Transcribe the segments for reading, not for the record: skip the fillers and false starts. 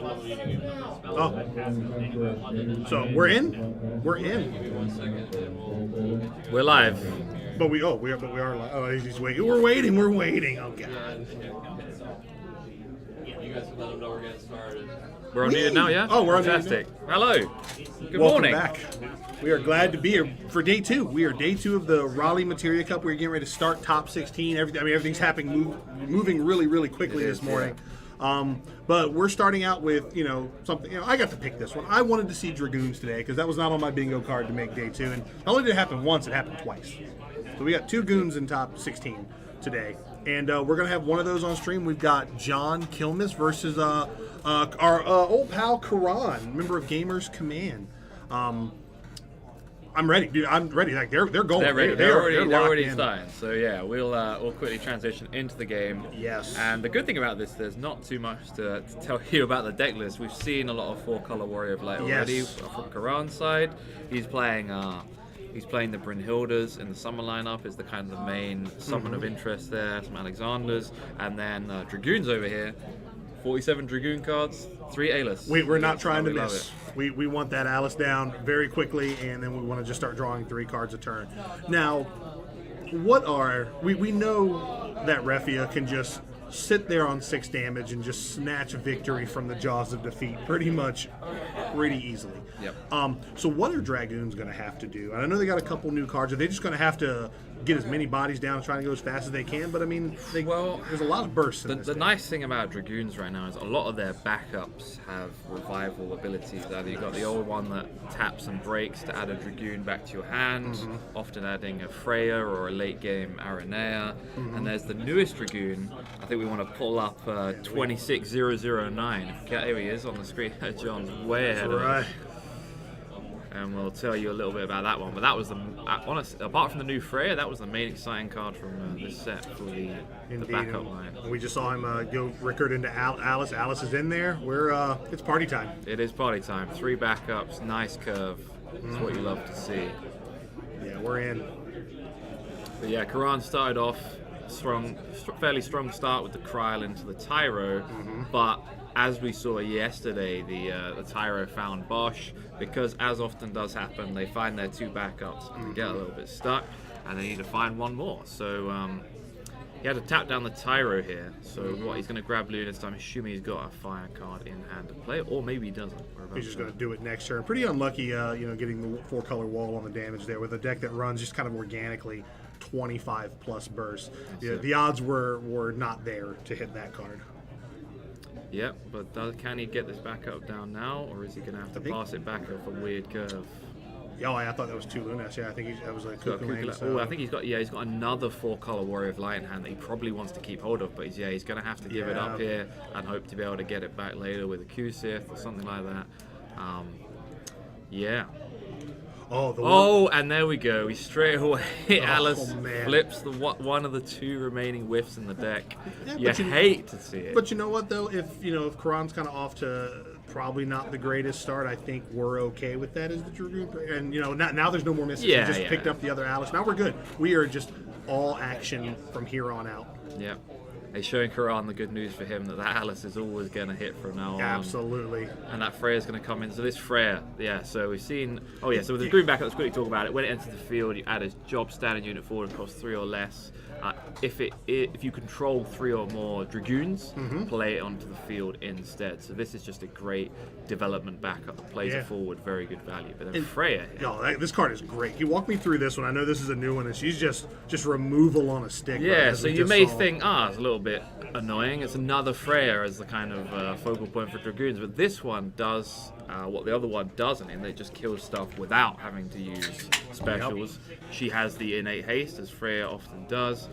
Oh, so we're in. We're in. We're live. But we are live. Oh, he's waiting. We're waiting. We're waiting. Oh god. You guys can let them know we're getting started. We're on mute now, yeah? Oh, we're on mute Fantastic. Hello. Good Welcome morning. back. We are glad to be here for day two. We are day two of the Raleigh Materia Cup. We're getting ready to start top 16. Everything's happening, moving really, really quickly this morning. But we're starting out with, something. I got to pick this one. I wanted to see Dragoons today because that was not on my bingo card to make day two. And not only did it happen once, it happened twice. So we got two Goons in top 16 today. And we're going to have one of those on stream. We've got John Kilmus versus our old pal Karan, member of Gamers Command. I'm ready, dude. I'm ready. Like they're going. They're ready. They're They're locked already in. starting. So yeah, we'll quickly transition into the game. Yes. And the good thing about this, there's not too much to tell you about the deck list. We've seen a lot of 4-color Warrior of Light already from Karan's side. He's playing the Brynhilders in the summer lineup. Is the kind of the main summon of interest there. Some Alexanders, and then Dragoons over here. 47 Dragoon cards, 3 Alis. We're not trying to We love miss. We want that Alice down very quickly, and then we want to just start drawing 3 cards a turn. Now, we know that Refia can just sit there on 6 damage and just snatch victory from the jaws of defeat pretty easily. Yep. So what are Dragoons going to have to do? And I know they got a couple new cards. Are they just going to have to get as many bodies down and try to go as fast as they can? But I mean, there's a lot of bursts in this. The nice thing about Dragoons right now is a lot of their backups have revival abilities. Either you've got the old one that taps and breaks to add a Dragoon back to your hand, often adding a Freya or a late game Aranea. And there's the newest Dragoon. I think we want to pull up 26009. Here he is on the screen. John's way ahead of us. And we'll tell you a little bit about that one. But that was honestly, apart from the new Freya, that was the main exciting card from this set for the backup line. We just saw him go Rickard into Alice. Alice is in there. It's party time. It is party time. 3 backups, nice curve. That's what you love to see. Yeah, we're in. But yeah, Karan started off fairly strong start with the Kryl into the Tyro, but as we saw yesterday, the Tyro found Bosch, because as often does happen, they find their 2 backups and they get a little bit stuck, and they need to find one more. So he had to tap down the Tyro here. So what, he's going to grab Luna this time, assuming he's got a fire card in hand to play, or maybe he doesn't. He's just going to do it next turn. Pretty unlucky, getting the 4-color wall on the damage there with a deck that runs just kind of organically 25 plus bursts. Yeah, the odds were not there to hit that card. Yep, but can he get this backup down now, or is he going to have to pass it back off a weird curve? Oh, I thought that was 2 Lunas. Yeah, I think that was a Kukulane. Oh, I think he's got another 4-color Warrior of Light in hand that he probably wants to keep hold of, but he's going to have to give it up here and hope to be able to get it back later with a Q-Sith or something like that. Yeah. And there we go. He straight away Alice flips one of the 2 remaining whiffs in the deck. Yeah, you hate to see it. But you know what though? If Karan's kind of off to probably not the greatest start, I think we're okay with that as the Dragoon. And now there's no more misses. Yeah, we just picked up the other Alice. Now we're good. We are just all action from here on out. Yeah. He's showing Karan the good news for him that Alice is always going to hit from now on. Absolutely. And that Freya's going to come in. So this Freya, so we've seen... so with the green backup, let's quickly talk about it. When it enters the field, you add a job standard unit forward, cost 3 or less. If you control 3 or more Dragoons, play it onto the field instead. So this is just a great development backup that plays it forward, very good value. But then Freya... this card is great. You walk me through this one. I know this is a new one, and she's just removal on a stick. Yeah, so you may think, it's a little bit annoying. It's another Freya as the kind of focal point for Dragoons, but this one does what the other one doesn't, and it just kills stuff without having to use specials. She has the innate haste, as Freya often does.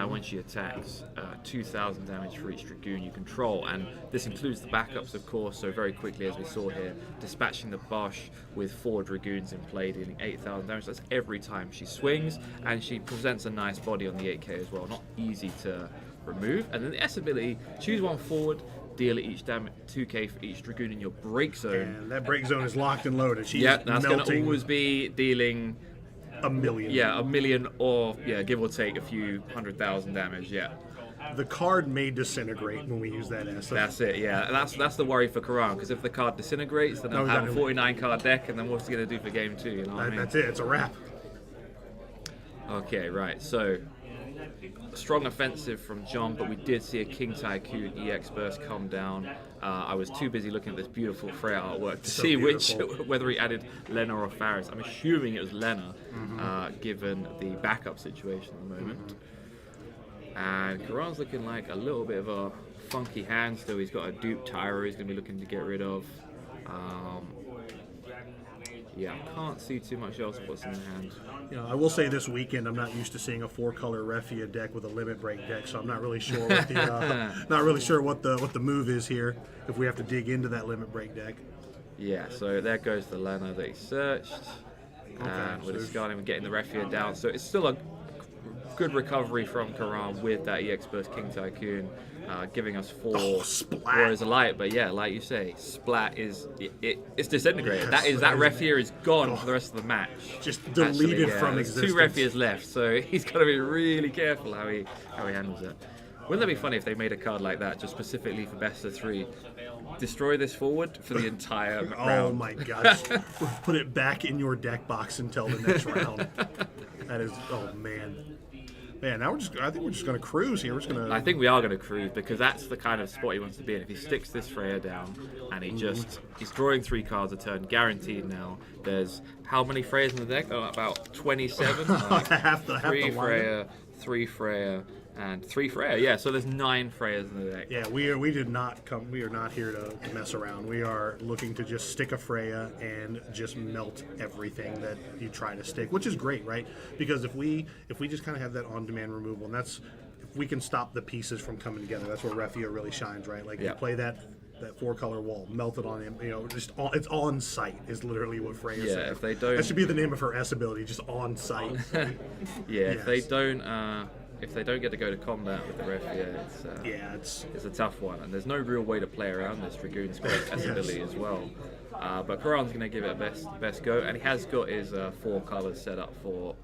When she attacks, 2,000 damage for each Dragoon you control, and this includes the backups, of course. So very quickly, as we saw here, dispatching the Bosch with 4 Dragoons in play, dealing 8,000 damage. That's every time she swings, and she presents a nice body on the 8k as well. Not easy to remove. And then the S ability: choose one forward, deal each damage 2k for each Dragoon in your break zone. And that break zone is locked and loaded. She's that's going to always be dealing a million. Yeah, a million, or give or take a few 100,000 damage. Yeah. the card may disintegrate when we use that S. That's it, yeah. That's the worry for Karan, because if the card disintegrates, then they'll have a 49 card deck, and then what's he going to do for game 2? You know what I mean? That's it. It's a wrap. Okay, right. So, strong offensive from John, but we did see a King Tycoon EX burst come down. I was too busy looking at this beautiful Freya artwork to see whether he added Lena or Faris. I'm assuming it was Lena, given the backup situation at the moment. And Karan's looking like a little bit of a funky hand still. He's got a dupe Tyra he's going to be looking to get rid of. Yeah, I can't see too much else what's in the hand. You know, I will say this weekend I'm not used to seeing a 4-color Refia deck with a limit break deck, so I'm not really sure what the what the move is here. If we have to dig into that limit break deck. Yeah, so there goes the Lena that he searched, and we're discarding and getting the Refia down. So it's still a good recovery from Karan with that EX Burst King Tycoon, giving us 4 Warriors of Light. But yeah, like you say, Splat is it's disintegrated. Yes, that Refia is gone for the rest of the match. Just deleted from there's existence. 2 Refias left, so he's got to be really careful how he handles it. Wouldn't that be funny if they made a card like that just specifically for best of 3? Destroy this forward for the entire round. Oh my gosh. Put it back in your deck box until the next round. That is, oh man. Man, now I think we're just going to cruise here. I think we are going to cruise, because that's the kind of spot he wants to be in. If he sticks this Freya down and he's drawing 3 cards a turn, guaranteed now. There's how many Freyas in the deck? Oh, about 27. half the 3 lineup. Freya, 3 Freya, and 3 Freya. Yeah, so there's 9 Freyas in the deck. Yeah, we did not come. We are not here to mess around. We are looking to just stick a Freya and just melt everything that you try to stick, which is great, right? Because if we just kind of have that on-demand removal, and that's if we can stop the pieces from coming together, that's where Refia really shines, right? Like you play that 4-color wall, melt it on him. You know, it's on site is literally what Freya said. If they don't, that should be the name of her S ability, just on site. If they don't. If they don't get to go to combat with the Refia, it's a tough one, and there's no real way to play around this Dragoon Squad ability as well. But Karan's going to give it a best go, and he has got his 4 colors set up for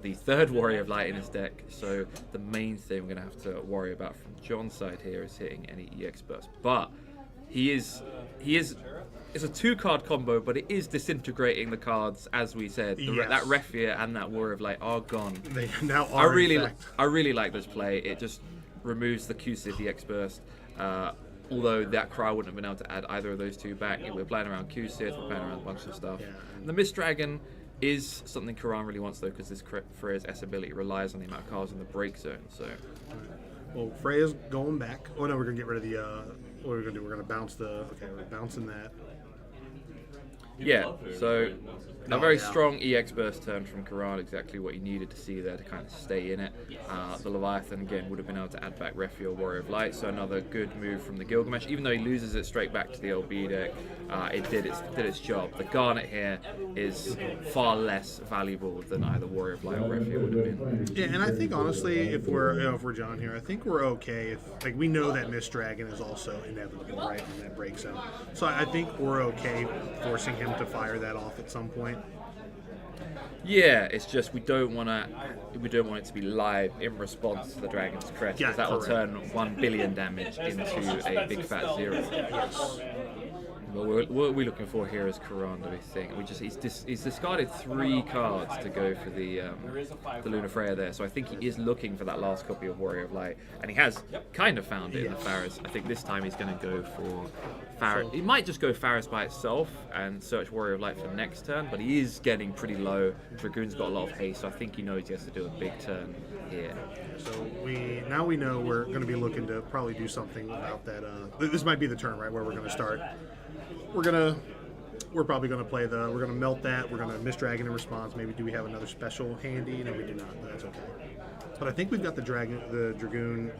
the 3rd Warrior of Light in his deck. So the main thing we're going to have to worry about from John's side here is hitting any EX burst. But he is. It's a 2-card combo, but it is disintegrating the cards, as we said. That Refia and that Warrior of Light are gone. They now are. I really like this play. It just removes the Q-Sith EX burst. Although that Cry wouldn't have been able to add either of those 2 back. We're playing around Q-Sith, we're playing around a bunch of stuff. Yeah. The Mist Dragon is something Karan really wants, though, because this Freya's S ability relies on the amount of cards in the break zone. So, well, Freya's going back. Oh no, we're gonna get rid of the. What are we gonna do? We're gonna bounce the. Okay, we're bouncing that. Yeah, so a very strong EX burst turn from Karan, exactly what you needed to see there to kind of stay in it. The Leviathan, again, would have been able to add back Refia or Warrior of Light, so another good move from the Gilgamesh. Even though he loses it straight back to the LB deck, it did its job. The Garnet here is far less valuable than either Warrior of Light or Refia would have been. Yeah, and I think, honestly, if we're John here, I think we're okay. If we know that Mist Dragon is also inevitable, right, in that break zone. So I think we're okay forcing him to fire that off at some point. Yeah, it's just we don't want it to be live in response to the Dragon's Crest, because that will turn 1 billion damage into a big fat 0. Yes. What are we looking for here as Karan, do we think? He's discarded 3 cards to go for the Luna Freya there, so I think he is looking for that last copy of Warrior of Light, and he has kind of found it in the Faris. I think this time he's going to go for Faris. He might just go Faris by itself and search Warrior of Light for next turn, but he is getting pretty low. Dragoon's got a lot of haste, so I think he knows he has to do a big turn here. So we know we're going to be looking to probably do something about that. This might be the turn, right, where we're going to start. We're probably going to play we're going to melt that. We're going to Mist Dragon in response. Maybe do we have another special handy? No, we do not. But that's okay. But I think we've got the Dragoon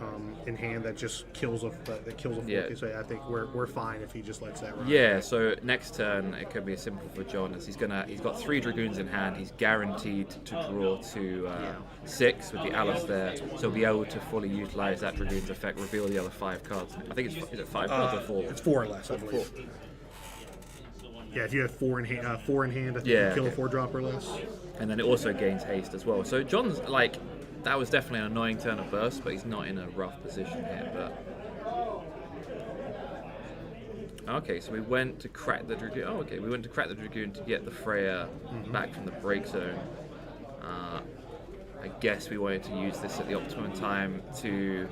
in hand that just kills a 40. Yeah. So I think we're fine if he just lets that run. Yeah. So next turn it could be as simple for John as he's got 3 Dragoons in hand. He's guaranteed to draw to 6 with the Alice there, so he'll be able to fully utilize that Dragoon's effect, reveal the other 5 cards. I think is it 5 cards or 4? It's 4 or less, I believe. 4. Yeah, if you have 4 in hand, I think you kill a 4-drop or less. And then it also gains haste as well. So John's that was definitely an annoying turn of burst, but he's not in a rough position here. But okay, so we went to crack the Dragoon. Oh, okay, we went to crack the Dragoon to get the Freya back from the break zone. I guess we wanted to use this at the optimum time to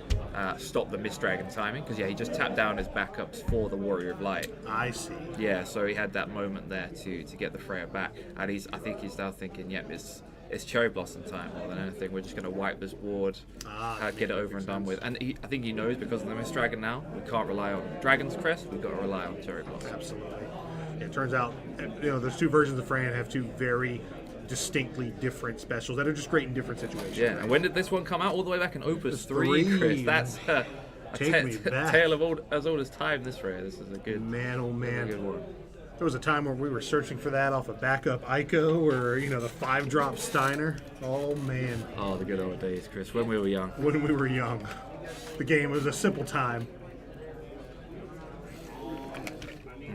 stop the Mist Dragon timing, because yeah, he just tapped down his backups for the Warrior of Light. I see. Yeah, so he had that moment there to get the Freya back, and I think he's now thinking, yep, it's Cherry Blossom time more than anything. We're just going to wipe this board, get it over and done with. And I think he knows, because of the Mist Dragon now, we can't rely on Dragon's Crest, we've got to rely on Cherry Blossom. Absolutely. Yeah, it turns out, there's two versions of Freya and have two very distinctly different specials that are just great in different situations. Yeah, and when did this one come out? All the way back in Opus 3, Chris. That's a me back. tale of as old as time, this Freya. This is a good... Man, oh man. A good one. There was a time where we were searching for that off a backup Ico or, the 5-drop Steiner. Oh, man. Oh, the good old days, Chris, when we were young. When we were young. The game was a simple time.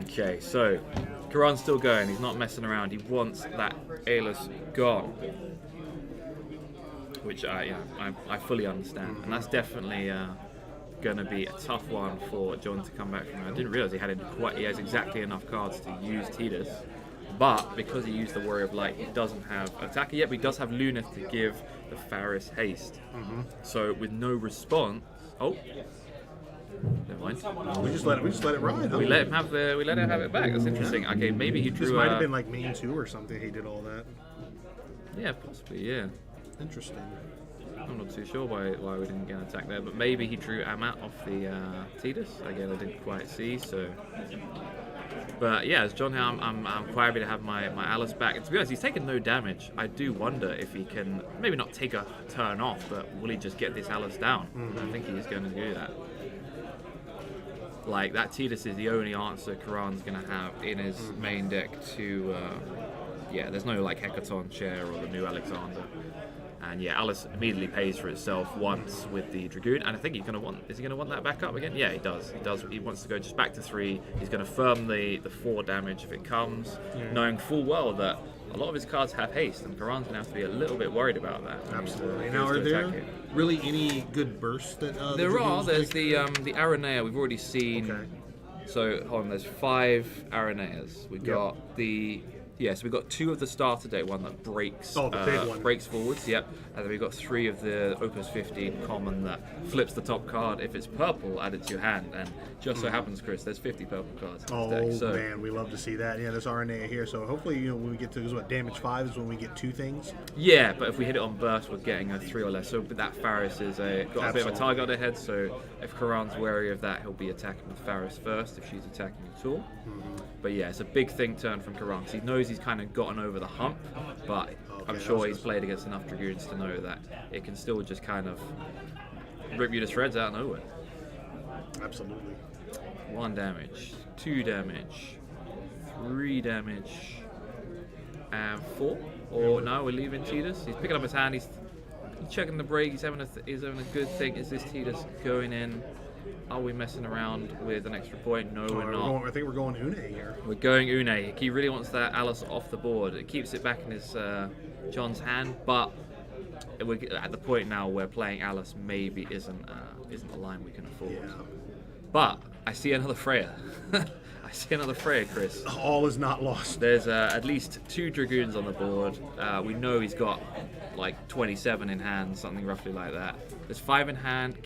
Okay, so Karan's still going. He's not messing around. He wants that Aelus gone, which I fully understand, and that's definitely going to be a tough one for John to come back from. I didn't realize he has exactly enough cards to use Tidus, but because he used the Warrior of Light, he doesn't have attacker yet, but he does have Luneth to give the Faris haste. So with no response, never mind. We just let it ride. We let him have it back. That's interesting. Okay, maybe he drew. This might have been like main 2 or something. He did all that. Yeah, possibly. Yeah. Interesting. I'm not too sure why we didn't get an attack there, but maybe he drew Amat off the Tidus. Again, I didn't quite see. So, but yeah, as John here, I'm quite happy to have my Alice back. And to be honest, he's taken no damage. I do wonder if he can maybe not take a turn off, but will he just get this Alice down? I think he's going to do that. Like, that Tidus is the only answer Karan's going to have in his main deck to, there's no, like, Hecaton chair or the new Alexander. And yeah, Alice immediately pays for itself once with the Dragoon, and I think is he going to want that back up again? Yeah, he does. He wants to go just back to 3. He's going to firm the 4 damage if it comes, knowing full well that a lot of his cards have haste, and Karan's going to have to be a little bit worried about that. Absolutely. Now, are there really any good bursts that there are? There's the Aranea we've already seen. Okay. So hold on, there's 5 Araneas. We've got so we've got 2 of the starter deck, one that breaks the big one. Breaks forwards, yep. And then we've got 3 of the Opus 15 common that flips the top card. If it's purple, add it to your hand. And just so happens, Chris, there's 50 purple cards in this deck. So man, we love to see that. Yeah, there's RNA here. So hopefully, when we get to damage 5 is when we get 2 things. Yeah, but if we hit it on burst, we're getting a 3 or less. So that Faris is got a bit of a target on her head. So if Karan's wary of that, he'll be attacking with Faris first if she's attacking at all. But yeah, it's a big thing turn from Karan, because he knows he's kind of gotten over the hump, but I'm sure he's played against enough Dragoons to know that it can still just kind of rip you to shreds out of nowhere. Absolutely. 1 damage, 2 damage, 3 damage, and 4. Or no, we're leaving Tidus. He's picking up his hand. He's checking the break. He's having a good thing. Is this Tidus going in? Are we messing around with an extra point? No, we're not. I think we're going Une here. We're going Une. He really wants that Alice off the board. It keeps it back in his John's hand, but we're at the point now where playing Alice maybe isn't a line we can afford. Yeah. But I see another Freya. I see another Freya, Chris. All is not lost. There's at least 2 Dragoons on the board. We know he's got like 27 in hand, something roughly like that. There's 5 in hand,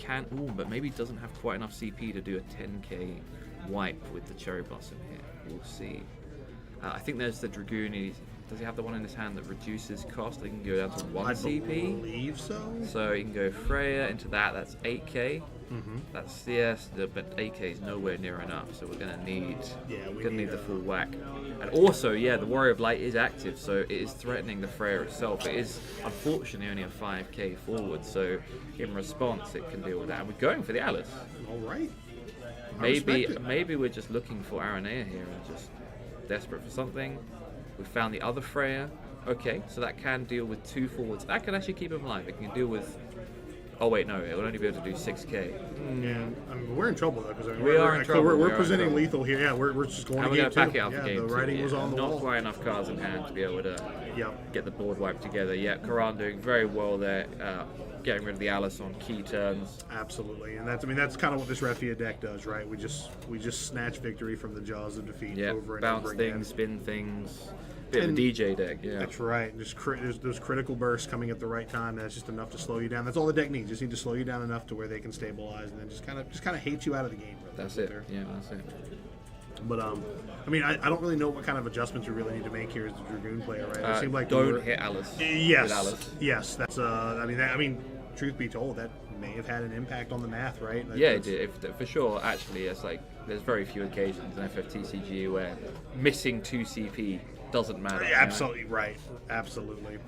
but maybe doesn't have quite enough CP to do a 10k wipe with the Cherry Blossom here. We'll see. I think there's the Dragoon. Does he have the one in his hand that reduces cost? He can go down to 1 CP. I believe so. So he can go Freya into that. That's 8k. That's but 8k is nowhere near enough. So we're gonna need the full whack. And also, the Warrior of Light is active, so it is threatening the Freya itself. It is unfortunately only a 5k forward, so in response it can deal with that. And we're going for the Alice. All right. Maybe we're just looking for Aranea here and just desperate for something. We found the other Freya. Okay, so that can deal with 2 forwards. That can actually keep him alive. It can deal with Oh wait, no, it will only be able to do 6k. Yeah, I mean, we're in trouble though because We are in trouble. We're We are in presenting trouble. lethal here. Yeah, we're just going And to we're game going to back two. it up Yeah, for game the two. writing was on the Not wall. quite enough cards in hand to be able to Yep. get the board wiped together. Yeah, Karan doing very well there, getting rid of the Alice on key turns. Absolutely, and that's kind of what this Refia deck does, right? We just snatch victory from the jaws of defeat Yeah, over and bounce over things, again. spin things. Bit And of a DJ deck, yeah. That's right. Just there's those critical bursts coming at the right time. That's just enough to slow you down. That's all the deck needs. Just need to slow you down enough to where they can stabilize, and then just kind of hate you out of the game. Really. That's it. Yeah, that's it. But I mean, I don't really know what kind of adjustments we really need to make here as the Dragoon player, right? It seemed like Don't hit Alice. Yes, With Alice. yes. That's I mean, truth be told, that may have had an impact on the math, right? Like, Yeah, it did. For sure, actually, it's like there's very few occasions in FFTCG where missing 2 CP doesn't matter. Yeah, absolutely right. Absolutely.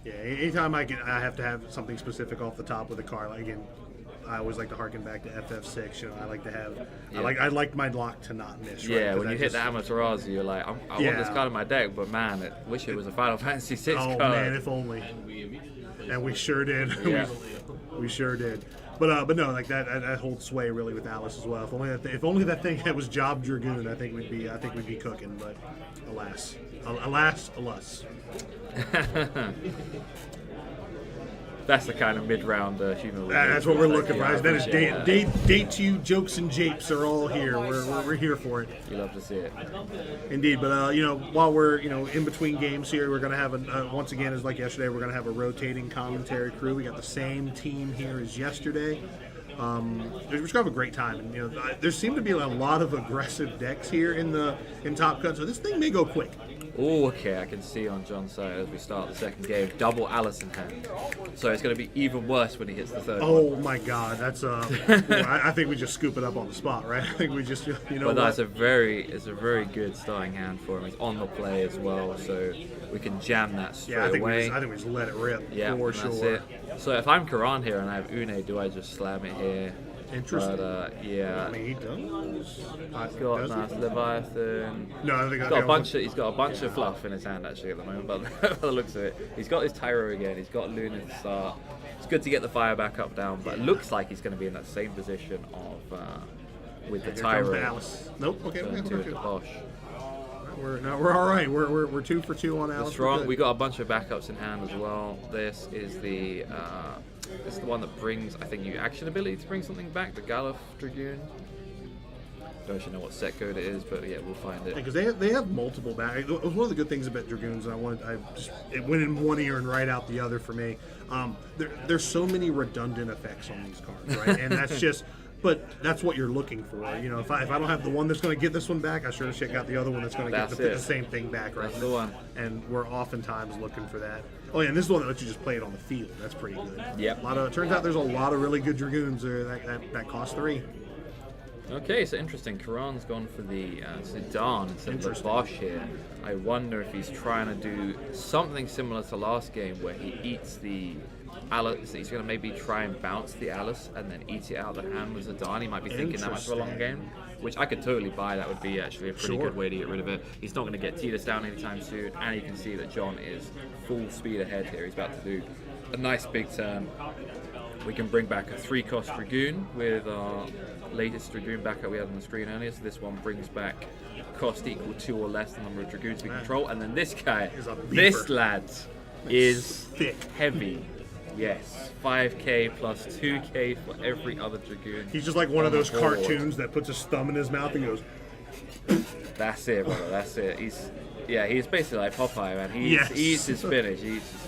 Yeah. Anytime I have to have something specific off the top with a card, like again, I always like to harken back to FF6. You know, I like to have. Yeah. I like my lock to not miss. Right? Yeah, 'Cause when that you hit the just- Amaterasu, you're like, I want this Yeah. card in my deck, but man, I wish it was a Final Fantasy 6 Oh card. man, if only. We immediately placed And we sure did. Yeah. we sure did. But no, like that holds sway really with Alice as well. If only that thing that was Job Dragoon, I think we'd be cooking. But alas. That's the kind of mid-round humor. That's what we're looking for. Yeah, I That is appreciate date to you jokes and japes are all here. We're here for it. You love to see it. Indeed, but while we're in between games here, we're gonna have once again as like yesterday, we're gonna have a rotating commentary crew. We got the same team here as yesterday. We're just gonna have a great time, and there seem to be a lot of aggressive decks here in Top Cut, so this thing may go quick. Oh, okay, I can see on John's side as we start the second game, double Alice in hand. So it's going to be even worse when he hits the third one. Oh my God, that's I think we just scoop it up on the spot, right? I think we just But what? that's it's a very good starting hand for him. He's on the play as well, so we can jam that straight Yeah, I think away. we just let it rip Yeah, for and that's sure. it. So if I'm Karan here and I have Une, do I just slam it here? Interesting. But yeah, I mean, he does. he's got Does he? nice Leviathan. No, I think He's got a bunch of fluff in his hand actually at the moment, but by the looks of it, he's got his Tyro again. He's got Luna to start. It's good to get the fire back up down, but it looks like he's going to be in that same position of with the Here comes the Tyro. Alice. Nope. Okay, So we're two good. at the Bosch. We're all right. We're 2 for 2 on Alice. That's wrong. We got a bunch of backups in hand as well. This is the one that brings, I think, you action ability to bring something back. The Galuf Dragoon. Don't actually know what set code it is, but yeah, we'll find it. Because they have multiple back. It was one of the good things about Dragoons, and it went in one ear and right out the other for me. There's so many redundant effects on these cards, right? And that's just. But that's what you're looking for. If I don't have the one that's going to get this one back, I sure as shit got the other one that's going to get That's the it. same thing back, right? That's the one. And we're oftentimes looking for that. Oh yeah, and this is the one that lets you just play it on the field. That's pretty good. Yep. Turns out there's a lot of really good Dragoons that cost 3. Okay, so interesting. Karan's gone for the Zidane instead of the Interesting. Bosch here. I wonder if he's trying to do something similar to last game where he eats the Alice. He's going to maybe try and bounce the Alice and then eat it out of the hand with Zidane. He might be thinking that much of a long Interesting. game, which I could totally buy. That would be actually a pretty Sure. good way to get rid of it. He's not going to get Tidus down anytime soon, and you can see that John is full speed ahead here. He's about to do a nice big turn. We can bring back a 3-cost Dragoon with our latest Dragoon backup we had on the screen earlier. So this one brings back cost equal to or less the number of Dragoons we control. And then this guy, Is a this beeper. lad, is thick. heavy. Yes, 5k plus 2k for every other Dragoon. He's just like one of on those the board. cartoons that puts his thumb in his mouth and goes, That's it, brother. That's it. He's basically like Popeye, man. Yes. He eats his spinach.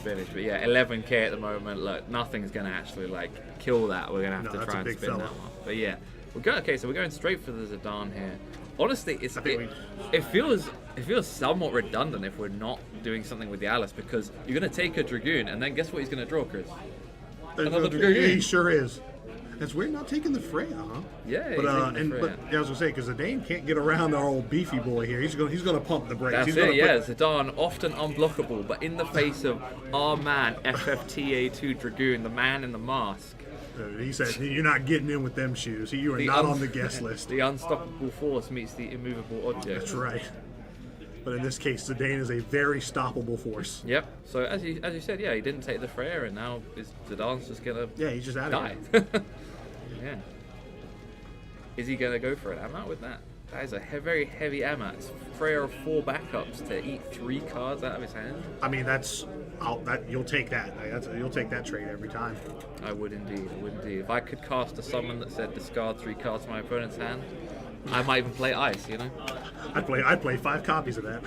But yeah, 11k at the moment. Look, nothing's gonna actually like kill that. We're gonna have No, to that's try a and big spin fella. that one. But yeah, we're going. Okay, so we're going straight for the Zidane here. Honestly, it feels somewhat redundant if we're not doing something with the Alice, because you're gonna take a Dragoon and then guess what he's gonna draw, Chris? Another Dragoon. He sure is. It's weird not taking the Freya, huh? Yeah, But he's taking the Freya. I was gonna say because Zidane can't get around our old beefy boy here. He's gonna pump the brakes. That's He's it, gonna yeah. put- Zidane, often unblockable, but in the face of our man, FFTA2 Dragoon, the man in the mask. He said, "You're not getting in with them shoes. You are not on the guest list." The unstoppable force meets the immovable object. That's right. But in this case, Zidane is a very stoppable force. Yep. So as you said, yeah, he didn't take the Freya, and now Zidane's just gonna Yeah, he's just out of die. here. Yeah. Is he gonna go for an Amat with that? That is a very heavy Amat. Freya 4 backups to eat 3 cards out of his hand. I mean, you'll take that. You'll take that trade every time. I would indeed. If I could cast a summon that said discard 3 cards from my opponent's hand, I might even play Ice, you know? I'd play 5 copies of that.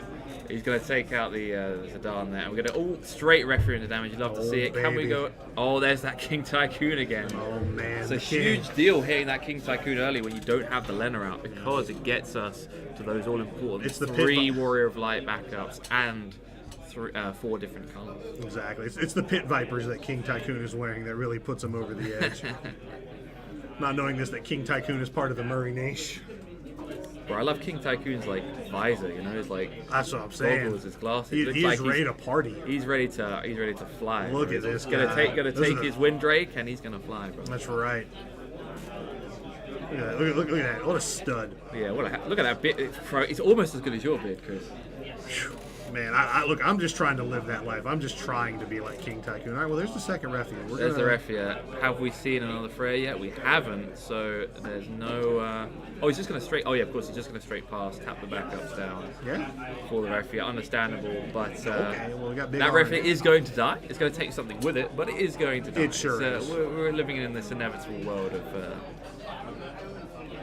He's going to take out the Zidane there. We're going to straight referee into damage. You'd love to see it. Can we baby. go? Oh, there's that King Tycoon again. Oh man, It's a the king. huge deal hitting that King Tycoon early when you don't have the Lena out, because it gets us to those all important It's the 3 pit- Warrior of Light backups and 4 different colors. Exactly. It's the Pit Vipers that King Tycoon is wearing that really puts him over the edge. Not knowing this, that King Tycoon is part of the Murray Nation. Bro, I love King Tycoon's like visor, you know, his like That's what I'm saying. goggles, his glasses. He, Looks he's like ready to party. He's ready to fly. Look bro. at this He's gonna guy. take This is his Windrake and he's gonna fly, bro. That's right. Look at that. Look at that. What a stud. Yeah, look at that bit. It's almost as good as your bid, Chris. Man, look, I'm just trying to live that life. I'm just trying to be like King Tycoon. All right, well, there's the second Refia. There's the Refia. Have we seen another Freya yet? We haven't, so there's no... Oh, he's just going to straight... Oh, yeah, of course, he's just going to straight pass, tap the backups down Yeah? for the Refia. Understandable, but Okay, well, we got big that arm. Refia is going to die. It's going to take something with it, but it is going to die. It sure is. We're living in this inevitable world of...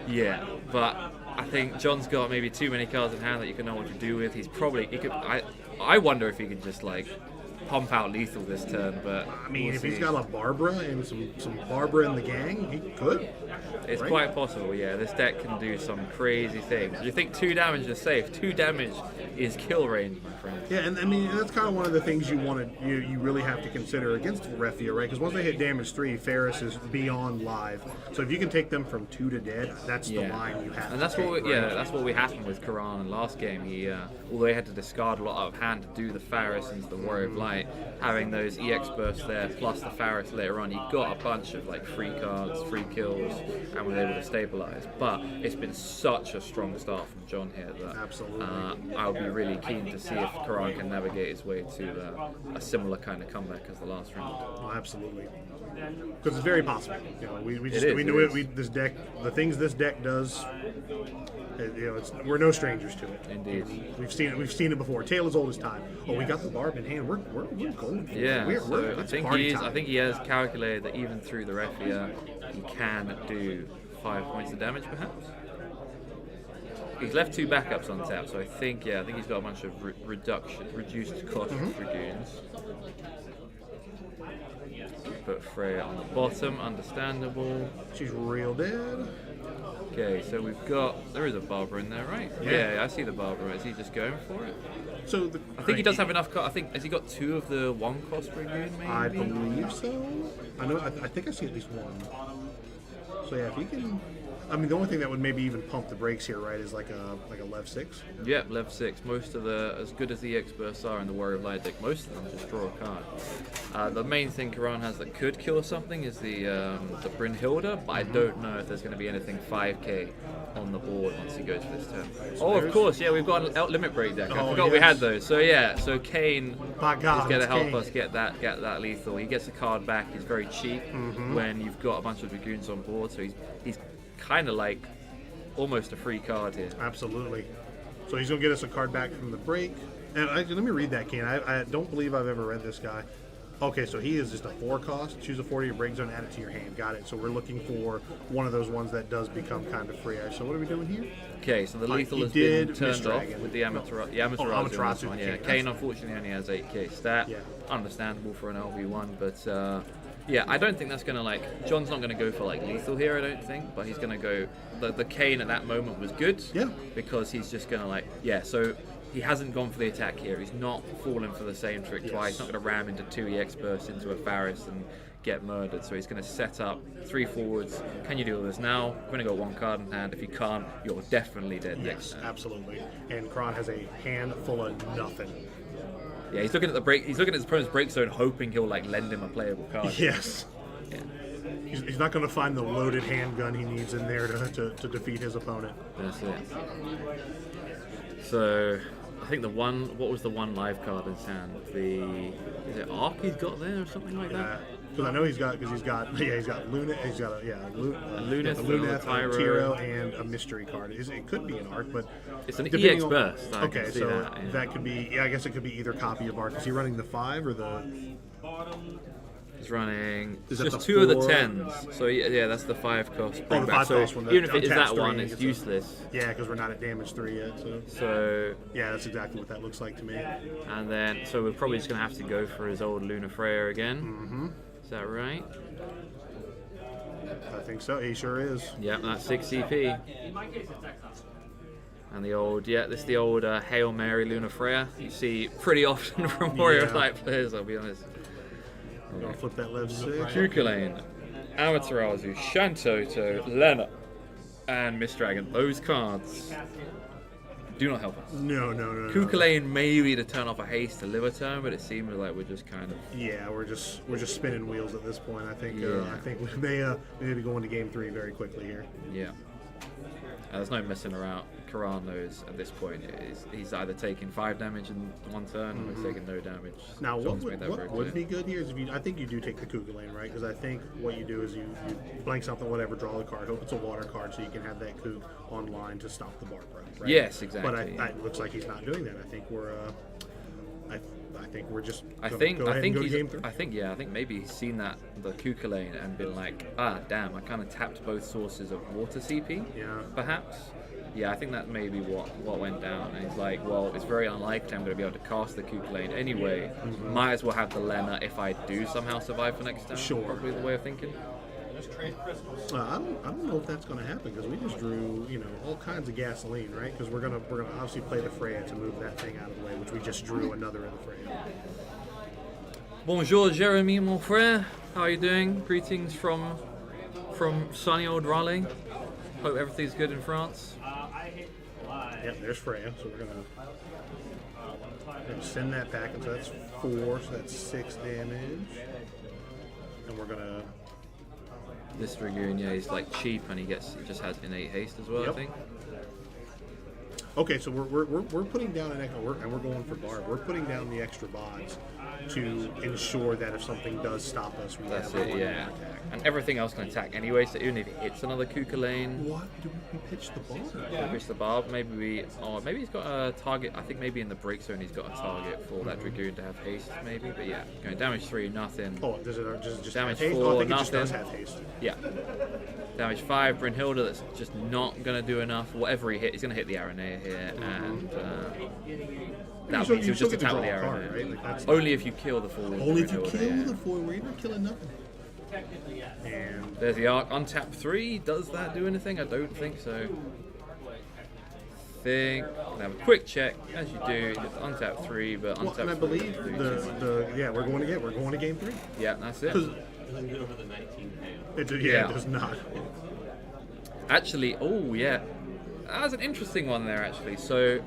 Yeah, but I think John's got maybe too many cards in hand that you can know what to do with. He could... I wonder if he could just, like, pump out lethal this turn, but I mean, we'll if see. he's got a Barbara and some Barbara in the gang, he could. It's right? quite possible, yeah. This deck can do some crazy things. You think 2 damage is safe? 2 damage is kill range, my friend. Yeah, and I mean that's kind of one of the things you really have to consider against Refia, right? Because once they hit damage 3, Ferris is beyond live. So if you can take them from 2 to dead, that's the line you have. And that's to what take, right? that's what happened with Karan in last game. He although he had to discard a lot out of hand to do the Faris into the Warrior of Light, having those EX bursts there plus the Faris later on, you got a bunch of like free cards, free kills, and was able to stabilize. But it's been such a strong start from John here that Absolutely. I'll be really keen to see if Karan can navigate his way to a similar kind of comeback as the last round. Oh, absolutely. Because it's very possible. You know, we It knew is. it. This deck, the things this deck does, we're no strangers to it. Indeed. We've seen it before. Tale as old as time. Oh, we got the barb in hand. We're golden. Yeah, We're I it's think party time. I think he has calculated that even through the Refia, he can do 5 points of damage, perhaps. He's left 2 backups on tap, so I think he's got a bunch of reduced cost dragoons. Put Freya on the bottom, understandable. She's real dead. Okay, so there is a Barbara in there, right? Yeah. Yeah, I see the Barbara. Is he just going for it? So I think he does have enough. I think has he got 2 of the 1 cost dragoon? Maybe. I believe so. I know. I think I see at least 1. So yeah, if he can. I mean, the only thing that would maybe even pump the brakes here, right, is like a left 6. Yep, left 6. Most of as good as the EX bursts are in the Warrior of Light deck, most of them just draw a card. The main thing Karan has that could kill something is the Brynhilda, but I don't know if there's going to be anything 5k on the board once he goes for this turn. Oh, of course, yeah, we've got an Out Limit Break deck. I Oh, forgot we had yes. those. So yeah, so Kane My God, is going to it's help Kane. us get that lethal. He gets a card back. He's very cheap when you've got a bunch of dragoons on board. So he's kind of like almost a free card here. Absolutely. So he's gonna get us a card back from the break. And let me read that, Ken. I don't believe I've ever read this guy. Okay, so he is just a 4 cost. Choose a 4 to your break zone, add it to your hand. Got it. So we're looking for one of those ones that does become kind of free. So what are we doing here? Okay, so the lethal he has been did turned off Misdragon. with the Amaterasu. in this Amaterasu one, King. yeah. Kane unfortunately only has 8k stat. Yeah. Understandable for an LV1, but yeah, I don't think that's gonna John's not gonna go for lethal here, I don't think, but he's gonna go. The Kane at that moment was good. Yeah. Because he's just gonna so he hasn't gone for the attack here. He's not fallen for the same trick twice. He's not gonna ram into 2 EX bursts into a Faris and get murdered. So he's gonna set up 3 forwards. Can you do all this now? We're gonna go 1 card in hand. If you can't, you're definitely dead next Yes, turn. absolutely. And Kron has a hand full of nothing. Yeah, he's looking at the break. He's looking at his opponent's break zone, hoping he'll lend him a playable card. Yes. Yeah. He's not going to find the loaded handgun he needs in there to defeat his opponent. That's it. So I think what was the one live card in his hand? Is it Arc he's got there or something like that? Because I know he's got Luna, Luneth, Tyro, and a mystery card. It could be an Arc, but it's an depending EX on- burst. I Okay, can see so that could be. Yeah, I guess it could be either copy of Arc. Is he running the 5 or the? He's running Is that just the 2 of the 4? 10s. So yeah, that's the 5 cost. Oh, the 5 So cost one. even if it is Untaps that 3, one, it's it's useless. Yeah, because we're not at damage 3 yet. So So yeah, that's exactly what that looks like to me. and then so we're probably just gonna have to go for his old Luna Freya again. Mm-hmm. Is that right? I think so. He sure is. Yep, that's 6 CP. And this is the old Hail Mary Luna Freya. You see pretty often from Warrior type players, I'll be honest. I'm gonna flip that left 6. Cuculain, Amaterasu, Shantoto, Lena, and Miss Dragon. Those cards do not help us. No. Cuculain maybe to turn off a haste to live a turn, but it seems like we're just kind of Yeah, we're just spinning wheels at this point. I think Yeah. I think we may be going to game 3 very quickly here. yeah. There's no messing around. Karan knows at this point he's either taking 5 damage in one turn or he's taking no damage. Now, John's made that what very would clear. be good here is I think you do take the Cuculain, right? Because I think what you do is you blank something, whatever, draw the card, hope it's a water card, so you can have that Coug online to stop the Barb Run, right? Yes, exactly. But it looks like he's not doing that. I think we're I think we're just I gonna think go ahead and go to he's, game 3. I think maybe he's seen the Cuculain and been like, damn, I kind of tapped both sources of water CP. Yeah. Perhaps. Yeah, I think that may be what went down. And he's like, well, it's very unlikely I'm going to be able to cast the Cuculain anyway. Might as well have the Lena if I do somehow survive for next turn. Sure. Probably the way of thinking. I don't know if that's going to happen because we just drew all kinds of gasoline, right? Because we're gonna obviously play the Freya to move that thing out of the way, which we just drew another of the Freya. Bonjour, Jeremy, mon frère. How are you doing? Greetings from sunny old Raleigh. Hope everything's good in France. Yep, there's Freya. So we're gonna send that back, and so that's 4, so that's 6 damage, and we're gonna. This Dragoon, yeah, he's like cheap and he just has innate haste as well, Yep. I think. Okay, so we're putting down an echo, and we're going for Barb. We're putting down the extra bods to ensure that if something does stop us, we That's have it, one yeah. more attack. And everything else can attack anyway, so even if it hits another Cuculain, What do we pitch the Barb? push the barb, maybe he's got a target. I think maybe in the break zone he's got a target for that Dragoon to have haste, maybe. But yeah, going damage 3, nothing. Oh, does it just Damage have haste? 4, Oh, I think it just nothing. does have haste. Yeah. Damage 5, Brynhilda, that's just not going to do enough. Whatever he hit, he's going to hit the Aranea here, and that still- means you he'll just still get to attack with the draw a card, Aranea. right? Like, that's- Only if you kill the 4 with Only if you Brynhilda, kill yeah. the 4, we're either killing nothing. And There's the arc. Untap 3. Does that do anything? I don't think so. Gonna have a quick check, as you do. Just untap 3, but well, untap and I 3 believe doesn't do we're going to game 3. Yeah, that's it. 'Cause Doesn't go over the 19 pounds. Yeah. It does not. Actually, oh yeah, that was an interesting one there. Actually, so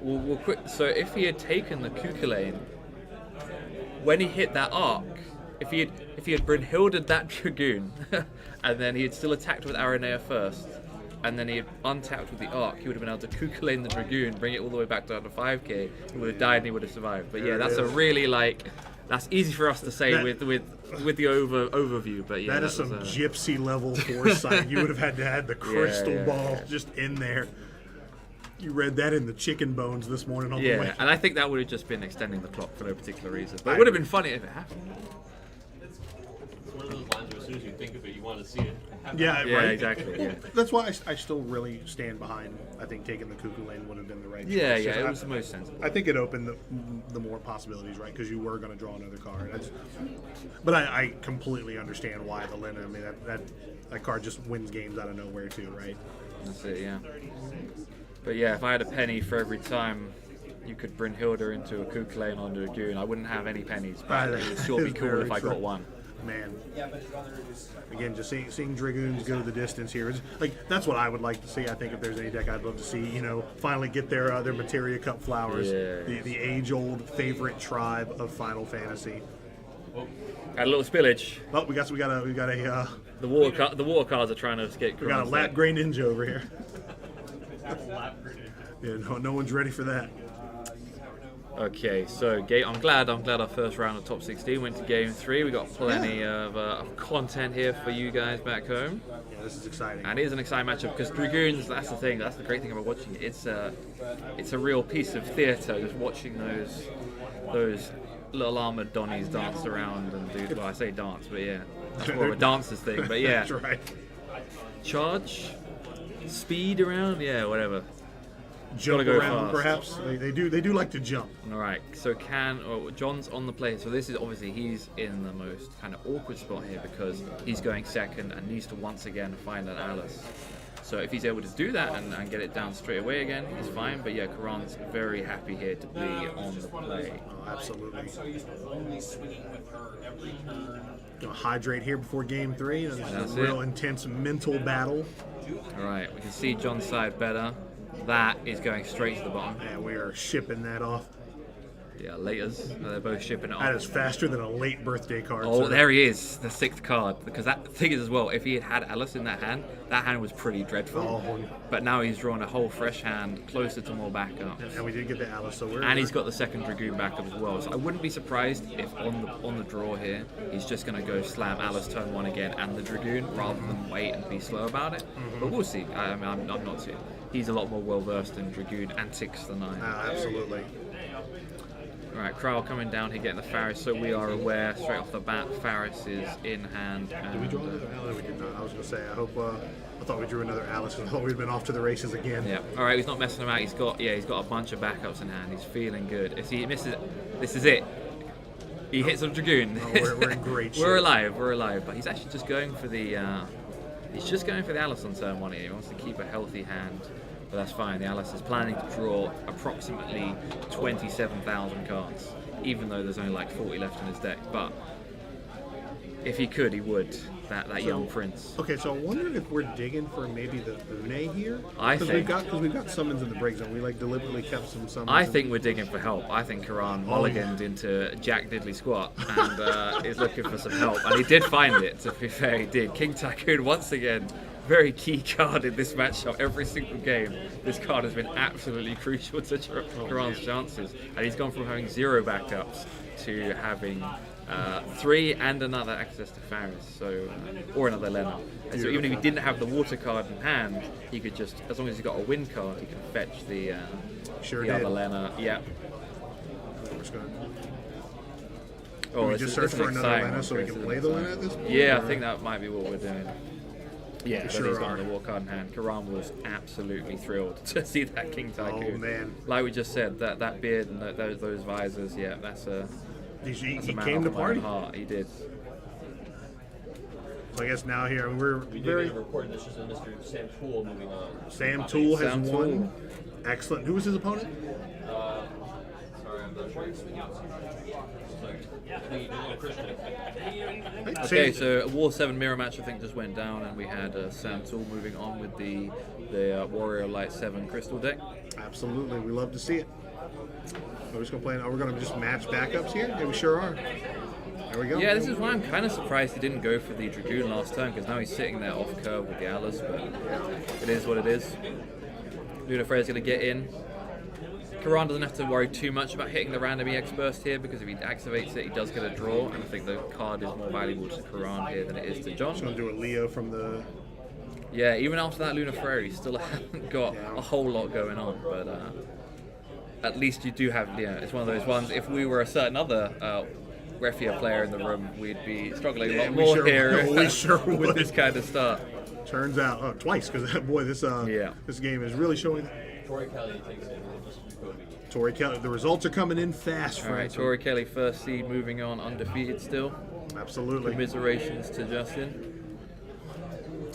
we'll quick. So if he had taken the Cuculain, when he hit that arc, if he had Brynhilda'd that Dragoon, and then he had still attacked with Aranea first, and then he had untapped with the arc, he would have been able to Cuculain the Dragoon, bring it all the way back down to 5k. He would have died and he would have survived. But yeah, There it that's a is. really that's easy for us to say That- with the overview. But yeah, That is was some a- gypsy level foresight. You would have had to have the crystal yeah, ball yeah. just in there. You read that in the chicken bones this morning on the Yeah, way. and I think that would have just been extending the clock for no particular reason. But I it would have agree. been funny if it happened. It's one of those lines where as soon as you think of it, you want to see it happen. Yeah, Yeah, right. exactly. Yeah, That's why I still really stand behind. I think taking the Cuckoo Lane would have been the right choice. yeah, Just it I- was the most sensible. I think it opened the more possibilities, right? Because you were going to draw another card. But I completely understand why the Lena. I mean, that card just wins games out of nowhere too, right? That's it, yeah. But yeah, if I had a penny for every time you could Brynhilda into a Cuculain on a Dragoon, I wouldn't have any pennies. But it would sure be It's cool very if I true. got one. Man. Again, just seeing Dragoons go the distance here. It's like that's what I would like to see. I think if there's any deck I'd love to see, finally get their Materia Cup flowers, Yeah. the age-old favorite tribe of Final Fantasy. Had a little spillage. Oh, we got a The water cards are trying to escape. we got a Karan's lap deck. gray ninja over here. Yeah, no one's ready for that. Okay, so I'm glad our first round of top 16 went to game 3. We got plenty of content here for you guys back home. Yeah, this is exciting. And it is an exciting matchup because Dragoons, that's the thing, that's the great thing about watching it. It's a real piece of theatre just watching those little armoured Donnies dance around and do, well, I say dance, but yeah, that's more of a dancer's thing, but yeah. That's right. Charge, speed around, yeah, whatever. Jump go around, fast. perhaps. They do like to jump. All right, so John's on the play. So this is obviously he's in the most kind of awkward spot here because he's going second and needs to once again find an Alice. So if he's able to do that and get it down straight away again, he's fine. But yeah, Karan's very happy here to be on the play. Oh, absolutely. Gonna hydrate here before game 3. This is a real intense mental battle. All right, we can see John's side better. That is going straight to the bottom. And we are shipping that off. Yeah, laters. They're both shipping it off. That is faster than a late birthday card. Oh, sir. there he is, the 6th card. Because that thing is as well, if he had Alice in that hand was pretty dreadful. Oh. But now he's drawn a whole fresh hand, closer to more backups. And we did get the Alice, so And he's got the 2nd Dragoon backup as well. So I wouldn't be surprised if on the draw here, he's just going to go slam Alice turn 1 again and the Dragoon rather than wait and be slow about it. But we'll see. I mean, I'm not seeing. He's a lot more well versed in Dragoon antics than I am. Absolutely. Alright, Kral coming down here getting the Faris, so we are aware straight off the bat Faris is in hand. Did we draw another? No, we did not. I was going to say, I thought we drew another Alice and I thought we'd been off to the races again. Yeah, alright, he's not messing about. He's got a bunch of backups in hand. He's feeling good. If he misses, this is it. He hits a Dragoon. We're in great shape. We're alive. But he's actually just going for the Alice on turn 1 here. He wants to keep a healthy hand. But that's fine. The Alice is planning to draw approximately 27,000 cards, even though there's only like 40 left in his deck. But if he could, he would. That young prince. Okay, so I'm wondering if we're digging for maybe the Une here. I think because we've got summons in the break zone. We like deliberately kept some summons. I think we're digging for help. I think Karan mulliganed into Jack Diddley Squat and is looking for some help, and he did find it. To be fair, he did. King Tycoon once again. Very key card in this matchup. Every single game, this card has been absolutely crucial to Karan's chances. And he's gone from having 0 backups to having 3 and another access to Faris, or another Lena. And so even if he didn't have the water card in hand, he could just, as long as he's got a wind card, he can fetch the other Lena. Yeah. Oh, we just search for another Lena so we can play the Lena at this point? Yeah, I think that might be what we're doing. Yeah, sure he's got the war card in hand. Karan was absolutely thrilled to see that King Tycoon. Oh man! Like we just said, that beard and those visors. Yeah, that's a. He man came to off my party. Heart. He did. So I guess now here We did get a report that shows Mr. Sam Toole moving on. Sam Toole has Sam won. Toole. Excellent. Who was his opponent? Sorry, I'm not sure. Okay, so a War 7 mirror match I think just went down, and we had Sam Toole moving on with the Warrior Light 7 Crystal deck. Absolutely, we love to see it. We're just gonna play. We're gonna just match backups here. Yeah, we sure are. There we go. Yeah, this is why I'm kind of surprised he didn't go for the Dragoon last turn, because now he's sitting there off curve with the Alice, but it is what it is. Luna Freya's going to get in. Karan doesn't have to worry too much about hitting the random EX burst here, because if he activates it, he does get a draw, and I think the card is more valuable to Karan here than it is to John. Just gonna do a Leo from the. Yeah, even after that Luna Freya, he still hasn't got a whole lot going on, but at least you do have, it's one of those ones, if we were a certain other Refia player in the room, we'd be struggling a lot more here we sure with would. this kind of start. Turns out, twice, because boy, this game is really showing. Tori Kelly takes it. Tori Kelly, the results are coming in fast. All right, Tori Kelly first seed, moving on, undefeated still. Absolutely. Commiserations to Justin.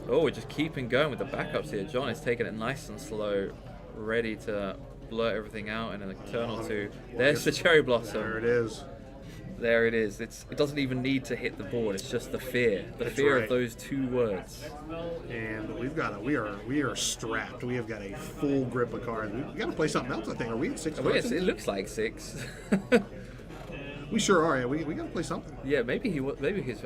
Oh, we're just keeping going with the backups here. John is taking it nice and slow, ready to blurt everything out in a turn or two. There's the Cherry Blossom. There it is. There it is. It doesn't even need to hit the board. It's just the fear. The fear of those 2 words. And we are strapped. We have got a full grip of cards. We got to play something else. I think. Are we at 6? It looks like 6. We sure are. Yeah, we got to play something. Yeah, maybe he's.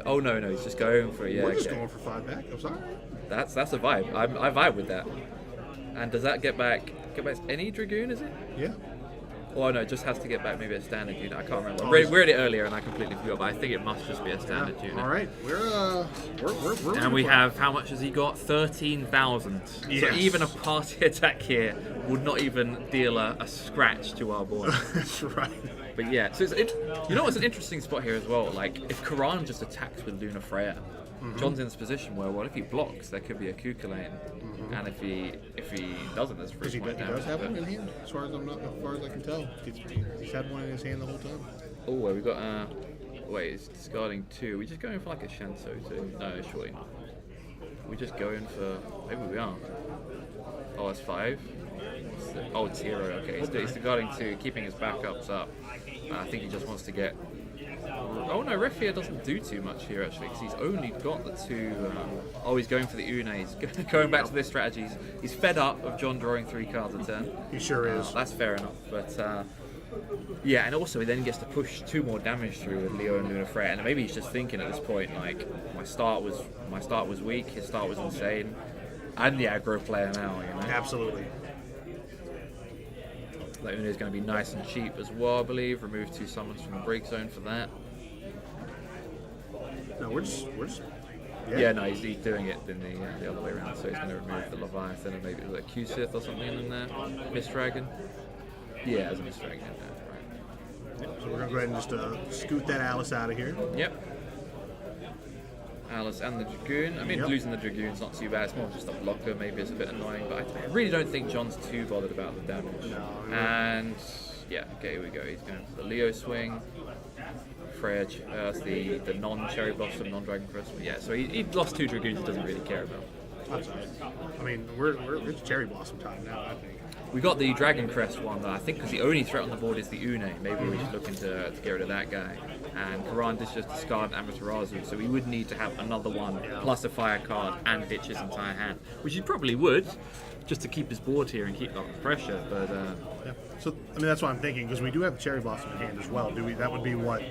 Oh no, he's just going for it. Yeah, we're just going for 5 back. I'm sorry. That's a vibe. I vibe with that. And does that get back any Dragoon? Is it? Yeah. Oh no, it just has to get back maybe a standard unit. I can't remember. We read it earlier and I completely forgot, but I think it must just be a standard unit. All right, we're and we have, how much has he got? 13,000. Yes. So even a party attack here would not even deal a scratch to our board. That's right. But yeah, so you know what's an interesting spot here as well? Like, if Karan just attacks with Luna Freya, John's in this position where, well, if he blocks, there could be a Kukulane, and if he doesn't, there's Because 3 he point does damage. have one in hand, as far as I can tell. He's had one in his hand the whole time. Oh, well, we got wait, it's discarding 2. We just going for like a Shanto too? No, surely not. We just going for, maybe we are. Oh, it's 5. Oh, it's 0. Okay, he's discarding 2, keeping his backups up. I think he just wants to get. Oh no, Refia doesn't do too much here actually, because he's only got the 2. Oh, he's going for the Une. He's going back to this strategy. He's fed up of John drawing 3 cards a turn. He sure is. That's fair enough, but yeah, and also he then gets to push 2 more damage through with Leo and Luna Freya, and maybe he's just thinking at this point like, my start was weak, his start was insane. I'm the aggro player now, you know. Absolutely. That Une is going to be nice and cheap as well, I believe. Remove 2 summons from the break zone for that. No, we're just. Yeah, no, he's doing it in the other way around. So he's going to remove the Leviathan and maybe like Q-Sith or something in there. Mist Dragon. Yeah, there's a Mist Dragon in there. Right. So we're gonna go ahead and just scoot that Alice out of here. Yep. Alice and the Dragoon. I mean, losing the Dragoon's not too bad. It's more just a blocker. Maybe it's a bit annoying, but I really don't think John's too bothered about the damage. No. And yeah, okay, here we go. He's going for the Leo swing. Freya, the non-Cherry Blossom, non-Dragon Crest. Yeah, so he lost 2 Dragoons he doesn't really care about. That's all right. I mean, it's Cherry Blossom time now, I think. We got the Dragon Crest one, though, I think, because the only threat on the board is the Une. Maybe we're just looking to get rid of that guy. And Karan is just discard Amaterasu, so we would need to have another one, plus a fire card, and hitch his entire hand. Which he probably would, just to keep his board here and keep up the pressure, but... Yeah. So, I mean, that's what I'm thinking, because we do have Cherry Blossom in hand as well. That would be what?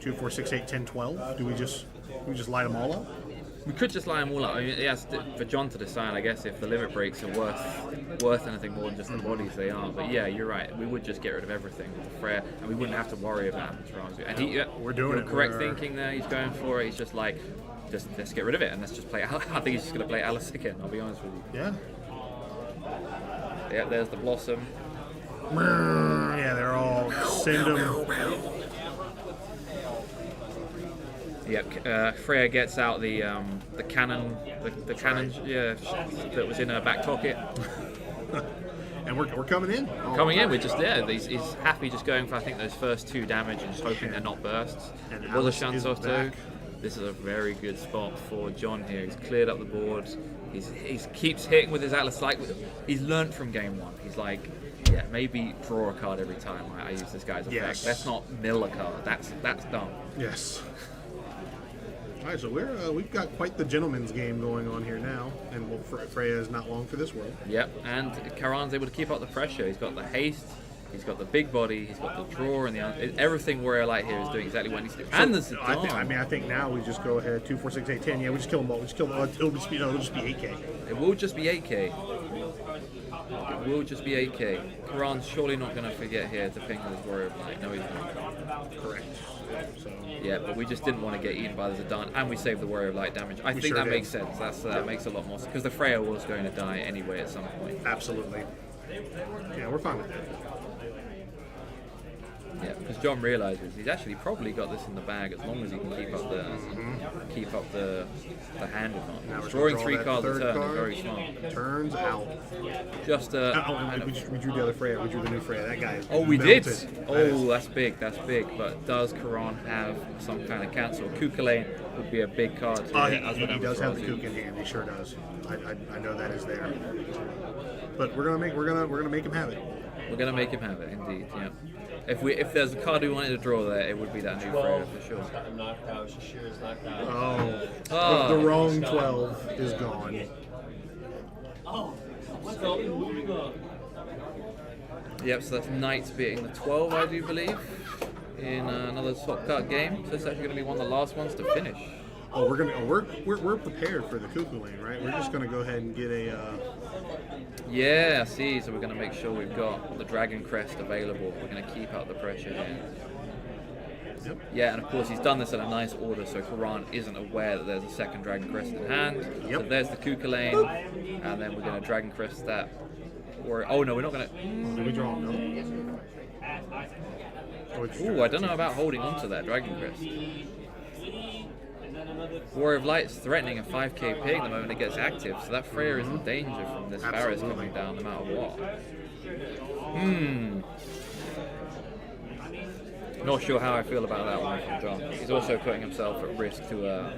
2, 4, 6, 8, 10, 12? Do we just light them all up? We could just line them all up. I mean, yes, for John to decide, I guess, if the limit breaks are worth anything more than just the bodies they are. But yeah, you're right. We would just get rid of everything with the Freya, and we wouldn't have to worry about Amaterasu. And we're doing it. Correct thinking there. He's going for it. He's just like, let's get rid of it and let's just play. I think he's just going to play Alice again. I'll be honest with you. Yeah. Yeah, there's the Blossom. Yeah, they're all send them. Yep, Freya gets out the cannon, the cannon, yeah, that was in her back pocket. And we're coming in. Coming in, we're just there. He's happy just going for, I think, those first 2 damage and just hoping they're not bursts. And Well, the Alice is Shanto back. This is a very good spot for John here. He's cleared up the board. He keeps hitting with his Atlas. Like, he's learnt from game 1. He's like, yeah, maybe draw a card every time I use this guy's effect. Yes. Let's not mill a card. That's dumb. Yes. All right, so we've got quite the gentleman's game going on here now, and Freya is not long for this world. Yep, and Karan's able to keep up the pressure. He's got the haste, he's got the big body, he's got the draw, and everything Warrior Light here is doing exactly what he needs to do. And there's the Dawn. I think now we just go ahead 2, 4, 6, 8, 10. Yeah, we just kill them all. We just kill them all. It'll just be 8K. It will just be 8K. It will just be 8K. Karan's surely not going to forget here to ping with Warrior Light. No, he's not. Correct. So. Yeah, but we just didn't want to get eaten by the Dawn, and we saved the Warrior of Light damage. I think that makes sense. That makes a lot more sense, because the Freya was going to die anyway at some point. Absolutely. Yeah, we're fine with that. Yeah, because John realizes he's actually probably got this in the bag as long as he can keep up the hand advantage. Drawing 3 cards a turn is very smart. Turns out. Just we drew the other Freya. We drew the new Freya. That guy is we did. melted. Oh, that's big. That's big. But does Karan have some kind of cancel? Kukulane would be a big card. He does have the Kook in hand. He sure does. I know that is there. But we're gonna make him have it. We're gonna make him have it, indeed. Yeah. If there's a card we wanted to draw there, it would be that new Freya for sure. Knocked out. Shashir is knocked out. Oh, the wrong 12 is gone. Yep, so that's Knights beating the 12, I do believe, in another swap cut game. So it's actually going to be one of the last ones to finish. Oh, we're prepared for the Kukulane, right? We're just gonna go ahead and get a Yeah, I see. So we're going to make sure we've got the Dragon Crest available. We're going to keep up the pressure here. Yep. Yeah, and of course he's done this in a nice order, so Karan isn't aware that there's a second Dragon Crest in hand. Yep. So there's the Kuka lane, and then we're going to Dragon Crest that. Or oh no, we're not going to. Did we draw? No. Ooh, I don't know about holding on to that Dragon Crest. Warrior of Light's threatening a 5k ping the moment it gets active, so that Freya is in danger from this Varus coming down no matter what. Not sure how I feel about that one from John. He's also putting himself at risk to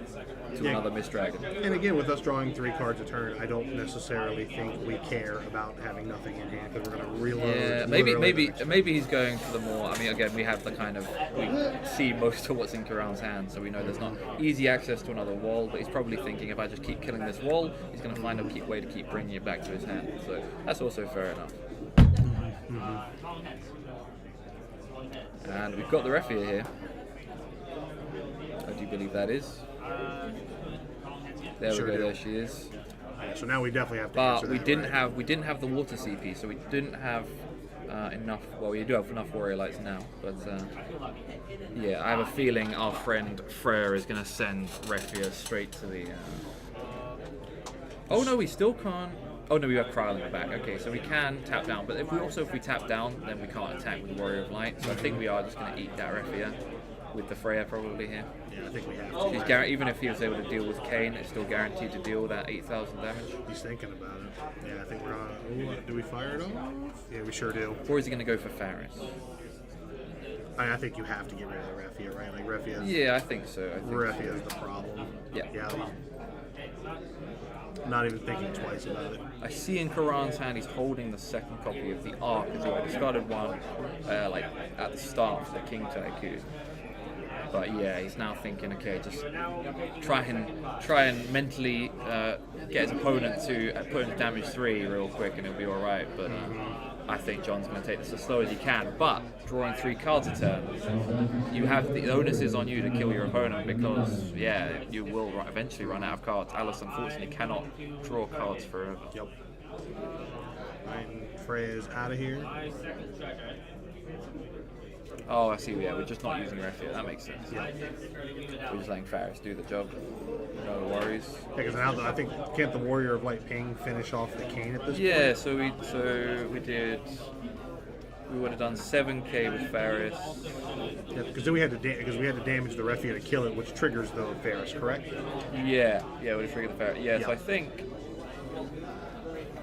another Mist Dragon. And again, with us drawing 3 cards a turn, I don't necessarily think we care about having nothing in hand because we're going to reload. Yeah, maybe he's going for the more. I mean, again, we have the kind of we see most of what's in Karan's hand, so we know there's not easy access to another wall. But he's probably thinking if I just keep killing this wall, he's going to find a way to keep bringing it back to his hand. So that's also fair enough. And we've got the Refia here. How do you believe that is? There Sure we go. do. There she is. So now we definitely have to But answer we that, didn't right? have the water CP, so we didn't have enough. Well, we do have enough Warrior Lights now, but yeah, I have a feeling our friend Freya is going to send Refia straight to the. Oh no, we still can't. Oh no, we have Kryl in the back. Okay, so we can tap down, but if we tap down, then we can't attack with the Warrior of Light. So I think we are just going to eat that Refia with the Freya probably here. Yeah, I think we have to. She's even if he was able to deal with Kane, it's still guaranteed to deal that 8,000 damage. He's thinking about it. Yeah, I think we're on. Ooh, do we fire it off? Yeah, we sure do. Or is he going to go for Faris? I think you have to get rid of the Refia, right? Like Refia. Yeah, I think so. Refia is the problem. Yeah. Yeah. Not even thinking twice about it. I see in Karan's hand he's holding the second copy of the Ark as well. He discarded one like at the start for the King Tycoon. But yeah, he's now thinking, okay, just try and mentally get his opponent to put in damage 3 real quick and it'll be alright. But I think John's going to take this as slow as he can. But drawing 3 cards a turn, you have the onus is on you to kill your opponent because yeah, you will eventually run out of cards. Alice unfortunately cannot draw cards forever. Yep. Right, and Freya's out of here. Oh, I see. Yeah, we're just not using Refia. That makes sense. Yeah. We're just letting Faris do the job. No worries. Yeah, because now I think can't the Warrior of Light Ping finish off the Kane at this Yeah. point? So we did. We would have done 7k with Faris. Yeah, because then we had to damage the Refia to kill it, which triggers the Varus, correct? Yeah. Yeah, we triggered the Faris. Yeah. Yeah. So I think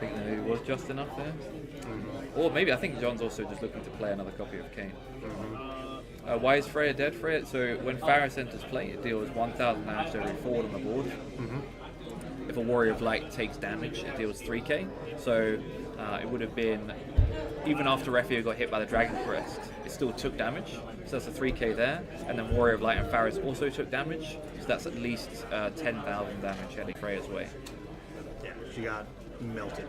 maybe it was just enough there. Or maybe I think John's also just looking to play another copy of Kane. Why is Freya dead? Freya. So when Faris enters play, it deals 1,000 damage to every forward on the board. If a Warrior of Light takes damage, it deals 3k. So it would have been, even after Refia got hit by the Dragon Crest, it still took damage. So that's a 3k there. And then Warrior of Light and Faris also took damage. So that's at least 10,000 damage heading Freya's way. Yeah, she got melted.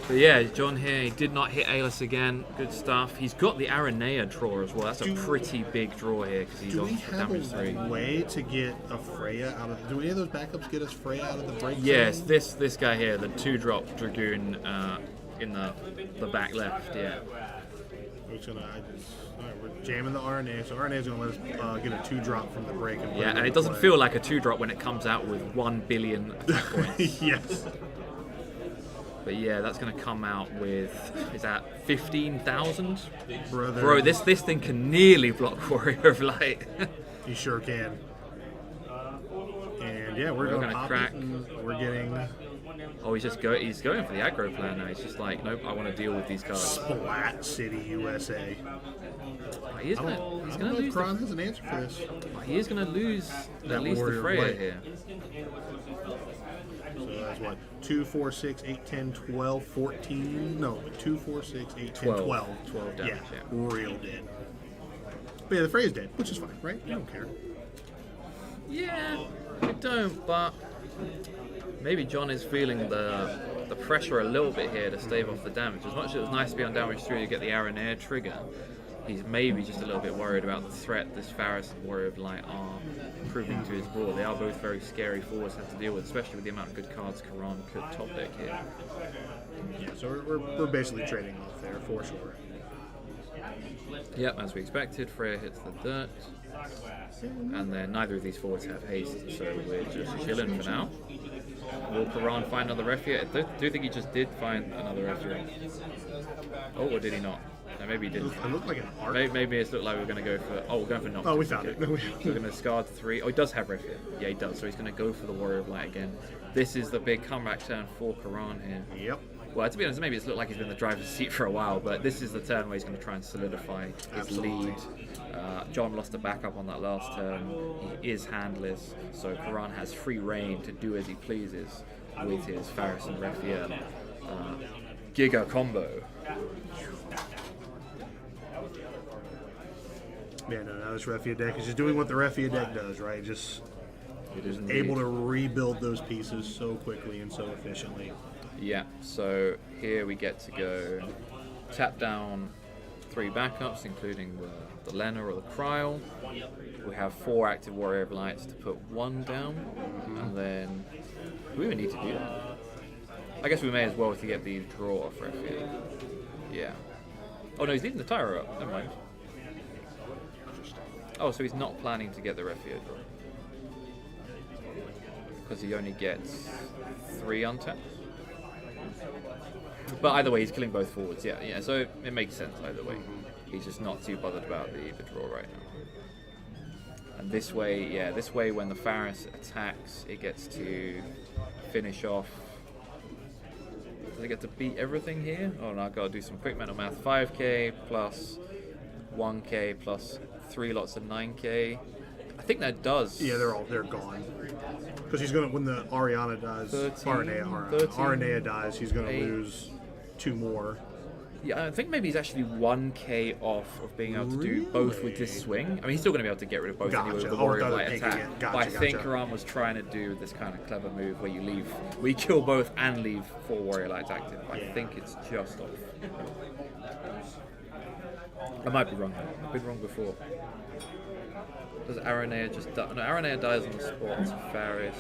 But yeah, John here, he did not hit Alis again. Good stuff. He's got the Aranea draw as well. That's a pretty big draw here because he's Do on we for have damage 3. a way to get a Freya out of? Do any of those backups get us Freya out of the break? Yes, zone? this guy here, the 2-drop Dragoon in the back left, yeah. Alright, we're jamming the RNA. So RNA is going to let us get a 2-drop from the break. And Yeah, and it doesn't feel like a 2-drop when it comes out with 1 billion attack points. Yes. But yeah, that's going to come out with, is that 15,000? Brother. Bro, this thing can nearly block Warrior of Light. You sure can. And yeah, we're We're going gonna to pop crack. it, and we're getting Oh, he's going for the aggro plan now. He's just like, nope, I want to deal with these cards. Splat City, USA. Oh, he's I going don't to know if lose. Kron has an answer for this. He is going to lose That at least Warrior the of Freya Light. here. So that's what? 2, 4, 6, 8, 10, 12, 14. No, 2, 4, 6, 8, 10, 12. 12 damage, yeah. Real dead. But yeah, the Freya's dead, which is fine, right? You don't care. Yeah, we don't, but maybe John is feeling the pressure a little bit here to stave off the damage. As much as it was nice to be on damage 3 to get the Aranea trigger, he's maybe just a little bit worried about the threat this Faris and Warrior of Light are proving to his board. They are both very scary forwards to have to deal with, especially with the amount of good cards Karan could top deck here. Yeah, so we're basically trading off there for sure. Yep, as we expected, Freya hits the dirt. And then neither of these forwards have haste, so we're just chilling for now. Will Karan find another ref here? I do think he just did find another ref here. Oh, or did he not? No, maybe he didn't. It looked like an arc. Maybe it's looked like we're going to go for... Oh, we're going for Noctis. Oh, we found it. So we're going to discard 3. Oh, he does have ref here. Yeah, he does. So he's going to go for the Warrior of Light again. This is the big comeback turn for Karan here. Yep. Well, to be honest, maybe it's looked like he's been in the driver's seat for a while, but this is the turn where he's going to try and solidify his lead. John lost a backup on that last turn. He is handless, so Karan has free reign to do as he pleases with his Faris and Raphael Giga combo. Yeah, no, this Refia deck is just doing what the Refia deck does, right? Just It is able to rebuild those pieces so quickly and so efficiently. Yeah, so here we get to go tap down 3 backups, including the Lena or the Kryl. We have 4 active Warrior of Lights to put 1 down, and then do we even need to do that? I guess we may as well to get the draw off Refia. Yeah. Oh no, he's leaving the Tyro up. Never mind. Oh, so he's not planning to get the Refia draw. Because he only gets 3 untapped. But either way, he's killing both forwards. Yeah. So it makes sense either way. He's just not too bothered about the draw right now. And this way, when the Faris attacks, it gets to finish off. Does it get to beat everything here? Oh no, I've got to do some quick mental math. 5k plus 1k plus 3 lots of 9k. I think that does. Yeah, they're gone. Because he's gonna, when the Ariana dies, 13, Aranea dies, he's gonna 8. lose 2 more. Yeah, I think maybe he's actually 1k off of being able to do both with this swing. I mean, he's still going to be able to get rid of both anyway with the Warrior of Light attack. But I think Karan was trying to do this kind of clever move where you kill both and leave 4 Warrior Lights active. I think it's just off. I might be wrong. I've been wrong before. Does Aranea just die? No, Aranea dies on the spot to Faris.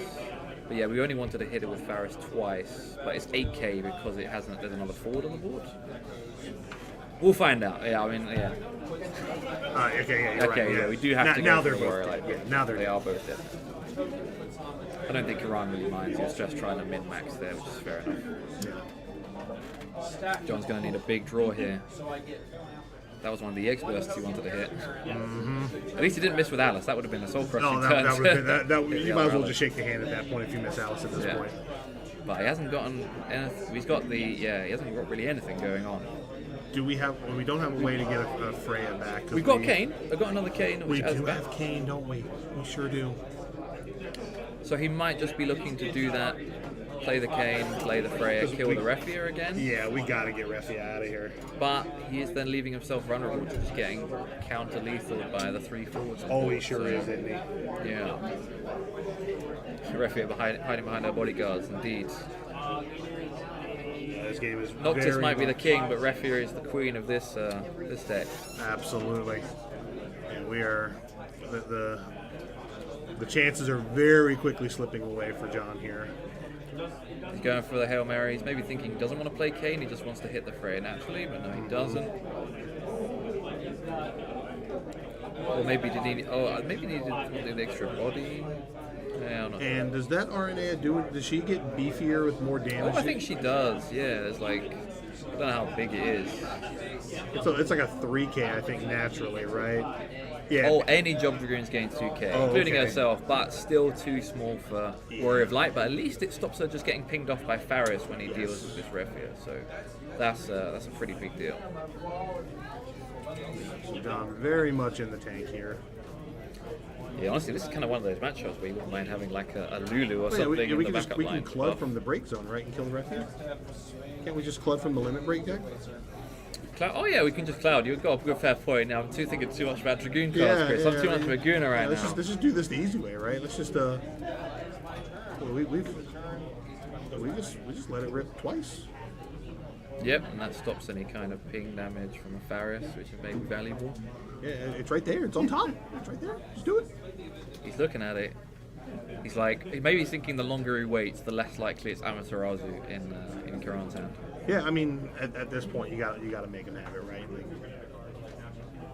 But yeah, we only wanted to hit it with Faris twice, but it's 8k because it hasn't. There's another forward on the board. We'll find out. Yeah, I mean, yeah. Okay, you're right. Yeah, we do have to go now for they're the Warrior both Light. dead. Yeah, now They are both dead. I don't think Karan really minds. He was just trying to min-max there, which is fair enough. John's going to need a big draw here. That was one of the egg bursts he wanted to hit. At least he didn't miss with Alice. That would have been a soul-crushing turn. That would have been, you might as well just shake the hand at that point if you miss Alice at this point. But he hasn't gotten anything. He's got he hasn't got really anything going on. Do we have? Well, we don't have a way to get a Freya back. We've got Kane. I've got another Kane. We do have Kane, don't we? We sure do. So he might just be looking to do that. Play the Kane, play the Freya, kill the Refia again. Yeah, we gotta get Refia out of here. But he is then leaving himself vulnerable to just getting counter-lethal by the 3 forwards. Oh, he sure is, isn't he? Yeah. Refia hiding behind our bodyguards, indeed. This game is Noctis might be the king, but Refia is the queen of this deck. Absolutely. And we are the chances are very quickly slipping away for John here. He's going for the Hail Mary. He's maybe thinking he doesn't want to play Kane, he just wants to hit the Freya naturally, but no, he doesn't. Or maybe he needed the extra body. Yeah, I'm not and does that RNA do it? Does she get beefier with more damage? Oh, I think she does. Yeah, there's like, I don't know how big it is. It's like a 3k, I think, naturally, right? Yeah. Oh, any Job Dragoons gain 2k, including herself, but still too small for Warrior of Light. But at least it stops her just getting pinged off by Faris when he deals with this Refia. So that's a pretty big deal. So John very much in the tank here. Yeah, honestly, this is kind of one of those matchups where you wouldn't mind having like a Lulu or something in the backup line. We can Clud from the break zone, right, and kill the Refia? Can't we just Clud from the limit break deck? Oh yeah, we can just Cloud. You've got a good fair point. Now I'm thinking too much about Dragoon cards, Chris. I'm too much of a Gooner right now. Let's just do this the easy way, right? Let's just we just let it rip twice. Yep, and that stops any kind of ping damage from a Faris, which is maybe valuable. Yeah, it's right there. It's on top. It's right there. Just do it. He's looking at it. He's like, maybe he's thinking the longer he waits, the less likely it's Amaterasu in Karan's hand. Yeah, I mean, at this point, you got to make him have it, right?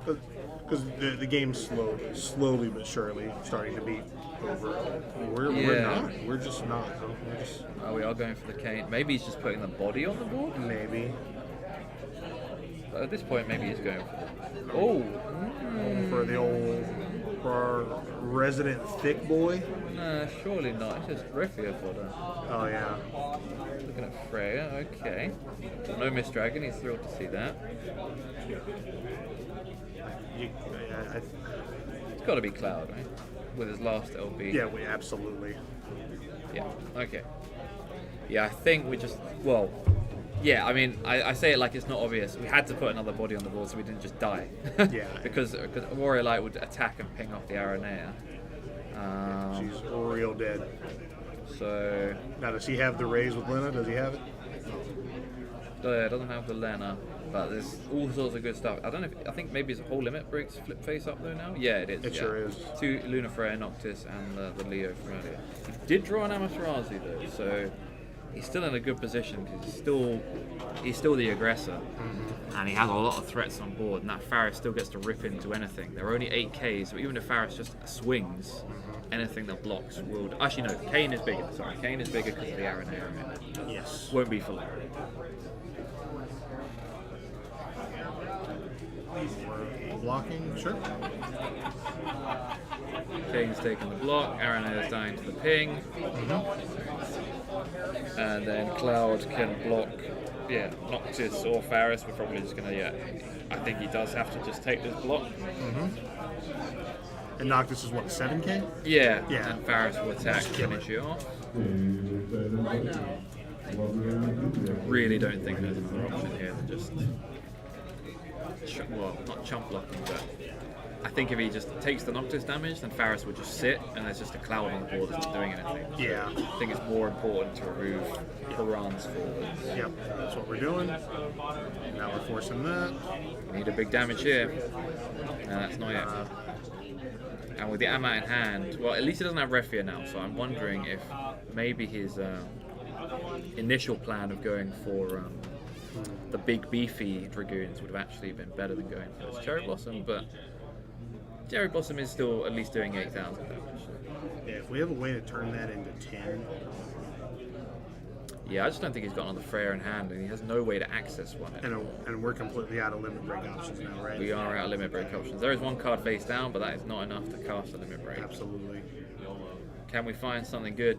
Because the game's slowly but surely starting to be over. We're not. We're just not. Oh, we are going for the cane. Maybe he's just putting the body on the board. Maybe. But at this point, maybe he's going for For our resident thick boy. Nah, surely not. It's just Riffia for them. Oh yeah. Looking at Freya, okay. No Miss Dragon, he's thrilled to see that. It's got to be Cloud, right? With his last LB. Yeah, we absolutely. Yeah, okay. Yeah, I think we just, well, yeah, I mean, I say it like it's not obvious. We had to put another body on the board so we didn't just die. Yeah. because Warrior Light would attack and ping off the Aranea. She's real dead. So, Now, does he have the raise with Lena? Does he have it? it doesn't have the Lena, but there's all sorts of good stuff. I don't know if, I think maybe his whole limit breaks flip face up though now? Yeah, it is. It yeah. sure is. 2 Luna Freya Noctis and the Leo from earlier. He did draw an Amaterasu though, so he's still in a good position because he's still the aggressor, and he has a lot of threats on board. And that Faris still gets to rip into anything. There are only 8Ks, so even if Faris just swings, anything that blocks will. Actually, no, Kane is bigger. Sorry, Kane is bigger because of the Aranea. Yes. Won't be for long. Blocking, sure. Kane's taking the block, Aranea is dying to the ping. And then Cloud can block, Noctis or Faris. We're probably just going to, I think he does have to just take this block. And Noctis is what, 7K? Yeah, Yeah. and Faris will attack, Just kill finish you off. Really don't think there's another option here than just, well, not chump blocking, but I think if he just takes the Noctis damage, then Faris would just sit, and there's just a Cloud on the board that's not doing anything. Yeah. I think it's more important to remove Karan's forwards. Yep, that's what we're doing. Now we're forcing that. We need a big damage here. No, that's not it. And with the Amat in hand, well, at least he doesn't have Refia now, so I'm wondering if maybe his initial plan of going for the big beefy Dragoons would have actually been better than going for his Cherry Blossom, but Cherry Blossom is still at least doing 8,000 damage. Yeah, if we have a way to turn that into 10. Yeah, I just don't think he's got another Freya in hand, and he has no way to access one. And we're completely out of limit break options now, right? We are out of limit break options. There is one card face down, but that is not enough to cast a limit break. Absolutely. Can we find something good?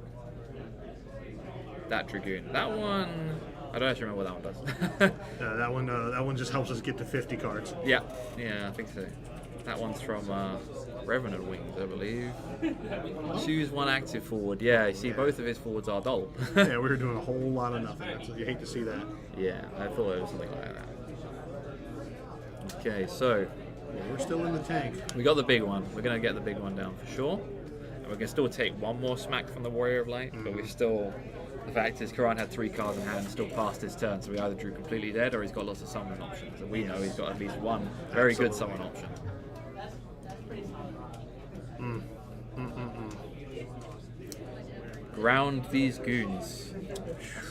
That Dragoon. That one, I don't actually remember what that one does. That one just helps us get to 50 cards. Yeah, I think so. That one's from Revenant Wings, I believe. Choose one active forward. Yeah, you see, both of his forwards are dull. Yeah, we were doing a whole lot of nothing. You hate to see that. Yeah, I thought it was something like that. Okay, so Well, we're still in the tank. we got the big one. We're going to get the big one down for sure. And we're going to still take one more smack from the Warrior of Light, but we still... The fact is, Karan had 3 cards in hand and still passed his turn, so he either drew completely dead or he's got lots of summon options. And we know he's got at least one very good summon option. Ground these goons.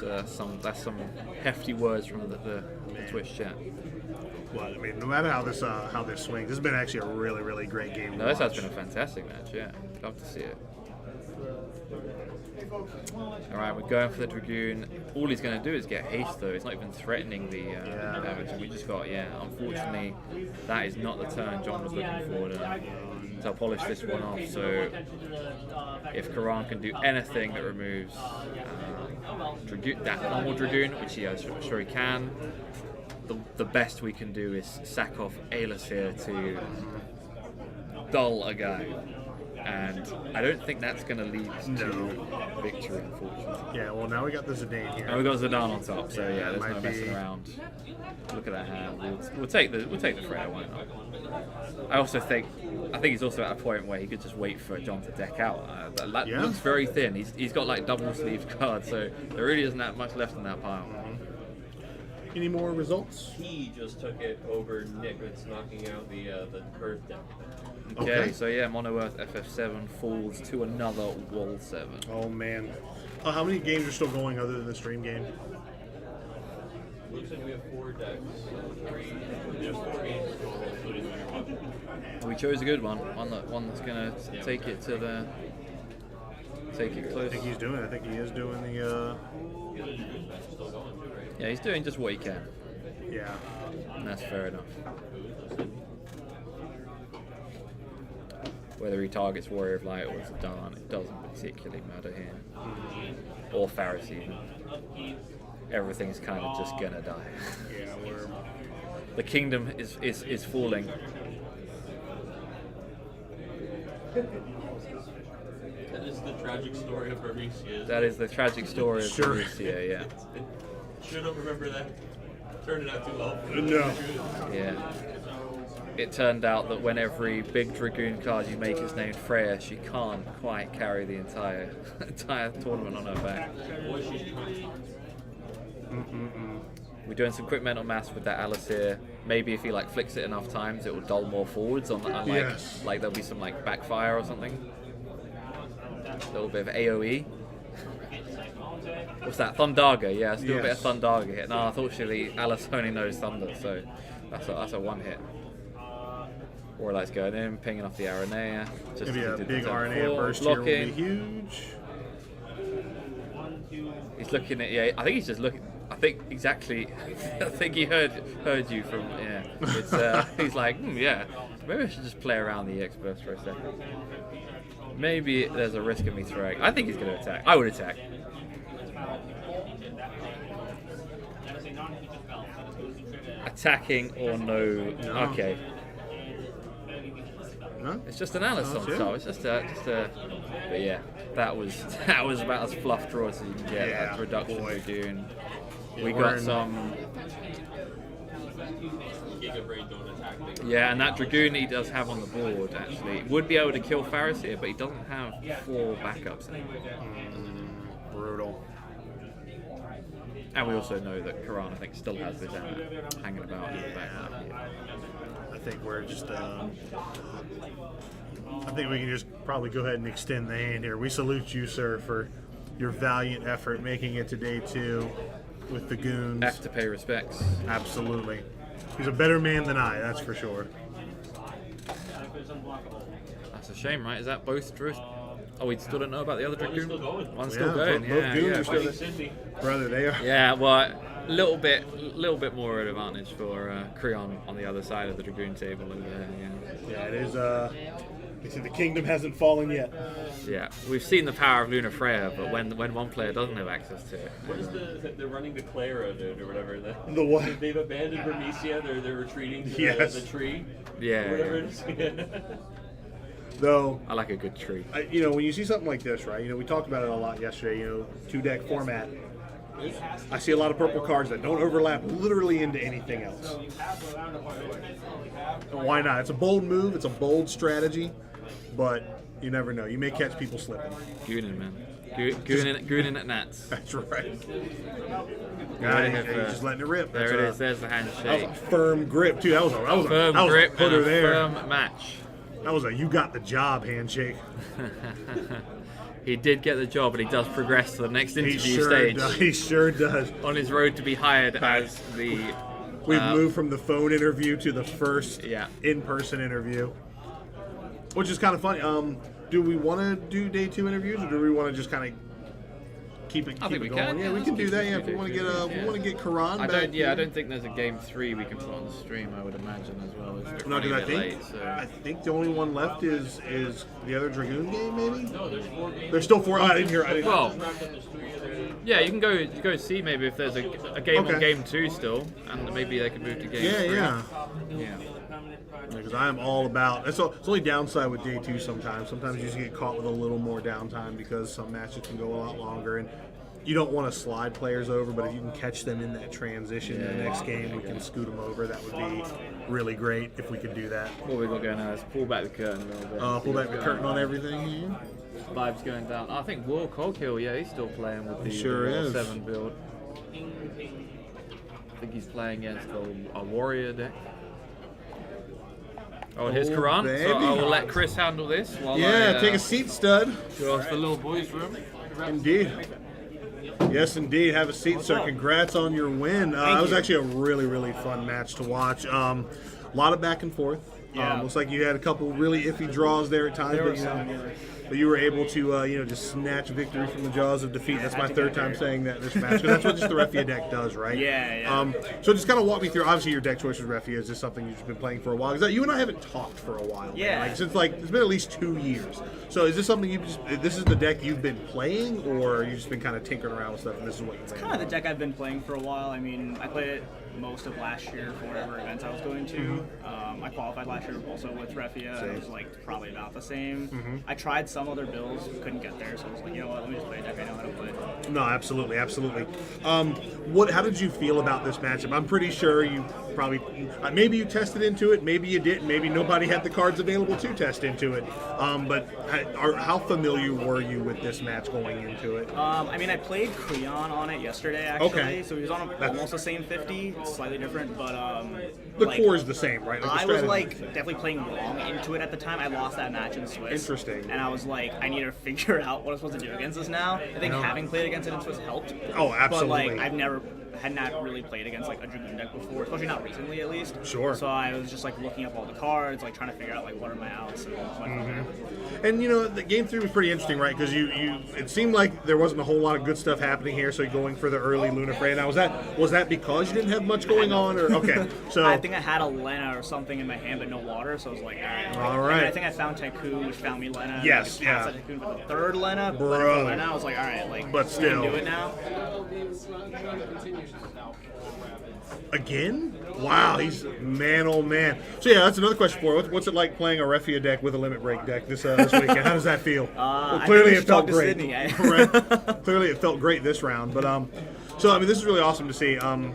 That's some hefty words from the Twitch chat. Well, I mean, no matter how this swings, this has been actually a really, really great game. No, this has been a fantastic match. Yeah, love to see it. All right, we're going for the Dragoon. All he's going to do is get haste, though. He's not even threatening the damage. We just got, unfortunately, that is not the turn John was looking for. So I'll polish this one off. So if Karan can do anything that removes that normal Dragoon, which I'm sure he can, the best we can do is sack off Aelus here to dull a guy. And I don't think that's going to lead to victory, unfortunately. Yeah, well, now we got the Zidane here. And we got Zidane on top, so yeah, there's no might messing be- around. Look at that hand. We'll take the Freya, why not? I also think he's also at a point where he could just wait for John to deck out. That Yeah. looks very thin. He's got like double sleeved cards, so there really isn't that much left in that pile. Any more results? He just took it over Nick. It's knocking out the Earth deck. Okay, so yeah, Mono Earth FF7 falls to another Wall 7. Oh man. How many games are still going other than the stream game? Looks like we have 4 decks. 3. There's 4 games total, including the one you're watching. We chose a good one. One that's gonna take it to the I close. think he's doing it. I think he is doing the. The other Dragoon match is still going too, right? Yeah, he's doing just what he can, Yeah. and that's fair enough. Whether he targets Warrior of Light or Zidane, it doesn't particularly matter here. Or Pharisee. Everything's kind of just gonna die. Yeah, we're. The kingdom is falling. That is the tragic story of Bernicia. That is the tragic story of Sure. Borussia, yeah. Should have remembered that. Turned it out too well. No. Yeah. It turned out that when every big Dragoon card you make is named Freya, she can't quite carry the entire tournament on her back. Boy, she's trying. We're doing some quick mental maths with that Alice here. Maybe if he like flicks it enough times, it will dull more forwards on like Yes. like there'll be some like backfire or something. A little bit of AOE. What's that? Thundaga, yeah, let's do a bit of Yes. Thundaga here. No, unfortunately Alice only knows Thunder, so that's a one hit. Warlight's going in, pinging off the Aranea. Just Maybe as a he did big the turn RNA before. burst here will be Blocking. huge. He's looking at, yeah, I think he's just looking, I think exactly, I think he heard you from, yeah. It's, he's like, yeah, maybe I should just play around the EX burst for a second. Maybe there's a risk of me throwing. I think he's going to attack. I would attack. Attacking or no? Okay. No? It's just an Alice on yeah. top. It's just a. But yeah, that was about as fluff draw as you can get. Yeah, That's reduction boy. Dragoon. We we're got in- some. Giga Brain don't attack things. Yeah, and that Dragoon he does have on the board actually would be able to kill Pharisee, but he doesn't have 4 backups anymore. Brutal. And we also know that Karan, I think, still has this hanging about in the background. I think we're just. I think we can just probably go ahead and extend the hand here. We salute you, sir, for your valiant effort making it to day 2 with the goons. Have to pay respects. Absolutely. He's a better man than I, that's for sure. That's a shame, right? Is that both Drew? Oh, we still don't know about the other Dragoon? still going. One's Yeah, still going, both yeah. goons Yeah. are still Fighting Sydney. Brother, they are. Yeah, well, little bit more advantage for Creon on the other side of the Dragoon table over there. Yeah, it is. They say the kingdom hasn't fallen yet. Yeah, we've seen the power of Luna Freya, but when one player doesn't have access to it, What is they're running the Clara dude or whatever. The what? They've abandoned Bernicia. They're retreating to Yes. the tree. Yeah, Or whatever yeah. it is. Though, I like a good tree. when you see something like this, right? We talked about it a lot yesterday. 2-deck format. I see a lot of purple cards that don't overlap literally into anything else. Why not? It's a bold move. It's a bold strategy, but you never know. You may catch people slipping. Goonin, man. Goonin at Nats. That's right. Right, He's just letting it rip. There it is. There's the That handshake. was a firm grip too. That was a Firm that was grip a putter and a there. firm match. That was a you got the job handshake. He did get the job, but he does progress to the next He interview sure stage does. He sure does. on his road to be hired as the. We've moved from the phone interview to the first Yeah. in-person interview, which is kind of funny. Do we want to do day 2 interviews, or do we want to just kind of keep it think we going? can, Yeah, yeah, we can let's do that. keep Yeah, it if we want to day get two, we want to get Karan back. I don't think there's a game 3 we can put on the stream. I would imagine as well. It's No, running a because bit I late, so. think the only one left is the other Dragoon game, maybe. No, there's 4 games. There's still 4. Oh, I didn't hear. Well, Wrapped up, there's 3 other. yeah, you can go see maybe if there's a game Okay. on game 2 still, and maybe they could move to game 3. Yeah. Yeah. Because I'm all about. It's only downside with day 2 sometimes. Sometimes you just get caught with a little more downtime because some matches can go a lot longer, and you don't want to slide players over. But if you can catch them in that transition to the next game, we can scoot them over. That would be really great if we could do that. What we got going on is pull back the curtain a little bit. Pull back the curtain on everything here. Vibes going down. I think Will Coghill, yeah, he's still playing with the Sure Wall is. 7 build. think he's playing against a warrior deck. Oh, and here's Karan. baby. So I will let Chris handle this while Yeah, I take a seat, stud. go off the little boys' room. Indeed. Yes, indeed. Have a seat, sir. Congrats on your win. It was actually a really, really fun match to watch. A lot of back and forth. Yeah. Looks like you had a couple really iffy draws there at times, but you were able to, just snatch victory from the jaws of defeat. That's my third time saying that in this match, because that's what just the Refia deck does, right? Yeah. So just kind of walk me through. Obviously, your deck choice with Refia is just something you've just been playing for a while. Because you and I haven't talked for a while. Yeah. Man. Since it's been at least 2 years. So is this something this is the deck you've been playing, or you've just been kind of tinkering around with stuff, and this is what you're playing? Kind of the deck I've been playing for a while. I mean, I played it most of last year for whatever events I was going to. I qualified last year also with Refia. It was like probably about the same. I tried some other builds, couldn't get there, so I was like, you know what, let me just play a deck I know how to play. No, absolutely. How did you feel about this matchup? I'm pretty sure you probably, maybe you tested into it, maybe you didn't, maybe nobody had the cards available to test into it. But how familiar were you with this match going into it? I mean, I played Creon on it yesterday, actually. Okay. So he was on almost the same 50, slightly different, but The core is the same, right? I was definitely playing wrong into it at the time. I lost that match in Swiss. Interesting. And I was like, I need to figure out what I'm supposed to do against this now. I think having played against it in Swiss helped. Oh, absolutely. But had not really played against like a Dragoon deck before, especially not recently at least. Sure. So I was just like looking up all the cards, like trying to figure out like what are my outs and what. And the game 3 was pretty interesting, right? Because it seemed like there wasn't a whole lot of good stuff happening here, so you're going for the early Lunafray. Now, was that because you didn't have much going on, or okay? So I think I had a Lena or something in my hand, but no water, so I was like, all right. And I think I found Tycoon, which found me Lena. Yes, and I passed yeah. that Tycoon for the third Lena, Bro. Lena, I was like, all right, like, But still. we can do it now. Again? Wow, he's man, oh man. So yeah, that's another question for you. What's it like playing a Refia deck with a limit break deck this weekend? How does that feel? Well, clearly it felt great. Sydney, Right? Clearly it felt great this round. But so I mean, this is really awesome to see. I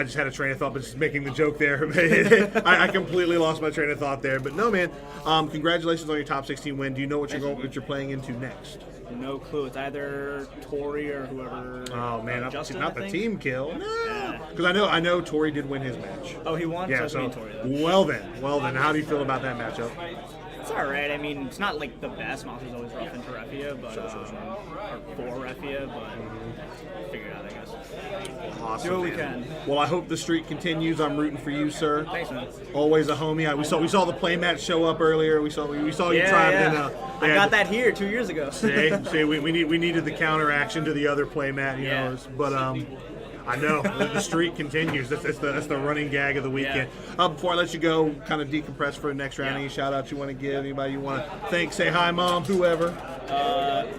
just had a train of thought, but just making the joke there. I completely lost my train of thought there. But no, man. Congratulations on your top 16 win. Do you know what you're playing into next? No clue. It's either Tori or whoever. Oh man, Justin, not I the think? team kill. Yeah. Because I know Tori did win his match. Oh, he won? Yeah. So So it's me and Tori, then. well then, how do you feel about that matchup? It's alright. I mean, it's not like the best. Monster's always rough into Refia, but or for Refia, but figure it out, I guess. Awesome. Do what we man. can. Well, I hope the streak continues. I'm rooting for you, sir. Thanks, man. Always a homie. We saw the play match show up earlier. We saw you try it. I got that here 2 years ago. See, we needed the counteraction to the other play mat, but I know the streak continues. That's the running gag of the weekend. Before I let you go, kind of decompress for the next round. Any shout outs you want to give? Anybody you want to thank? Say hi, mom, whoever.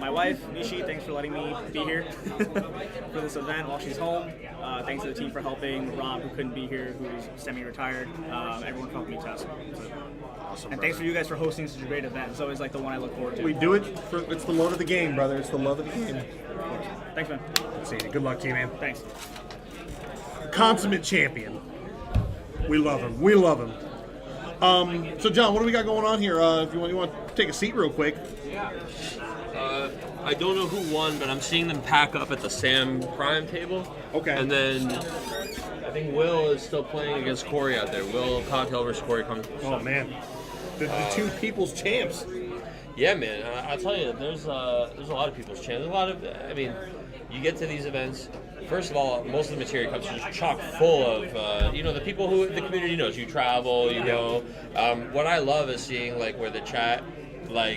My wife, Nishi, thanks for letting me be here for this event while she's home. Thanks to the team for helping. Rob, who couldn't be here, who's semi-retired. Everyone for helping me test. Awesome. And thanks for you guys for hosting such a great event. It's always like the one I look forward to. We do it it's the love of the game, brother. It's the love of the game. Thanks, man. See you. Good luck to you, man. Thanks. Consummate champion. We love him. We love him. So John, what do we got going on here? If you want to take a seat real quick. I don't know who won, but I'm seeing them pack up at the Sam Prime table. Okay. And then I think Will is still playing against Corey out there. Will Cocktail versus Corey comes. Oh man, the two people's champs. Yeah, man. I'll tell you, there's a lot of people's chance. There's a lot of. I mean, you get to these events. First of all, most of the Materia Cups are just chock full of, the people who the community knows. You travel, you go. What I love is seeing like where the chat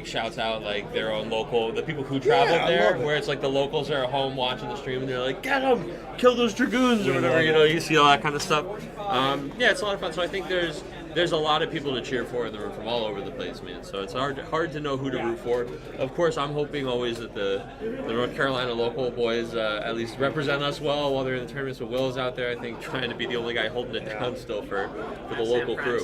shouts out like their own local, the people who traveled there, where it's like the locals are at home watching the stream and they're like, get them, kill those dragoons or whatever. You see all that kind of stuff. It's a lot of fun. So I think there's a lot of people to cheer for in the room from all over the place, man. So it's hard to know who to root for. Of course, I'm hoping always that the North Carolina local boys at least represent us well while they're in the tournaments. But Will's out there, I think, trying to be the only guy holding it down still for the local crew.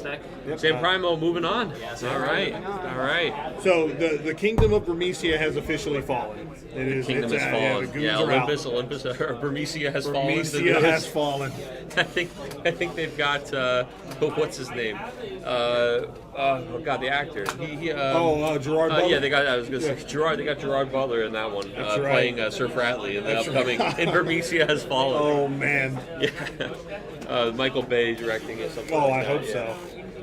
Sam Primo moving on. All right. So the kingdom of Bermesia has officially fallen. It is. Kingdom has fallen. Yeah, Olympus, or Bermesia has fallen. Bermesia has fallen. I think they've got what's his name? name? Oh God, the actor. Gerard Butler? Yeah, I was gonna say Gerard. They got Gerard Butler in that one, That's right. playing Sir Fratley in the upcoming "In Bermesia Has Fallen." Oh man. Yeah, Michael Bay directing it. Something Oh, like I that, hope so.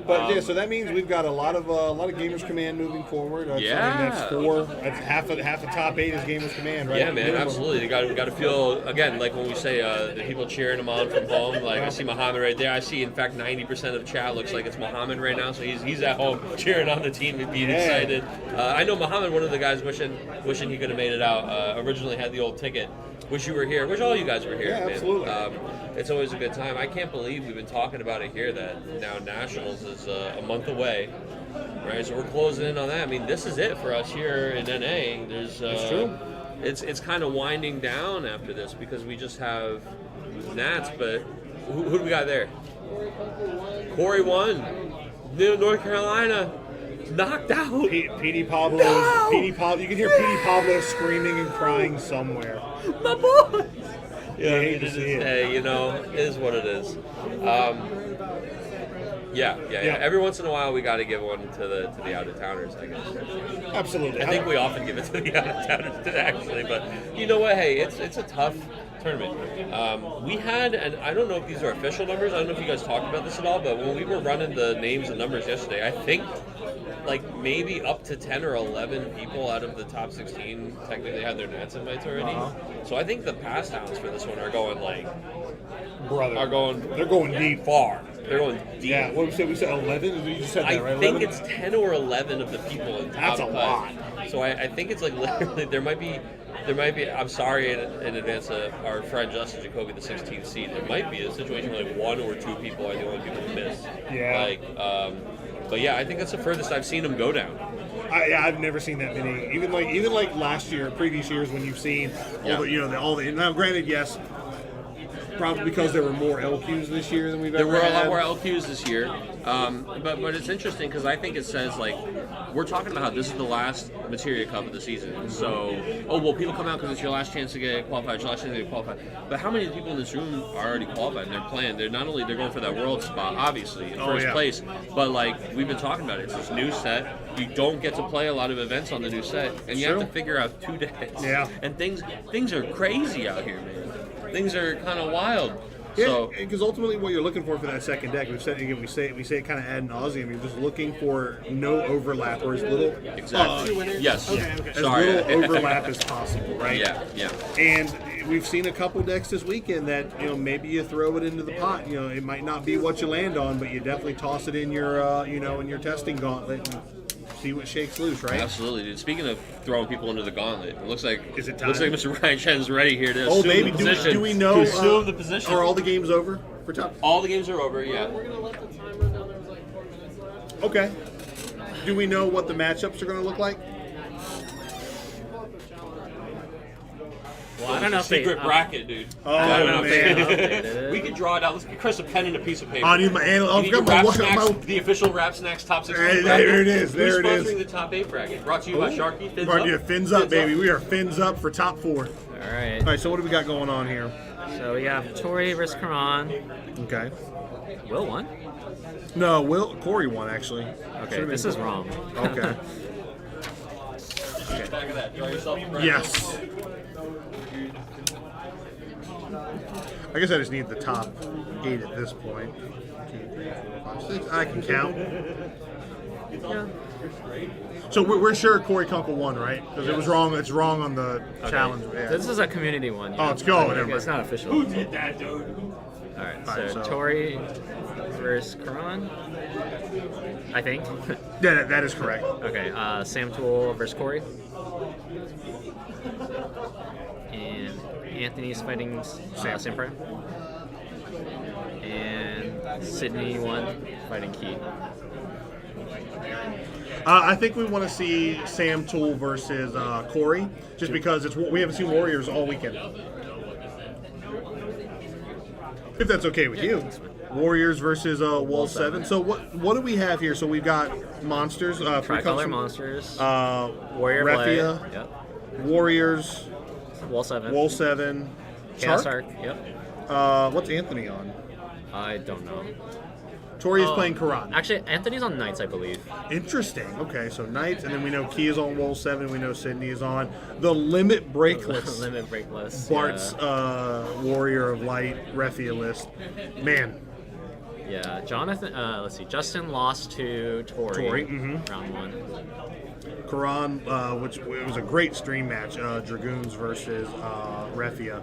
But yeah, so that means we've got a lot of Gamers Command moving forward. I mean, that's 4. That's half the top 8 is Gamers Command, right? Yeah, man, absolutely. You got to feel again, like when we say the people cheering him on from home. Like I see Muhammad right there. I see, in fact, 90% of chat looks like it's Muhammad right now. So he's at home cheering on the team and being excited. I know Muhammad, one of the guys, wishing he could have made it out. Originally had the old ticket. Wish you were here. Wish all you guys were here. Yeah, man. absolutely. It's always a good time. I can't believe we've been talking about it here that now Nationals is a month away, right? So we're closing in on that. I mean, this is it for us here in NA. That's true. It's kind of winding down after this because we just have Nats, but who do we got there? Corey won. North Carolina. Knocked out. Petey Pablo's. No! Petey Pablo. You can hear Petey Pablo screaming and crying somewhere. My boy. Yeah, I hate to see it. Hey, it is what it is. Yeah. Every once in a while, we got to give one to the out of towners, I guess. Absolutely. I think we often give it to the out of towners, actually. But you know what? Hey, it's a tough tournament. We had, and I don't know if these are official numbers. I don't know if you guys talked about this at all. But when we were running the names and numbers yesterday, I think like maybe up to 10 or 11 people out of the top 16 technically had their Nats invites already. So I think the pass downs for this one are going They're going deep. far. They're going deep. Yeah, what we said 11? You just said that, right? I think 11? it's 10 or 11 of the people in top That's a cut. lot. So I think it's like literally there might be. I'm sorry in advance of our friend Justin Jacoby, the 16th seed. There might be a situation where like 1 or 2 people are the only people who miss. Yeah. But yeah, I think that's the furthest I've seen them go down. I've never seen that many. Even like last year, previous years when you've seen all the. Now, granted, yes, probably because there were more LQs this year than we've There ever were a had. lot more LQs this year, but it's interesting because I think it says like we're talking about how this is the last Materia Cup of the season. So, people come out because it's your last chance to get qualified, it's your last chance to get qualified. But how many people in this room are already qualified and they're playing? They're not only going for that world spot, obviously in first place, but like we've been talking about, it's this new set. You don't get to play a lot of events on the new set, and you have to figure out 2 days. Yeah. And things are crazy out here, man. Things are kind of wild. Yeah, So, because ultimately, what you're looking for that second deck, we've said again, we say it kind of ad nauseum. You're just looking for no overlap or as little exactly. Yes. as Sorry. little overlap as possible, right? Yeah. And we've seen a couple decks this weekend that maybe you throw it into the pot. It might not be what you land on, but you definitely toss it in your in your testing gauntlet and see what shakes loose, right? Absolutely, dude. Speaking of throwing people into the gauntlet, it looks like Is it time? Looks like Mr. Ryan Chen's ready here to Oh, assume baby, the position. do we know? To assume the position. Are all the games over for top? All the games are over. Yeah. We're gonna let the time run down. There was like 4 minutes left. Okay. Do we know what the matchups are going to look like? Well, I don't know if they Secret bracket, dude. Oh, I don't know if they man. updated it. We could draw it out. Let's get Chris a pen and a piece of paper. I need my analyst. You need your Rap Snacks, the official Rap Snacks top 16 Hey, bracket. there it is, there it Who's is. sponsoring the top 8 bracket? Brought to you by Sharky. Fins Right, up. yeah, fins up, baby. We are fins up for top 4. All right. All right, so what do we got going on here? So we have Tori versus Karan. Okay. Will won. No, Corey won actually. Okay, Should've this been- is wrong. Okay. Back of that. Draw yourself a bracket. Yes. I guess I just need the top 8 at this point. 1, 2, 3, 4, 5, 6. I can count. Yeah. So we're sure Corey Kunkel won, right? Because it was wrong. It's wrong on the challenge. Yeah. This is a community one. Oh, it's going. Like, it's not official. Who did that, dude? All right, Alright, so so- Tori versus Karan, I think. Yeah, that is correct. Okay, Sam Tool versus Corey. And Anthony's fighting Sam Prime. And Sydney won fighting Key. I think we want to see Sam Tool versus Corey, just because we haven't seen Warriors all weekend. If that's okay with you. Warriors versus Wall 7. So what do we have here? So we've got monsters. Tricolor Monsters. Warrior Refia. Refia, Yep. Warriors, Wall 7. Wall 7. Chaos Shark? Arc. Yep. What's Anthony on? I don't know. Tori is playing Karan. Actually, Anthony's on Knights, I believe. Interesting. Okay, so Knights, and then we know Key is on Wool 7. We know Sydney is on the Limit Break list. Limit break list. Bart's Warrior of Light Refia list. Man, Yeah, Jonathan. Let's see. Justin lost to Tori. mhm. Round 1. Karan, which it was a great stream match, Dragoons versus Refia.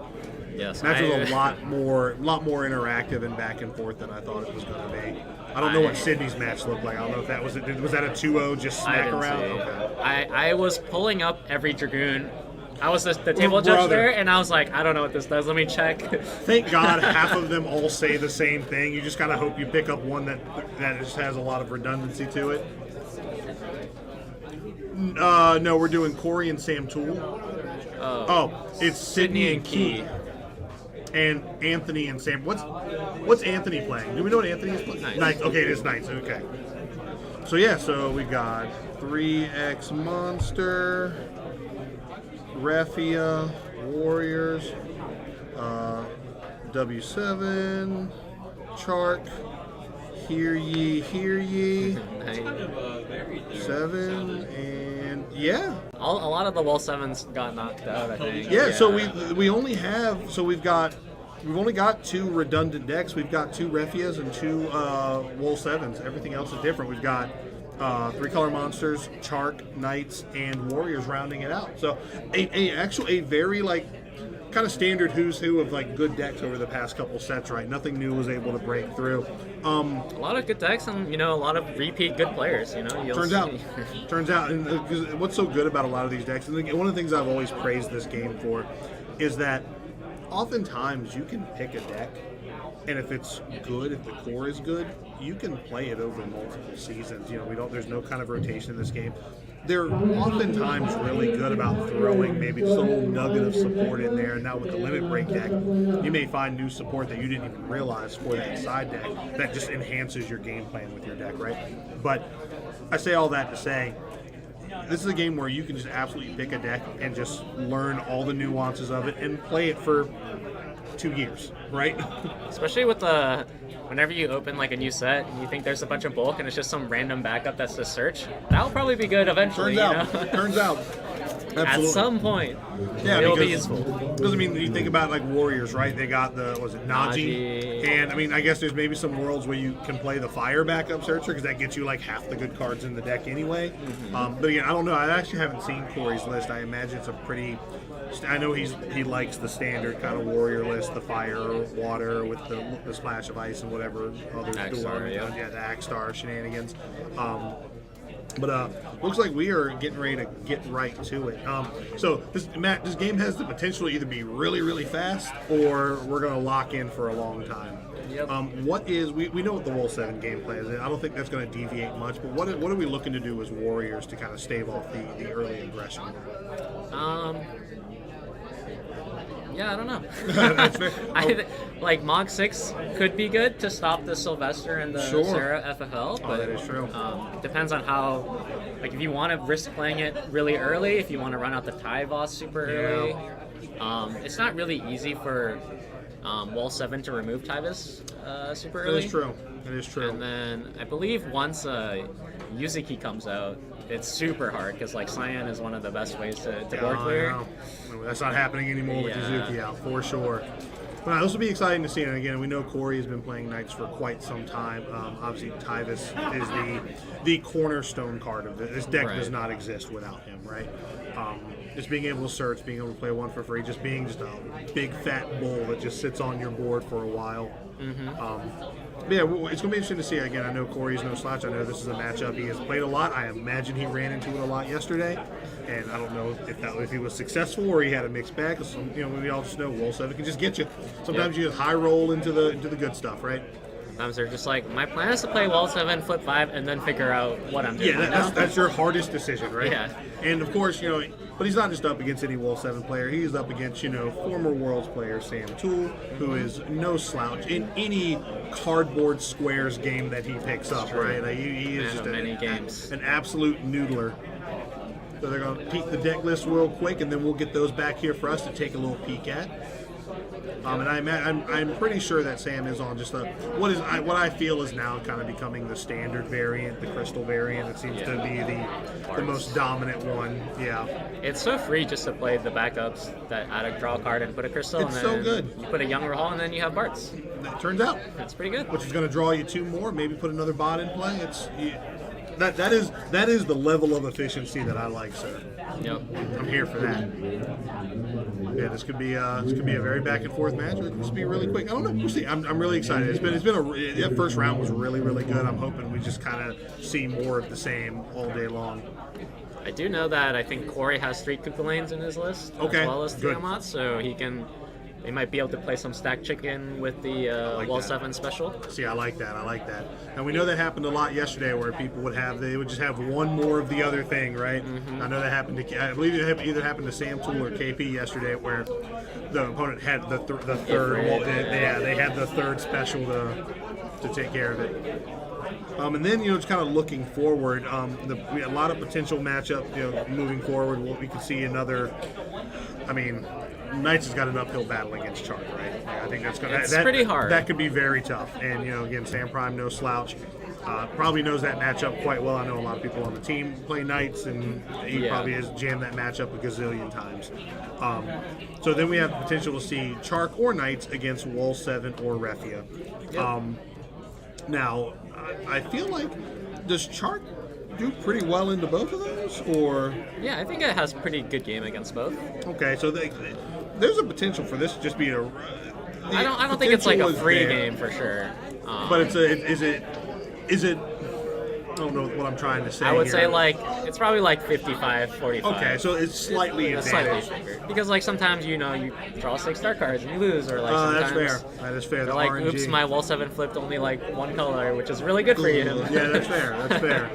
Yes. Match was a lot more interactive and back and forth than I thought it was going to be. I don't know what Sydney's match looked like. I don't know if that was that a 2-0 just I smack didn't around. see. Okay. I was pulling up every Dragoon. I was the table judge brother. there, and I was like, I don't know what this does. Let me check. Thank God half of them all say the same thing. You just kind of hope you pick up one that just has a lot of redundancy to it. No, we're doing Corey and Sam Toole. Oh, it's Sydney and Key. And Anthony and Sam. What's Anthony playing? Do we know what Anthony is playing? Knights. Okay, it is Knights. Okay. So yeah, so we got 3X Monster, Refia, Warriors, W7, Chark, Hear Ye, Nice. 7, and yeah. A lot of the Wall 7s got knocked out, I think. Yeah, so we've only got 2 redundant decks. We've got 2 Refias and 2 Wool 7s. Everything else is different. We've got 3 color monsters, Chark, Knights, and Warriors rounding it out. So a very kind of standard who's who of good decks over the past couple sets, right? Nothing new was able to break through. A lot of good decks and a lot of repeat good players. Turns out, and 'cause what's so good about a lot of these decks, and one of the things I've always praised this game for, is that oftentimes you can pick a deck, and if it's good, if the core is good, you can play it over multiple seasons. There's no kind of rotation in this game. They're oftentimes really good about throwing maybe just a little nugget of support in there. And now with the Limit Break deck, you may find new support that you didn't even realize for that side deck that just enhances your game plan with your deck, right? But I say all that to say, this is a game where you can just absolutely pick a deck and just learn all the nuances of it and play it for 2 years, right? Especially with whenever you open a new set and you think there's a bunch of bulk and it's just some random backup that's the search, that'll probably be good eventually. Turns out. At some point, it'll be useful. Because you think about Warriors, right? They got Najee, and I guess there's maybe some worlds where you can play the Fire backup searcher because that gets you half the good cards in the deck anyway. But again, I don't know. I actually haven't seen Corey's list. I imagine it's a pretty. I know he likes the standard kind of Warrior list, the Fire, Water with the splash of ice and whatever others do. Yeah, the Axstar shenanigans. But looks like we are getting ready to get right to it. So this game has the potential to either be really, really fast or we're going to lock in for a long time. Yep. We know what the Wool 7 gameplay is. I don't think that's going to deviate much. But what are we looking to do as Warriors to kind of stave off the early aggression? Yeah, I don't know. That's fair. Mog 6 could be good to stop the Sylvester and the Sarah FFL. But, that is true. Depends on how, if you want to risk playing it really early, if you want to run out the Tyvos super early. It's not really easy for Wall 7 to remove Tyvus super early. It is true. And then I believe once Yuzuki comes out, it's super hard because Cyan is one of the best ways to board clear. That's not happening anymore with Yuzuki out, for sure. But this will be exciting to see. And again, we know Corey has been playing Knights for quite some time. Obviously, Tyvus is the cornerstone card of this deck. Right. Does not exist without him, right? Just being able to search, being able to play one for free, just being just a big fat bull that just sits on your board for a while. But yeah, it's going to be interesting to see. Again, I know Corey's no slouch. I know this is a matchup he has played a lot. I imagine he ran into it a lot yesterday, and I don't know if he was successful or he had a mixed bag. Because we all just know Wool 7 can just get you. Sometimes you just high roll into the good stuff, right? Sometimes they're just my plan is to play Wall 7, flip 5, and then figure out what I'm doing. Yeah, that's your hardest decision, right? Yeah. And of course, but he's not just up against any Wool 7 player. He's up against, former Worlds player Sam Toole, who is no slouch in any cardboard squares game that he picks up, right? He is just an absolute noodler. So they're going to peek the deck list real quick, and then we'll get those back here for us to take a little peek at. And I'm pretty sure that Sam is on just what I feel is now kind of becoming the standard variant, the crystal variant. It seems to be the most dominant one. Yeah. It's so free just to play the backups that add a draw card and put a crystal. It's and so then good. You put a young Rahal and then you have Barts. That turns out. That's pretty good. Which is going to draw you 2 more. Maybe put another bot in play. That is the level of efficiency that I like, sir. Yep. I'm here for that. Yeah, this could be a very back and forth match. This could be really quick. I don't know. We'll see. I'm really excited. That first round was really, really good. I'm hoping we just kind of see more of the same all day long. I do know that I think Corey has 3 Kukulanes in his list, Okay, as well as 3 good. Amats, so they might be able to play some stack chicken with the like Wall that. 7 special. See, I like that. And we know that happened a lot yesterday, where people would just have one more of the other thing, right? Mm-hmm. I know that happened I believe it either happened to Sam Tool or KP yesterday, where the opponent had the third. They had the third special to take care of it. And then, just kind of looking forward, we had a lot of potential matchup, moving forward. We could see another. I mean, Knights has got an uphill battle against Chark, right? I think that's pretty hard. That could be very tough. And again, Sam Prime, no slouch. Probably knows that matchup quite well. I know a lot of people on the team play Knights, and he probably has jammed that matchup a gazillion times. So then we have the potential to see Chark or Knights against Wall 7 or Refia. Yep. Now, I feel like, does Chark do pretty well into both of those, or? Yeah, I think it has pretty good game against both. Okay, so there's a potential for this to just be I don't think it's like a free game for sure. But is it? I don't know what I'm trying to say. I would here. say it's probably like 55-45. Okay, so it's slightly It's slightly advantaged. favored. Because sometimes you draw 6 star cards and you lose, or That's sometimes fair. That is fair. The like, RNG. oops, my Wall 7 flipped only 1 color, which is really good for you. Yeah, that's fair. That's fair.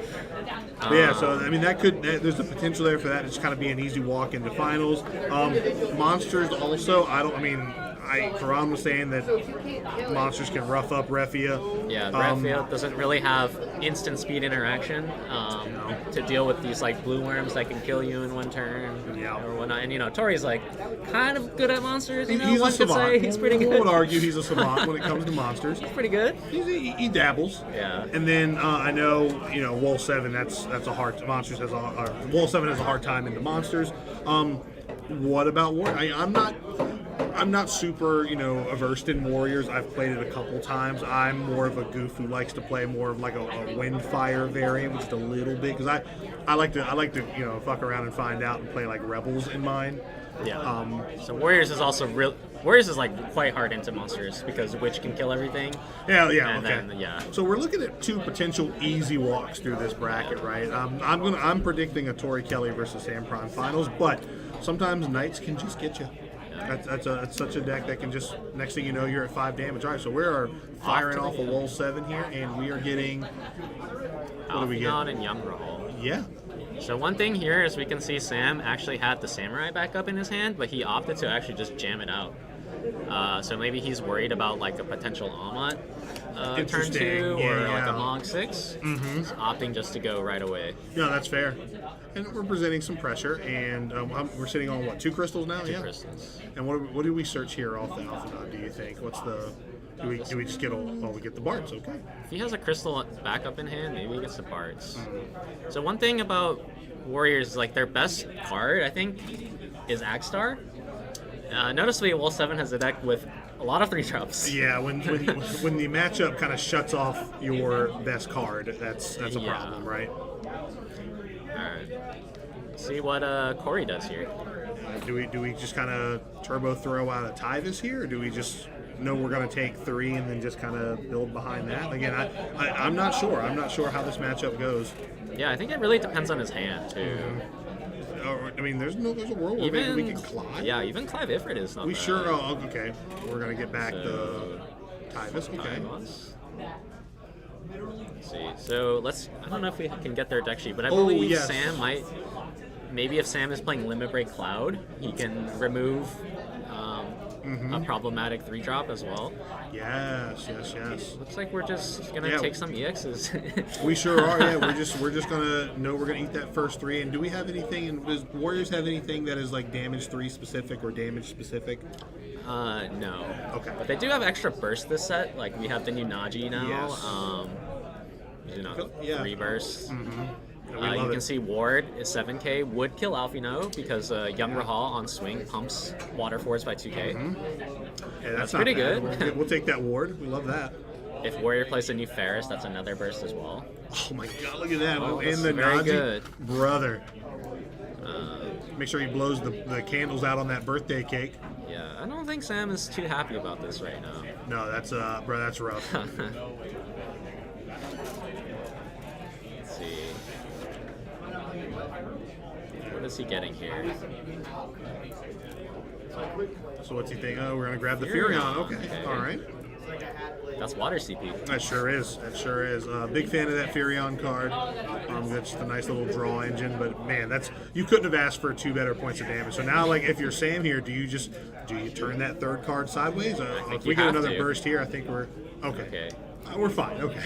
But yeah, so I mean there's the potential there for that to just kind of be an easy walk into finals. Monsters also. Karan was saying that monsters can rough up Refia. Yeah, Redfield doesn't really have instant speed interaction to deal with these blue worms that can kill you in 1 turn or whatnot. And Tori's kind of good at monsters. He's one a could savant. say he's pretty good. One would argue he's a savant when it comes to monsters. He's pretty good. He dabbles. Yeah. And then I know Wall 7. That's a hard. Wall 7 has a hard time into monsters. What about War? I'm not super, averse in Warriors. I've played it a couple times. I'm more of a goof who likes to play more of like a Windfire variant, just a little bit, because I like to fuck around and find out and play like Rebels in mine. Yeah. So Warriors is also Warriors is quite hard into monsters because Witch can kill everything. Yeah, And okay. then, So we're looking at 2 potential easy walks through this bracket, right? I'm predicting a Tori Kelly versus Sam Prime finals, but sometimes Knights can just get you. That's such a deck that can just, next thing you know, you're at 5 damage. All right, so we are firing off a Wall 7 here, and we are getting. What do we get? Alphinaud and Young Rahal. Yeah. So one thing here is we can see Sam actually had the Samurai back up in his hand, but he opted to actually just jam it out. So maybe he's worried about a potential Amat turn Interesting. 2 or Yeah. a Mog 6. Mm-hmm. He's opting just to go right away. No, that's fair. And we're presenting some pressure, and we're sitting on 2 crystals now? 2 crystals. And what do we search here off the Alpha? Do you think? Do we just get we get the Bards? Okay. If he has a crystal back up in hand, maybe he gets the Bards. So one thing about Warriors, their best card, I think, is Agstar. Noticeably, Wall 7 has a deck with a lot of 3-drops. Yeah, when the matchup kind of shuts off your best card, that's a problem, right? Alright. See what Corey does here. Do we just kind of turbo throw out a Tyvis here, or do we just know we're going to take 3 and then just kind of build behind that? Again, I'm not sure. I'm not sure how this matchup goes. Yeah, I think it really depends on his hand too. There's a world where maybe we can Clive. Yeah, even Clive Ifrit is not We bad. sure. Oh, okay. We're gonna get back the Tyvis. Okay. Let's see. So I don't know if we can get their deck sheet, but I Oh, believe yes. Sam might. Maybe if Sam is playing Limit Break Cloud, he can remove a problematic 3-drop as well. Yes. Looks like we're just gonna take some EXs. We sure are. Yeah, we're just gonna know we're gonna eat that first 3. And do we have anything? And does Warriors have anything that is damage 3 specific or damage specific? No. Okay. But they do have extra burst this set. Like we have the new Naji now. Yes. Yeah. 3 bursts. We You love can it. see Ward is 7k, would kill Alfino because Young Rahal on swing pumps water force by 2k. Yeah, That's not pretty bad. good. We'll take that ward. We love that. If Warrior plays a new Ferris, that's another burst as well. Oh my god, look at that. Oh, And that's the very Naji. good. Brother. Make sure he blows the candles out on that birthday cake. Yeah, I don't think Sam is too happy about this right now. No, that's bro, that's rough. Let's see. What is he getting here? So what's he think? Oh, we're gonna grab the Furion. Furion. Okay. All right. That's water CP. That sure is. That sure is. Big fan of that Furion card. That's just a nice little draw engine. But man, you couldn't have asked for 2 better points of damage. So now, like, if you're Sam here, do you turn that 3rd card sideways? If we you get have another to. burst here, I think we're okay. Okay. We're fine. Okay.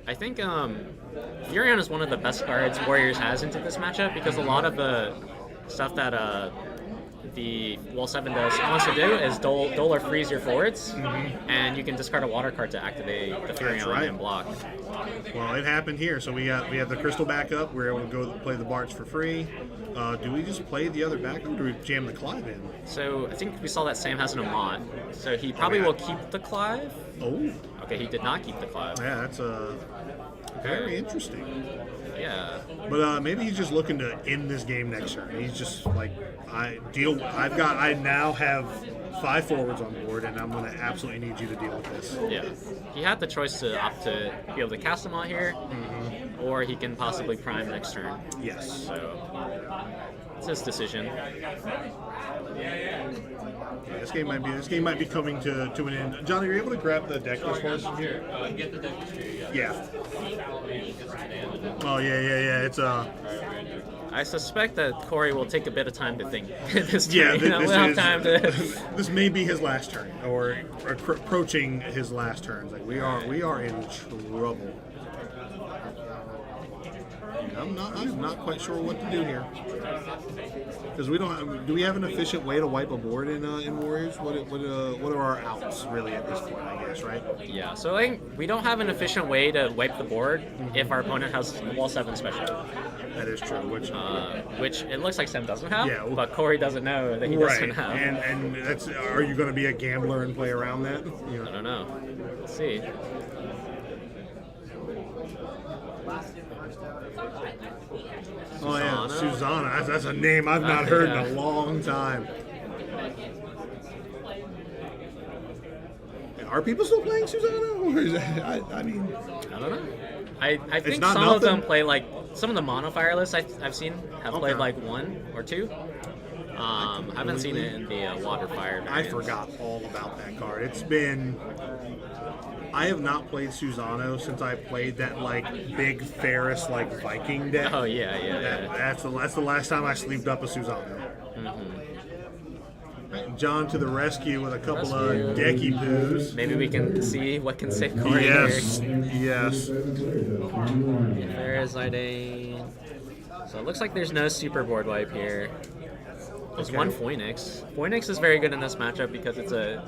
I think Furion is one of the best cards Warriors has into this matchup because a lot of the stuff that the Wall 7 wants to do is dole or freeze your forwards, and you can discard a water card to activate the Furion right. and block. Well, it happened here. So we have the crystal backup. We're able to go play the Barts for free. Do we just play the other backup, or do we jam the Clive in? So I think we saw that Sam has an Amon, so he probably Okay. will keep the Clive. Oh, Okay, he did not keep the Clive. yeah, that's very interesting. Yeah. But maybe he's just looking to end this game next turn. He's just like, I now have 5 forwards on board, and I'm going to absolutely need you to deal with this. Yeah. He had the choice to opt to be able to cast him out here, or he can possibly prime next turn. Yes. So it's his decision. Yeah, this game might be coming to an end. Johnny, are you able to grab the deck list for us? Here, get the deck here. Yeah. Oh yeah. It's I suspect that Corey will take a bit of time to think this turn. yeah. We'll have time to. This may be his last turn, or approaching his last turns. Like we are in trouble. I'm not quite sure what to do here. Because do we have an efficient way to wipe a board in Warriors? What are our outs really at this point? I guess, right? Yeah, so I think we don't have an efficient way to wipe the board if our opponent has a Wall 7 special, That is true. which it looks like Sam doesn't have, Yeah. but Corey doesn't know that he right? doesn't have. And are you going to be a gambler and play around that? You I know. don't know. Let's see. Oh yeah, Susanna. Susanna. That's a name I've not heard in a long time. Are people still playing Susanna? Or is that, I mean, I don't know. I think not some of them nothing? play like some of the mono fireless I've seen have played Okay. like 1 or 2. I haven't seen it in the water fire. I variants. forgot all about that card. I have not played Susano since I played that like big Ferris like Viking deck. Oh yeah. That's the last time I sleeved up a Susano. Right, John to the rescue with a couple of decky poos. Maybe we can see what can save Corey Yes. here. Parasite. So it looks like there's no super board wipe here. There's Okay. one Phoenix. Phoenix is very good in this matchup because it's a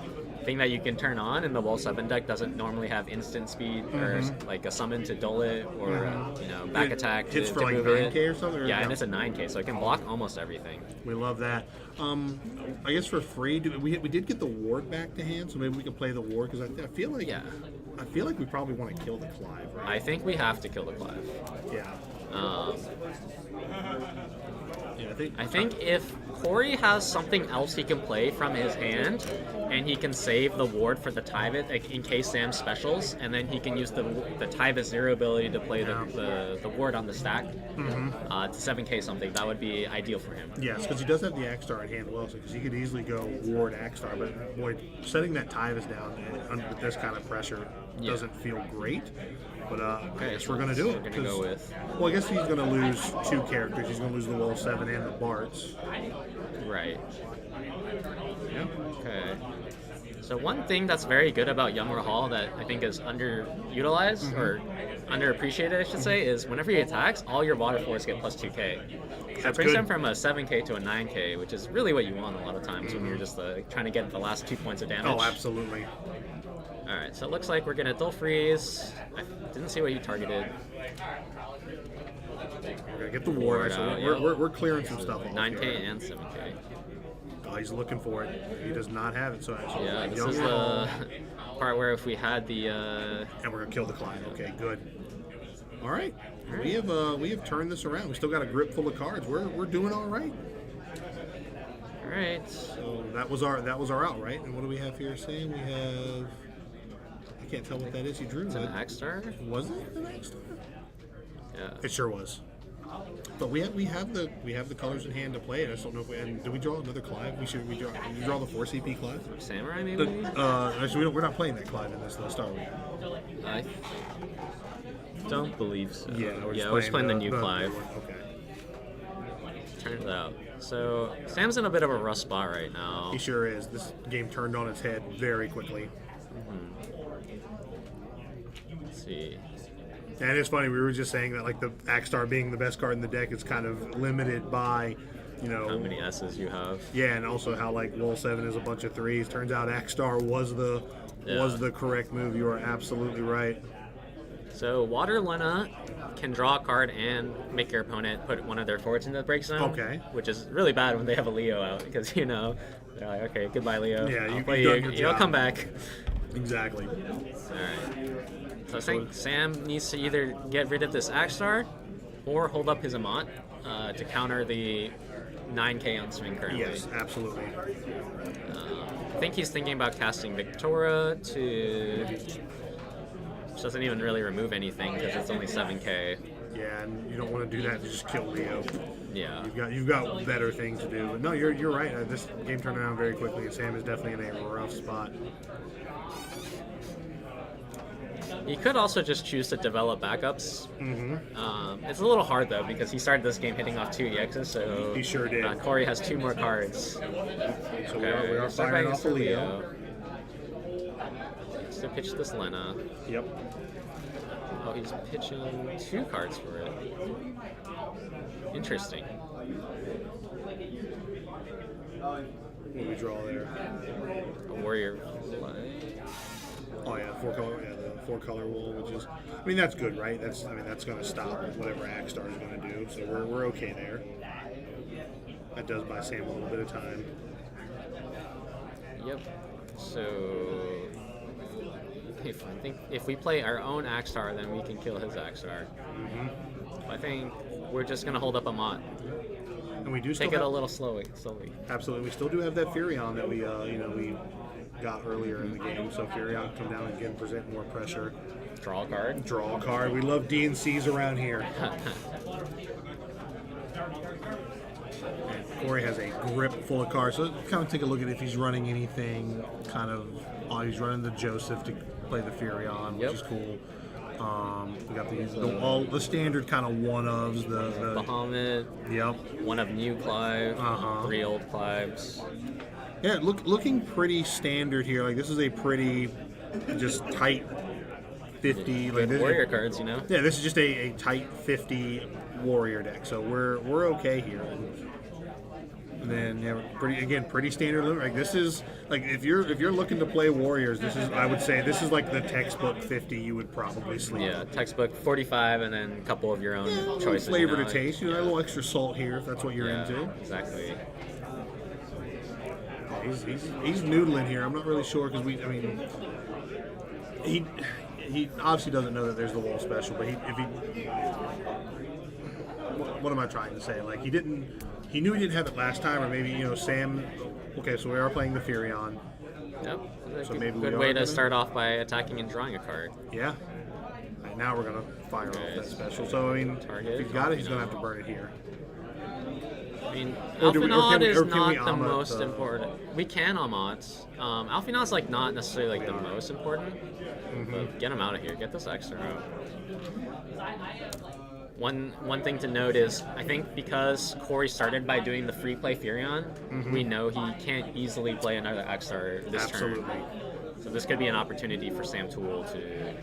thing that you can turn on, and the Wall 7 deck doesn't normally have instant speed or like a summon to dull it or back It attack hits to for like move 9K it. or something? Or Yeah, no? and it's a 9K, so it can block almost everything. We love that. I guess for free, we did get the ward back to hand, so maybe we can play the ward because I feel like we probably want to kill the Clive, right? I think we have to kill the Clive. Yeah. Yeah, I think if Corey has something else he can play from his hand, and he can save the ward for the Tyvus like, in case Sam specials, and then he can use the Tyvus 0 ability to play the ward on the stack to 7k something, that would be ideal for him. Yes, because he does have the Axstar at hand well, because he could easily go ward Axstar, but boy, setting that Tyvus down under this kind of pressure doesn't feel great. But I guess we're going to do it. We're going to go with. Well, I guess he's going to lose 2 characters. He's going to lose the Wall 7 and the Barts. Right. Yeah. Okay. So one thing that's very good about Young Rahal that I think is underutilized or underappreciated, I should say, is whenever he attacks, all your water force get plus 2k. So it brings good. him from a 7k to a 9k, which is really what you want a lot of times when you're just trying to get the last 2 points of damage. Oh, absolutely. All right, so it looks like we're gonna dull freeze. I didn't see what you targeted. We're gonna get the ward. So we're clearing some stuff off 9k here. and 7k. Oh, he's looking for it. He does not have it. So actually, Yeah, this Young is Rahal, the part where if we had the and we're gonna kill the Clyde. Okay, good. All right, we have turned this around. We still got a grip full of cards. We're doing all right. all right. So that was our out, right? And what do we have here? Saying we have. I can't tell what that is. He drew. It's an axe star. Was it an X-Star? Yeah. It sure was. But we have the colors in hand to play it. I just don't know if we. And do we draw another Clive? We draw the 4 CP Clive. Samurai maybe. Actually, we're not playing that Clive in this though, are we? I don't believe so. Yeah, we're just playing the new Clive. Okay. Turns out. So Sam's in a bit of a rough spot right now. He sure is. This game turned on its head very quickly. Let's see. And it's funny, we were just saying that like the Axstar being the best card in the deck is kind of limited by, How many S's you have? yeah, and also how like Wool 7 is a bunch of 3s. Turns out Axstar was the correct move. You are absolutely right. So Water Luna can draw a card and make your opponent put one of their forwards into the break zone. Okay. Which is really bad when they have a Leo out because they're like, okay, goodbye Leo. Yeah, I'll you've play done you. your You'll job. come back. Exactly. All right. So I think Sam needs to either get rid of this Axstar or hold up his Amont to counter the 9k on swing currently. Yes, absolutely. I think he's thinking about casting Victora to... Which doesn't even really remove anything because it's only 7k. Yeah, and you don't want to do that to just kill Leo. Yeah. You've got better things to do. But no, you're right. This game turned around very quickly, and Sam is definitely in a rough spot. He could also just choose to develop backups. Mm-hmm. It's a little hard though because he started this game hitting off 2 EXs, so He sure did. Corey has 2 more cards. So we are firing off the Leo. So pitch this Lena. Yep. Oh, he's pitching 2 cards for it. Interesting. What do we draw there? A warrior flag. Oh yeah, the 4-color wool, which is, I mean that's good, right? That's going to stop whatever Axstar is going to do. So we're okay there. That does buy Sam a little bit of time. Yep. So I think if we play our own Axstar, then we can kill his Axstar. I think we're just gonna hold up a Mott. And we do still Take it have, a little slowly. absolutely. We still do have that Furion that we we got earlier in the game. So Furion can come down and again present more pressure. Draw a card. Draw a card. We love DNCs around here. And Corey has a grip full of cards. So kind of take a look at if he's running anything kind of. Oh, he's running the Joseph to play the Furion, which is cool. We got all the standard kind of one-ofs. The Bahamut. Yep. One of new Clive. 3 old Clives. Yeah, looking pretty standard here. Like this is a pretty just tight 50. Like this, Warrior cards, Yeah, this is just a tight 50 warrior deck. So we're okay here. And then pretty standard. Like this is like if you're looking to play warriors, I would say this is like the textbook 50 you would probably sleep. Yeah, textbook 45, and then a couple of your own choices. Flavor to taste. A little extra salt here if that's what you're into. Exactly. He's noodling here. I'm not really sure because he obviously doesn't know that there's the wall special, but what am I trying to say? Like he knew he didn't have it last time, or maybe Sam. Okay, so we are playing the Furion. Yep. So maybe good way to start off by attacking and drawing a card. Yeah. Right, now we're gonna fire off that special. So if he's got it, he's gonna have to burn it here. I mean, Or can Alphinaud we is not the Ammon most important. We can Ammon. Alphinaud's like not necessarily like the most important. But get him out of here. Get this extra out. One thing to note is, I think because Corey started by doing the free play Furion, we know he can't easily play another X-Star this Absolutely. turn. So this could be an opportunity for Sam Tool to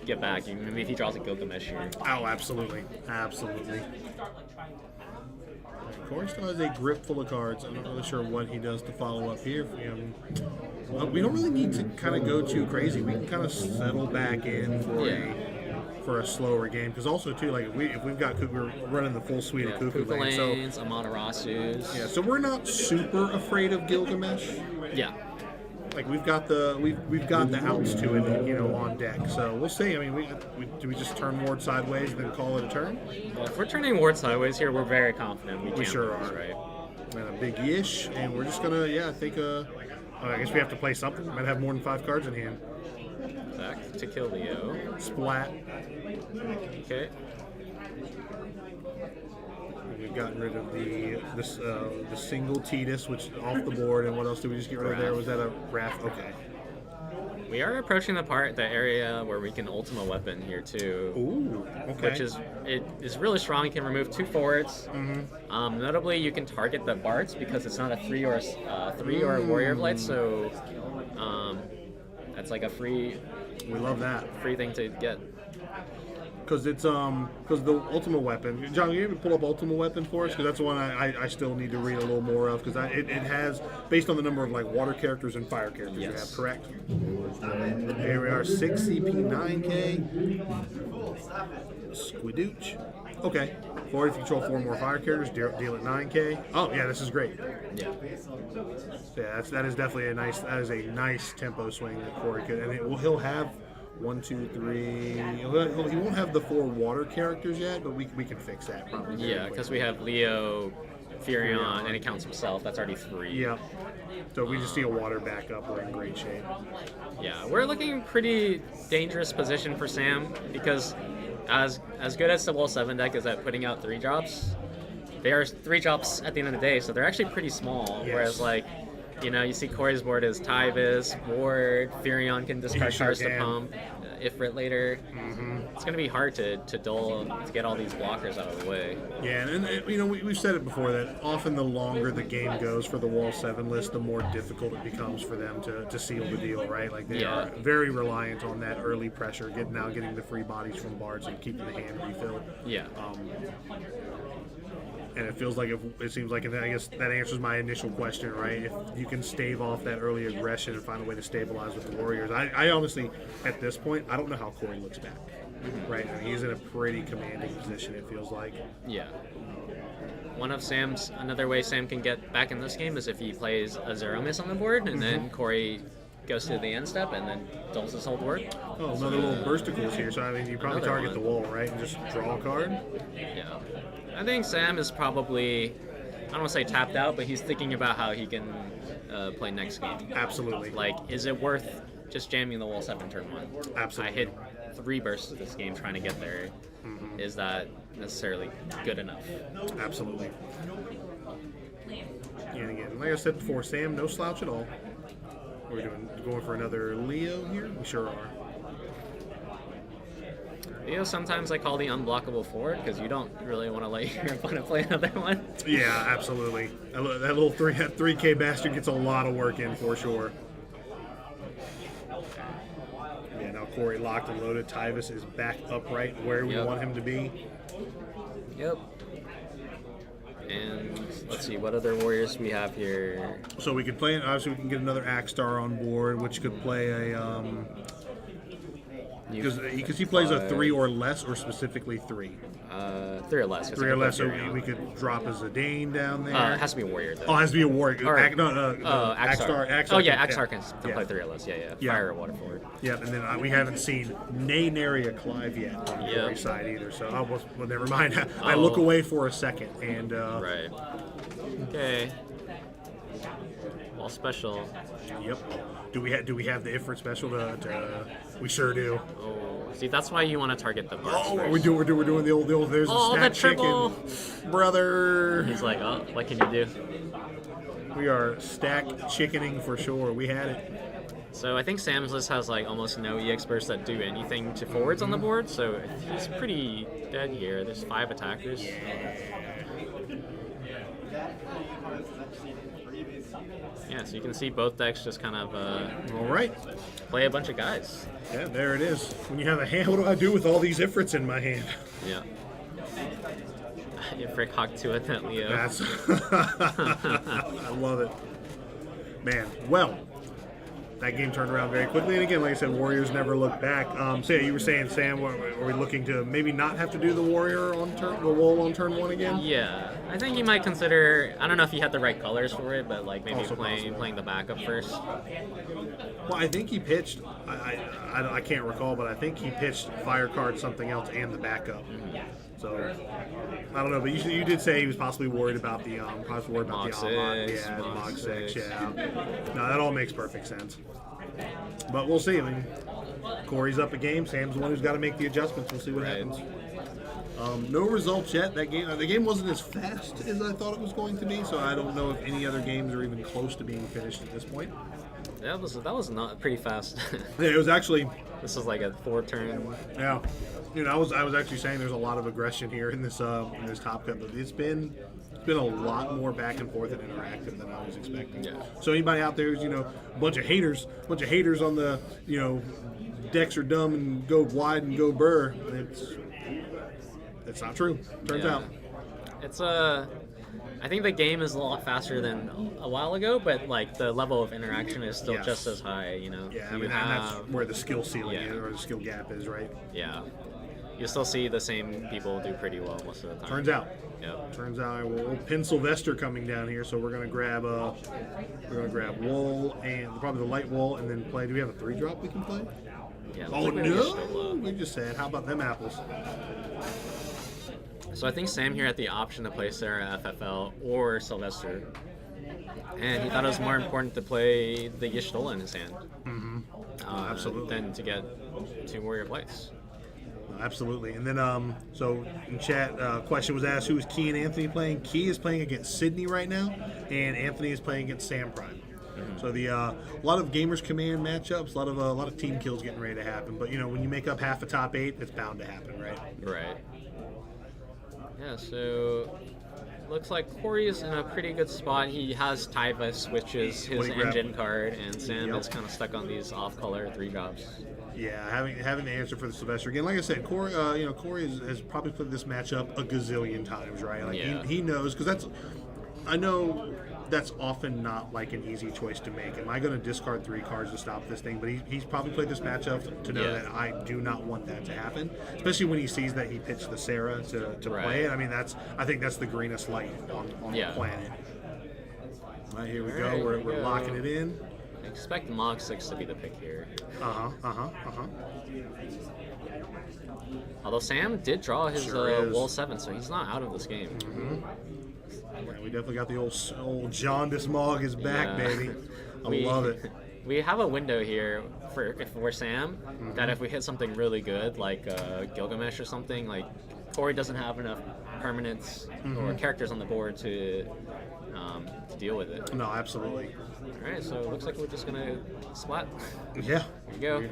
get back. Maybe if he draws a Gilgamesh here. Oh, absolutely. Absolutely. Corey still has a grip full of cards. I'm not really sure what he does to follow up here. We don't really need to kind of go too crazy. We can kind of settle back in for a slower game. Because also, too, like if we've got we're running the full suite of Cuckoo Lanes. Lanes, Amaterasus. Yeah, so we're not super afraid of Gilgamesh. Yeah. Like we've got the outs to it, on deck. So we'll see. I mean, do we just turn Ward sideways and then call it a turn? Well, if we're turning Ward sideways here, we're very confident. We sure lose, are. right? And a big yish, and we're just gonna, I think, I guess we have to play something. Might have more than 5 cards in hand. Back to kill Leo. Splat. Okay. We've gotten rid of the single Tidus, which off the board, and what else did we just get rid of there? Was that a Wrath? Okay. We are approaching the area where we can Ultima Weapon here too. Ooh, okay. Which is really strong. You can remove 2 forwards. Notably, you can target the Bards because it's not a 3 or a Warrior Blade, so that's like a free. We love that. Free thing to get. Because it's because the Ultimate Weapon. John, you able to pull up Ultimate Weapon for us? Because that's the one I still need to read a little more of. Because it has, based on the number of like water characters and fire characters you have, correct? Here we are, 6 CP, 9K. Squidooch. Okay. Forward, if you control 4 more fire characters, deal at 9K. Oh yeah, this is great. Yeah. Yeah, that is definitely a nice tempo swing that Corey could, and he'll have 1, 2, 3. He won't have the 4 water characters yet, but we can fix that probably. Yeah, because we have Leo, Furion, and he counts himself. That's already 3. Yeah. So if we just see a water backup, we're in great shape. Yeah, we're looking pretty dangerous position for Sam because as good as the Level 7 deck is at putting out 3 drops, they are 3 drops at the end of the day, so they're actually pretty small. Yes. Whereas like, you see Corey's board is Tyvis, Ward, Furion can discard cards to pump, Ifrit later. It's going to be hard to get all these blockers out of the way. Yeah, and we've said it before that often the longer the game goes for the Wall 7 list, the more difficult it becomes for them to seal the deal, right? Like they are very reliant on that early pressure, getting the free bodies from Bards and keeping the hand refilled. Yeah. And it feels like it seems like, and I guess that answers my initial question, right? If you can stave off that early aggression and find a way to stabilize with the Warriors, I honestly, at this point, I don't know how Corey looks back, right? I mean, he's in a pretty commanding position, it feels like. Yeah. Another way Sam can get back in this game is if he plays a Zero Miss on the board, and then Corey goes to the end step and then dulls his whole board. Oh, another little bursticles here, so I mean, you probably target the wall, right? And just draw a card? Yeah. I think Sam is probably, I don't want to say tapped out, but he's thinking about how he can play next game. Absolutely. Like, is it worth just jamming the Wall 7 turn 1? Absolutely. I hit 3 bursts this game trying to get there. Is that necessarily good enough? Absolutely. And again, like I said before, Sam, no slouch at all. We're going for another Leo here? We sure are. Sometimes I call the unblockable forward because you don't really want to let your opponent play another one. Yeah, absolutely. That little 3K bastard gets a lot of work in for sure. Yeah, now Corey locked and loaded. Tyvis is back upright where we want him to be. Yep. And let's see, what other warriors we have here? So we could play, obviously we can get another Axstar on board, which could play a... Because he plays a 3 or less, or specifically 3. 3 or less. 3 or less, so we could drop a Zidane down there. It has to be a warrior, though. Oh, it has to be a warrior. Axstar. Oh, yeah, Axstar can play 3 or less. Yeah. Fire or water forward. Yep, and then we haven't seen Naria Clive yet on the Corey side either, so well, never mind. I look away for a second, and... Right. Okay. All special. Yep. Do we have the Ifrit special to we sure do. Oh, see, that's why you want to target the Bards first. We're doing the old there's a stack the triple. Chicken, brother. He's like, oh, what can you do? We are stack chickening for sure. We had it. So I think Sam's list has like almost no EX bursts that do anything to forwards on the board, so he's pretty dead here. There's 5 attackers. Yeah, so you can see both decks just kind of All right. play a bunch of guys. Yeah, there it is. When you have a hand, what do I do with all these Ifrits in my hand? Yeah. Ifrit Hawk 2 at that Leo. That's I love it. Man, well, that game turned around very quickly. And again, like I said, Warriors never look back. So you were saying, Sam, are we looking to maybe not have to do the Warrior on the wall on turn 1 again? Yeah, I think you might consider. I don't know if he had the right colors for it, but like maybe Also playing the backup first. Well, I think he pitched. I can't recall, but I think he pitched Fire Card, something else, and the backup. So I don't know, but you did say he was possibly worried about the Mach Amat, 6, the Mach Mach 6, 6. yeah. No, that all makes perfect sense. But we'll see. I mean, Corey's up a game. Sam's the one who's got to make the adjustments. We'll see what Right. happens. No results yet. The game wasn't as fast as I thought it was going to be, so I don't know if any other games are even close to being finished at this point. That was not pretty fast. Yeah, it was actually. This is like a 4-turn. Yeah, I was actually saying there's a lot of aggression here in this Top Cut, but it's been a lot more back and forth and interactive than I was expecting. Yeah. So anybody out there who's a bunch of haters on the decks are dumb and go wide and go burr, it's not true. Turns out. It's I think the game is a lot faster than a while ago, but like the level of interaction is still Yes. just as high. Yeah, So I mean that's where the skill ceiling Yeah. is, or the skill gap is, right? Yeah. You still see the same people do pretty well most of the time. Turns out. Yep. Turns out, well, Pin Sylvester coming down here, so we're gonna grab wool and probably the light wool, and then play. Do we have a 3-drop we can play? Yeah. Oh looks like we have no! Yashtola. We just said, how about them apples? So I think Sam here had the option to play Sarah FFL or Sylvester. And he thought it was more important to play the Yashtola in his hand. Absolutely. Than to get 2 warrior plays. Absolutely. And then, so in chat, question was asked: who is Key and Anthony playing? Key is playing against Sydney right now, and Anthony is playing against Sam Prime. So a lot of Gamers Command matchups, a lot of team kills getting ready to happen. But when you make up half a top 8, it's bound to happen, right? Right. Yeah, so looks like Corey is in a pretty good spot. He has Tyvus, which is his What do you grab? engine card, and Sam Yep. is kind of stuck on these off-color 3-drops. Yeah, having the answer for the Sylvester again. Like I said, Corey, Corey has probably played this matchup a gazillion times, right? Like Yeah. he knows, because I know that's often not like an easy choice to make. Am I going to discard 3 cards to stop this thing? But he's probably played this matchup to know Yeah. that I do not want that to happen, especially when he sees that he pitched the Sarah to Right. play it. I mean, I think that's the greenest light on Yeah. the planet. All right, here we All go. right, We're here we go. locking it in. I expect Mach 6 to be the pick here. Although Sam did draw his Sure is. Wool 7, so he's not out of this game. Yeah, we definitely got the old Jaundice Mog is back, Yeah. baby. I love it. We have a window here for Sam that if we hit something really good, like Gilgamesh or something, like Corey doesn't have enough permanents or characters on the board to deal with it. No, absolutely. All right, so it looks like we're just gonna splat. Yeah. Here you go.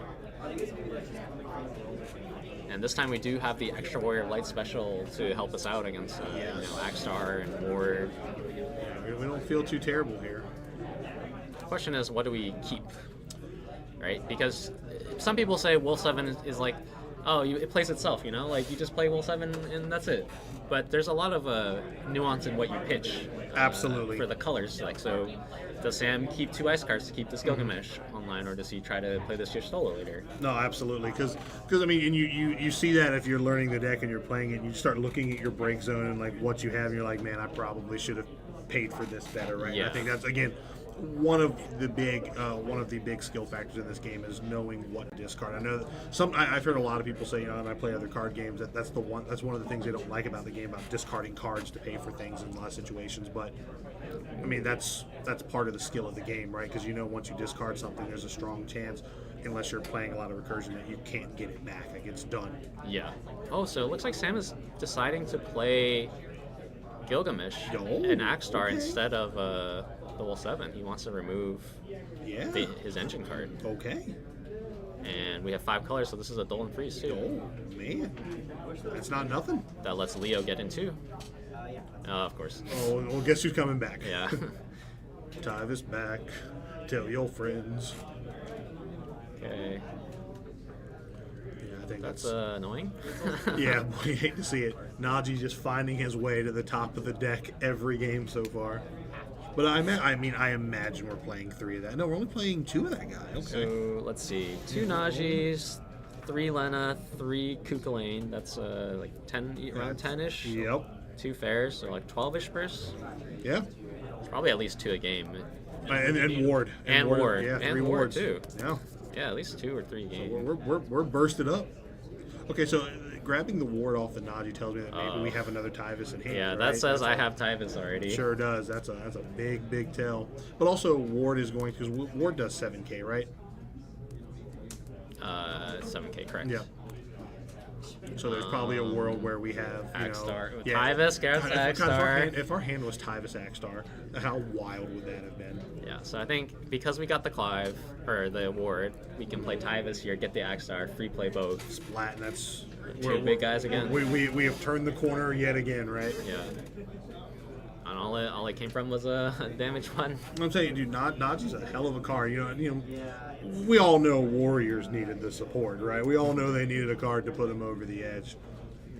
And this time we do have the extra warrior light special to help us out against Axstar and Ward. Yeah, we don't feel too terrible here. The question is, what do we keep? Right? Because some people say Wool 7 is like, oh, it plays itself, like you just play Wool 7 and that's it. But there's a lot of nuance in what you pitch. Absolutely. For the colors, so does Sam keep 2 ice cards to keep this Gilgamesh online, or does he try to play this Y'shtola later? No, absolutely. Because I mean, and you see that if you're learning the deck and you're playing it, and you start looking at your break zone and like what you have, and you're like, man, I probably should have paid for this better, right? Yeah. I think that's again one of the big skill factors in this game is knowing what to discard. I know that I've heard a lot of people say, and I play other card games, that's one of the things they don't like about the game, about discarding cards to pay for things in a lot of situations. But I mean, that's part of the skill of the game, right? Because once you discard something, there's a strong chance, unless you're playing a lot of recursion, that you can't get it back. Like it's done. Yeah. Oh, so it looks like Sam is deciding to play Gilgamesh Oh, and Axstar okay. instead of the Will 7. He wants to remove Yeah. his engine card. Okay. And we have 5 colors, so this is a Dolan Freeze too. Oh, man. That's not nothing. That lets Leo get in too. Of course. Oh, well, guess who's coming back? Yeah. Tyvis back. Tell your friends. Okay. Yeah, I think That's that's... annoying. Yeah, boy, you hate to see it. Najee just finding his way to the top of the deck every game so far. But I imagine we're playing 3 of that. No, we're only playing 2 of that guy. Okay. So let's see. 2 Najees, 3 Lena, 3 Kukulane. That's like 10, around 10-ish. Yep. 2 fairs, so like 12-ish bursts. Yeah. It's probably at least 2 a game. And Ward. And Ward. Yeah, And 3 Ward, wards. too. Yeah. Yeah, at least 2 or 3 games. We're bursted up. Okay, so grabbing the ward off the Najee tells me that maybe we have another Tyvis in hand. Yeah, right? that says That's I a- have Tyvis already. Sure does. That's a big tell. But also Ward is going because Ward does 7K, right? 7K, correct. Yeah. So there's probably a world where we have Axstar. yeah. Tyvis, Garrett's God, Axstar. if our hand was Tyvis Axstar, how wild would that have been? Yeah, so I think because we got the Clive, or the award, we can play Tyvis here, get the Axstar, free play both. Splat, and that's 2 big guys again. We have turned the corner yet again, right? Yeah. And all it came from was a damage one. I'm saying, dude, Najee's a hell of a card. We all know Warriors needed the support, right? We all know they needed a card to put them over the edge.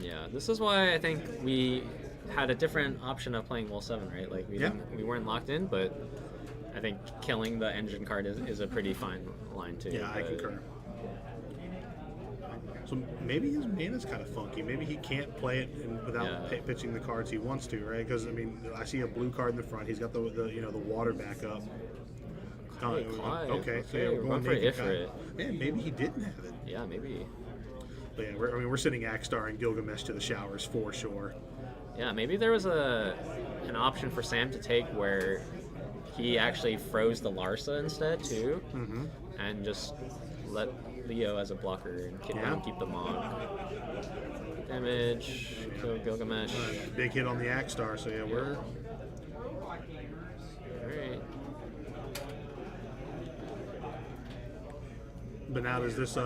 Yeah, this is why I think we had a different option of playing Will 7, right? Like we weren't locked in, but I think killing the engine card is a pretty fine line too. Yeah, I concur. So maybe his mana's kind of funky. Maybe he can't play it without pitching the cards he wants to, right? Because I see a blue card in the front. He's got the water back up. Clive. Okay, so Okay, we're we're going going for naked Ifrit. guy. Man, maybe he didn't have it. Yeah, maybe. But yeah, we're sending Axstar and Gilgamesh to the showers for sure. Yeah, maybe there was an option for Sam to take where he actually froze the Larsa instead too, and just let Leo as a blocker and keep the Mog. Damage, kill Gilgamesh. Big hit on the Axstar, so yeah, we're... Alright. But now does this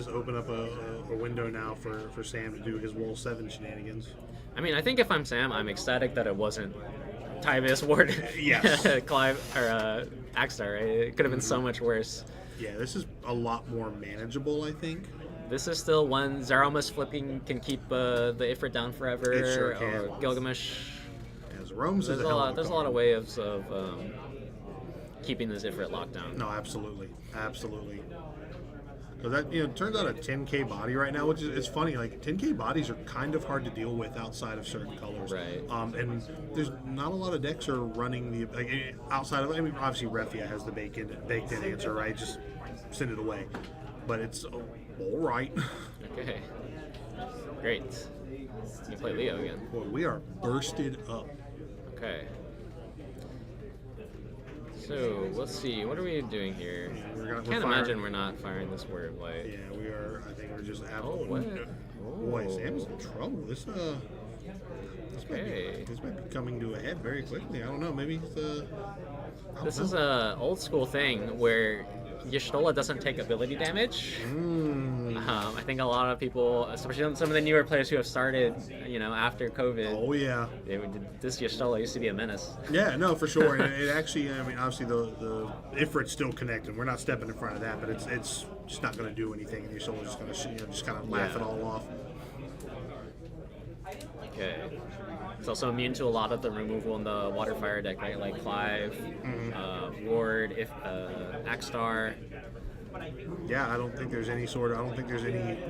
open up a window now for Sam to do his Wool 7 shenanigans? I mean, I think if I'm Sam, I'm ecstatic that it wasn't Tyvis, Ward, Yes. Clive, or Axstar, right? It could have been so much worse. Yeah, this is a lot more manageable, I think. This is still one Zeramus flipping can keep the Ifrit down forever, It sure can. or Gilgamesh. As Rome's There's is a hell lot. of There's a lot of ways of keeping this Ifrit locked down. No, absolutely. So that turns out a 10K body right now, which is it's funny. Like 10K bodies are kind of hard to deal with outside of certain colors, Right. And there's not a lot of decks are running the outside of. I mean, obviously Refia has the baked in answer, right? Just send it away. But it's all right. Okay. Great. You play Leo again. Boy, we are bursted up. Okay. So let's see. What are we doing here? We're Can't firing. imagine we're not firing this word of light. Yeah, we are. I think we're just Oh, what? Boy, Sam's in trouble. This Okay. might be coming to a head very quickly. I don't know. Maybe it's This is a old school thing where Y'shtola doesn't take ability damage. I think a lot of people, especially some of the newer players who have started, after COVID, Oh yeah. this Y'shtola used to be a menace. Yeah, no, for sure. And it actually, I mean, obviously the Ifrit's still connected. We're not stepping in front of that, but it's just not going to do anything, and your soul's just going to just kind of laugh it all off. Okay. It's also immune to a lot of the removal in the water fire deck, right? Like Clive, Ward, Axstar. Yeah, I don't think there's any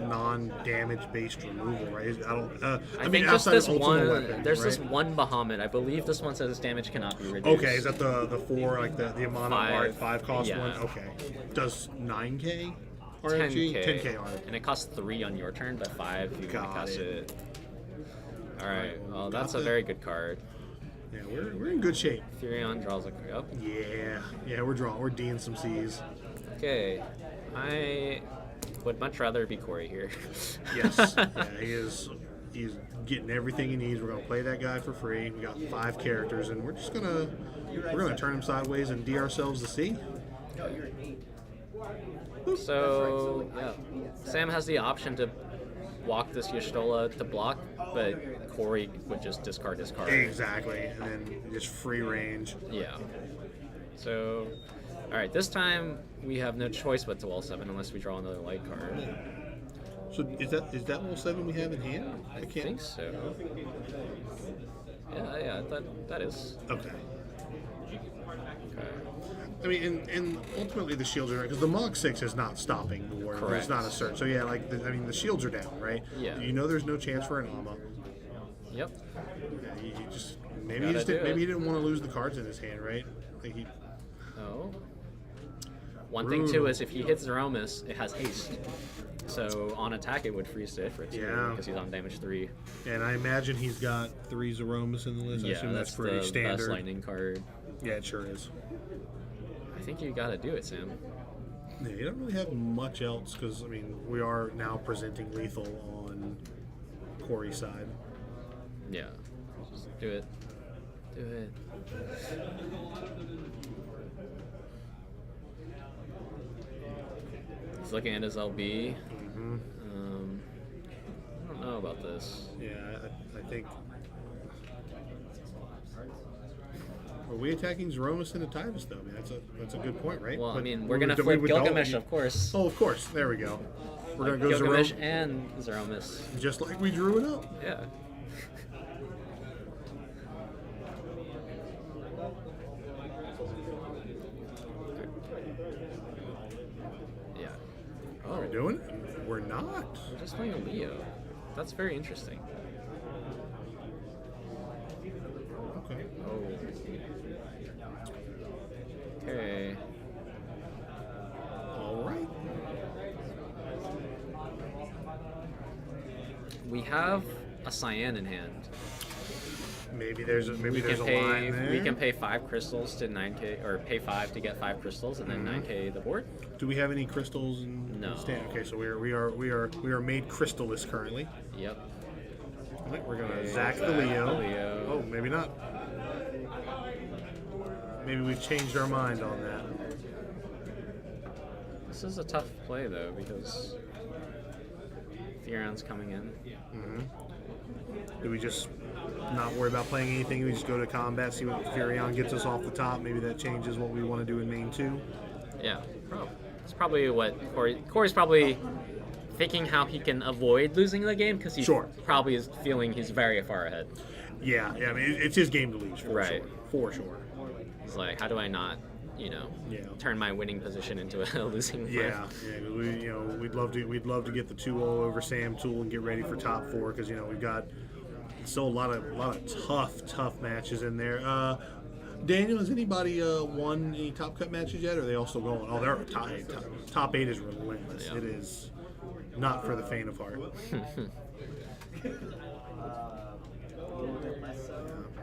non-damage based removal, right? I mean, think just outside this of one. ultimate weapons, There's right? this one Bahamut. I believe this one says damage cannot be reduced. Okay, is that the 4, like the Amana Art 5 cost Yeah. one? Okay. Does 9K RNG? 10K RNG. And it costs 3 on your turn, but 5 if you want to Got cast it. it. All right. Well, that's a the- very good card. Yeah, we're in good shape. Therion draws a card. Yeah, we're drawing. We're D'ing some C's. Okay. I would much rather be Corey here. Yes, yeah, he is He's getting everything he needs. We're gonna play that guy for free. We got 5 characters, and we're gonna turn him sideways and D ourselves to C. So yeah, Sam has the option to walk this Y'shtola to block, but Corey would just discard his card. Exactly, and then just free range. Yeah. So, all right, this time we have no choice but to wall 7 unless we draw another light card. So is that wall 7 we have in hand? I think so. Yeah, that is. Okay. Okay. I mean, and ultimately the shields are because the Mog 6 is not stopping the war. Correct. It's not a search. So yeah, like the shields are down, right? Yeah. You know, there's no chance for an Amma. Yep. Yeah, you just Gotta maybe he do it. didn't want to lose the cards in his hand, right? Like he, Oh. One thing too Brutal. is if he hits Zeromus, it has haste. So on attack it would freeze to Ifrit too, Yeah. because he's on damage 3. and I imagine he's got 3 Zeromus in the list. I Yeah, assume that's pretty the standard. best lightning card. Yeah, it sure is. I think you gotta do it, Sam. Yeah, you don't really have much else because I mean we are now presenting lethal on Corey's side. Yeah. Just do it. Do it. He's looking at his LB. I don't know about this. Yeah, I think. Are we attacking Zeromus into Titus though? I mean, that's a good point, right? Well, I But mean, we we're gonna would- flip we would Gilgamesh, don't- of course. Oh, of course. There we go. We're gonna go Gilgamesh Zeromus and Zeromus. just like we drew it up. Yeah. Yeah. Are Oh, we doing it? We're not. we're just playing a Leo. That's very interesting. Okay. Oh. Okay. All right. We have a cyan in hand. Maybe there's a We line can pay. there. We can pay 5 crystals to 9k, or pay 5 to get 5 crystals, and then 9k the board. Do we have any crystals in No. stand? Okay, so we are made crystalless currently. Yep. All right, we're gonna Okay, Zack the Zack Leo. the Leo. Oh, maybe not. Maybe we've changed our mind on that. This is a tough play though because Theron's coming in. Do we just not worry about playing anything? We just go to combat, see what Furion gets us off the top. Maybe that changes what we want to do in main 2. Yeah. It's probably what Corey's probably thinking how he can avoid losing the game because he Sure. probably is feeling he's very far ahead. Yeah. I mean, it's his game to lose for Right. sure. For sure. He's like, how do I not, Yeah. turn my winning position into a losing one? Yeah. We'd love to get the 2-0 over Sam Tool and get ready for top 4 because we've got still a lot of tough matches in there. Daniel, has anybody won any top cut matches yet? Or are they all still going? Oh, they're tied. Top 8 is relentless. Yeah. It is not for the faint of heart.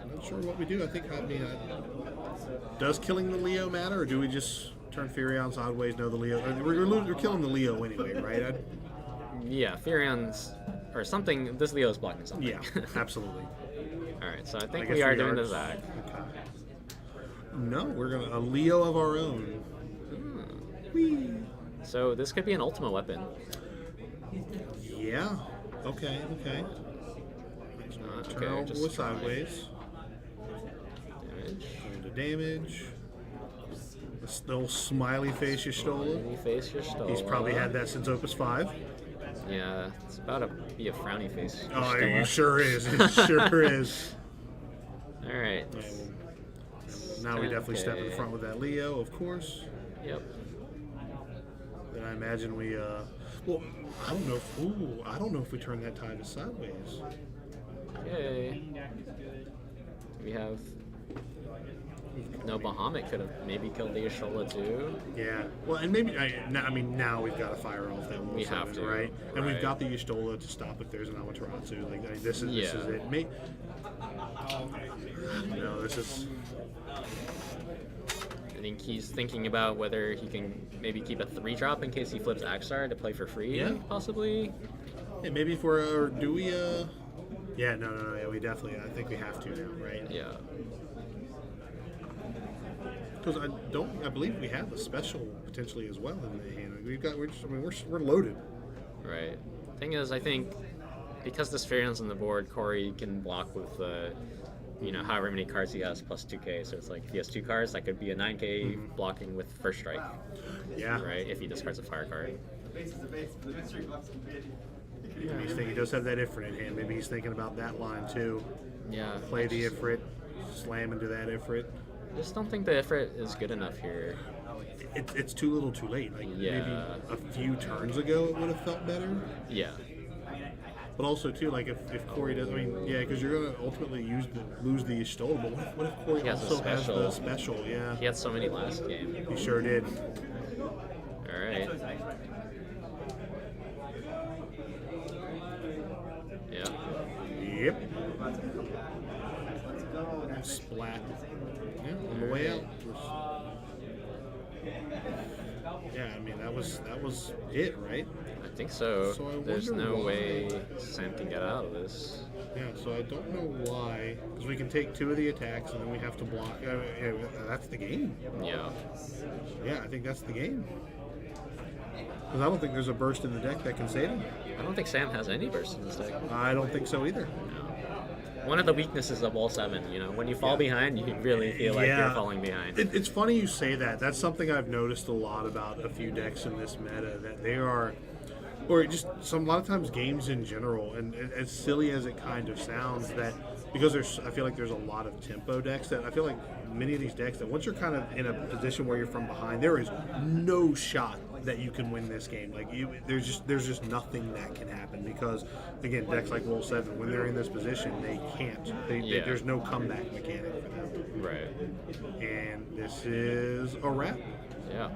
I'm not sure what we do. Does killing the Leo matter, or do we just turn Furion sideways? No, the Leo. We're killing the Leo anyway, right? Yeah, Theron's or something. This Leo's blocking something. Yeah, absolutely. All right, so I think guess we are we doing are. the Zack. Okay. No, we're gonna a Leo of our own. Whee. So this could be an ultimate weapon. Yeah. Okay. Turn Okay, all just boy try. sideways. Damage. Go to damage. This little smiley face Y'shtola. Frowny face your stole. He's probably had that since Opus 5. Yeah, it's about to be a frowny face. Oh, Y'shtola. it sure is. It sure is. All right. Yeah, well, now we definitely step in Okay. front with that Leo, of course. Yep. Then I imagine we. Well, I don't know if we turn that tide sideways. Okay. We have. No, Bahamut could have maybe killed the Y'shtola too. Yeah. Well, and maybe now we've got to fire off that. We have to, right? And we've right. got the Y'shtola to stop if there's an Amaterasu. Like this is Yeah. it. No, this is. I think he's thinking about whether he can maybe keep a 3-drop in case he flips Axar to play for free, Yeah. possibly. Yeah, maybe if we're, or do we, yeah, no, yeah, we definitely, I think we have to now, right? Yeah. Because I believe we have a special potentially as well in the hand. We're loaded. Right. Thing is, I think because this variant's on the board, Corey can block with however many cards he has plus 2k. So it's like if he has 2 cards, that could be a 9k blocking with first strike. Yeah. Right. If he discards a fire card. He does have that Ifrit in hand. Maybe he's thinking about that line too. Yeah. Play the Ifrit, slam into that Ifrit. I just don't think the Ifrit is good enough here. It's too little, too late. Like Yeah. maybe a few turns ago, it would have felt better. Yeah. But also too, like if Corey does, I mean, yeah, because you're gonna ultimately lose the Stola. But what if Corey He has a also has special. the special? Yeah, He had so many last game. he sure did. All right. Yeah. Yep. Splat. Yeah, on the way out. Yeah, I mean that was it, right? I think so. So I There's wonder no why. way Sam can get out of this. Yeah, so I don't know why, because we can take 2 of the attacks and then we have to block. Yeah, that's the game. Yeah. Yeah, I think that's the game. Because I don't think there's a burst in the deck that can save him. I don't think Sam has any burst in this deck. I don't think so either. One of the weaknesses of Wall 7, when you fall behind, you really feel like Yeah. you're falling behind. It's funny you say that. That's something I've noticed a lot about a few decks in this meta, that they are, or just a lot of times games in general, and as silly as it kind of sounds, that because I feel like there's a lot of tempo decks, that I feel like many of these decks that once you're kind of in a position where you're from behind, there is no shot that you can win this game. Like there's just nothing that can happen, because again, decks like Roll 7, when they're in this position, they can't. There's no comeback mechanic for them. Right. And this is a wrap. Yeah.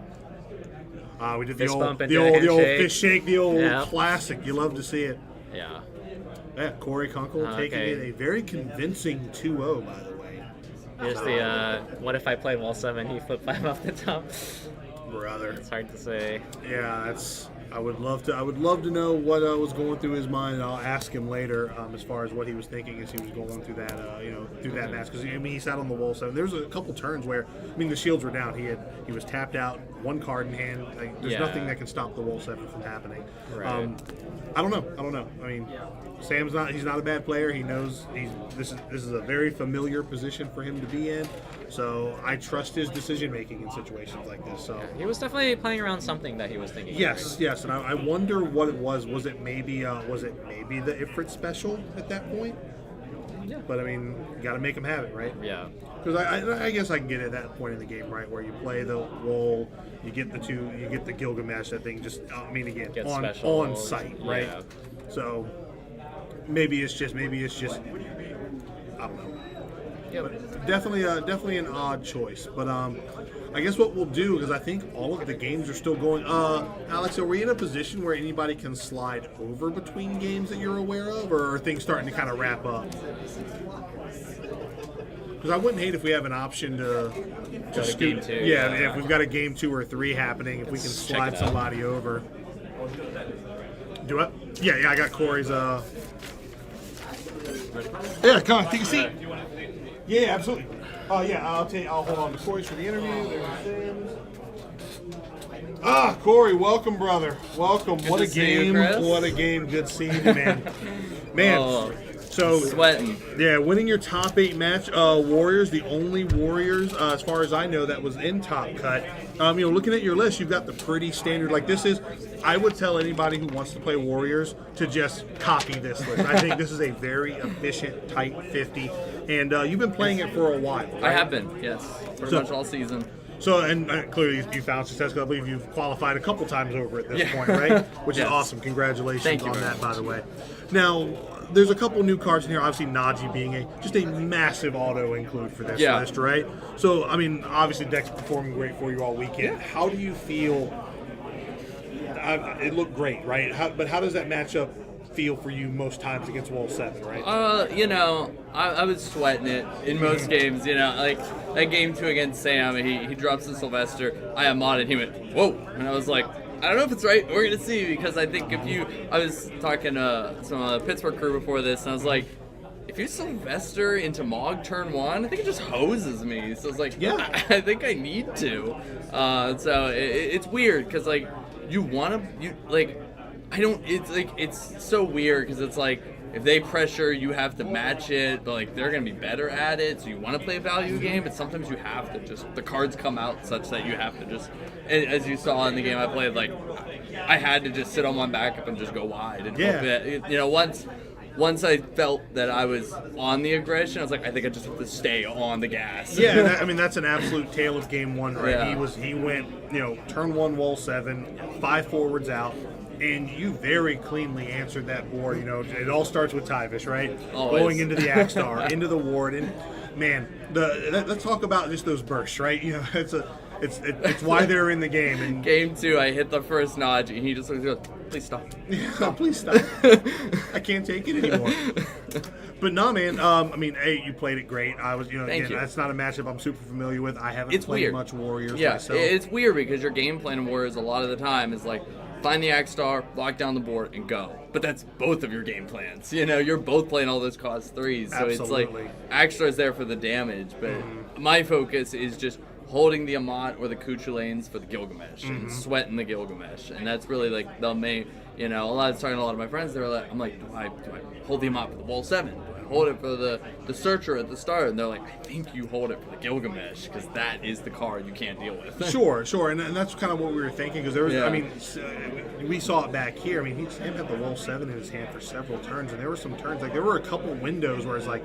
We did the Fist bump old into a old handshake. fish shake, the old Yeah. classic. You love to see it. Yeah. Yeah, Corey Kunkel taking Okay. it a very convincing 2-0, by the way. Here's the, what if I play Wall 7, he flip 5 off the top? Brother. It's hard to say. Yeah, that's. I would love to know what was going through his mind, and I'll ask him later as far as what he was thinking as he was going through that through that match, because he sat on the Wall 7. There was a couple turns where the shields were down. He was tapped out, 1 card in hand. Like, there's Yeah. nothing that can stop the Wall 7 from happening. Right. I don't know. I mean, Sam's he's not a bad player. He knows this is a very familiar position for him to be in. So I trust his decision making in situations like this. So He was definitely playing around something that he was thinking. yes, and I wonder what it was. Was it maybe the Ifrit special at that point? Yeah. But I mean, you got to make him have it, right? Yeah. Because I guess I can get at that point in the game, right, where you play the roll, you get the Gilgamesh, that thing just, again, Get on special. site, right? Yeah. So maybe it's just, I don't know. Yep. But definitely an odd choice. But I guess what we'll do, because I think all of the games are still going. Alex, are we in a position where anybody can slide over between games that you're aware of, or are things starting to kind of wrap up? Because I wouldn't hate if we have an option to to game 2. Yeah, if we've got a game 2 or 3 happening, if we can Let's check slide it out. somebody over. Do it? Yeah, I got Corey's. Yeah, come on, take a seat. Yeah, absolutely. I'll hold on to Corey's for the interview. There's Sam's. Corey, welcome, brother. Welcome. What a to see you, game. Chris. What a game. Good seeing you, man. Man, Oh, so sweating. yeah, winning your top 8 match, Warriors, the only Warriors, as far as I know, that was in Top Cut. Looking at your list, you've got the pretty standard. Like, this is, I would tell anybody who wants to play Warriors to just copy this list. I think this is a very efficient, tight 50, and you've been playing it for a while. I Right? have been, yes, pretty So- much all season. So, and clearly you found success, because I believe you've qualified a couple times over at this Yeah. point, right? Which is Yes. awesome. Congratulations Thank you on very that, by much. the way. Now, there's a couple new cards in here. Obviously, Najee being just a massive auto include for this Yeah. list, right? So, obviously, deck's performing great for you all weekend. How do you feel? It looked great, right? But how does that matchup feel for you most times against Wall 7, right? I was sweating it in most games, like that game 2 against Sam, he drops the Sylvester, I am modded, he went, whoa, and I was like, I don't know if it's right. We're gonna see, because I think I was talking to some Pittsburgh crew before this, and I was like, if you Sylvester into Mog turn 1, I think it just hoses me. So it's like, Yeah. I think I need to. So it's weird, because like it's so weird, because it's like, if they pressure, you have to match it, but like they're gonna be better at it, so you want to play a value game, but sometimes you have to just, the cards come out such that you have to just, as you saw in the game I played, like I had to just sit on my backup and just go wide and hope that, once I felt that I was on the aggression, I was like, I think I just have to stay on the gas. Yeah, I mean, that's an absolute tale of game 1, right? Yeah. He went, turn 1 wall 7, 5 forwards out, and you very cleanly answered that board. It all starts with Tyvish, right? Always. Going into the Axstar, into the ward, and man, let's talk about just those bursts, right? It's why they're in the game. And Game 2, I hit the first notch, and he just goes, please stop. please stop. I can't take it anymore. But no, man. I mean, hey, you played it great. I was, Thank you. that's not a matchup I'm super familiar with. I haven't It's played weird. much Warriors Yeah, myself. it's weird, because your game plan in Warriors a lot of the time is like, find the Axstar, lock down the board, and go. But that's both of your game plans. You're both playing all those cost 3s. So Absolutely. it's like, Axstar's there for the damage, but my focus is just holding the Amat or the Kuchulanes for the Gilgamesh and sweating the Gilgamesh. And that's really like the main, I was talking to a lot of my friends, they were like, I'm like, do I hold the Amat for the wall 7? Do I hold it for the Searcher at the start? And they're like, I think you hold it for the Gilgamesh, because that is the card you can't deal with. Sure, and that's kind of what we were thinking, because there was, Yeah. I mean, we saw it back here. I mean, Sam had the wall 7 in his hand for several turns, and there were some turns, like there were a couple windows where it's like,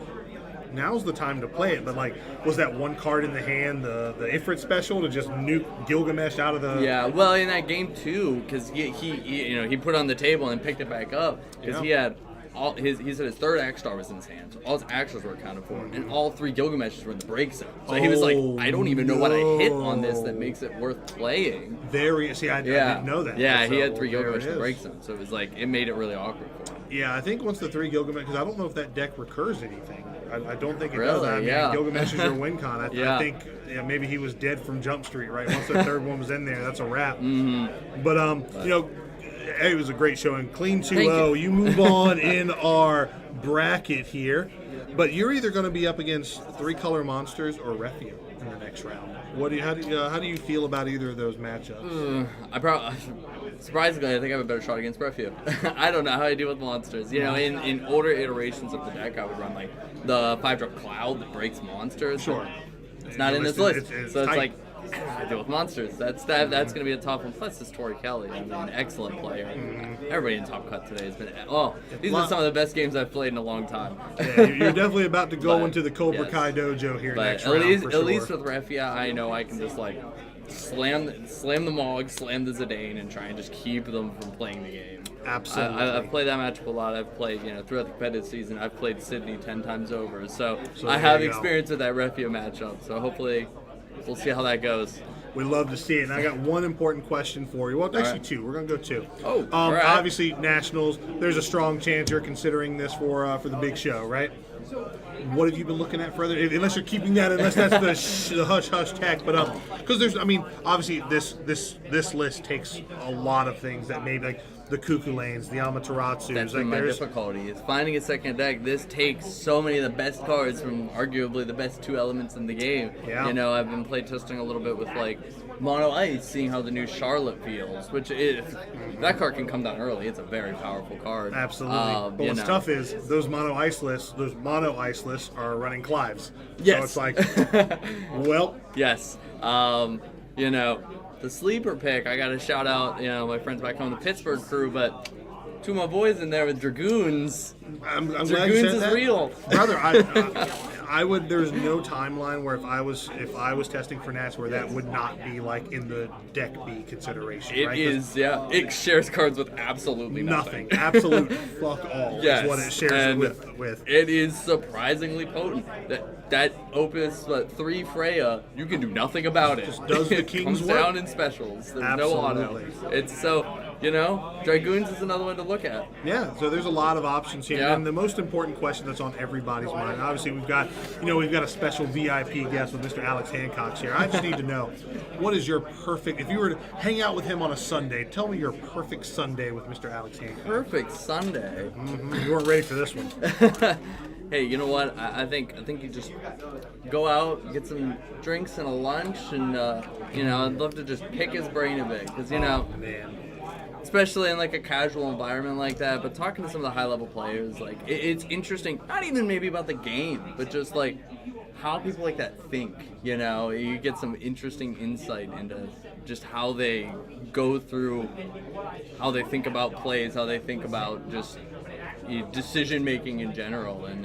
now's the time to play it, but like, was that one card in the hand the Ifrit special to just nuke Gilgamesh out of the? Yeah, well, in that game too, because he put it on the table and picked it back up, because he had he said his third Axstar was in his hand, so all his Axstars were accounted for, and all 3 Gilgameshes were in the break zone. So he was like, I don't even know what I hit on this that makes it worth playing. I didn't know that. Yeah, he So, had 3 there Gilgamesh it in the is. break zone, so it was like, it made it really awkward for him. Yeah, I think once the 3 Gilgamesh, because I don't know if that deck recurs anything. I don't think it Really? does. I mean, Yeah. Gilgamesh is your win con. I Yeah. think maybe he was dead from Jump Street, right? Once the third one was in there, that's a wrap. But it was a great showing. Clean 2-0. You move on in our bracket here, but you're either going to be up against 3 color monsters or Refio in the next round. How do you feel about either of those matchups? Surprisingly, I think I have a better shot against Refio. I don't know how I deal with monsters. In older iterations of the deck, I would run like the 5-drop Cloud that breaks monsters. Sure. It's not in this list, so it's tight. like, I deal with monsters. That's going to be a tough one. Plus, this Tori Kelly, I mean, an excellent player. Everybody in Top Cut today has been. These are some of the best games I've played in a long time. Yeah, you're definitely about to go But, into the Cobra yes. Kai dojo here But next at round. least, for at sure. least with Refia, I know I can just like slam the Mog, slam the Zidane, and try and just keep them from playing the game. Absolutely. I've played that matchup a lot. I've played, throughout the competitive season, I've played Sydney 10 times over. So I there have you go. experience with that Refia matchup. So hopefully we'll see how that goes. We love to see it. And I got one important question for you. Well, actually right. 2. We're going to go 2. Oh, all right. Obviously, Nationals, there's a strong chance you're considering this for the big show, right? What have you been looking at further? Unless you're keeping that, unless that's the hush-hush tech. But because there's, I mean, obviously this list takes a lot of things that maybe, like the Cuckoo Lanes, the Amataratsus. That's like been my there's difficulty, is finding a second deck. This takes so many of the best cards from arguably the best 2 elements in the game. Yeah. I've been play testing a little bit with like Mono Ice, seeing how the new Charlotte feels, which is, that card can come down early. It's a very powerful card. Absolutely. But what's tough is those mono ice lists are running Clives. Yes. So it's like, well, Yes. The sleeper pick, I got to shout out, my friends back home, the Pittsburgh crew, but 2 of my boys in there with Dragoons. I'm glad you Dragoons said is that. real. Brother. I would. There's no timeline where if I was testing for Nats where that would not be like in the deck B consideration. It right? is, yeah. It shares cards with absolutely nothing. Absolute fuck all Yes, is what it shares and it with. It is surprisingly potent. That Opus 3 Freya, you can do nothing about it. Just does the It king's comes work. down in specials. There's no auto. Absolutely. It's so. You know, Dragoons is another one to look at. Yeah, so there's a lot of options here. Yeah. And the most important question that's on everybody's mind, obviously we've got a special VIP guest with Mr. Alex Hancock here. I just need to know, what is your perfect, if you were to hang out with him on a Sunday, tell me your perfect Sunday with Mr. Alex Hancock. Perfect Sunday. You weren't ready for this one. Hey, you know what? I think you just go out, get some drinks and a lunch, and I'd love to just pick his brain a bit, because Man. especially in like a casual environment like that. But talking to some of the high level players, like it's interesting. Not even maybe about the game, but just like how people like that think. You get some interesting insight into just how they go through, how they think about plays, how they think about just decision making in general, and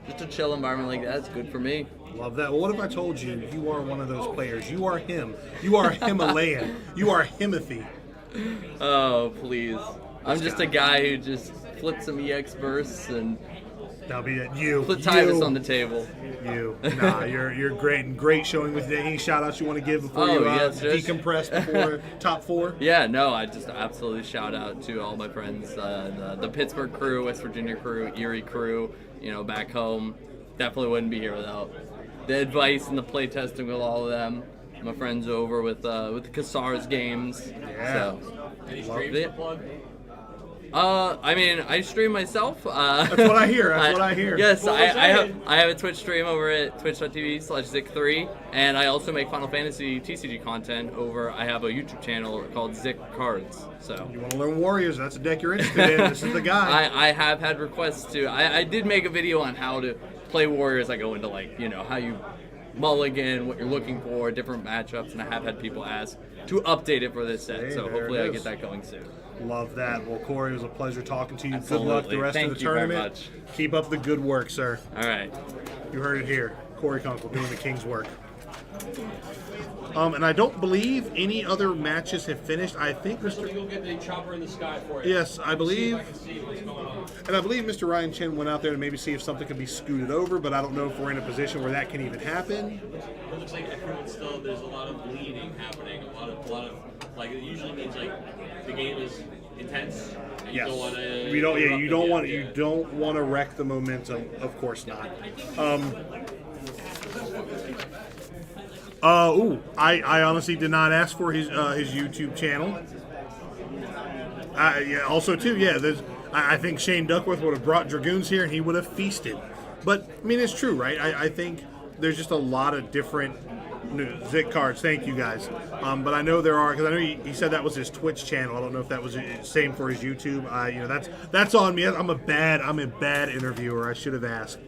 just a chill environment like that's good for me. Love that. Well, what if I told you you are one of those players? You are him. You are Himalayan. You are Himothy. Oh please, I'm just a guy who just flips some EX bursts and That'll be it. You. put you. Tyvus on the table. You. Nah, you're great, and great showing with today. Any shout outs you want to give before Oh, you yes, yes. decompress before top 4? Yeah, no, I just absolutely shout out to all my friends, the Pittsburgh crew, West Virginia crew, Erie crew, back home. Definitely wouldn't be here without the advice and the play testing with all of them. My friends over with the Cassars games. Yeah. So, Any loved streams it. to plug? I mean, I stream myself. That's what I hear. That's what I hear. Yes, Well, I have a Twitch stream over at twitch.tv/Zik3, and I also make Final Fantasy TCG content over. I have a YouTube channel called Zik Cards. So You want to learn Warriors? That's a deck you're interested in. This is the guy. I have had requests to. I did make a video on how to play Warriors. I go into how you mulligan, what you're looking for, different matchups, and I have had people ask to update it for this set. Hey, So there hopefully it I is. get that going soon. Love that. Well, Corey, it was a pleasure talking to you. Good Absolutely. luck the rest Thank of the you very tournament. much. Keep up the good work, sir. All right. You heard it here. Corey Kunkel doing the King's work. And I don't believe any other matches have finished. I think Crystal, Mr. you'll get the chopper in the sky for it. Yes, I believe. See if I can see what's going on. And I believe Mr. Ryan Chen went out there to maybe see if something could be scooted over, but I don't know if we're in a position where that can even happen. It looks like everyone's still. There's a lot of bleeding happening. A lot of like it usually means like the game is intense. And Yes. You don't want to. You don't. Yeah, you don't want to wreck the momentum. Of course not. I honestly did not ask for his YouTube channel. Yeah. Also, too. Yeah. I think Shane Duckworth would have brought Dragoons here and he would have feasted. But I mean, it's true, right? I think there's just a lot of different Zik cards. Thank you guys. But I know there are, because I know he said that was his Twitch channel. I don't know if that was the same for his YouTube. That's on me. I'm a bad interviewer. I should have asked.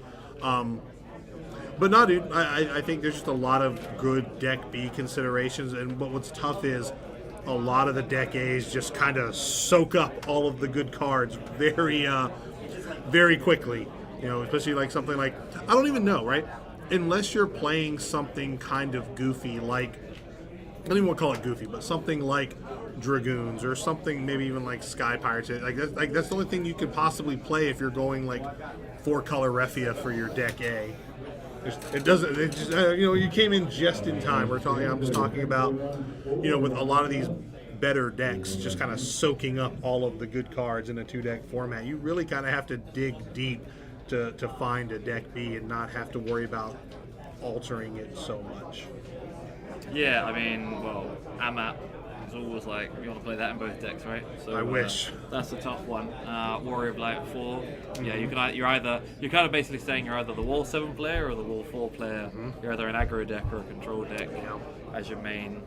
But no, dude, I think there's just a lot of good deck B considerations, but what's tough is a lot of the deck A's just kind of soak up all of the good cards very, very quickly. Especially like something like, I don't even know, right? Unless you're playing something kind of goofy, like, I don't even want to call it goofy, but something like Dragoons or something maybe even like Sky Pirates. That's the only thing you could possibly play if you're going like 4-color Refia for your deck A. It doesn't. It just you came in just in time. I'm just talking about with a lot of these better decks, just kind of soaking up all of the good cards in a 2-deck format. You really kind of have to dig deep to find a deck B and not have to worry about altering it so much. Yeah, I mean, well, Amat is always like, you want to play that in both decks, right? So I wish. That's a tough one. Warrior of Light 4. Yeah, you're kind of basically saying you're either the Wall 7 player or the Wall 4 player. You're either an aggro deck or a control deck as your main.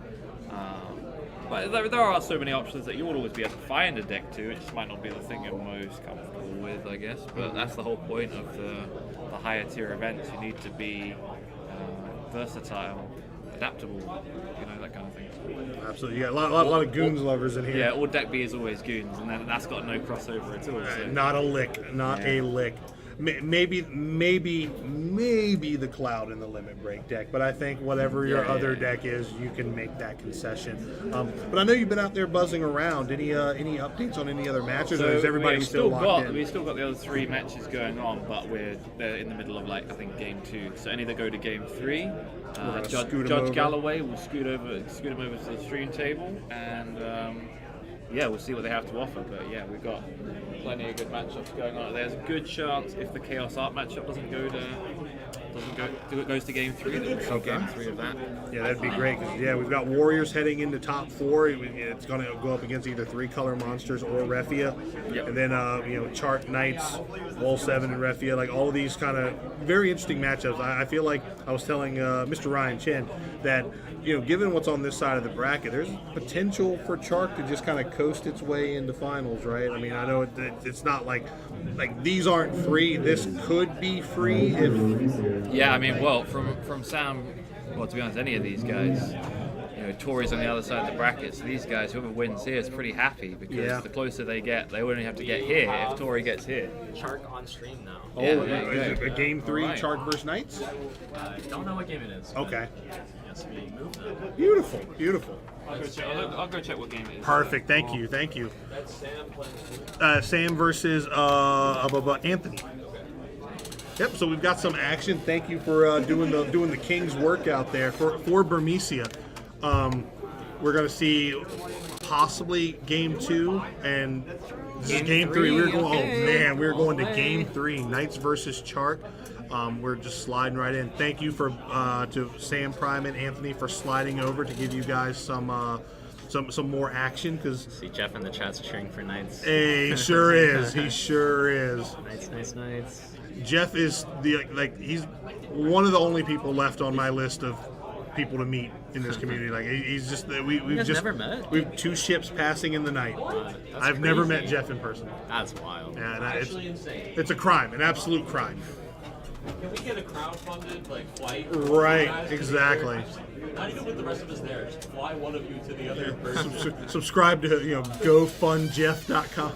But there are so many options that you would always be able to find a deck to. It just might not be the thing you're most comfortable with, I guess. But that's the whole point of the higher tier events. You need to be versatile, adaptable, that kind of thing. Absolutely, you got a lot of Goons lovers in here. Yeah, or deck B is always Goons, and that's got no crossover at all. So. Not a lick, a lick. Maybe the Cloud in the Limit Break deck, but I think whatever your other deck is, you can make that concession. But I know you've been out there buzzing around. Any updates on any other matches, or is everybody still locked in? We've still got the other 3 matches going on, but we're in the middle of game 2. So any that go to game 3, Judge Galloway will scoot him over to the stream table, and yeah, we'll see what they have to offer. But yeah, we've got plenty of good matchups going on. There's a good chance if the Chaos Art matchup goes to game 3, then we'll see Okay. game 3 of that. Yeah, that'd be great. 'Cause, yeah, we've got Warriors heading into top 4. It's going to go up against either 3-color monsters or Refia. Yep. And then, Chart Knights, Wall 7, and Refia. Like, all of these kind of very interesting matchups. I feel like I was telling Mr. Ryan Chen that, given what's on this side of the bracket, there's potential for Chark to just kind of coast its way into finals, right? I mean, I know it's not like these aren't free. This could be free if... Yeah, I mean, well, from Sam, well, to be honest, any of these guys, Tori's on the other side of the bracket, so these guys, whoever wins here is pretty happy because the closer they get, they only have to get here if Tori gets here. Chark on stream now. Yeah, Oh, there you is go. it a game 3 All right. Chark versus Knights? Don't know what game it is. but Okay. Yes, we moved now. Beautiful, beautiful. I'll go check what game it is. Perfect. Thank you. Sam versus Anthony. Yep. So we've got some action. Thank you for doing the King's work out there for Burmecia. We're gonna see possibly game 2 and this is game 3. We're going. okay. Oh man, we're going to Okay. game 3. Knights versus Chark. We're just sliding right in. Thank you to Sam Prime and Anthony for sliding over to give you guys some more action because See Jeff in the chat's cheering for Knights. he sure is. He sure is. Knights. Jeff is he's one of the only people left on my list of people to meet in this community. Like he's just we've guys just never met? We've 2 ships passing in the night. That's I've never crazy. met Jeff in person. That's wild. Yeah, and Actually insane. it's a crime, an absolute crime. Can we get a crowdfunded flight? Right, Guys, exactly. Not even with the rest of us there. Just fly one of you to the other person. Subscribe to GoFundJeff.com.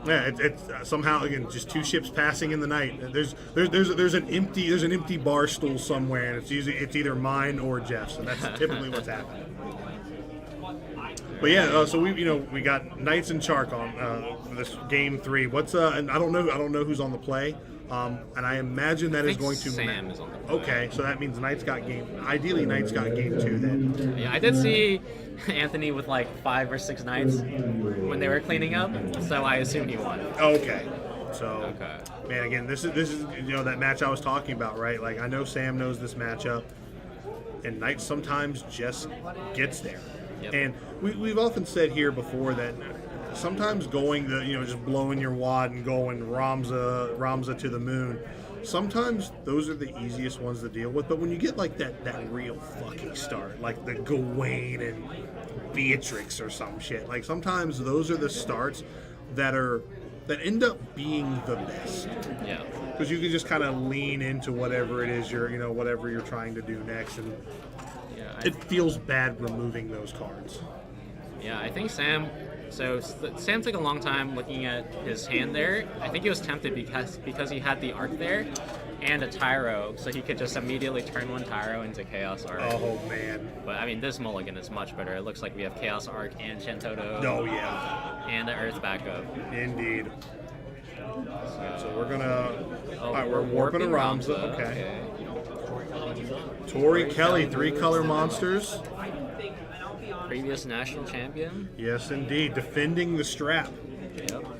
Yeah, it's somehow again just 2 ships passing in the night. There's an empty bar stool somewhere, and it's either mine or Jeff's, and that's typically what's happening. But yeah, so we got Knights and Chark on for this game 3. And I don't know who's on the play, and I imagine that is going to Sam is on the play. Okay, so that means Knights got game. Ideally, Knights got game 2 then. Yeah, I did see Anthony with 5 or 6 Knights when they were cleaning up, so I assume he won. Okay. So, Okay. man, again, this is that match I was talking about, right? Like I know Sam knows this matchup, and Knights sometimes just gets there. Yep. And we've often said here before that sometimes going just blowing your wad and going Ramza to the moon. Sometimes those are the easiest ones to deal with, but when you get that real fucking start, like the Gawain and Beatrix or some shit, like sometimes those are the starts that end up being the best. Yeah. Because you can just kind of lean into whatever it is whatever you're trying to do next, and Yeah. it feels bad removing those cards. Yeah, I think Sam. So Sam took a long time looking at his hand there. I think he was tempted because he had the Arc there and a Tyro, so he could just immediately turn one Tyro into Chaos Arc. Oh man. But I mean, this mulligan is much better. It looks like we have Chaos Arc and Shantoto Oh yeah. and the Earth backup. Indeed. So we're gonna. Oh, All right, we're warping a Ramza. Okay. Tori Kelly, 3-color monsters. Previous national champion. Yes, indeed. Defending the strap. Yep. All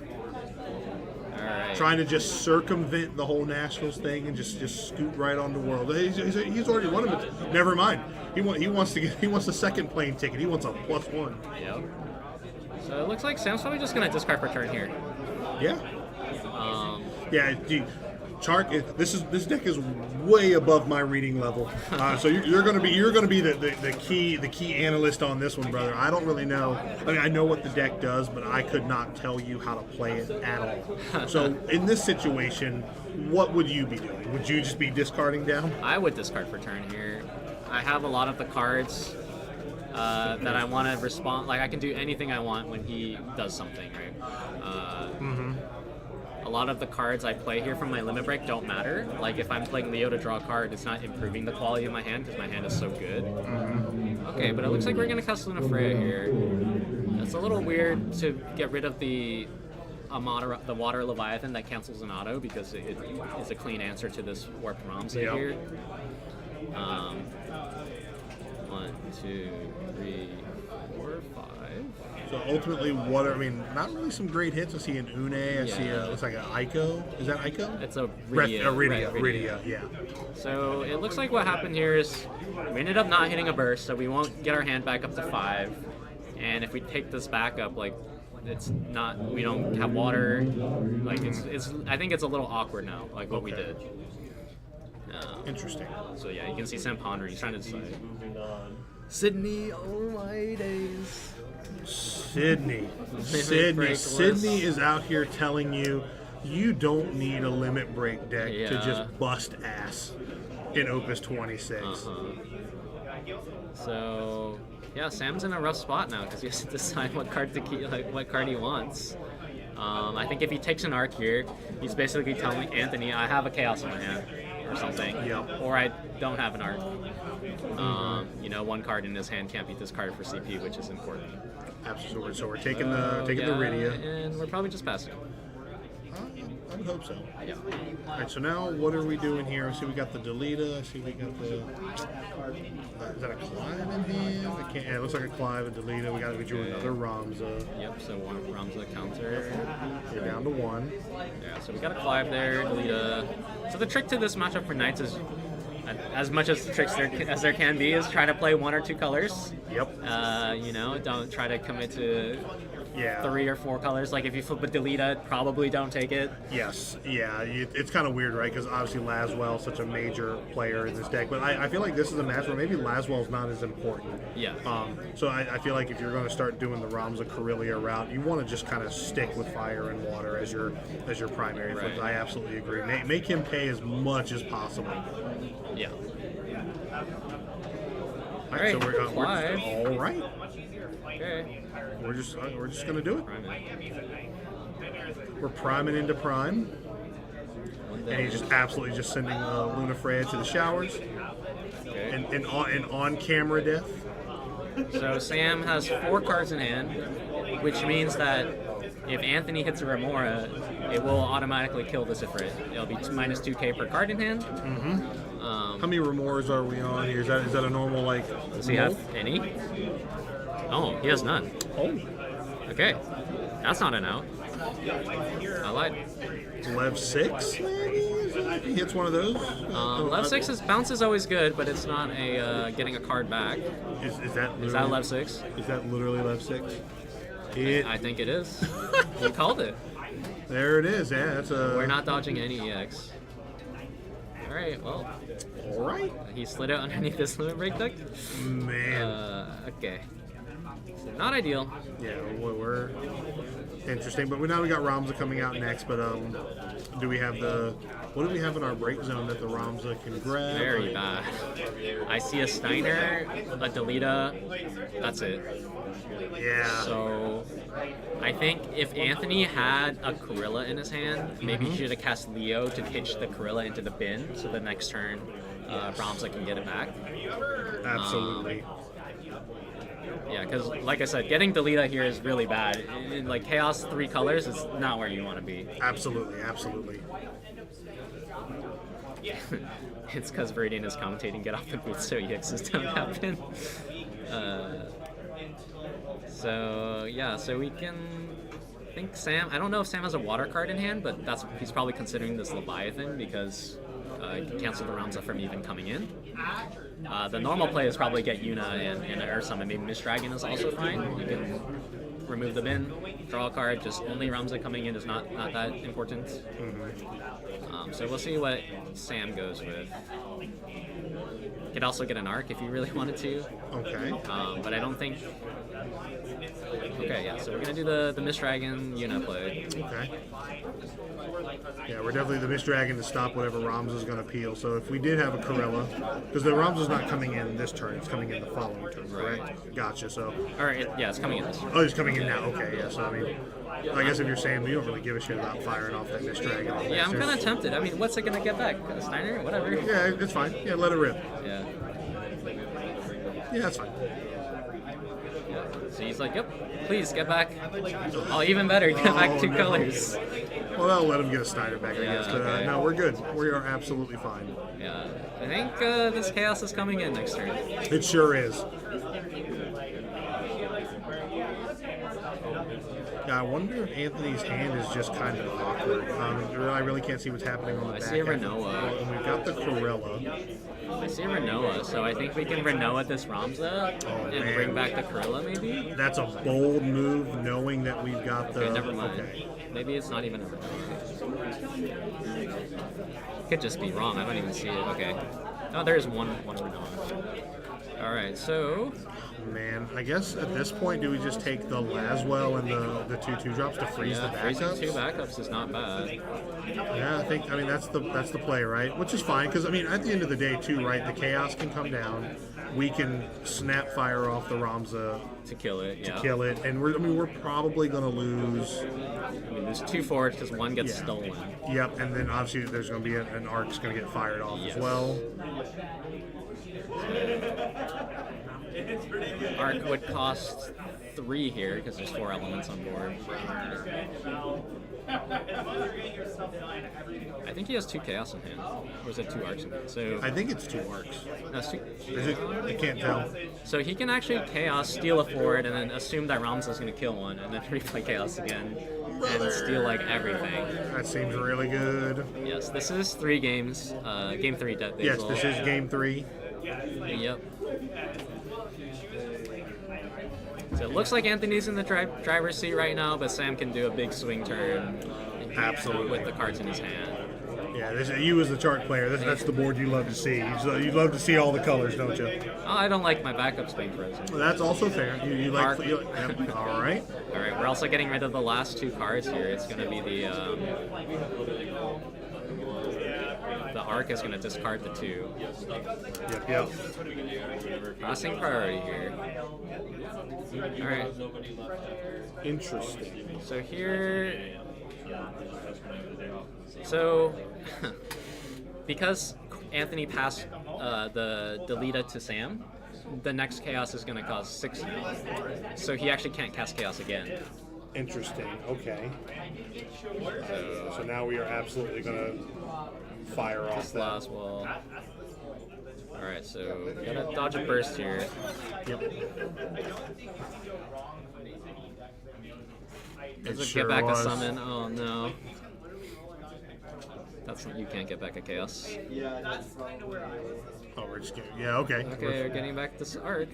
right. Trying to just circumvent the whole nationals thing and just scoot right on the world. He's already won them. Never mind. He wants a second plane ticket. He wants a +1. Yep. So it looks like Sam's probably just gonna discard for turn here. Yeah. Um, Yeah, dude. Chark, this deck is way above my reading level. So you're gonna be the key analyst on this one, brother. I don't really know. I mean, I know what the deck does, but I could not tell you how to play it at all. So in this situation, what would you be doing? Would you just be discarding down? I would discard for turn here. I have a lot of the cards that I want to respond. Like I can do anything I want when he does something, right? A lot of the cards I play here from my limit break don't matter. Like if I'm playing Leo to draw a card, it's not improving the quality of my hand because my hand is so good. Okay, but it looks like we're gonna cast Luna Freya here. It's a little weird to get rid of the Water Leviathan that cancels an auto because it is a clean answer to this Warp Ramza Yep. here. 1, 2, 3, 4, 5. So ultimately, not really some great hits. I see an Une. I see looks like an Ico. Is that Ico? It's a Rydia, yeah. So it looks like what happened here is we ended up not hitting a burst, so we won't get our hand back up to 5. And if we take this back up, like, we don't have water. Like, I think it's a little awkward now, like what we did. Interesting. So yeah, you can see Sam pondering. He's trying to decide. Sydney, oh my days. Sydney break is out here telling you you don't need a limit break deck to just bust ass in Opus 26. So yeah, Sam's in a rough spot now because he has to decide what card what card he wants. I think if he takes an arc here, he's basically telling Anthony, I have a chaos in my hand or something, or I don't have an arc. One card in his hand can't beat this card for CP, which is important. Absolutely. So we're taking the Rydia, and we're probably just passing. I would hope so. Yeah. All right. So now what are we doing here? I see we got the Delita. I see we got the. Is that a Clive in hand? I can't. Yeah, it looks like a Clive, a Delita. We drew another Ramza. Yep. So one Ramza counter. We're down to 1. Yeah. So we got a Clive there, Delita. So the trick to this matchup for Knights is, as much as tricks as there can be, is try to play 1 or 2 colors. Yep. Don't try to commit to 3 or 4 colors. Like if you flip a Delita, probably don't take it. Yes. Yeah. It's kind of weird, right? Because obviously Laswell's such a major player in this deck, but I feel like this is a match where maybe Laswell's not as important. Yeah. So I feel like if you're going to start doing the Ramza Corellia route, you want to just kind of stick with fire and water as your primary flips. I absolutely agree. Make him pay as much as possible. Yeah. All right. So we're Clive. all right. Okay. We're just gonna do it. Prime We're priming into prime, and he's just absolutely just sending Luna Freya to the showers, and on camera death. So Sam has 4 cards in hand, which means that if Anthony hits a Remora, it will automatically kill this Ifrit. It'll be minus 2k per card in hand. How many Remoras are we on here? Is that a normal like? Does he have any? Oh, he has none. Oh, Okay, that's not an out. I lied. Lev 6 maybe? He hits one of those. Lev 6's bounce is always good, but it's not a getting a card back. Is that Is that Lev 6? Is that literally Lev 6? I think it is. You called it. There it is. Yeah, that's a. We're not dodging any EX. All right, well, All right, he slid out underneath this limit break deck. man. Okay. So not ideal. Yeah, we're interesting, but now we got Ramza coming out next. But do we have what do we have in our break zone that the Ramza can grab? Very bad. I see a Steiner, a Delita. That's it. Yeah. So I think if Anthony had a Corilla in his hand, maybe he should have cast Leo to pitch the Corilla into the bin, so the next turn Ramza can get it back. Absolutely. Yeah, because like I said, getting Delita here is really bad. In like Chaos 3 colors, it's not where you want to be. Absolutely. It's because Viridian is commentating get off the booth so EXs don't happen. So we can think Sam. I don't know if Sam has a water card in hand, but he's probably considering this Leviathan because he can cancel the Ramza from even coming in. The normal play is probably get Yuna and Earth Summon. Maybe Mist Dragon is also fine. You can remove the bin, draw a card. Just only Ramza coming in is not that important. So we'll see what Sam goes with. Could also get an arc if you really wanted to. Okay. But I don't think. Okay, yeah. So we're gonna do the Mist Dragon Yuna play. Okay. Yeah, we're definitely the Mist Dragon to stop whatever Ramza's going to peel. So if we did have a Corella, because the Ramza's not coming in this turn, it's coming in the following turn, correct? Gotcha. So. It's coming in this turn. Oh, it's coming in now. Okay, yeah. So I mean, I guess if you're saying you don't really give a shit about firing off that Mist Dragon. Yeah, I'm kind of tempted. I mean, what's it gonna get back? Steiner? Whatever. Yeah, it's fine. Yeah, let it rip. Yeah. Yeah, that's fine. So he's like, yep, please get back. Oh, even better, get back 2 colors. Well, that'll let him get a Snyder back, I Yeah, guess. But okay. no, we're good. We are absolutely fine. Yeah, I think this Chaos is coming in next turn. It sure is. Yeah, I wonder if Anthony's hand is just kind of awkward. I really can't see what's happening on the I back see a end. Renoa. And we've got the Corella. I see Renoa, so I think we can Renoa this Ramza and man. bring back the Corella, maybe? That's a bold move, knowing that we've got the. Okay, never mind. Okay. Maybe it's not even a Renoa. Could just be wrong, I don't even see it. Okay. Oh, there's one Renoa. Alright, so... Man, I guess at this point, do we just take the Laswell and the 2/2 drops to freeze the freezing backups? 2 backups is not bad. Yeah, I mean that's the play, right? Which is fine because I mean at the end of the day too, right? The chaos can come down. We can snap fire off the Ramza To kill it, yeah. kill it, and we're probably gonna lose. I mean, there's 2 forwards because one gets Yeah. stolen. Yep, and then obviously there's gonna be an arc's gonna get fired off Yes. as well. Arc would cost 3 here because there's 4 elements on board. I think he has 2 chaos in hand. Or is it 2 arcs in hand? So I think it's 2 arcs. that's 2. Is it? I can't tell. So he can actually chaos, steal a forward, and then assume that Ramza's going to kill one, and then replay chaos again, and steal like everything. That seems really good. Yes, this is 3 games. Game 3 death Yes, Basil. this is game 3. Yep. So it looks like Anthony's in the driver's seat right now, but Sam can do a big swing turn. Absolutely. With the cards in his hand. Yeah, you as the chart player, that's the board you love to see. You love to see all the colors, don't you? Oh, I don't like my backups being frozen. Well, that's also fair. You like. Mark. Yep. All right. All right, we're also getting rid of the last 2 cards here. It's going to be the Arc is going to discard the 2. Yep. Crossing priority here. All right. Interesting. So here, so because Anthony passed the Delita to Sam, the next chaos is going to cost 6 now. So he actually can't cast chaos again. Interesting. Okay. So now we are absolutely gonna fire off This that. last wall. All right, so we gotta dodge a burst here. Yep. Does it sure get back was. a summon? Oh no. That's you can't get back a chaos. Oh, we're just getting. Yeah. Okay. Okay, we're getting back this arc.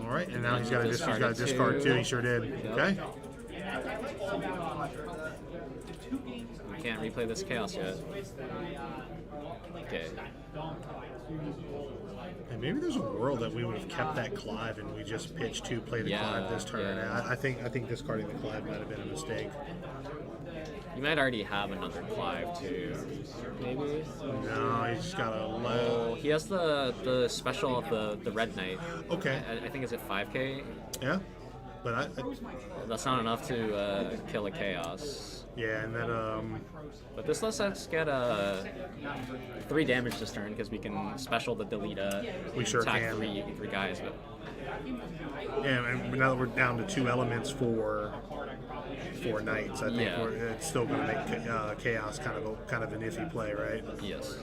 All right, and now he's got to Discarded discard too. too. He sure did. Yep. Okay. We can't replay this chaos yet. Okay. And maybe there's a world that we would have kept that Clive and we just pitched to play the Yeah, Clive this turn. yeah. I think discarding the Clive might have been a mistake. You might already have another Clive too. Maybe. No, he's just got a Oh, low. he has the special of the Red Knight. Okay. I think it's at 5k. Yeah. But I That's not enough to kill a chaos. yeah, and that But this lets us get 3 damage this turn because we can special the Delita. We sure attack can. three guys. But yeah, and now that we're down to 2 elements for knights, I think Yeah. it's still going to make chaos kind of an iffy play, right? yes,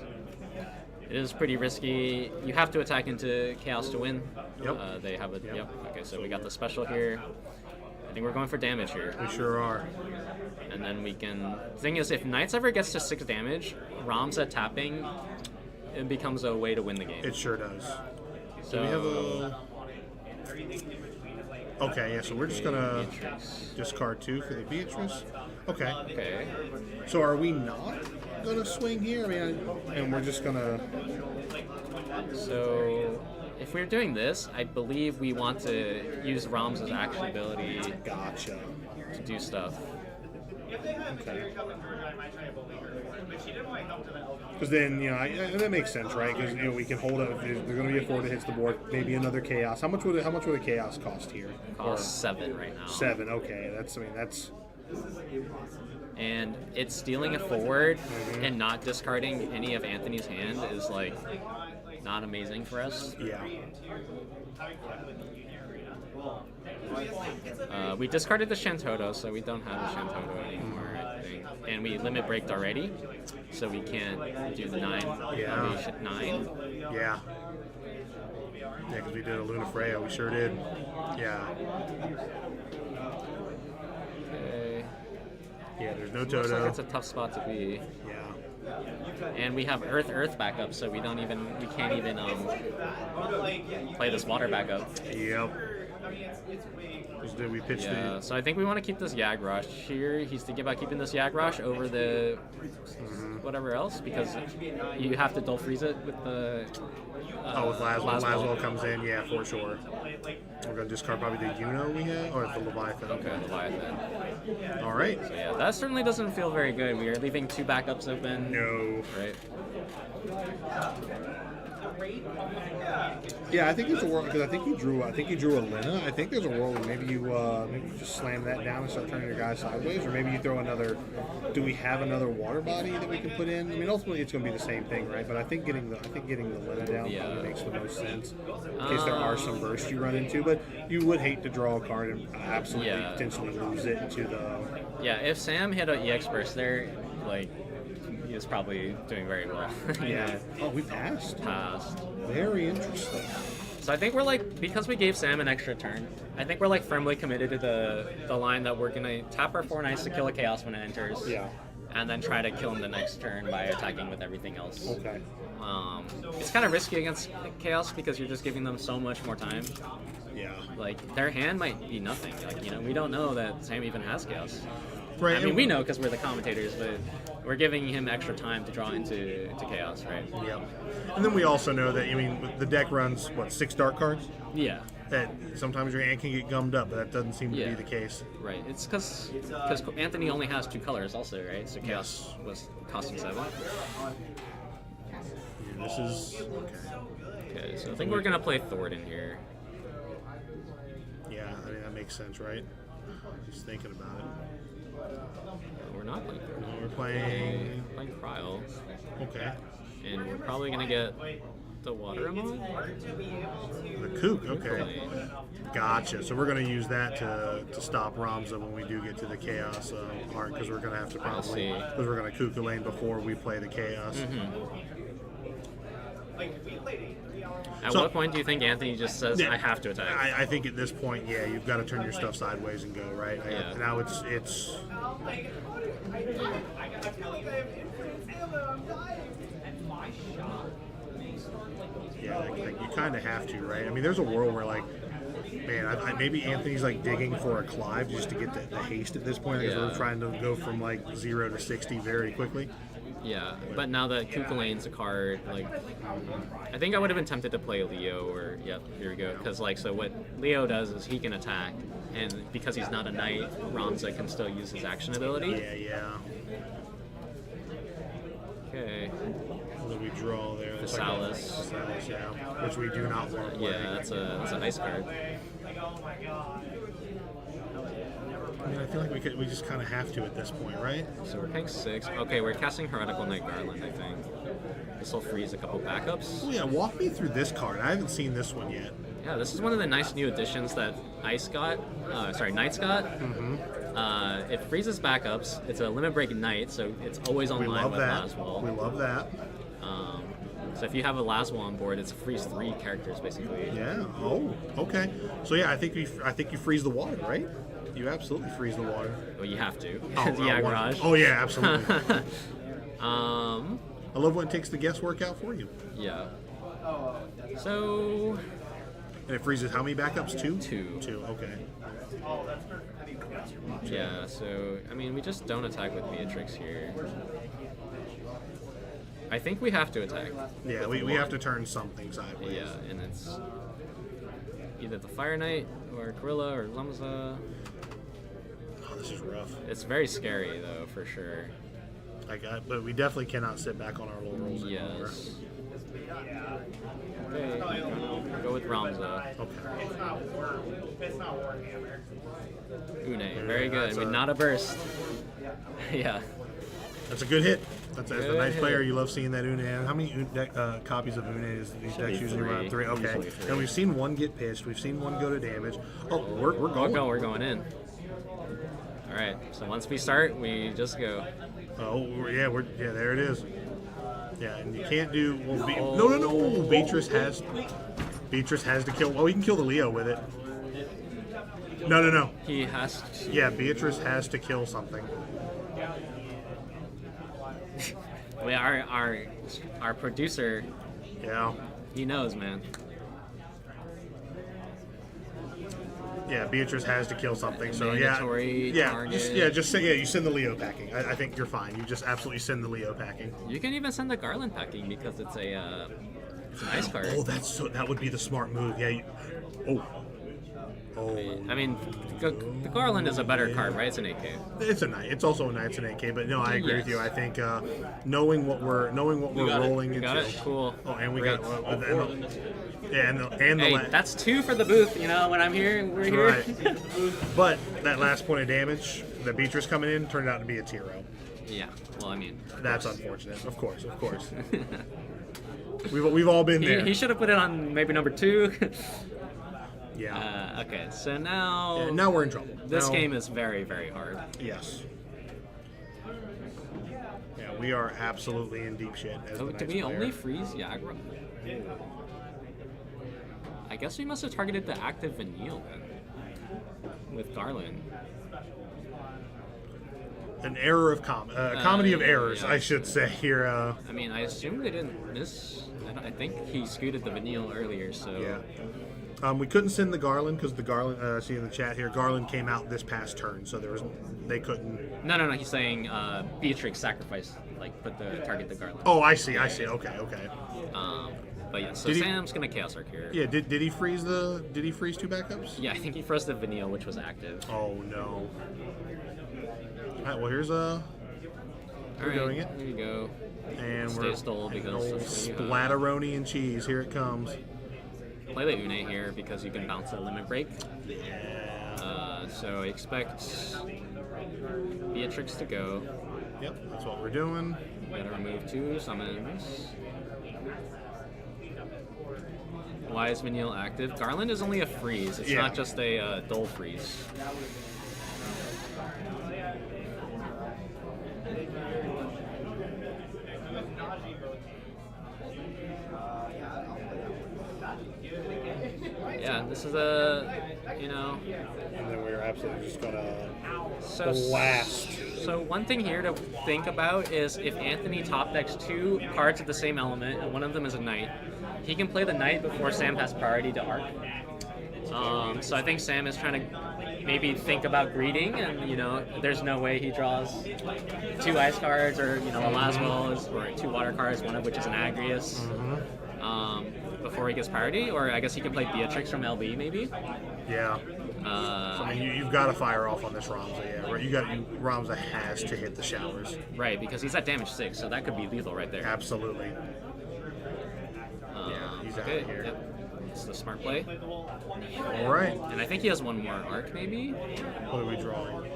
it is pretty risky. You have to attack into chaos to win. Yep. They have a yep. Okay, so we got the special here. I think we're going for damage here. We sure are. And then we can. The thing is, if Knights ever gets to 6 damage, Ramza tapping, it becomes a way to win the game. It sure does. So Do we have a? Okay, yeah. So we're just gonna Beatrice. discard 2 for the Beatrice. Okay. Okay. So are we not gonna swing here? I mean, and we're just gonna. So if we're doing this, I believe we want to use Ramza's action ability Gotcha. to do stuff. Okay. Because then, and that makes sense, right? Because we can hold up. If there's going to be a 4 that hits the board, maybe another chaos. How much would a chaos cost here? Costs 7 right now. 7. Okay, that's. And it's stealing a forward and not discarding any of Anthony's hand is like not amazing for us. Yeah. We discarded the Shantoto, so we don't have the Shantoto anymore, I think. And we limit braked already, so we can't do the 9. Yeah. Foundation 9. Yeah. Yeah, because we did a Luna Freya. We sure did. Yeah. Okay. Yeah, there's no Looks like Toto. it's a tough spot to be. Yeah. And we have Earth backup, so we can't even play this water backup. Yep. Did we pitch Yeah, so I think we want to keep this Yag Rush here. He's thinking about keeping this Yag Rush over the whatever else because you have to dull freeze it with the. with Laswell. Laswell. Laswell comes in, yeah, for sure. We're going to discard probably the Uno we had, or the Leviathan. Okay, Leviathan. All right. So yeah, that certainly doesn't feel very good. We are leaving 2 backups open. No. Right. Yeah, I think there's a world because I think you drew a Lena. I think there's a world where maybe you just slam that down and start turning your guy sideways, or maybe you throw another. Do we have another water body that we can put in? I mean, ultimately it's going to be the same thing, right? But I think getting the Lena down probably makes the most sense in case there are some bursts you run into. But you would hate to draw a card and absolutely potentially lose it into the. Yeah, if Sam hit an EX burst there, like. He was probably doing very well. Yeah. Oh, we passed. Very interesting. So I think we're like, because we gave Sam an extra turn, I think we're like firmly committed to the line that we're gonna tap our 4 Nights to kill a Chaos when it enters. Yeah. And then try to kill him the next turn by attacking with everything else. Okay. It's kind of risky against Chaos because you're just giving them so much more time. Yeah. Like, their hand might be nothing. Like, we don't know that Sam even has Chaos. Right. I mean, we know because we're the commentators, but we're giving him extra time to draw into Chaos, right? Yeah. And then we also know that, the deck runs, 6 dark cards? Yeah. That sometimes your hand can get gummed up, but that doesn't seem to be Yeah. the case. Right. It's because Anthony only has 2 colors also, right? So Chaos was costing 7. And this is... Okay, so I think we're going to play Thord in here. Yeah, I mean, that makes sense, right? Just thinking about it. We're not playing Thord. No, we're playing... Playing Cryo. Okay. And we're probably going to get the Wateremon? The Kook, okay. Gotcha. So we're going to use that to stop Ramza when we do get to the Chaos art, because we're going to have to probably... Because we're going to Kook a lane before we play the Chaos. At what point do you think Anthony just says, I have to attack? I think at this point, yeah, you've got to turn your stuff sideways and go, right? Yeah. Now it's... Yeah, like you kind of have to, right? I mean, there's a world where, man, maybe Anthony's digging for a Clive just to get the haste at this point, because we're trying to go from 0 to 60 very quickly. Yeah, but now that Kukulane's a card, I think I would have been tempted to play Leo, or, here we go, because, so what Leo does is he can attack, and because he's not a knight, Ramza can still use his action ability. Yeah. Okay. What do we draw there? Physalis. Yeah, which we do not want to play. Yeah, that's an ice card. I mean, I feel like we just kind of have to at this point, right? So we're paying 6. Okay, we're casting Heretical Knight Garland, I think. This will freeze a couple backups. Oh yeah, walk me through this card. I haven't seen this one yet. Yeah, this is one of the nice new additions that Knights got. It freezes backups. It's a limit break Knight, so it's always online with Laswell. We love that. So if you have a Laswell on board, it's freeze 3 characters basically. Yeah. Oh, okay. So yeah, I think you freeze the water, right? You absolutely freeze the water. Well, you have to. Oh, Garage. Oh yeah, absolutely. I love when it takes the guesswork out for you. Yeah. So. And it freezes how many backups? 2? 2. 2. Okay. Yeah. So I mean, we just don't attack with Beatrix here. I think we have to attack. Yeah, we have to turn something sideways. Yeah, and it's either the Fire Knight or Gorilla or Lamza. Oh, this is rough. It's very scary though, for sure. But we definitely cannot sit back on our laurels anymore. Yes. Okay, go with Ramza. Okay. Une, very good. Not a burst. Yeah. That's a good hit. That's as a nice player, you love seeing that Une. How many copies of Une is these Should be decks usually run? 3. Okay. Usually 3. And we've seen one get pitched. We've seen one go to damage. Oh, we're going. We're going in. All right. So once we start, we just go. Oh, yeah, there it is. Yeah, and you can't do. Well, no. Beatrice has to kill. Well, he can kill the Leo with it. No. He has to. Yeah, Beatrice has to kill something. Our producer, Yeah. he knows, man. Yeah, Beatrice has to kill something. So Mandatory yeah, target. just you send the Leo packing. I think you're fine. You just absolutely send the Leo packing. You can even send the Garland packing because it's an ice card. Oh, that would be the smart move. Yeah. I mean, the Garland is a better card, right? It's an 8K. It's a knight. It's also a knight. It's an 8K. But no, I agree with Yes. you. I think knowing what we're rolling You into. got it. Cool. Oh, and we Great. got and the Hey, that's 2 for the booth. You know, when I'm here, we're here. right. But that last point of damage, the Beatrice coming in, turned out to be a Tiro. Yeah. Well, I mean, That's unfortunate. Of course. We've all been there. he should have put it on maybe number 2. Yeah. Okay. So now. Yeah, now we're in trouble. This Now- game is very, very hard. Yes. Yeah, we are absolutely in deep shit. As Oh, the did Knights we player. only freeze Yagra? I guess we must have targeted the active Vanille then. With Garland. An error of comedy of errors, yeah. I should say here. I mean, I assume they didn't miss. I think he scooted the Vanille earlier, so. Yeah. We couldn't send the Garland because the Garland. I see in the chat here, Garland came out this past turn, so they couldn't. No. He's saying Beatrix sacrificed, target the Garland. Oh, I see. Okay. But yeah, so Did he- Sam's gonna Chaos Arc here. Yeah. Did he freeze 2 backups? Yeah, I think he froze the Vanille, which was active. Oh no. All right. Well, here's we're Alright, doing it, There you go. and Stay we're stole because old that's what you have. splatteroni and cheese. Here it comes. Play the Une here because you can bounce a limit break. Yeah. So expect Beatrix to go. Yep. That's what we're doing. Gotta remove 2 summons. Why is Vanille active? Garland is only a freeze. It's Yeah. not just a dull freeze. Yeah, this is And then we're absolutely just gonna so blast. So one thing here to think about is if Anthony top decks 2 cards of the same element, and one of them is a knight, he can play the knight before Sam has priority to arc. So I think Sam is trying to maybe think about greeting, and there's no way he draws 2 ice cards or a Laswell or 2 water cards, one of which is an Agrius. Before he gets priority, or I guess he can play Beatrix from LB maybe. Yeah. I mean, you've got to fire off on this Ramza, yeah. Right? Ramza has to hit the showers. Right, because he's at damage 6, so that could be lethal right there. Absolutely. He's out Okay, of here. yep. It's the smart play. All right. And I think he has 1 more arc maybe. What are we drawing?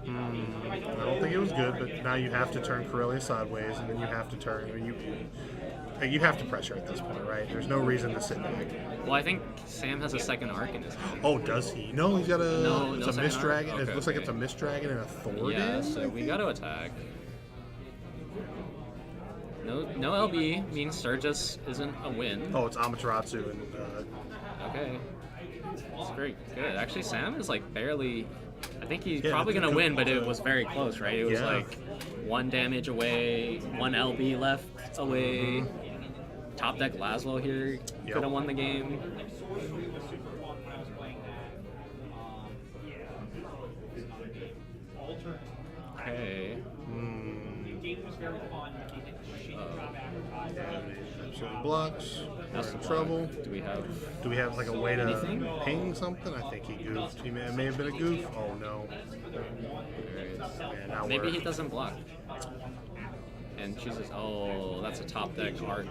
I don't think it was good, but now you have to turn Corellia sideways, and then you have to turn. I mean, you have to pressure at this point, right? There's no reason to sit back. Well, I think Sam has a 2nd arc in his hand. Oh, does he? No, he's got a. No it's a second Mist arc? Dragon. Okay, It looks like okay. it's a Mist Dragon and a Thor. Yeah, so we got to attack. No LB means Sturgis isn't a win. Oh, it's Amaterasu and. Okay. That's great. Good. Actually, Sam is barely. I think he's Yeah, probably the- going to win, but it was very close, right? It was Yeah. 1 damage away, 1 LB left away. Top deck Laswell here Yep. could have won the game. Okay. Absolutely blocks. We're That's in the trouble. block. Do we have a way to Anything? ping something? I think he goofed. It may have been a goof. Oh no. Alright. And now Maybe we're, he doesn't block. And chooses. Oh, that's a top deck arc.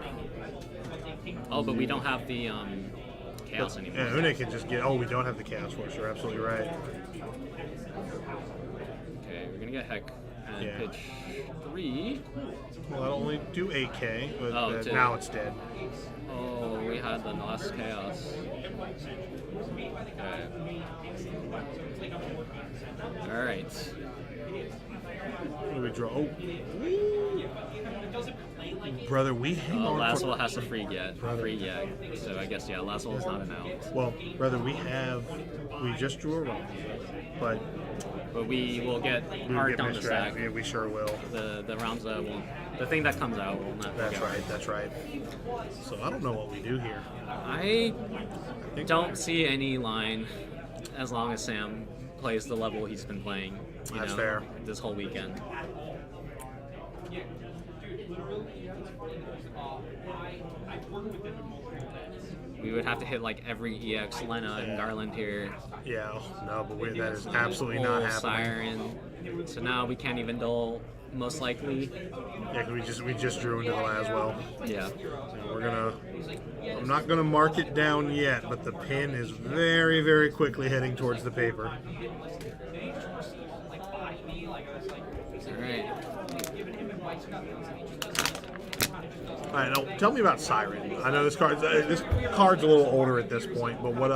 Oh, but we don't have the chaos anymore. Yeah, Une can just get. Oh, we don't have the Chaos Force. You're absolutely right. Okay, we're gonna get Heck, and Yeah. pitch 3. Well, I'll only do 8K, but Oh, two. now it's dead. Oh, we had the last chaos. Okay. All right. What do we draw? Oh. Brother, we hang on Last for... one has to free yet. Brother. Free yet. So I guess, yeah, last one is not an out. Well, brother, we just drew a run, but But we will get we will art get on the stack. misdrafted. Yeah, we sure will. The Ramza will. The thing that comes out will not. That's get right. That's right. So I don't know what we do here. I don't see any line as long as Sam plays the level he's been playing. That's fair. This whole weekend. We would have to hit like every EX Lena and Garland here. Yeah, no, but that is absolutely not Full happening. Siren. So now we can't even duel, most likely. Yeah, 'cause we just drew into the Laswell. Yeah. I'm not gonna mark it down yet, but the pin is very, very quickly heading towards the paper. Alright. All right, now tell me about Siren. I know this card's a little older at this point, but what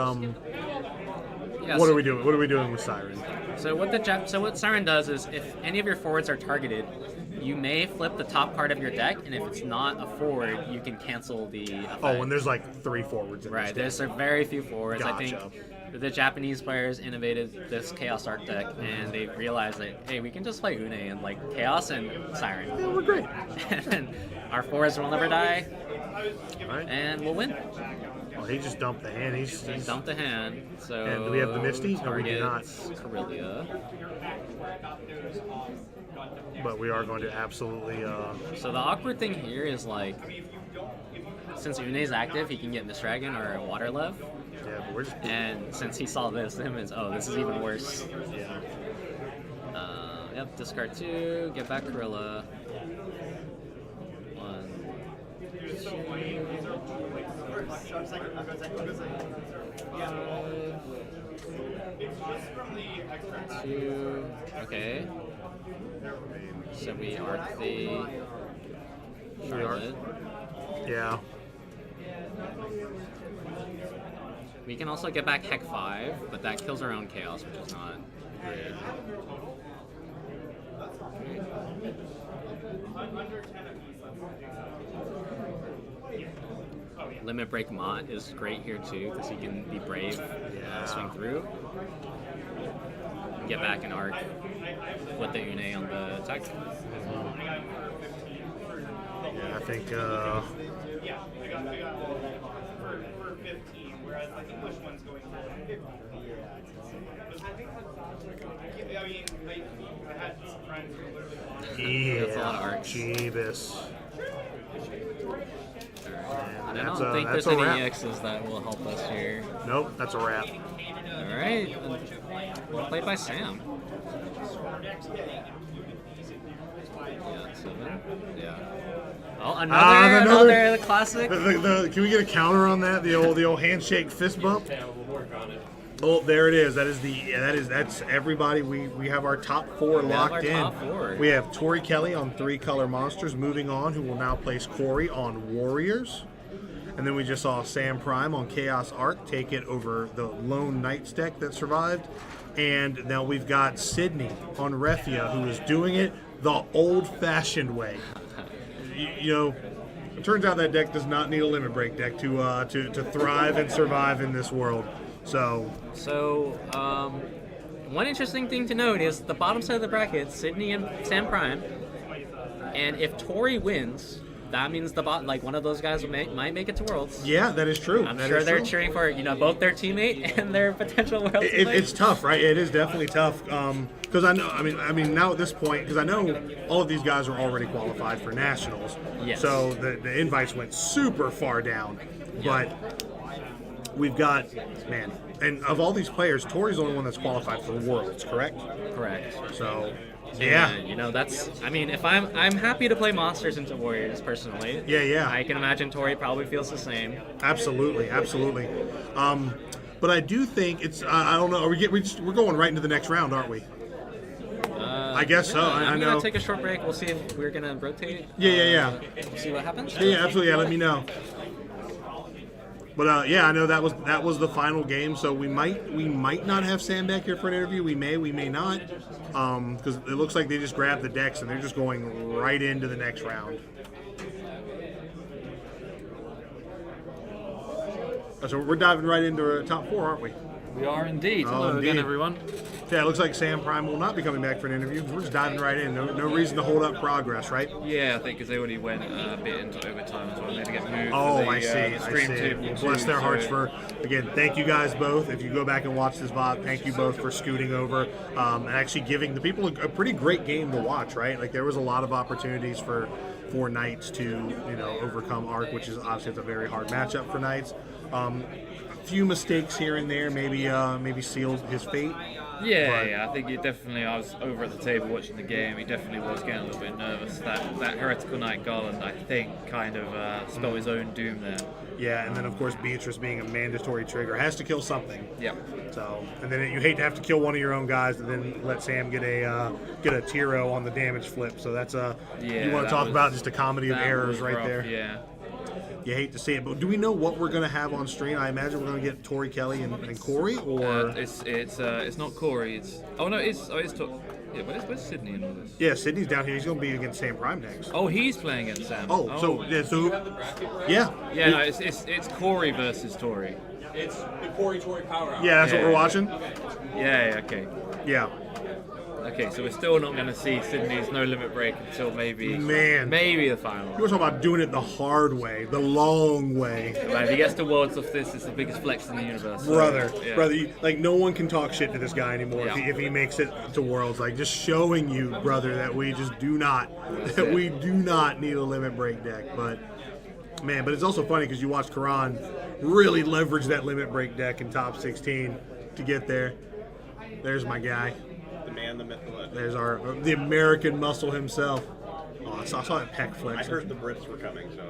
Yeah, what are we doing? What are we doing with Siren? So what Siren does is, if any of your forwards are targeted, you may flip the top card of your deck, and if it's not a forward, you can cancel the effect. Oh, and there's like 3 forwards in Right, this there's very few forwards. I Gotcha. think the Japanese players innovated this Chaos Arc deck, and they realized that, hey, we can just play Une and like Chaos and Siren. Yeah, we're great. And our forwards will never die, All right. and we'll win. Oh, he just dumped the hand. He's Dump the hand. So And do we have the Misty? No, we do not. Corellia. but we are going to absolutely. So the awkward thing here is like, since Une's active, he can get Misdragon or Waterlev. Yeah, but we're just. And since he saw this, him is, oh, this is even worse. Yeah. Yep, discard 2, get back Corella. 1, 2, okay. So we arc the Charlotte. Yeah. We can also get back Heck 5, but that kills our own Chaos, which is not great. Limit Break Mott is great here too, because he can be brave, swing through. Get back an arc with the Une on the attack. Yeah, I think. Yeah, I got for 15, whereas I think which one's going for 50. Yeah, I mean, I had some friends who literally. That's a lot of Yeah. arcs. Jeebus. I That's don't think that's there's any wrap. EXs that will help us here. Nope, that's a wrap. Alright, well played by Sam. Yeah, 7. Yeah. Oh, another classic. Can we get a counter on that? The old handshake fist bump. Oh, there it is. That's everybody. We have our top 4 locked our in. top 4. We have Tori Kelly on 3 color monsters. Moving on, who will now place Corey on Warriors. And then we just saw Sam Prime on Chaos Arc take it over the Lone Knights deck that survived. And now we've got Sydney on Refia, who is doing it the old-fashioned way. You know, it turns out that deck does not need a limit break deck to thrive and survive in this world. So One interesting thing to note is the bottom side of the bracket, Sydney and Sam Prime. And if Tori wins, that means one of those guys might make it to Worlds. yeah, that is true. I'm That sure is they're true. cheering for both their teammate and their potential Worlds teammate. It's tough, right? It is definitely tough. Because I know, I mean, now at this point, because I know all of these guys are already qualified for nationals. Yes. So the invites went super far down, but we've got, man, and of all these players, Tori's the only one that's qualified for Worlds, correct? Correct. So, yeah. And, that's. I mean, if I'm happy to play monsters into Warriors personally. Yeah. I can imagine Tori probably feels the same. Absolutely. But I do think it's. I don't know. We're going right into the next round, aren't we? I guess so. I I'm know. gonna take a short break. We'll see if we're gonna rotate. Yeah. We'll see what happens. Yeah, absolutely. Yeah, let me know. But I know that was the final game. So we might not have Sam back here for an interview. We may not, because it looks like they just grabbed the decks and they're just going right into the next round. So we're diving right into top 4, aren't we? We are indeed. Oh, Hello indeed. again, everyone. Yeah, it looks like Sam Prime will not be coming back for an interview. We're just diving right in. No reason to hold up progress, right? Yeah, I think because they already went a bit into overtime as well. They had to get moved. Oh, for the, I see. the stream I see. too. Well, bless their hearts for, again, thank you guys both. If you go back and watch this VOD, thank you both for scooting over and actually giving the people a pretty great game to watch, right? Like, there was a lot of opportunities for Knights to, overcome Arc, which is obviously it's a very hard matchup for Knights. A few mistakes here and there maybe sealed his fate. Yeah, I think I was over at the table watching the game. He definitely was getting a little bit nervous. That Heretical Knight Garland, I think, kind of spelled his own doom there. Yeah, and then of course Beatrice being a mandatory trigger has to kill something. Yep. So, and then you hate to have to kill one of your own guys, and then let Sam get a Tiro on the damage flip. So that's you want to talk about just a comedy of errors right rough, there. Yeah. You hate to see it, but do we know what we're going to have on stream? I imagine we're going to get Tori Kelly and Corey, or It's not Corey. It's yeah. Where's Sydney in all this? yeah, Sydney's down here. He's going to be against Sam Prime next. Oh, he's playing against Sam. So Yeah, no, it's Corey versus Tori. It's the Corey Tory Power Hour. Yeah, that's what Yeah. we're watching. Yeah. Okay. Yeah. Okay, so we're still not going to see Sydney's no limit break until maybe the final. You were talking about doing it the hard way, the long way. But if he gets to Worlds of this, it's the biggest flex in the universe. Brother, Yeah. like no one can talk shit to this guy anymore Yeah. if he makes it to Worlds. Like just showing you, brother, that we just do not need a limit break deck. But it's also funny because you watch Karan really leverage that limit break deck in top 16 to get there. There's my guy. The man, the myth, the legend. There's the American muscle himself. Oh, I saw that pec flex. I heard the Brits were coming, so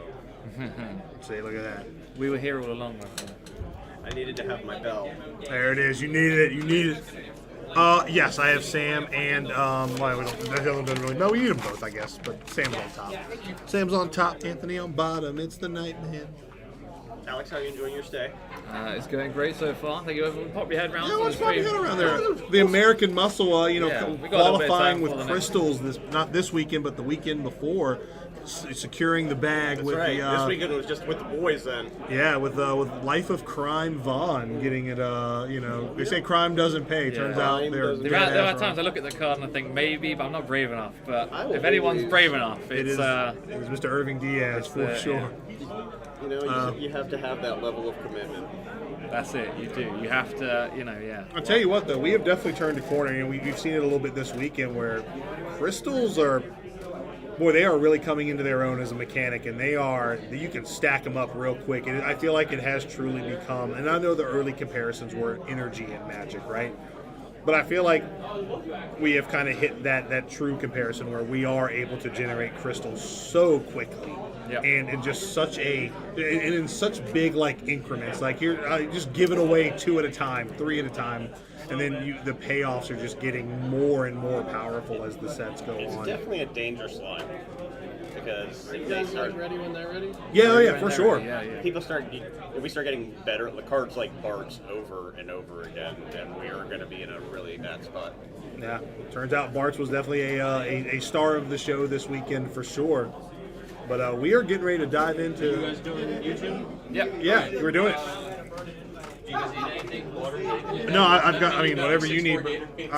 See, look at that. We were here all along, my friend. I needed to have my bell. There it is. You needed it. Yes, I have Sam and well, that doesn't really. No, we need them both, I guess. But Sam's on top. Sam's on top. Anthony on bottom. It's the Nightman. Alex, how are you enjoying your stay? It's going great so far. Thank you. Pop your head round. Yeah, to let's the pop your stream. head around there. The American Muscle, Yeah, we got a bit of qualifying time with for the next crystals. Not this weekend, but the weekend before, securing the bag That's with right. the. This weekend was just with the boys then. Yeah, with Life of Crime Vaughn getting it. They say crime doesn't pay. Turns out Crime they're. doesn't There dead are ass times I wrong. look at the card and I think maybe, but I'm not brave enough. But I will if anyone's believe brave enough, It it's is Mr. Irving Diaz for the- sure. You know, you have to have that level of commitment. that's it. You do. You have to. Yeah. I'll tell you what, though, we have definitely turned a corner, and we've seen it a little bit this weekend where crystals are, they are really coming into their own as a mechanic, and you can stack them up real quick. And I feel like it has truly become, and I know the early comparisons were energy and magic, right? But I feel like we have kind of hit that true comparison where we are able to generate crystals so quickly. Yep. And in just in such big increments, like you're just giving away 2 at a time, 3 at a time, and then the payoffs are just getting more and more powerful as the sets go It's on. definitely a dangerous line because if they start ready when they're ready? Yeah, for sure. Yeah. if we start getting better, the cards like Bart's over and over again, then we are going to be in a really bad spot. Yeah, turns out Bart's was definitely a star of the show this weekend for sure. But we are getting ready to dive into. You guys doing YouTube? Yep. Yeah, we're doing it. Do you guys need anything? Water? Anything? No, I've got. I mean, whatever you need,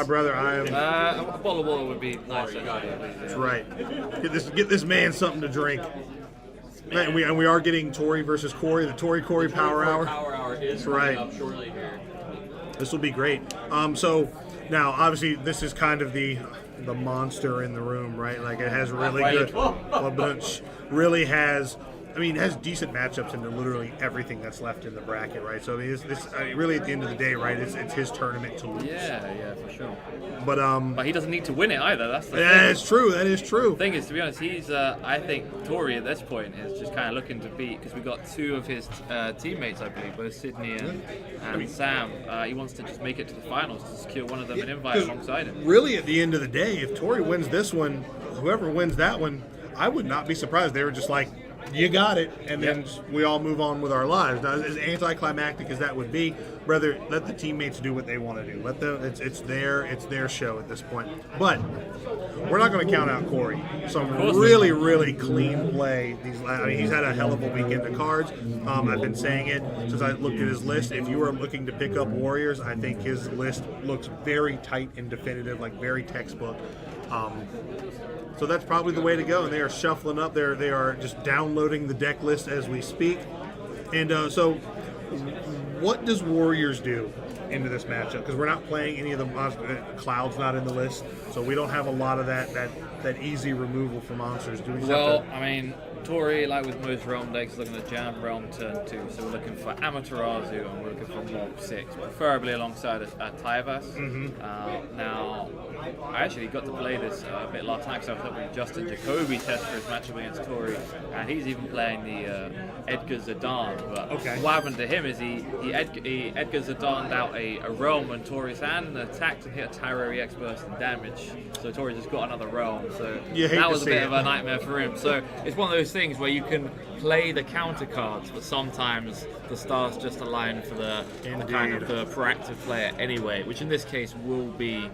brother. I am. A bottle of water would be nice. That's right. Get this man something to drink. Man, we are getting Tori versus Corey, the Tori Corey Power Hour. Power Hour is That's right. coming up shortly here. This will be great. So now, obviously, this is kind of the monster in the room, right? Like it has really good, really has I mean, has decent matchups into literally everything that's left in the bracket, right? So I mean, really at the end of the day, right? It's his tournament to lose. Yeah, for sure. But He doesn't need to win it either. That's the that thing. is true. That is true. The thing is, to be honest, he's. I think Tori at this point is just kind of looking to beat because we got two of his teammates, I believe, both Sydney and Sam. He wants to just make it to the finals to secure one of them an invite alongside him. Really, at the end of the day, if Tori wins this one, whoever wins that one, I would not be surprised. They were just like, you got it, and then we all move on with our lives. Now, as anticlimactic as that would be, rather let the teammates do what they want to do. It's their show at this point. But we're not going to count out Corey. Some really, really clean play. He's had a hell of a weekend of cards. I've been saying it since I looked at his list. If you are looking to pick up Warriors, I think his list looks very tight and definitive, like very textbook. So that's probably the way to go, and they are shuffling up. They are just downloading the deck list as we speak. And so, what does Warriors do into this matchup? Because we're not playing any of the Cloud's not in the list, so we don't have a lot of that easy removal for monsters. Do we? Well, I mean, Tori, like with most Realm decks, is looking to jam Realm turn 2. So we're looking for Amaterasu and we're looking for Morg 6, preferably alongside a Tyvas. Now, I actually got to play this a bit last night because I was helping Justin Jacoby test for his matchup against Tori, and he's even playing the Edgar Zidane. But what happened to him is he Edgar Zidaned out a Realm in Tori's hand and attacked and hit a Tyreri X burst and damage. So Tori just got another Realm. So that was a bit of a nightmare for him. So it's one of those things where you can play the counter cards, but sometimes the stars just align for the kind of the proactive player anyway, which in this case will be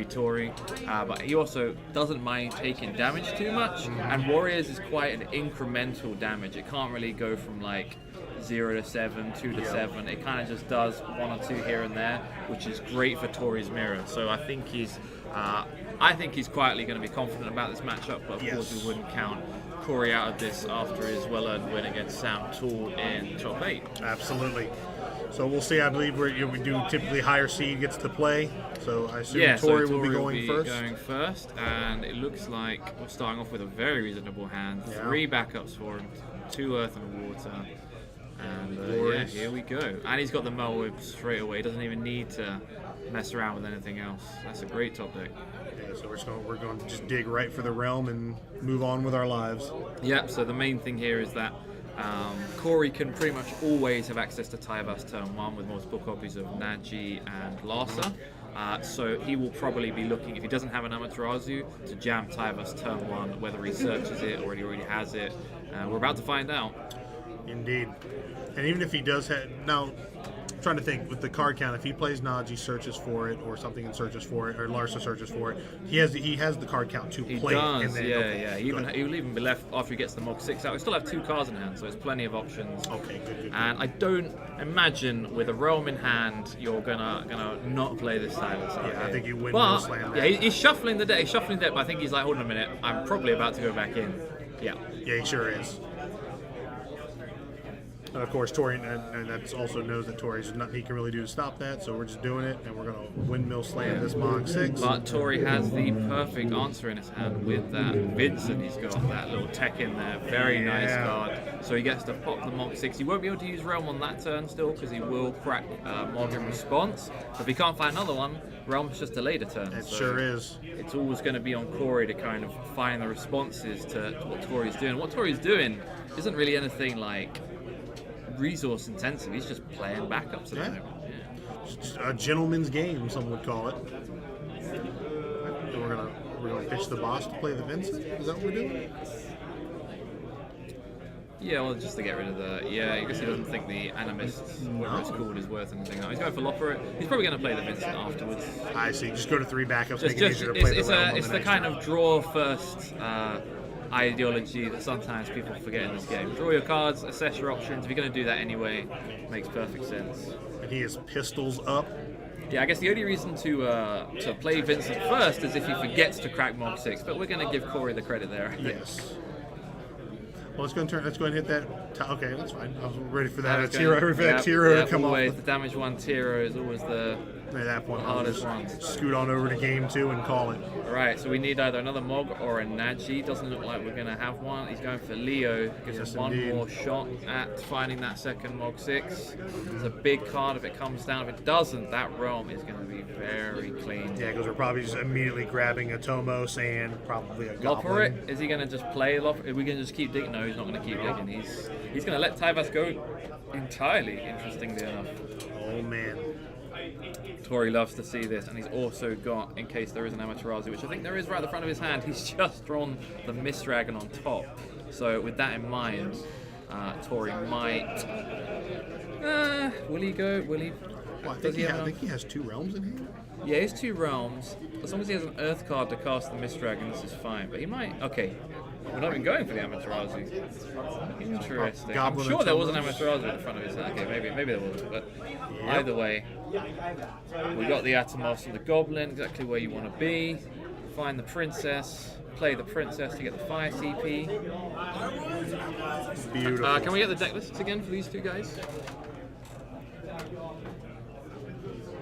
Tori, but he also doesn't mind taking damage too much, and Warriors is quite an incremental damage. It can't really go from like 0 to 7, 2 to 7. It kind of just does 1 or 2 here and there, which is great for Tori's mirror. So I think he's quietly going to be confident about this matchup, but of course we wouldn't count Corey out of this after his well-earned win against Sam Tool in top 8. Absolutely. So we'll see. I believe we do typically higher seed gets to play. So I assume Tori will be going first. And it looks like we're starting off with a very reasonable hand. 3 backups for him, 2 earth and water. And here we go. And he's got the Mel Whip straight away. He doesn't even need to mess around with anything else. That's a great top deck. Yeah, so we're going to just dig right for the realm and move on with our lives. Yep, so the main thing here is that Corey can pretty much always have access to Tyvas turn 1 with multiple copies of Naji and Larsa. So he will probably be looking, if he doesn't have an Amaterasu, to jam Tyvas turn 1, whether he searches it or he already has it. We're about to find out. Indeed. And even if he does have... Now, I'm trying to think, with the card count, if he plays Naji, searches for it, or something and searches for it, or Larsa searches for it, he has the card count to play. He does, and then, He will even be left after he gets the Mog 6 out. We still have 2 cards in hand, so there's plenty of options. Okay, good. And I don't imagine with a Realm in hand, you're gonna not play this silence. Yeah, I think you win but, slam. Yeah, he's shuffling the deck, but I think he's like, hold on a minute, I'm probably about to go back in. Yeah. Yeah, he sure is. And of course, Tori, and that also knows that Tori's nothing he can really do to stop that, so we're just doing it, and we're going to windmill slam this Mog 6. But Tori has the perfect answer in his hand with that Vincent. He's got that little tech in there, very nice card. So he gets to pop the Mog 6. He won't be able to use Realm on that turn still, because he will crack Mog in response. But if he can't find another one, Realm's just a later turn. It sure is. It's always going to be on Corey to kind of find the responses to what Tori's doing. What Tori's doing isn't really anything like resource intensive. He's just playing backups at the moment. Just a gentleman's game, some would call it. So we're gonna pitch the boss to play the Vincent. Is that what we're doing? Yeah, well, just to get rid of the... Yeah, I guess he doesn't think the Animist, whatever it's called, is worth anything. He's going for Lopper. He's probably going to play the Vincent afterwards. I see. Just go to 3 backups, make it easier to play the realm. It's the kind of draw first ideology that sometimes people forget in this game. Draw your cards, assess your options. If you're going to do that anyway, makes perfect sense. And he is pistols up. Yeah, I guess the only reason to play Vincent first is if he forgets to crack Mog 6, but we're going to give Corey the credit there. Yes. Well, let's go ahead and hit that. Okay, that's fine. I was ready for that Tiro to come always, off. the damage 1 Tiro is always the At that point, The I'll hardest just ones. scoot on over to game 2 and call it. Right, so we need either another Mog or a Naji. Doesn't look like we're going to have one. He's going for Leo. Gives Yes, us one indeed. more shot at finding that second Mog 6. It's a big card if it comes down. If it doesn't, that realm is going to be very clean. Yeah, because we're probably just immediately grabbing a Tomos and probably a Goblin. Loporit, is he going to just play Loporit? Are we going to just keep digging? No, he's not going to keep digging. He's going to let Tyvas go entirely, interestingly enough. Oh, man. Tori loves to see this, and he's also got, in case there is an Amaterasu, which I think there is right at the front of his hand, he's just drawn the Mist Dragon on top. So with that in mind, Tori might... will he go? Will he? Well, Does he have I think he has 2 realms in hand. Yeah, he has 2 realms. As long as he has an Earth card to cast the Mist Dragon, this is fine. But he might... Okay. We're not even going for the Amaterasu. Interesting. Goblin I'm sure there was an Atomos. Amaterasu at the front of his hand. Okay, maybe there was. But either way, we got the Atomos and the Goblin, exactly where you want to be. Find the Princess. Play the Princess to get the Fire CP. Beautiful. Can we get the deck lists again for these 2 guys?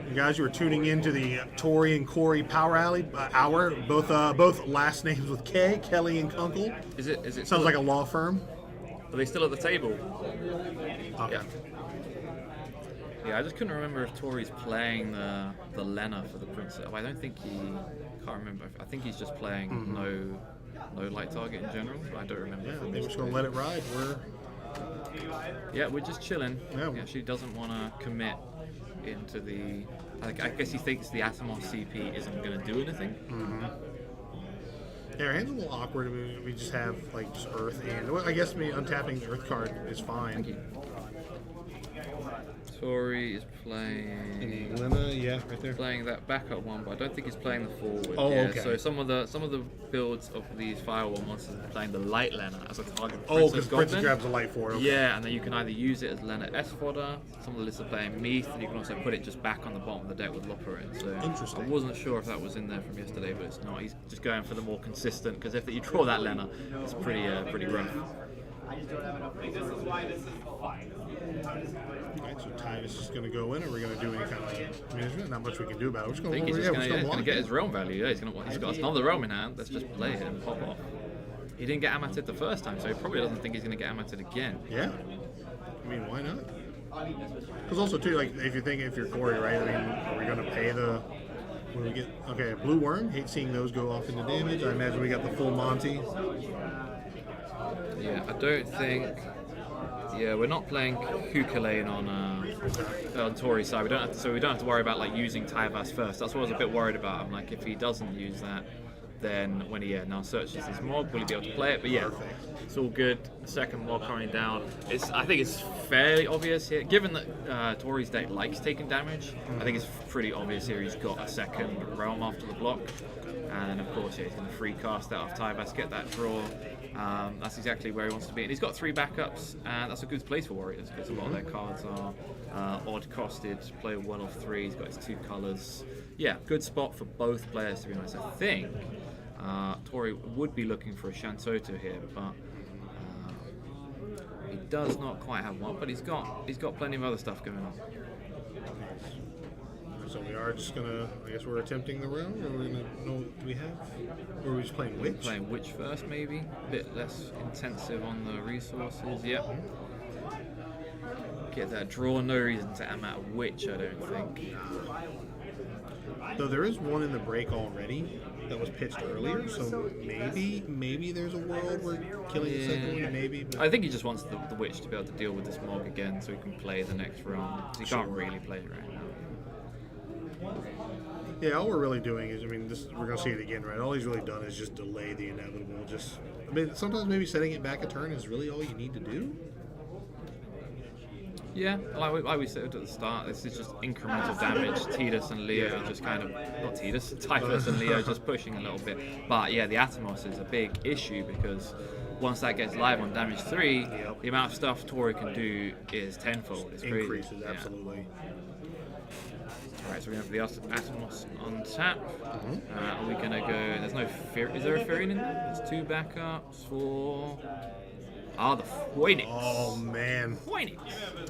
You guys, you are tuning into the Tori and Corey Power Alley hour. Both last names with K, Kelly and Kunkel. Is it? Sounds like a law firm. Are they still at the table? Okay. Yeah, I just couldn't remember if Tori's playing the Lena for the Princess. I don't think he... Can't remember. I think he's just playing no light target in general. I don't remember. Yeah, if I it think we're was just gonna playing. let it ride. Yeah, we're just chilling. Yeah. Yeah, she doesn't want to commit into the... I guess he thinks the Atomos CP isn't going to do anything. Yeah, our hand's a little awkward. I mean, we just have like just Earth and well, I guess untapping the Earth card is fine. Thank you. Tori is playing... Lena, yeah, right there. Playing that backup one, but I don't think he's playing the forward. Oh, yeah, okay. So some of the builds of these Firewall monsters are playing the light Lena as a target. Oh, because Goblin. Princess grabs a light for it. Okay. Yeah, and then you can either use it as Lena S fodder. Some of the lists are playing Meath, and you can also put it just back on the bottom of the deck with Loporin. So Interesting. I wasn't sure if that was in there from yesterday, but it's not. He's just going for the more consistent because if you draw that Lena, it's pretty rough. Alright, so Tyvus is just gonna go in, or we're gonna do any kind of? I mean, there's not much we can do about it. We're just I gonna. think he's yeah, just we're going just to block get it. his realm value. Yeah, he's got another realm in hand. Let's just play it and pop off. He didn't get Amated the first time, so he probably doesn't think he's going to get Amated again. Yeah. I mean, why not? Because also too, like if you're Corey, right? I mean, are we gonna pay the? When we get blue worm. Hate seeing those go off into damage. I imagine we got the full Monty. Yeah, I don't think. Yeah, we're not playing Hukulane on Tori's side. We don't have to worry about like using Tyvas first. That's what I was a bit worried about. I'm like, if he doesn't use that, then when he now searches his mob, will he be able to play it? But yeah, it's all good. The second mob coming down. I think it's fairly obvious here, given that Tori's deck likes taking damage. I think it's pretty obvious here. He's got a second realm after the block, and of course, yeah, he's going to free cast out of Tyvas, get that draw. That's exactly where he wants to be, and he's got 3 backups, and that's a good place for Warriors because a lot of their cards are odd costed. Play 1 of 3. He's got his 2 colors. Yeah, good spot for both players, to be honest. I think Tori would be looking for a Shantoto here, but he does not quite have one. But he's got plenty of other stuff going on. So we are just gonna. I guess we're attempting the round, or we're gonna know what we have, or are we just playing Witch? Playing Witch first, maybe. A bit less intensive on the resources. Yep. Get that draw. No reason to am out Witch, I don't think. Though there is one in the break already that was pitched earlier, so maybe there's a world where killing the second one, maybe. But I think he just wants the Witch to be able to deal with this Mog again, so he can play the next round. He can't really play it right now. yeah, all we're really doing is, we're gonna see it again, right? All he's really done is just delay the inevitable. Sometimes maybe setting it back a turn is really all you need to do. Yeah, like we said at the start, this is just incremental damage. Tidus and Leo just kind of, not Tidus, Typhus and Leo just pushing a little bit. But yeah, the Atomos is a big issue because once that gets live on damage 3, the amount of stuff Tori can do is tenfold. It's crazy. Increases, Yeah. absolutely. Alright, so we're going to put the Atomos on tap. Are we going to go, there's no, is there a Furion in there? There's 2 backups for... Ah, the Phoenix. Oh man. Phoenix.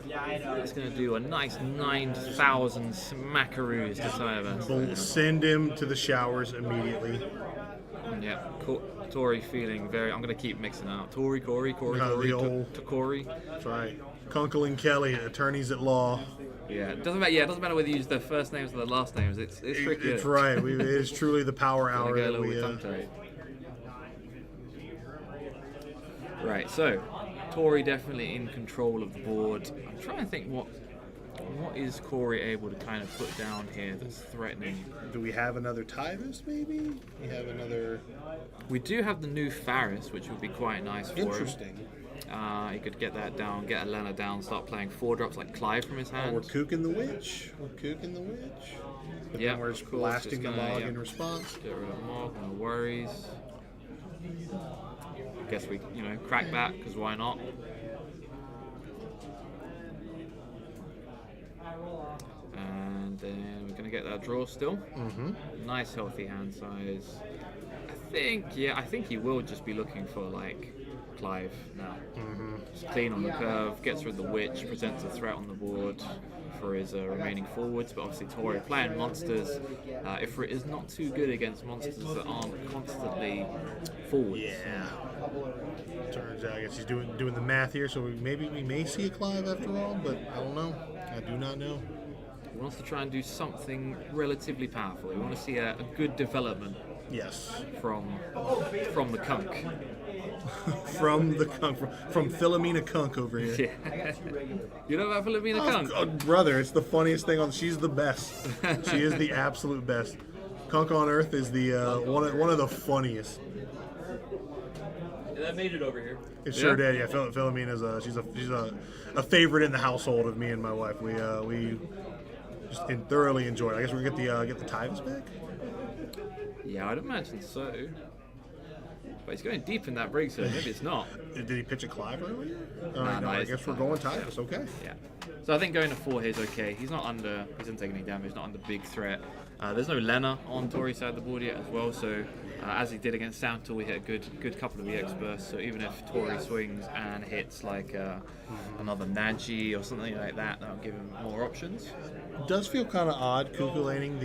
It's going to do a nice 9,000 smackaroos to Tyvus. We'll send him to the showers immediately. Yeah, Tori feeling very. I'm going to keep mixing out. Tori, Corey, the old- to Corey. That's right. Kunkel and Kelly, attorneys at law. Yeah, it doesn't matter. Yeah, it doesn't matter whether you use the first names or the last names. It's tricky. It's right. It is truly the power hour Get a that little we. bit tongue-tied. Right, so Tori definitely in control of the board. I'm trying to think what is Corey able to kind of put down here that's threatening. Do we have another Tyvus, maybe? We have another. We do have the new Faris, which would be quite nice for him. Interesting. He could get that down, get a Lena down, start playing 4-drops like Clive from his hand. We're kooking the witch. But Yeah, then we're just of course, blasting the it's gonna, log yeah. in response. Get rid of Mog, no worries. Guess we, crack that, because why not? And then we're going to get that draw still. Mm-hmm. Nice healthy hand size. I think he will just be looking for like Clive now. Mm-hmm. Just clean on the curve, gets rid of the witch, presents a threat on the board for his remaining forwards. But obviously Tori playing monsters. Ifrit is not too good against monsters that aren't constantly forwards. Yeah. Turns out, I guess he's doing the math here, so we may see a Clive after all, but I don't know. I do not know. He wants to try and do something relatively powerful. We want to see a good development Yes. from the Kunk. From the Kunk, from Philomena Kunk over here. Yeah. You know about Philomena Kunk? Oh, brother, it's the funniest thing on. She's the best. She is the absolute best. Kunk on Earth is the one of the funniest. And that made it over here. It sure did. Yeah, Philomena's she's a favorite in the household of me and my wife. We just thoroughly enjoy it. I guess we're gonna get the Tyvus back. Yeah, I'd imagine so. But he's going deep in that break, so maybe it's not. Did he pitch a Clive earlier? No, I it's guess the we're going Tyvus. Tyvus. Okay. Yeah. So I think going to 4 here is okay. He doesn't take any damage, not under big threat. There's no Lena on Tori's side of the board yet as well, so as he did against Santal, we hit a good couple of EX bursts. So even if Tori swings and hits like another Naji or something like that, that'll give him more options. It does feel kind of odd Kukulating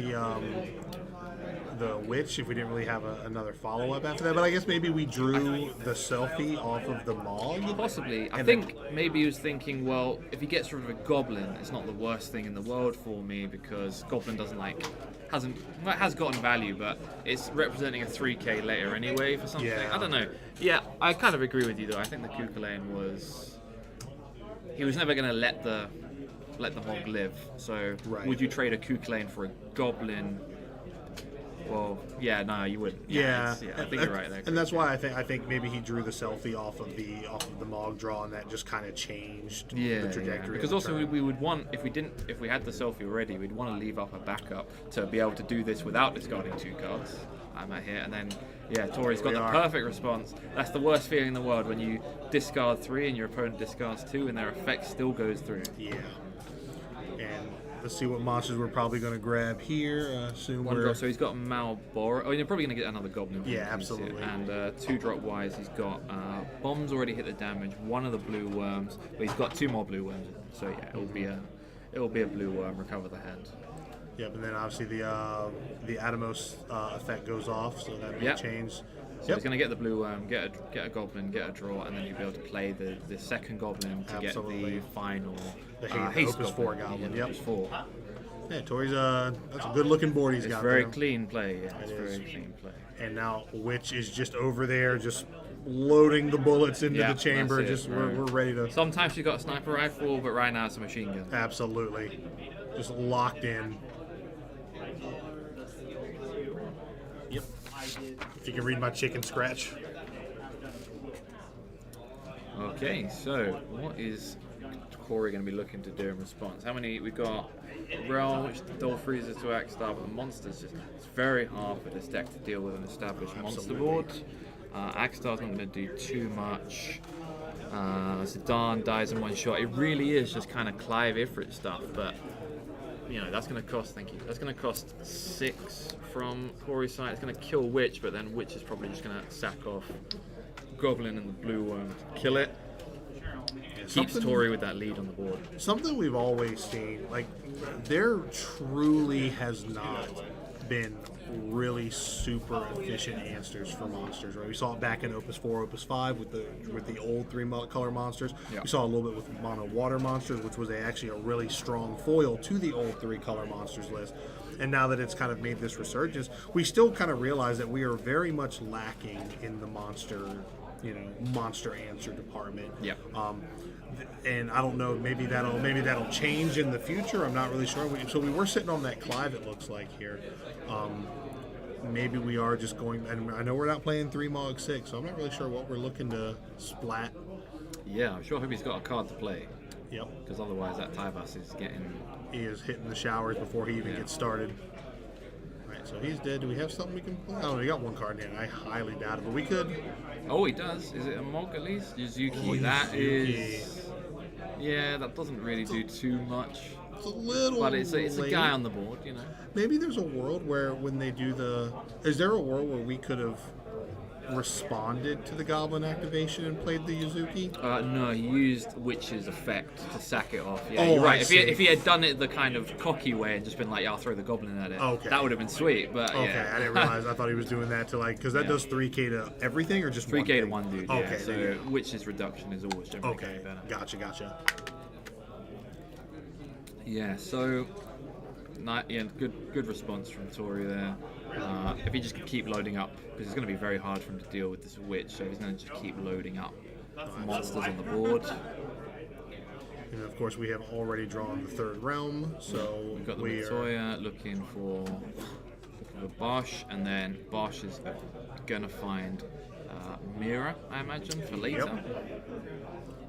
the witch if we didn't really have another follow-up after that, but I guess maybe we drew the selfie off of the Mog. Possibly. I And think maybe he was thinking, well, if he gets rid of a Goblin, it's not the worst thing in the world for me because Goblin has gotten value, but it's representing a 3k later anyway for something. Yeah. I don't know. Yeah, I kind of agree with you though. I think the Kukulane he was never going to let the Mog live. So Right. would you trade a Kukulane for a Goblin? Well, yeah, no, you wouldn't. Yeah, I think you're right there. and that's why I think maybe he drew the selfie off of the Mog draw, and that just kind of changed the trajectory. Because of the also turn. we would want if we had the selfie already, we'd want to leave up a backup to be able to do this without discarding 2 cards. I'm at here, and then Tori's got we the are. perfect response. That's the worst feeling in the world when you discard 3 and your opponent discards 2, and their effect still goes through. Yeah, and let's see what monsters we're probably going to grab here. Assume One we're drop, so he's got Malboro. Oh, you're probably going to get another Goblin. from Yeah, the Priest here. absolutely. And 2-drop wise, he's got Bombs already hit the damage. One of the blue worms, but he's got 2 more blue worms. So yeah, it will be a blue worm. Recover the hand. Yep, and then obviously the Atomos effect goes off, so that may Yep. change. So he's going to get the blue worm, get a Goblin, get a draw, and then you'll be able to play the second Goblin to Absolutely. get the final The haste Opus 4 Goblin, Yeah, yep. Opus 4. Yeah, Tori's that's a good looking board he's It's got very there. clean play. Yeah, it's It very is. clean play. And now Witch is just over there, just loading the bullets into Yeah, the chamber. that's it, Just right. we're ready to. Sometimes you've got a sniper rifle, but right now it's a machine gun. Absolutely, just locked in. Yep. If you can read my chicken scratch. Okay, so what is Corey going to be looking to do in response? How many we've got? Realm, which Dull freezes to Axstar, but the monsters it's very hard for this deck to deal with an established monster board. Axstar's not going to do too much. Zidane dies in one shot. It really is just kind of Clive Ifrit stuff, but that's going to cost. Thank you. That's going to cost 6 from Corey's side. It's going to kill Witch, but then Witch is probably just going to sack off Goblin and the blue worm to kill it. keeps something- Tory with that lead on the board. Something we've always seen, like, there truly has not been really super efficient answers for monsters, right? We saw it back in Opus 4, Opus 5 with the old color monsters. Yeah. We saw a little bit with mono water monsters, which was actually a really strong foil to the old 3-color monsters list. And now that it's kind of made this resurgence, we still kind of realize that we are very much lacking in the monster answer department. Yeah. And I don't know, maybe that'll change in the future. I'm not really sure. So we were sitting on that Clive, it looks like here. Maybe we are just going, and I know we're not playing 3 Mog 6, so I'm not really sure what we're looking to splat. Yeah, I'm sure hope he's got a card to play, Yep. because otherwise that Tyvus is getting... He is hitting the showers before he even Yeah. gets started. Right, so he's dead. Do we have something we can play? Oh, we got one card in hand. I highly doubt it, but we could. Oh, he does. Is it a Mog at least? Yuzuki. Oh, That Yuzuki. is... Yeah, that doesn't really do too much. It's a little But it's a late. guy on the board, you know. Maybe there's a world where when they do the... Is there a world where we could have responded to the Goblin activation and played the Yuzuki? No, he used Witch's effect to sack it off. Yeah, Oh, you're right. I If he see. had done it the kind of cocky way and just been like, yeah, I'll throw the Goblin at it, Okay. that would have been sweet. But Okay, yeah. I didn't realize. I thought he was doing that to because that Yeah. does 3K to everything or just 3K to thing? one dude. Okay, Yeah. there you So Witch's reduction is always go. generally Okay, better. gotcha. Yeah. So. Good response from Tori there. If he just could keep loading up, because it's going to be very hard for him to deal with this Witch, so he's going to just keep loading up monsters on the board. And of course, we have already drawn the 3rd realm, so We've got the we are. Materia looking for Bosch, and then Bosch is gonna find Mira, I imagine, for later.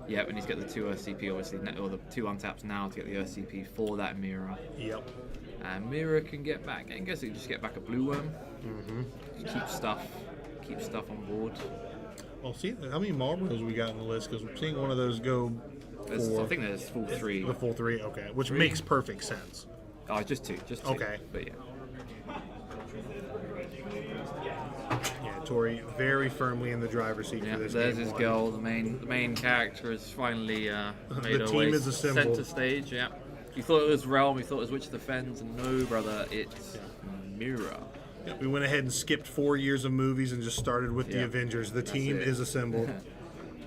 Yep, and he's got the 2 RCP, obviously, or the 2 untaps now to get the RCP for that Mira. Yep. And Mira can get back. I guess he can just get back a blue worm. Keep stuff on board. Well, see how many Marlboros we got in the list because we're seeing one of those go for I think there's full 3. the full 3. Okay, which makes perfect sense. Oh, just two. Okay. But yeah. Yeah, Tori very firmly in the driver's seat Yeah, for this there's game his one. goal. The main character has finally made her team way is assembled. center stage. Yeah, you thought it was Realm, you thought it was Witch Defends, and no, brother, it's Mira. Yeah, we went ahead and skipped 4 years of movies and just started with the Yeah. Avengers. The team it. is assembled.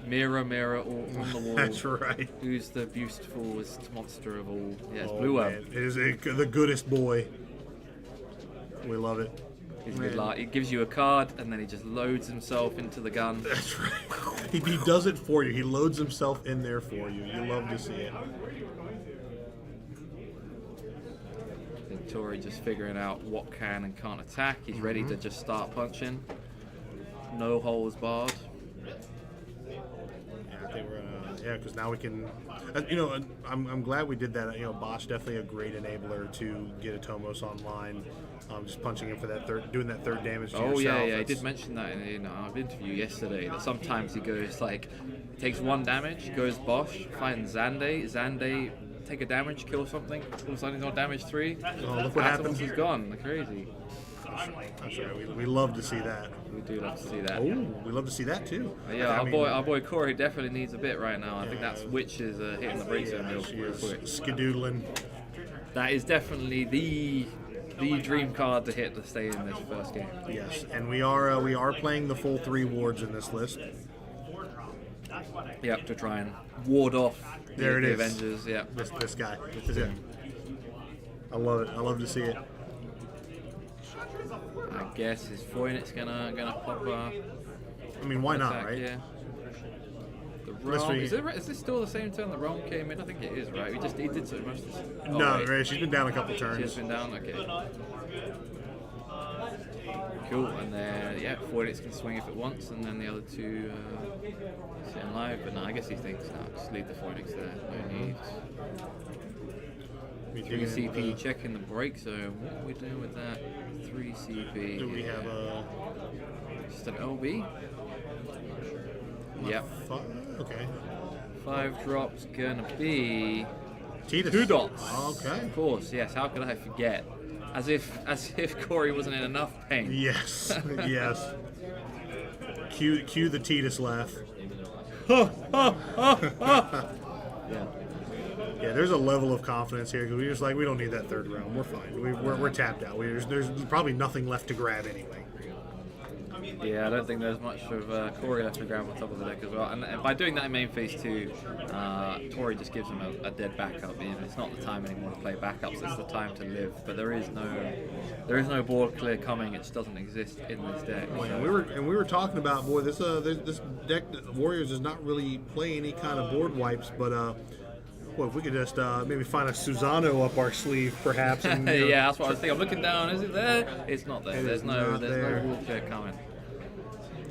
Mirror, all on the wall. That's right. Who's the beautifulest monster of all? Yeah, it's Oh, Blue Worm. man. It is the goodest boy. We love it. He's a good laugh. He gives you a card, and then he just loads himself into the gun. That's right. He does it for you. He loads himself in there for you. You love to see it. And Tori just figuring out what can and can't attack. He's ready to just start punching. No holes barred. Yeah, I think we're because now we can, I'm glad we did that. Bosch definitely a great enabler to get a Tomos online. Just punching him for that doing that 3rd damage to Oh yourself. yeah, he That's- did mention that in our interview yesterday. That sometimes he goes like, takes 1 damage, goes Bosch, finds Zande, take a damage, kill something. All of a sudden he's on damage 3. Oh, look what happens. He's gone. Crazy. That's right. We love to see that. We do love to see that. Oh, we love to see that too. Yeah, I our mean, boy Corey definitely needs a bit right now. I think that's Witch is hitting the brakes on real she real is quick. skedoodling. That is definitely the dream card to hit to stay in this first game. Yes, and we are playing the full 3 wards in this list. Yep, to try and ward off There it the is. Avengers. Yep. This guy. This is it. I love it. I love to see it. I guess his Phoenix gonna pop up. I mean, why not, attack, right? Yeah. The Unless Realm. we- Is this still the same turn the Realm came in? I think it is, right? He did so much. No, right. She's been down a couple She has turns. been down. Okay. Cool. And then Phoenix can swing if it wants, and then the other 2 sit in live. But no, I guess he thinks no, just leave the Phoenix there. No need. We 3 do CP checking the break zone. What are we doing with that? 3 CP. Do we have a? Just an LB? Yep. Okay. 5 drops gonna be Titus. 2 dots. Okay. Of course, yes. How could I forget? As if Corey wasn't in enough pain. Yes. Yes. Cue the Titus laugh. Yeah, there's a level of confidence here because we're just like, we don't need that third round. We're fine. We're tapped out. There's probably nothing left to grab anyway. Yeah, I don't think there's much of Corey left to grab on top of the deck as well. And by doing that in main phase 2, Tori just gives him a dead backup. It's not the time anymore to play backups. It's the time to live. But there is no board clear coming. It just doesn't exist in this deck. And we were talking about, boy, this deck Warriors does not really play any kind of board wipes, but well, if we could just maybe find a Susano up our sleeve, perhaps. And, yeah, that's what I was thinking. I'm looking down. Is it there? It's not there. There's no board clear coming.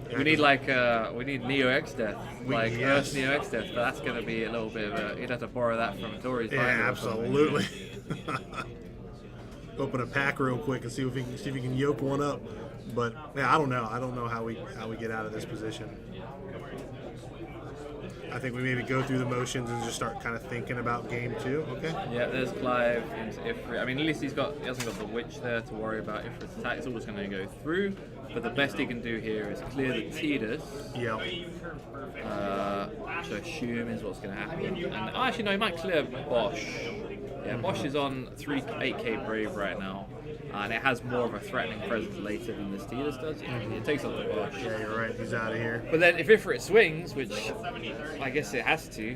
Yeah, We need Neo X Death, yes. Earth Neo X Death, but that's going to be a little bit of you'd have to borrow that from Tori's Yeah, binder or something. absolutely. Open a pack real quick and see if we can yoke one up. But yeah, I don't know how we get out of this position. I think we maybe go through the motions and just start kind of thinking about game 2. Okay. Yeah, there's Clive into Ifrit. I mean, at least he hasn't got the Witch there to worry about. Ifrit's attack is always going to go through, but the best he can do here is clear the Tidus. Yeah. Which I assume is what's going to happen. And actually, no, he might clear Bosch. Yeah, Bosch is on 8k Brave right now, and it has more of a threatening presence later than this Tidus does. It takes a little Bosch. Yeah, you're right. He's out of here. But then if Ifrit swings, which I guess it has to,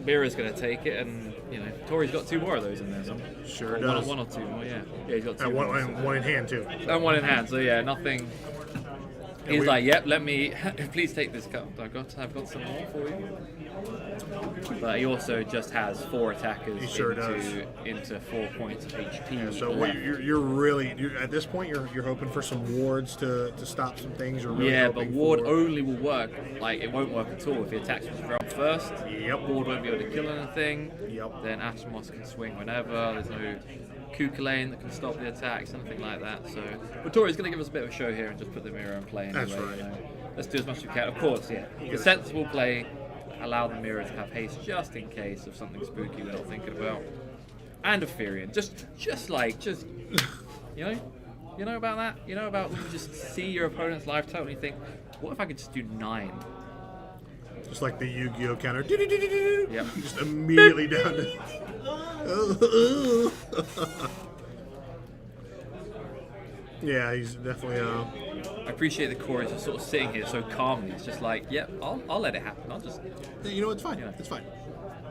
Mira's going to take it, and Tori's got 2 more of those in there. So Sure or does. One or 2 more, yeah. Yeah, he's got 2 And more. one in hand too. And one in hand, so yeah, nothing. He's we- like, yep, let me, please take this cup. I've got some more for you. But he also just has 4 attackers He sure does. into 4 points of HP. So what you're really at this point you're hoping for some wards to stop some things. You're really Yeah, but hoping ward for, only will work. Like, it won't work at all if he attacks with drum first. Yep. Ward won't be able to kill anything. Yep. Then Atomos can swing whenever. There's no Kukulane that can stop the attacks, anything like that. So, but Tori's going to give us a bit of a show here and just put the mirror in play anyway. That's right. Let's do as much as we can. Of course, yeah. The sensible play, allow the mirror to have haste just in case of something spooky we're not thinking about. And a Furion. Just you know about that? You know about when you just see your opponent's life total and you think, what if I could just do 9? just like the Yu-Gi-Oh counter. Yep. Yep. Just immediately down to. Yeah, he's definitely. I appreciate the chorus just sort of sitting here so calmly. It's just like, yep, I'll let it happen. I'll just, You know, it's fine. It's fine.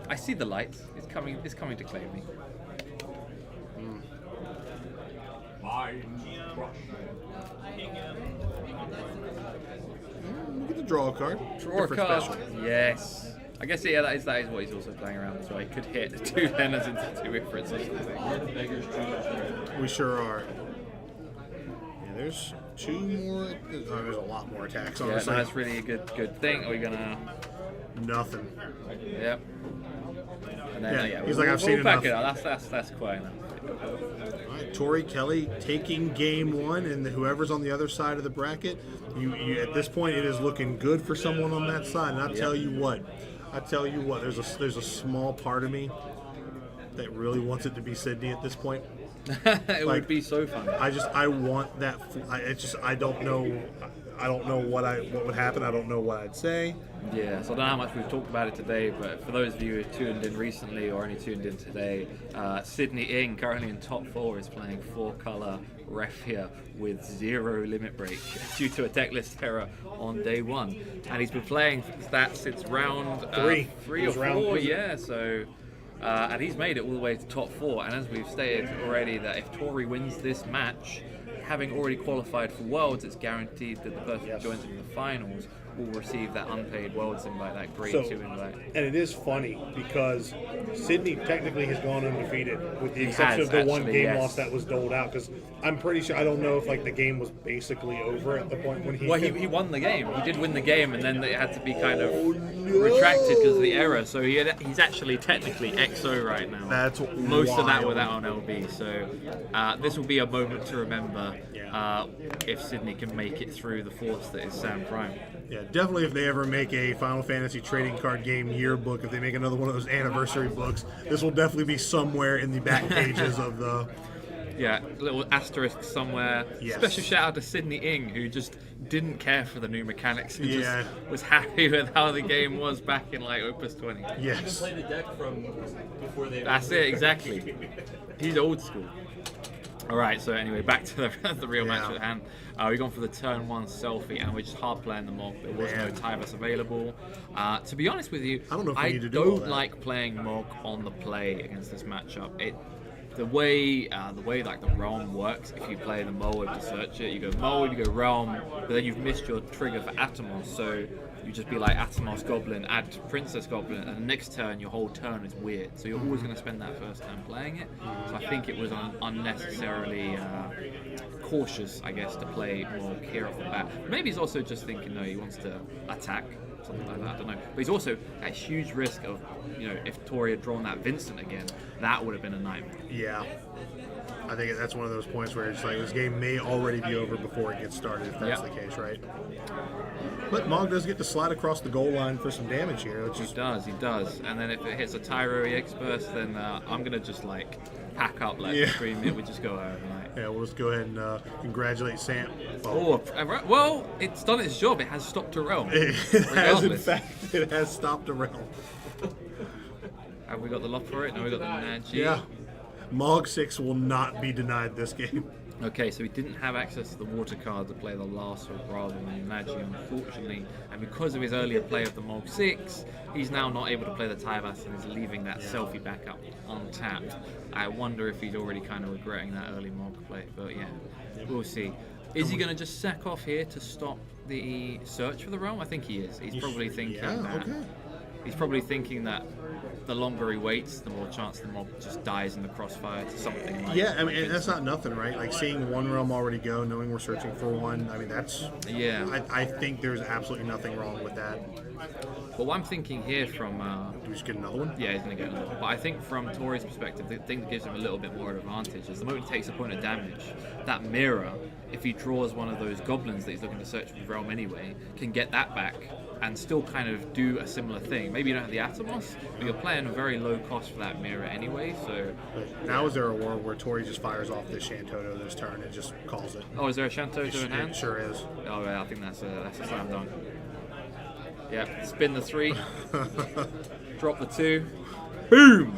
I see the lights. It's coming to claim me. We get to draw a card. Draw a Different card. special. Yes. I guess that is what he's also playing around. So he could hit 2 Venas into 2 Ifrits or something. Beggars choose. We sure are. Yeah, there's 2 more. There's a lot more attacks. Yeah, Honestly, that's really a good thing. Are we gonna? nothing. Yep. And then, Yeah, he's like, I've seen we'll back enough. it up. That's quite enough. All right, Tori Kelly taking game 1, and whoever's on the other side of the bracket, you at this point it is looking good for someone on that side. And I tell you what, there's a small part of me that really wants it to be Sydney at this point. It would be so fun. I want that. I don't know what would happen. I don't know what I'd say. Yeah, so I don't know how much we've talked about it today, but for those of you who tuned in recently or only tuned in today, Sydney Ing, currently in top 4, is playing 4-color Refia with 0 limit break due to a decklist error on day 1. And he's been playing that since round 3 It or was round 4, three. yeah, so... and he's made it all the way to top 4, and as we've stated already, that if Tori wins this match, having already qualified for Worlds, it's guaranteed that the person who joins in the finals will receive that unpaid Worlds invite, that grade 2 invite. And it is funny because Sydney technically has gone undefeated, with the He exception has, of the one actually, game yes. loss that was doled out. Because I'm pretty sure, I don't know if the game was basically over at the point when he. Well, he won the game. He did win the game, and then it had to be kind of retracted because of the error. So he's actually technically XO right now. That's most of that wild. without an LB. So this will be a moment to remember if Sydney can make it through the force that is Sam Prime. Yeah, definitely. If they ever make a Final Fantasy trading card game yearbook, if they make another one of those anniversary books, this will definitely be somewhere in the back pages of the Yeah, little asterisk somewhere. Yes. Special shout out to Sydney Ing, who just didn't care for the new mechanics. Who Yeah. just was happy with how the game was back in like Opus 20. Yes. Play the deck from before they. That's it, exactly. He's old school. All right, so anyway, back to the real match Yeah. at hand. We've gone for the turn 1 selfie, and we're just hard playing the Mog. There was no Man. Tyvus available. To be honest with you, I don't know if we need to do all don't that. like playing Mog on the play against this matchup. The way like the realm works, if you play the mold to search it, you go mold, you go realm, but then you've missed your trigger for Atomos, so you just be like Atomos Goblin, add Princess Goblin, and the next turn your whole turn is weird. So you're always going to spend that first turn playing it. So I think it was unnecessarily cautious, I guess, to play more here off the bat. Maybe he's also just thinking, no, he wants to attack. Something like that, I don't know. But he's also at huge risk of, if Tori had drawn that Vincent again, that would have been a nightmare. Yeah. I think that's one of those points where it's like this game may already be over before it gets started, if that's Yep. the case, right? But Mog does get to slide across the goal line for some damage here, which He is does. And then if it hits a Tyro EX burst, then I'm going to just like pack up, like Yeah. scream it, we just go home. Like. yeah. We'll just go ahead and congratulate Sam. Well, it's done its job. It has stopped a realm. It has, in Regardless. fact, it has stopped a realm. Have we got the lock for it? No, we got the Nagi. Yeah. Mog 6 will not be denied this game. Okay, so he didn't have access to the water card to play the last rather than Nagi, unfortunately. And because of his earlier play of the Mog 6, he's now not able to play the Tyvus and is leaving that selfie back up untapped. I wonder if he's already kind of regretting that early Mog play, but yeah, we'll see. Is he going to just sack off here to stop the search for the realm? I think he is. He's probably thinking that. Okay. He's probably thinking that the longer he waits, the more chance the mob just dies in the crossfire to something like Yeah, I mean, and that's not nothing, right? Like seeing one realm already go, knowing we're searching for one. I mean, that's. Yeah. I think there's absolutely nothing wrong with that. But what I'm thinking here from. Do we just get another one? Yeah, he's going to get another one. But I think from Tori's perspective, the thing that gives him a little bit more advantage is the moment he takes a point of damage, that mirror, if he draws one of those goblins that he's looking to search for the realm anyway, can get that back and still kind of do a similar thing. Maybe you don't have the Atomos, but you're playing a very low cost for that mirror anyway, so... But now is there a world where Tori just fires off this Shantoto this turn and just calls it? Oh, is there a Shantoto in hand? It sure is. Oh, yeah, I think that's a slam dunk. Yeah, spin the 3, drop the 2, boom!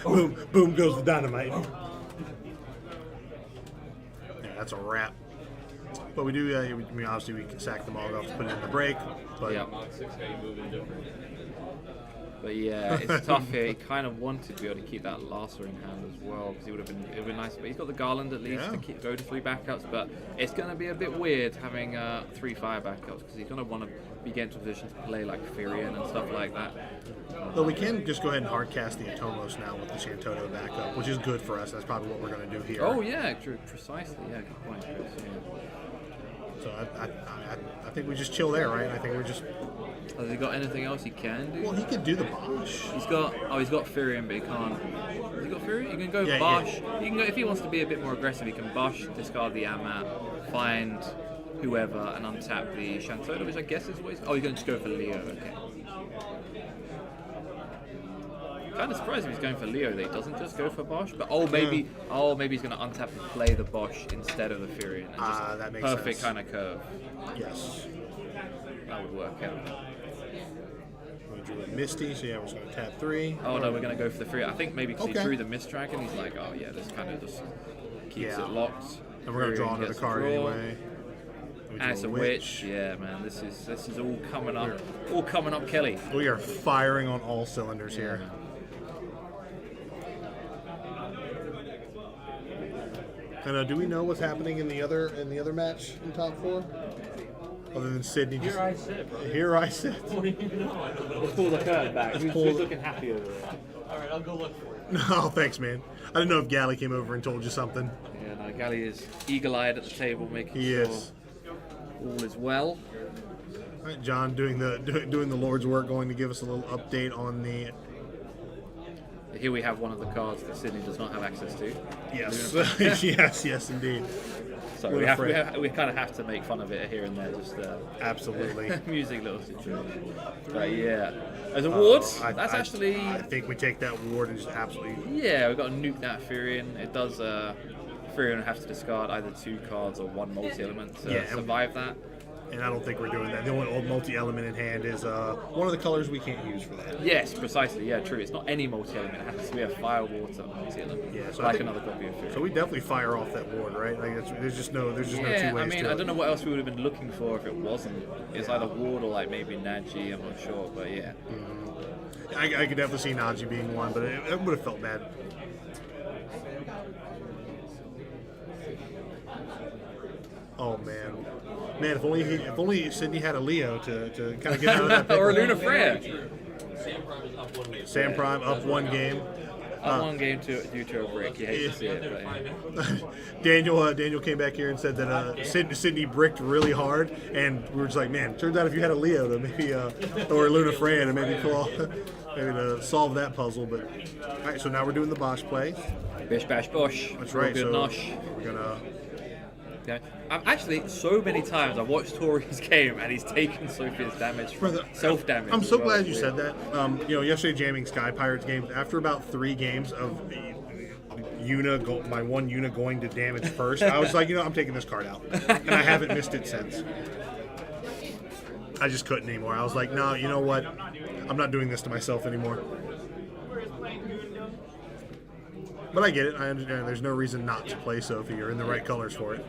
Boom, boom goes the dynamite. Yeah, that's a wrap. But we do, I mean, obviously we can sack the Mog off to put it in the break. But Yeah. Mach 6, how you moving different. But yeah, it's tough here. He kind of wanted to be able to keep that Lasso in hand as well, because it would have been nice. But he's got the Garland at least Yeah. to go to 3 backups. But it's going to be a bit weird having 3 fire backups, because he's going to want to be getting to a position to play like Firion and stuff like that. But we can just go ahead and hardcast the Atomos now with the Shantoto backup, which is good for us. That's probably what we're going to do here. Oh yeah, true, precisely. Yeah, good point, Chris. Yeah. So I think we just chill there, right? I think we're just. Has he got anything else he can do? Well, he could do the Bosch. He's got Firion, but he can't. Has he got Firion? You can go Yeah, Bosch. yeah. You can go if he wants to be a bit more aggressive. He can Bosch, discard the Amat, find whoever, and untap the Shantoto, which I guess is what he's. Oh, he's going to just go for Leo. Okay. Kind of surprised if he's going for Leo that he doesn't just go for Bosch, but maybe he's going to untap and play the Bosch instead of the Furion. And just That makes perfect sense. kind of curve. Yes. That would work out. We drew a Misty, so yeah, we're just going to tap 3. Oh no, we're going to go for the Furion. I think maybe because Okay. he drew the Mist Dragon, he's like, oh yeah, this kind of just keeps Yeah. it locked. And we're going to draw Furion another gets a card draw. anyway. We And drew it's a witch. Yeah, man, this is all coming up. All coming up, Kelly. We are firing on all cylinders here. man. And do we know what's happening in the other match in top 4? Other than Sydney just Here I sit, bro. here I sit. What do you know? I don't know. Pull the curtain back. Let's pull the- looking happy over there? Alright, I'll go look for it. No, thanks, man. I didn't know if Gally came over and told you something. Yeah, no, Gally is eagle-eyed at the table, making He sure is. all is well. All right, John doing the Lord's work, going to give us a little update on the. Here we have one of the cards that Sydney does not have access to. Yes, yes, indeed. So Luna Freya. we kind of have to make fun of it here and there, just Absolutely. music little situation. But yeah, as awards, that's I actually think we take that award and just absolutely. yeah. We've got to nuke that Furion. It does. Furion will have to discard either 2 cards or 1 multi-element to Yeah, and- survive that. And I don't think we're doing that. The only old multi-element in hand is one of the colors we can't use for that. Yes, precisely. Yeah, true. It's not any multi-element. It has to be a fire water multi-element. Yeah, so I like think- another copy of Furion. So we definitely fire off that ward, right? Like there's just no two ways Yeah, I mean, to I it. don't know what else we would have been looking for if it wasn't. It's either Ward or like maybe Naji, I'm not sure, but yeah. I could definitely see Naji being one, but it would have felt bad. Oh man, if only Sydney had a Leo to kind of get out of that pickle. or Luna Freya. Sam Prime is up 1 game. Sam Prime up 1 game. Up 1 game due to a break. You hate to see it, but yeah. Daniel came back here and said that Sydney bricked really hard, and we were just like, man, turns out if you had a Leo to maybe or Luna Freya to maybe maybe to solve that puzzle. But all right, so now we're doing the Bosch play. Bish bash bosh. That's right. Good So nosh. we're gonna. Okay. Actually, so many times I've watched Tori's game and he's taken Sophia's damage, Brother, self-damage. I'm as so well. glad you It's said weird. that. Yesterday jamming Sky Pirates games, after about 3 games of my one Yuna going to damage first, I was like, I'm taking this card out. And I haven't missed it since. I just couldn't anymore. I was like, no, you know what? I'm not doing this to myself anymore. But I get it. I understand. There's no reason not to play Sophie. You're in the right colors for it.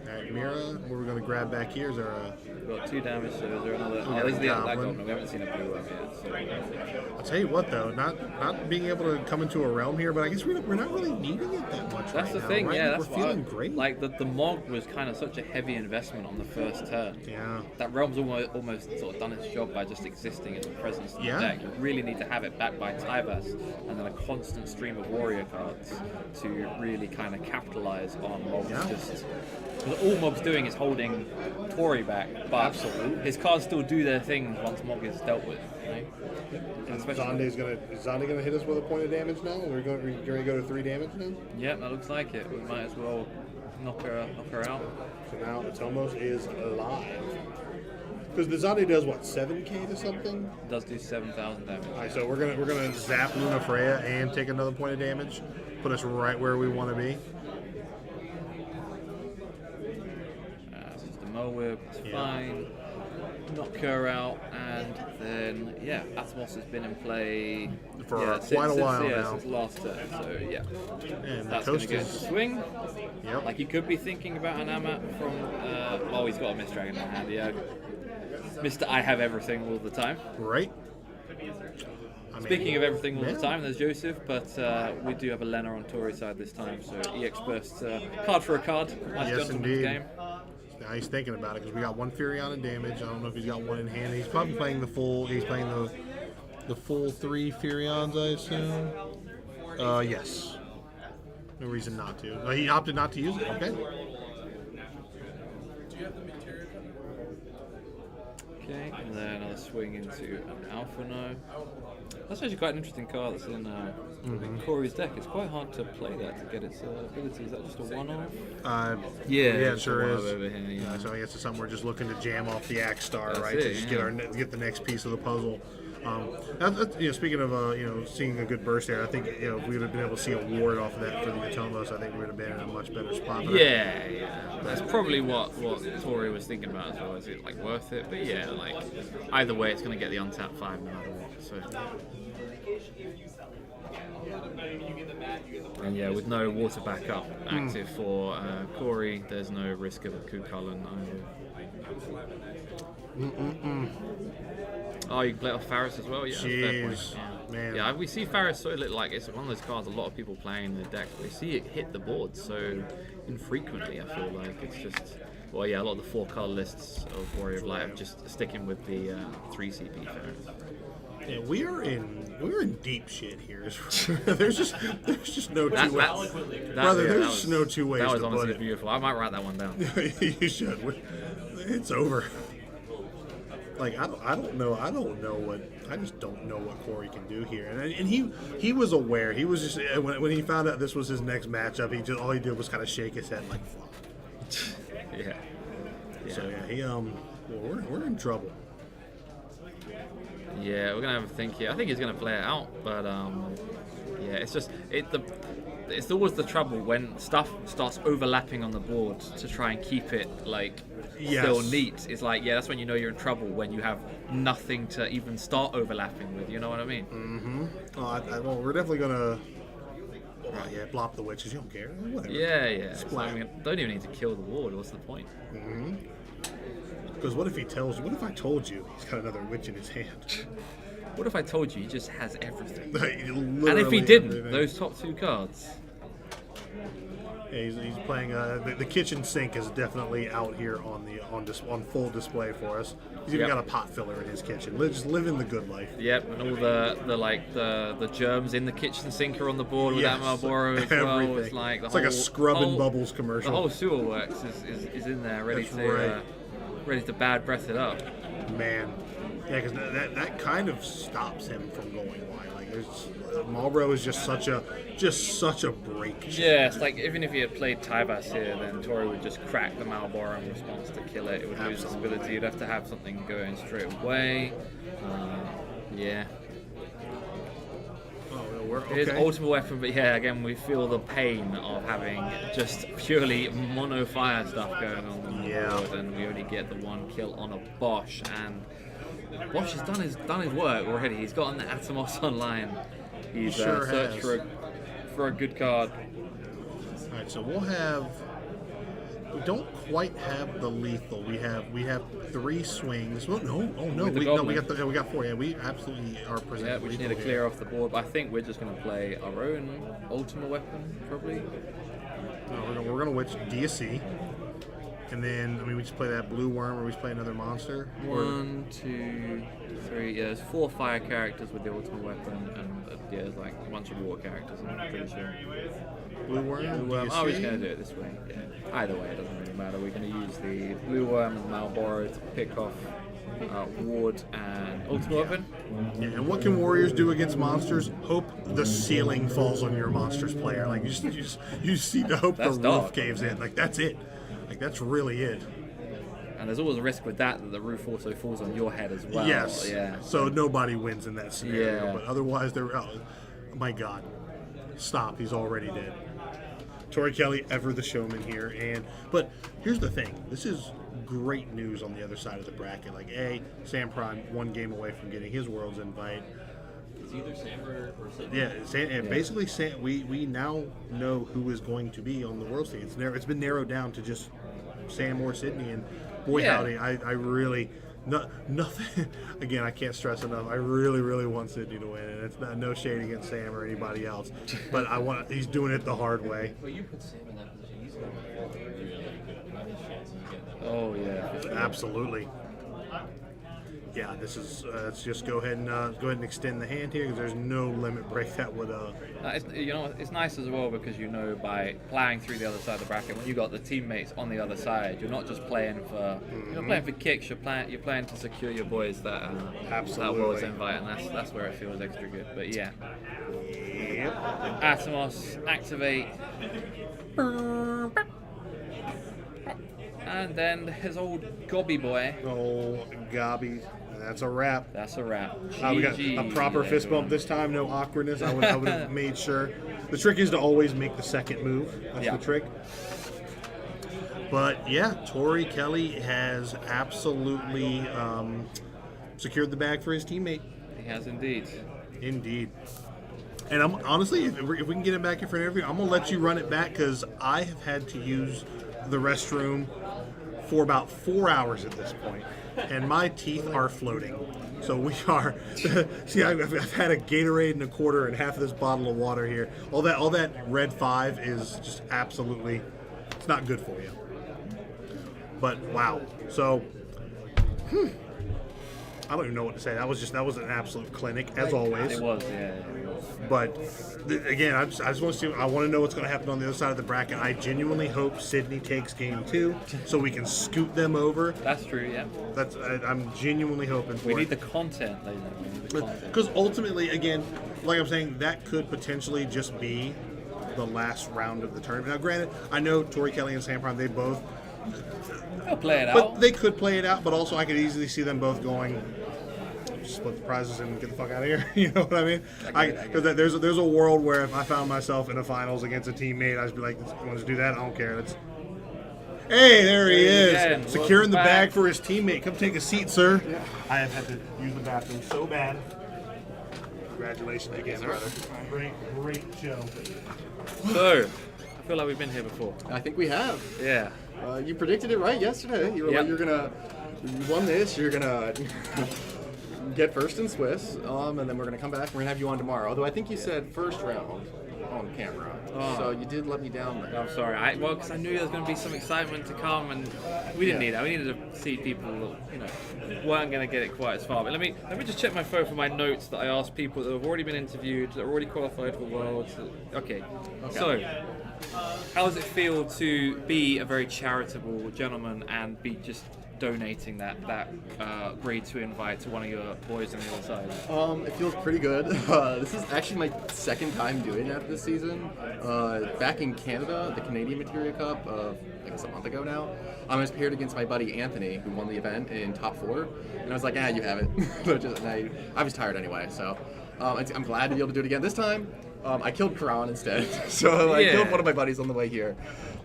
All right, Mira, what we're going to grab back here is there a... We've got 2 damage, so is there another... got Oh, this is the Goblin. that goblin. We haven't seen a blue one yet, so... I'll tell you what, though, not being able to come into a realm here, but I guess we're not really needing it that much That's right the now, thing, right? yeah. That's We're feeling what great. Like, the Mog was kind of such a heavy investment on the first turn. Yeah. That realm's almost sort of done its job by just existing as a presence in Yeah. the deck. You really need to have it backed by Tyvas and then a constant stream of warrior cards to really kind of capitalize on Mog's Yeah. just... Because all Mog's doing is holding Tori back, but his cards still do their thing once Mog is dealt with. Right? And is Zonde gonna hit us with a point of damage now? We're going to go to 3 damage now. Yeah, that looks like it. We might as well knock her out. So now Atomos is alive. Because the Zonde does what, 7k to something? It does do 7,000 damage. All right, so we're gonna zap Luna Freya and take another point of damage, put us right where we want to be. So it's the Moab, it's Yeah. fine. Knock her out, and then Atmos has been in play For quite a while now. since last turn. So yeah, And the that's going to coast go into is swing. yep. Like he could be thinking about an Amat from. Well, he's got a Mist Dragon in hand. Yeah, Mr. I have everything all the time. right. I mean, Speaking of everything all yeah. the time, there's Joseph, but we do have a Lena on Tori's side this time, so EX burst card for a card. Nice Yes, gentleman's indeed. game. Now he's thinking about it because we got 1 Furion in damage. I don't know if he's got 1 in hand. He's probably playing the full. He's playing the full 3 Furions, I assume. Yes. No reason not to. He opted not to use it. Okay. Okay, and then I'll swing into an Alpha No. That's actually quite an interesting card that's in Corey's deck. It's quite hard to play that to get its ability. Is that just a one-off? Yeah, it it's sure a is. one-off over here, yeah. So I guess it's something we're just looking to jam off the Axe Star, That's right? it, To just yeah. get the next piece of the puzzle. Speaking of seeing a good burst there, I think if we would have been able to see a ward off of that for the Atomos, I think we would have been in a much better spot. But Yeah. That's probably what Tori was thinking about as well. Is it like worth it? But yeah, like either way, it's going to get the untapped 5 no matter what. So. And yeah, with no water backup active for Corey, there's no risk of a Kukulkan either. Oh, you can play off Faris as well? Yeah, that's a fair point. Jeez, Yeah. man. Yeah, we see Faris so little, like, it's one of those cards a lot of people play in the deck. We see it hit the board so infrequently, I feel like. It's just, well, yeah, a lot of the 4-card lists of Warrior of Light are just sticking with the 3 CP Faris. Yeah, we're in deep shit here. there's just no two ways. Brother, there's just no 2 ways That was to put honestly it. beautiful. I might write that one down. You should. It's over. Like I don't know I just don't know what Corey can do here. And he was aware. He was just when he found out this was his next matchup, all he did was kind of shake his head like fuck. Yeah. So yeah, he well, we're in trouble. Yeah, we're gonna have a think here. I think he's gonna play it out, but yeah, it's just it's always the trouble when stuff starts overlapping on the board to try and keep it like still neat. It's like, yeah, that's when you know you're in trouble, when you have nothing to even start overlapping with. You know what I mean? Mm-hmm. Well, we're definitely gonna. Yeah, blop the witches. You don't care. Whatever. Yeah. So, Splat. I mean, don't even need to kill the ward. What's the point? Because what if he tells you? What if I told you he's got another witch in his hand? What if I told you he just has everything? Literally And if he didn't, everything. those top 2 cards. Yeah, he's playing. The kitchen sink is definitely out here on full display for us. He's even Yep. got a pot filler in his kitchen. Just living the good life. Yep, and all the germs in the kitchen sink are on the board with that Marlboro as well. everything. It's like It's like a Scrub and Bubbles commercial. The whole sewer works is in there, ready That's to right. ready to bad breath it up. Man, yeah, because that kind of stops him from going wide. Like, Marlboro is just such a break. Yeah, it's like even if he had played Tyvas here, then Tori would just crack the Marlboro in response to kill it. It would lose its ability. You'd have to have something going straight away. Yeah. Oh, we're His okay. ultimate weapon, but yeah, again, we feel the pain of having just purely mono fire stuff going on the Yeah. board, and we only get the 1 kill on a Bosch, and Bosch has done his work already. He's gotten the Atomos online. He's sure searched has. for a good card. All right, so we'll have. We don't quite have the lethal. We have 3 swings. Well, no, With the we goblin. got 4. Yeah, we absolutely are Yeah, presenting. we just need lethal to here. clear off the board. But I think we're just going to play our own ultimate weapon, probably. No, we're gonna witch DSC, and then we just play that blue worm, or we just play another monster. Or- 1, 2, 3. Yeah, there's 4 fire characters with the ultimate weapon, and yeah, there's like a bunch of water characters. I'm pretty sure. blue worm. Blue worm. Oh, we're just DSC. going to do it this way. Yeah. Either way, it doesn't really matter. We're going to use the blue worm and Marlboro to pick off ward and ultimate weapon. Yeah, and what can warriors do against monsters? Hope the ceiling falls on your monster's player. Like you just need to hope That's the dark. roof caves in. Like that's it. Like that's really it. And there's always a risk with that the roof also falls on your head as well. Yes. Yeah. So nobody wins in that scenario. Yeah. But otherwise, they're. Oh, my God! Stop! He's already dead. Tori Kelly, ever the showman here, but here's the thing. This is great news on the other side of the bracket. Like, Sam Prime 1 game away from getting his World's invite. It's either Sam or Sydney. Yeah, basically, we now know who is going to be on the World Stage. It's been narrowed down to just Sam or Sydney, and boy Yeah. howdy, I really nothing. Again, I can't stress enough. I really, really want Sydney to win, and it's not no shade against Sam or anybody else, but he's doing it the hard way. But you put Sam in that position, he's going to have a really good chance of getting that. Oh yeah. Absolutely. Yeah, this is. Let's just go ahead and extend the hand here, because there's no limit break that would. It's nice as well, because by plowing through the other side of the bracket, when you got the teammates on the other side, you're not just playing for kicks. You're playing to secure your boys that Absolutely. World's invite, and that's where it feels extra good. But yeah, Yep. Atomos activate, and then his old Gobby boy. Oh, Gobby. That's a wrap. That's a wrap. We got a GG, proper fist bump everyone. this time, no awkwardness. I would have made sure. The trick is to always make the second move. That's Yeah. the trick. But yeah, Tori Kelly has absolutely secured the bag for his teammate. He has indeed. Indeed. And I'm honestly, if we can get him back in for an interview, I'm gonna let you run it back, because I have had to use the restroom for about 4 hours at this point, and my teeth are floating. So we are. See, I've had a Gatorade and a quarter and half of this bottle of water here. All that Red 5 is just absolutely. It's not good for you. But wow. So. I don't even know what to say. That was an absolute clinic, as always. It was, yeah. But again, I just want to see. I want to know what's going to happen on the other side of the bracket. I genuinely hope Sydney takes game 2, so we can scoot them over. That's true, yeah. I'm genuinely hoping for We it. need the content, ladies and gentlemen. We need the content. Because ultimately, again, like I'm saying, that could potentially just be the last round of the tournament. Now, granted, I know Tori Kelly and Sam Prime, they both They'll play it But out. they could play it out, but also I could easily see them both going, split the prizes and get the fuck out of here. You know what I mean? Because there's a world where if I found myself in a finals against a teammate, I'd be like, you want to do that? I don't care. Hey, there he is. again. Securing the Welcome bag back. for his teammate. Come take a seat, sir. I have had to use the bathroom so bad. Congratulations again, brother. Great show. So, I feel like we've been here before. I think we have. Yeah. You predicted it right yesterday. You were Yep. like, you won this, you're gonna get first in Swiss, and then we're gonna come back. We're gonna have you on tomorrow. Although I think you said first round on camera, so you did let me down there. I'm sorry. Because I knew there was going to be some excitement to come, and we didn't need that. We needed to see people, weren't going to get it quite as far. But let me just check my phone for my notes that I asked people that have already been interviewed, that are already qualified for Worlds. Okay. So, how does it feel to be a very charitable gentleman and be just donating that grade 2 invite to one of your boys on the other side? It feels pretty good. This is actually my second time doing that this season. Back in Canada, the Canadian Materia Cup, I guess a month ago now, I was paired against my buddy Anthony, who won the event in top 4, and I was like, you have it. I was tired anyway, so I'm glad to be able to do it again. This time, I killed Karan instead, so I killed one of my buddies on the way here.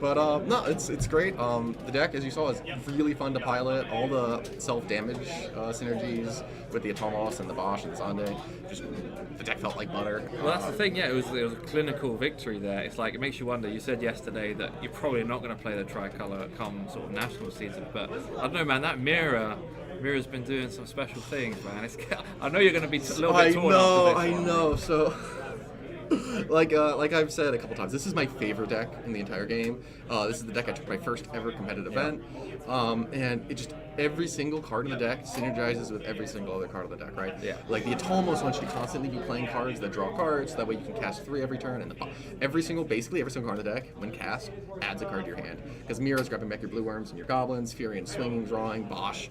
But no, it's great. The deck, as you saw, is really fun to pilot. All the self-damage synergies with the Atomos and the Bosch and the Zonde, the deck felt like butter. Well, that's the thing, yeah, it was a clinical victory there. It's like, it makes you wonder. You said yesterday that you're probably not going to play the tricolour come sort of national season, but I don't know, man, that Mira's been doing some special things, man. I know you're going to be a little bit torn after this one. know. So, like I've said a couple times, this is my favorite deck in the entire game. This is the deck I took my first ever competitive event, and it just every single card in the deck synergizes with every single other card in the deck, right? Yeah. Like the Atomos wants you to constantly be playing cards that draw cards, so that way you can cast 3 every turn, and basically every single card in the deck, when cast, adds a card to your hand. Because Mira's grabbing back your blue worms and your goblins, Fury swinging, drawing, Bosch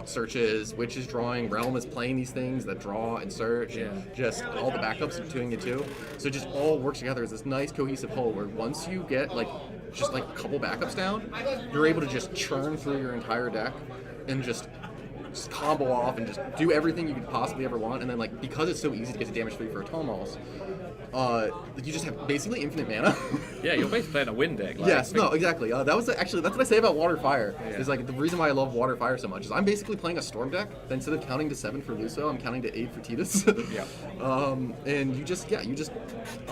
searches, Witch is drawing, Realm is playing these things that draw and search, and just all the backups are doing it too. So it just all works together as this nice cohesive whole where once you get just a couple backups down, you're able to just churn through your entire deck and just combo off and just do everything you could possibly ever want. And then because it's so easy to get to damage 3 for Atomos, you just have basically infinite mana. Yeah, you're basically playing a win deck. Yes, no, exactly. That's what I say about Water Fire. Yeah. Is the reason why I love Water Fire so much is I'm basically playing a Storm deck. Then instead of counting to 7 for Luso, I'm counting to 8 for Tidus. Yeah. And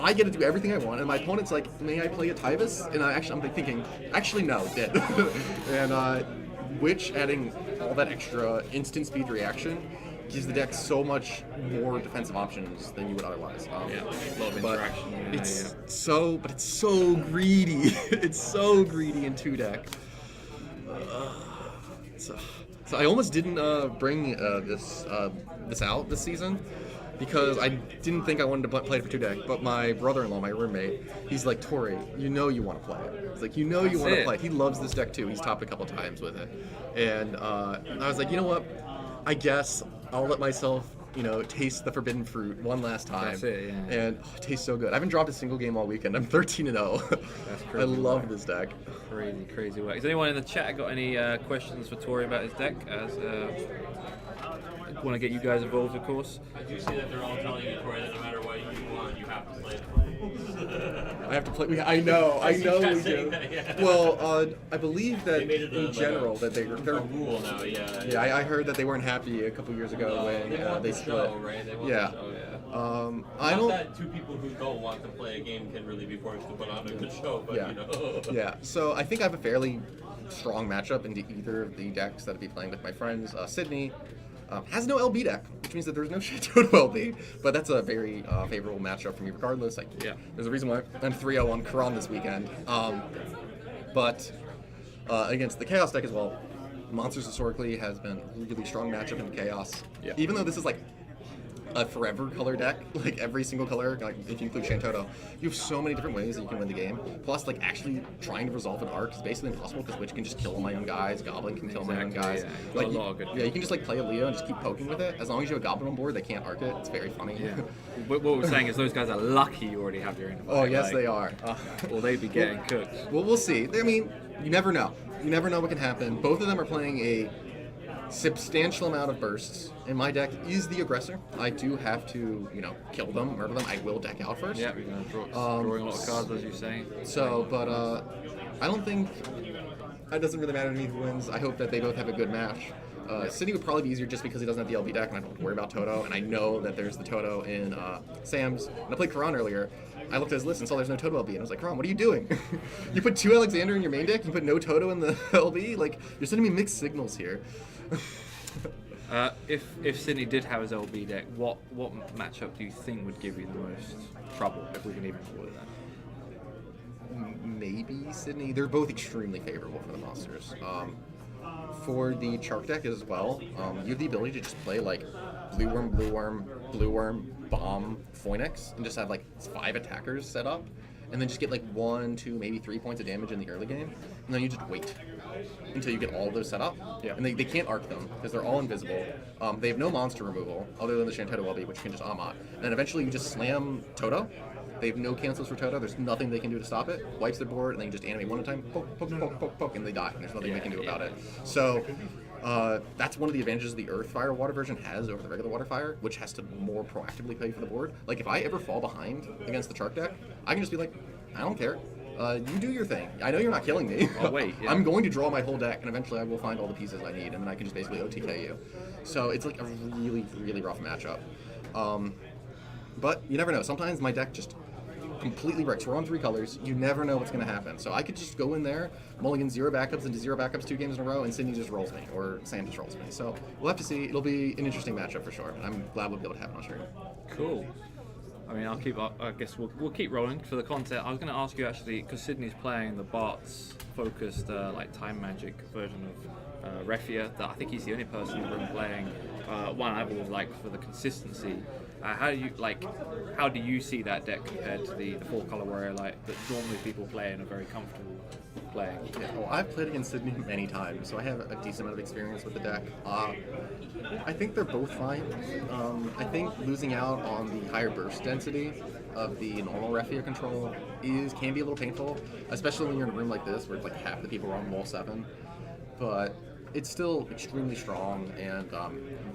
I get to do everything I want, and my opponent's like, may I play a Tyvus? And I'm thinking, actually no, dead. And Witch adding all that extra instant speed reaction gives the deck so much more defensive options than you would otherwise. A lot of But interaction. it's so greedy. It's so greedy in 2 deck. So I almost didn't bring this out this season because I didn't think I wanted to play it for 2 deck. But my brother-in-law, my roommate, he's like, Tori, you know you want to play it. It's like, you know you want to play it. He loves this deck too. He's topped a couple times with it. And I was like, you know what? I guess I'll let myself, taste the forbidden fruit one last time. That's it, yeah. And it tastes so good. I haven't dropped a single game all weekend. I'm 13-0. That's crazy. I love this deck. Crazy work. Has anyone in the chat got any questions for Tori about his deck? Want to get you guys involved, of course. I do see that they're all telling you, Tori, that no matter what you want, you have to play it. I have to play. I know we do. Yeah. Well, I believe that They made it in general that they're a rule now, yeah. Yeah, I heard that they weren't happy a couple years ago when they want they the split. show, right? They want Yeah. the show, yeah. I Not don't. that 2 people who don't want to play a game can really be forced to put on a good show, but Yeah. Yeah. So I think I have a fairly strong matchup into either of the decks that I'd be playing with my friends. Sydney has no LB deck, which means that there's no Shadow LB, but that's a very favorable matchup for me regardless. There's a reason why I'm 3-0 on Karan this weekend. But against the Chaos deck as well, Monsters historically has been a really strong matchup in the Chaos. Yeah. Even though this is a forever color deck, every single color, if you include Shantoto, you have so many different ways that you can win the game. Plus, actually trying to resolve an arc is basically impossible because Witch can just kill all my own guys, Goblin can kill my own guys. Yeah. Got a lot of good You can just play a Leo and just keep poking with it. As long as you have a Goblin on board, they can't arc it. It's very funny. Yeah. What we're saying is those guys are lucky you already have your invite. Oh yes, they are. Or they'd be getting cooked. Well, we'll see. I mean, you never know. you never know what can happen. Both of them are playing a substantial amount of bursts, and my deck is the aggressor. I do have to, kill them, murder them. I will deck out first. Yeah, we're going to drawing a lot of cards, as you say. So, but I don't think it doesn't really matter to me who wins. I hope that they both have a good match. Sydney would probably be easier just because he doesn't have the LB deck, and I don't have to worry about Toto. And I know that there's the Toto in Sam's. And I played Karan earlier. I looked at his list and saw there's no Toto LB, and I was like, Karan, what are you doing? You put 2 Alexander in your main deck, you put no Toto in the LB? Like, you're sending me mixed signals here. If Sydney did have his LB deck, what matchup do you think would give you the most trouble, if we can even call it that? Maybe Sydney. They're both extremely favorable for the monsters. For the Chark deck as well, you have the ability to just play like Blue Worm, Blue Worm, Blue Worm, Bomb, Phoenix, and just have like 5 attackers set up, and then just get like 1, 2, maybe 3 points of damage in the early game, and then you just wait until you get all of those set up. Yeah. And they can't arc them because they're all invisible. They have no monster removal other than the Shantoto LB, which you can just Amat. And then eventually you just slam Toto. They have no cancels for Toto. There's nothing they can do to stop it. Wipes their board, and then you just animate one at a time, poke, poke, poke, poke, poke, and they die. And there's nothing they can do about it. So that's one of the advantages the Earth Fire Water version has over the regular Water Fire, which has to more proactively play for the board. Like, if I ever fall behind against the Chark deck, I can just be like, I don't care. You do your thing. I know you're not killing me. Oh, wait. Yeah. I'm going to draw my whole deck, and eventually I will find all the pieces I need, and then I can just basically OTK you. So it's like a really, really rough matchup. But you never know. Sometimes my deck just completely breaks. We're on 3 colors. You never know what's going to happen. So I could just go in there, mulligan 0 backups into 0 backups 2 games in a row, and Sydney just rolls me, or Sam just rolls me. So we'll have to see. It'll be an interesting matchup for sure. I'm glad we'll be able to have it on stream. Cool. I mean, I guess we'll keep rolling for the content. I was going to ask you actually, because Sydney's playing the Bart's focused like time magic version of Refia, that I think he's the only person in the room playing one I've always liked for the consistency. How do you see that deck compared to the 4-color warrior that normally people play and are very comfortable playing? Yeah, well, I've played against Sydney many times, so I have a decent amount of experience with the deck. I think they're both fine. I think losing out on the higher burst density of the normal Refia control can be a little painful, especially when you're in a room like this where it's like half the people are on wall 7. But it's still extremely strong, and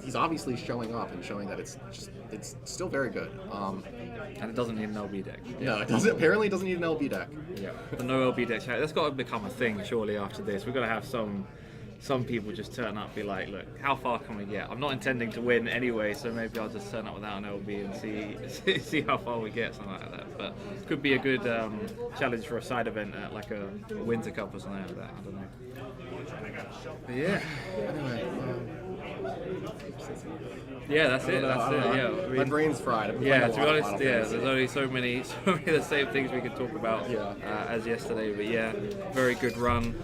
he's obviously showing up and showing that it's still very good. And it doesn't need an LB deck. No, it doesn't. Apparently, it doesn't need an LB deck. Yeah. The no LB deck. That's got to become a thing surely after this. We've got to have some people just turn up and be like, look, how far can we get? I'm not intending to win anyway, so maybe I'll just turn up without an LB and see how far we get, something like that. But it could be a good challenge for a side event at like a Winter Cup or something like that. I don't know. But yeah. Anyway. Yeah, that's it. Yeah. I mean, my brain's fried. I've been yeah, playing to be a lot of honest, Final yeah, Fantasy. there's only so many of the same things we could talk about as yesterday. But yeah, very good run.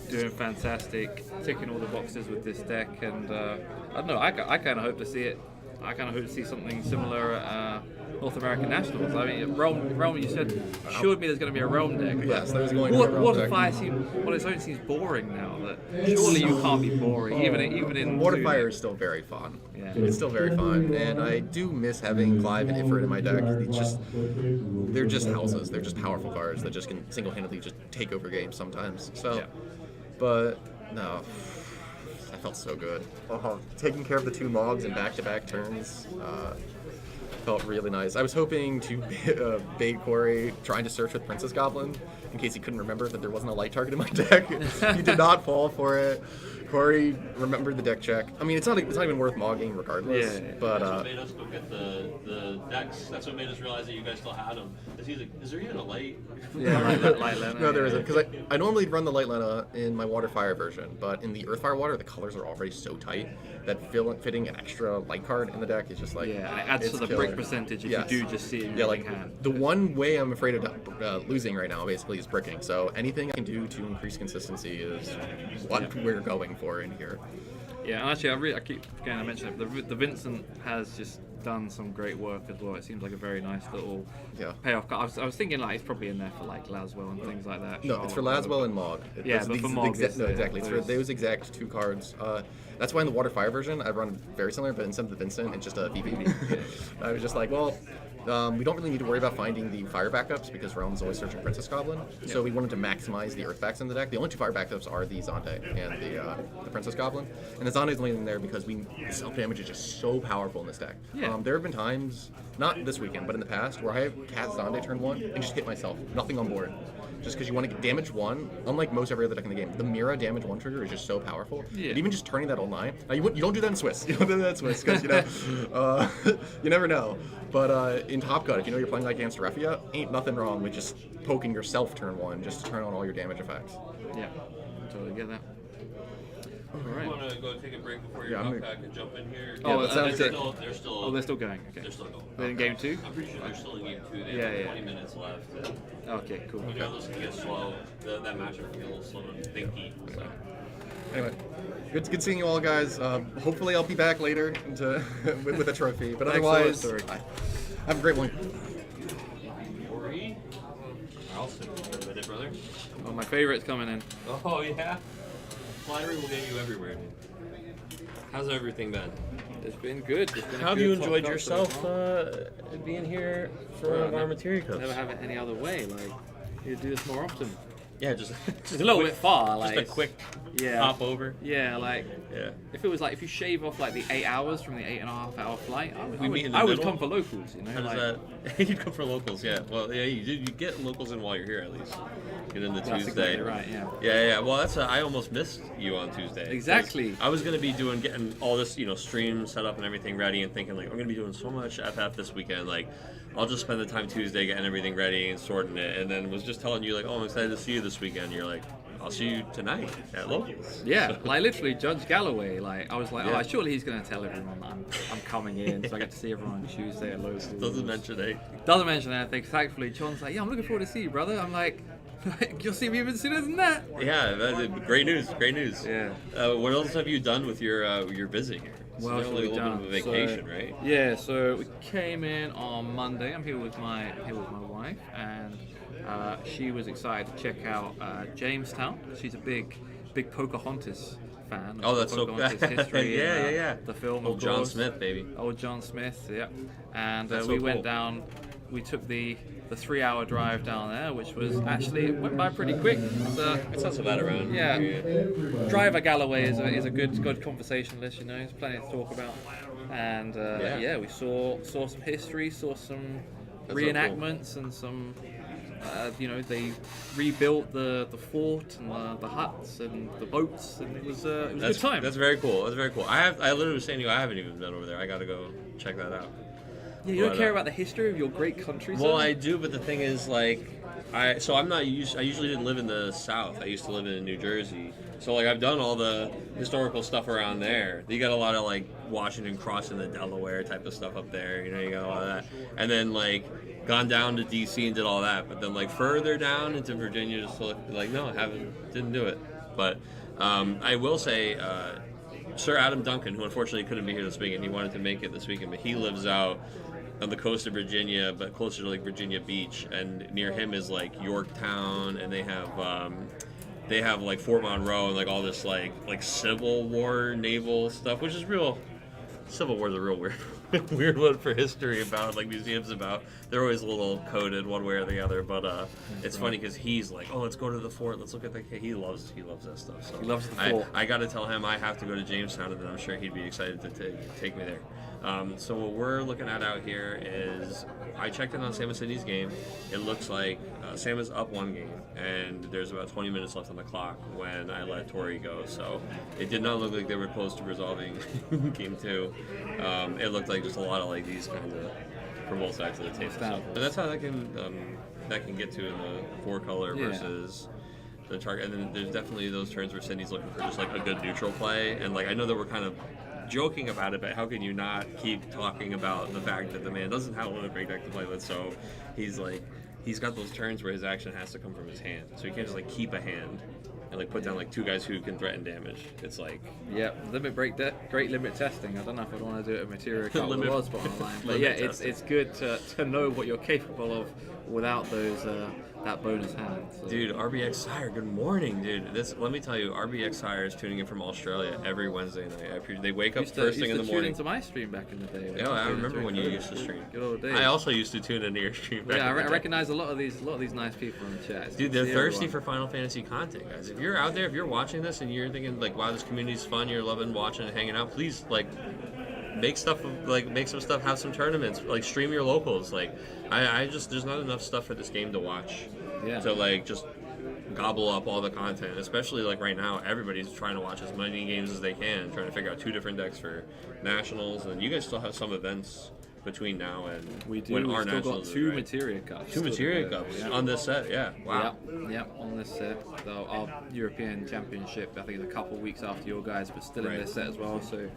Doing fantastic, ticking all the boxes with this deck, and I don't know. I kind of hope to see it. I kind of hope to see something similar at North American Nationals. I mean, Realm. You said assured me there's going to be a Realm deck. But Yes, there's going to be a Realm deck. Well, it only seems boring now. That surely you can't be boring, even in Water Fire is still very fun. Yeah. It's still very fun, and I do miss having Clive and Ifrit in my deck. They're just houses. They're just powerful cards that just can single-handedly just take over games sometimes. So, Yeah. but no, I felt so good. Taking care of the 2 Mogs in back-to-back turns felt really nice. I was hoping to bait Corey trying to search with Princess Goblin in case he couldn't remember that there wasn't a light target in my deck. He did not fall for it. Corey remembered the deck check. I mean, it's not even worth mogging regardless. Yeah. But That's what made us go get the decks. That's what made us realize that you guys still had them. Is there even a light? Yeah, light Lena. no, there isn't, because I normally run the Light Lena in my Water Fire version, but in the Earth Fire Water, the colors are already so tight that fitting an extra light card in the deck is just like, Yeah, and it adds it's to the killer. brick percentage if Yes. you do just see it in Yeah, your like hand. the one way I'm afraid of losing right now basically is bricking. So anything I can do to increase consistency is what we're going for in here. Yeah, and actually, I keep forgetting to mention it. The Vincent has just done some great work as well. It seems like a very nice little payoff card. I was thinking like it's probably in there for like Laswell and things like that. No, it's for Laswell and Mog. Yeah, but for Mog, no, exactly. It's for those exact 2 cards. That's why in the Water Fire version, I run very similar, but instead of the Vincent, it's just a VP. I was just like, well, We don't really need to worry about finding the fire backups because Realm's always searching Princess Goblin. So we wanted to maximize the Earthbacks in the deck. The only 2 fire backups are the Zonde and the Princess Goblin. And the Zonde's only in there because self damage is just so powerful in this deck. Yeah. There have been times, not this weekend, but in the past, where I have cast Zonde turn 1 and just hit myself. Nothing on board. Just because you want to get damage 1, unlike most every other deck in the game, the Mira damage 1 trigger is just so powerful. Yeah. And even just turning that online, now you don't do that in Swiss. You don't do that in Swiss because, you never know. But in Top Cut, if you know you're playing like against Refia, ain't nothing wrong with just poking yourself turn 1 just to turn on all your damage effects. Yeah, totally get that. All You right. want to go take a break before your Yeah, I'm back and jump in here? Oh, that sounds they're good. still, they're still. Oh, they're still going. Okay. They're still going. They're in game 2. I'm pretty sure they're still in game 2. They Yeah, have yeah. 20 minutes left. Okay, cool. You know, those can get slow. That matchup can get a little slow and thinky. So. Anyway, good seeing you all, guys. Hopefully I'll be back later with a trophy. But Thanks so much, otherwise, Tori. have a great one. Ori? I'll sit with it, brother. Oh, my favorite's coming in. Oh, yeah? Flattery will get you everywhere, dude. How's everything been? It's been good. It's been a How have good you Top enjoyed Cup yourself so being here for our Materia Cups? Never have it any other way. Like, you do this more often. Yeah, just It's a little bit far. Like, just a quick yeah, hop over. Yeah, like Yeah. if it was like if you shave off like the 8 hours from the 8.5 hour flight, I We meet in the would middle? come for locals. You know, How does like, that? You'd come for locals, yeah. Well, yeah, you get locals in while you're here at least. Get into That's Tuesday. exactly right, yeah. Yeah. Well, I almost missed you on Tuesday. 'Cause Exactly. I was gonna be getting all this, stream set up and everything ready, and thinking like I'm gonna be doing so much FF this weekend. Like, I'll just spend the time Tuesday getting everything ready and sorting it, and then was just telling you like, oh, I'm excited to see you this weekend. You're like, I'll see you tonight at locals. yeah, So- like literally Judge Galloway. Like I was like, Yeah. oh, surely he's gonna tell everyone that I'm coming in, so I get to see everyone on Tuesday at locals. Doesn't mention it. Doesn't mention anything. Thankfully, John's like, yeah, I'm looking forward to see you, brother. I'm like, you'll see me even sooner than that. Yeah, great news. Great news. Yeah. What else have you done with your visit here? It's Well, definitely a little bit of a vacation, So- right? Yeah, so we came in on Monday. I'm here with my wife, and she was excited to check out Jamestown. She's a big Pocahontas fan. Oh, that's so Pocahontas cool. history. Yeah, and, yeah, yeah. The film, Old of John course. Smith, baby. Old John Smith, yeah. And That's we so went cool. down. We took the 3-hour drive down there, which was actually it went by pretty quick. It's not so bad around. Yeah. here. Driver Galloway is a good conversationalist, you know. There's plenty to talk about, and Yeah. we saw some history, saw some That's so reenactments, and some they rebuilt the fort and the huts and the boats, and it was a good time. That's very cool. That's very cool. I literally was saying to you, I haven't even been over there. I got to go check that out. Yeah, you don't But, care about the history of your great country. Well, sir? I do, but the thing is, like, I usually didn't live in the South. I used to live in New Jersey. So, like, I've done all the historical stuff around there. You got a lot of, like, Washington crossing the Delaware type of stuff up there. You know, you got a lot of that. And then, like, gone down to D.C. and did all that. But then, like, further down into Virginia, just like, no, didn't do it. But I will say, Sir Adam Duncan, who unfortunately couldn't be here this weekend, he wanted to make it this weekend, but he lives out on the coast of Virginia, but closer to like Virginia Beach, and near him is like Yorktown, and they have like Fort Monroe and like all this like Civil War naval stuff, which is real. Civil War is a real weird one for history about, like museums about. They're always a little coded one way or the other, but it's funny because he's like, oh, let's go to the fort, let's look at the. He loves that stuff. So He loves the fort. I got to tell him I have to go to Jamestown, and then I'm sure he'd be excited to take me there. So what we're looking at out here is, I checked in on Sam and Sydney's game. It looks like Sam is up 1 game, and there's about 20 minutes left on the clock when I let Tori go. So it did not look like they were close to resolving game 2. It looked like just a lot of like these kind of from both sides of the table. So, but that's how that can get to in the 4-color Yeah. versus the target. And then there's definitely those turns where Sydney's looking for just like a good neutral play. And like I know that we're kind of joking about it, but how can you not keep talking about the fact that the man doesn't have a great deck to play with? So he's got those turns where his action has to come from his hand, so he can't just like keep a hand and like put down like 2 guys who can threaten damage. It's like Yeah, great limit testing. I don't know if I'd want to do it at Materia Cup Limit- or World Online, but limit yeah, testing. it's good to know what you're capable of without those that bonus hand. So. Dude, RBX Sire, good morning, dude. Let me tell you, RBX Sire is tuning in from Australia every Wednesday night. They wake up first thing in the Tune morning. into my stream back in the day. Yeah, I remember when you used to stream. Good old days. I also used to tune into your stream. Back Yeah, in the I day. recognize a lot of these nice people in the chat. It's Dude, good to they're see thirsty everyone. for Final Fantasy content, guys. If you're out there, if you're watching this and you're thinking like, wow, this community's fun, you're loving watching and hanging out, please like make some stuff, have some tournaments, like stream your locals. Like, I just there's not enough stuff for this game to watch. Yeah. To like just gobble up all the content, especially like right now, everybody's trying to watch as many games as they can, trying to figure out 2 different decks for nationals, and you guys still have some events between now and We do. when We've our still got nationals is, 2 right? Materia Cups. 2 still to Materia go, Cups yeah. on this set, yeah. Wow. Yep, on this set. So our European Championship, I think, is a couple of weeks after your guys, but still Right. in this set as well. So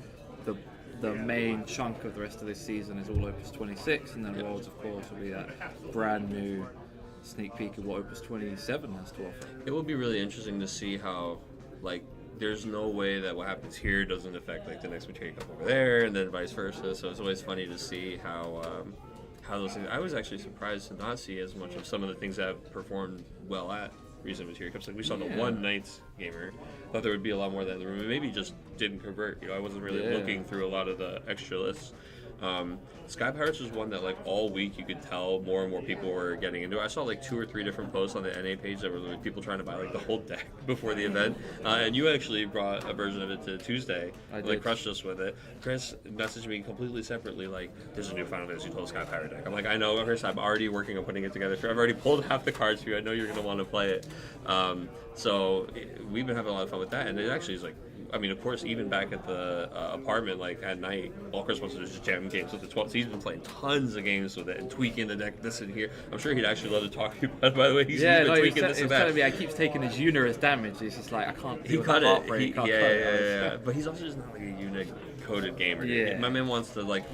the main chunk of the rest of this season is all Opus 26, and then Worlds, of course, will be that brand new sneak peek of what Opus 27 has to offer. It will be really interesting to see how, like, there's no way that what happens here doesn't affect like the next Materia Cup over there, and then vice versa. So it's always funny to see how those things. I was actually surprised to not see as much of some of the things that have performed well at recent Materia Cups. Like we saw the one Knights gamer. Thought there would be a lot more of that in the room. And maybe just didn't convert. You know, I wasn't really looking through a lot of the extra lists. Sky Pirates was one that like all week you could tell more and more people were getting into it. I saw like 2 or 3 different posts on the NA page that were like people trying to buy like the whole deck before the event. And you actually brought a version of it to Tuesday. I Like did. crushed us with it. Chris messaged me completely separately like, "There's a new Final Fantasy 12 Sky Pirate deck." I'm like, "I know, Chris. I'm already working on putting it together. I've already pulled half the cards for you. I know you're gonna want to play it." We've been having a lot of fun with that, and it actually is like. I mean, of course, even back at the apartment, like at night, all Chris wants to do is just jam games with the 12. So he's been playing tons of games with it and tweaking the deck, this and here. I'm sure he'd actually love to talk to you about it, by the way. He's been tweaking this and that. telling me I keep taking his Una as damage. He's just like, I can't He deal with cut the it. heartbreak. I'll cut it. Yeah. But he's also just not like a unique coded gamer. dude. Yeah. My man wants to like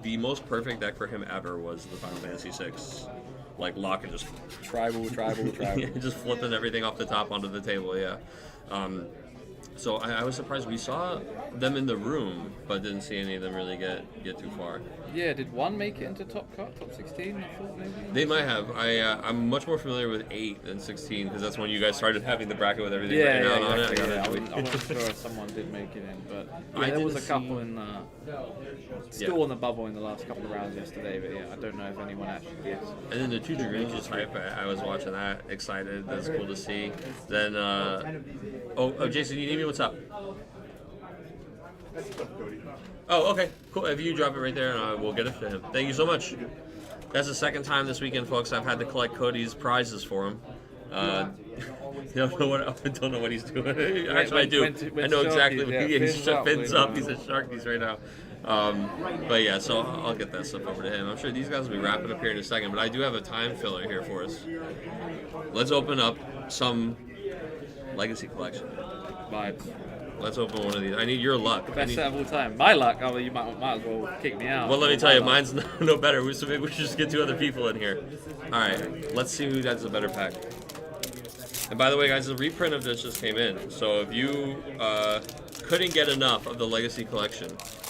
the most perfect deck for him ever was the Final Fantasy 6. Like lock and just Tribal. just flipping everything off the top onto the table. Yeah. So I was surprised we saw them in the room, but didn't see any of them really get too far. Yeah, did one make it into top 16? I thought maybe. They might have. I'm much more familiar with 8 than 16 because that's when you guys started having the bracket with everything written out on it. I wasn't sure if someone did make it in, but I there was a didn't couple see- in still on the bubble in the last couple of rounds yesterday. But yeah, I don't know if anyone actually gets. And then the 2 Dragoons type, I was watching that, excited. That's cool to see. Then, Jason, you need me? What's up? Oh, okay, cool. If you drop it right there, and we'll get it to him. Thank you so much. That's the second time this weekend, folks. I've had to collect Cody's prizes for him. I don't know what he's doing. Actually, I do. I know exactly what he's fins up. He's at Sharkies right now. But yeah, so I'll get that stuff over to him. I'm sure these guys will be wrapping up here in a second, but I do have a time filler here for us. Let's open up some Legacy Collection. Vibes. Let's open one of these. I need your luck. Best set of all time. My luck. Oh, well, you might as well kick me out. Well, let me tell you, mine's no better. So maybe we should just get 2 other people in here. All right, let's see who has a better pack. And by the way, guys, the reprint of this just came in. So if you couldn't get enough of the Legacy Collection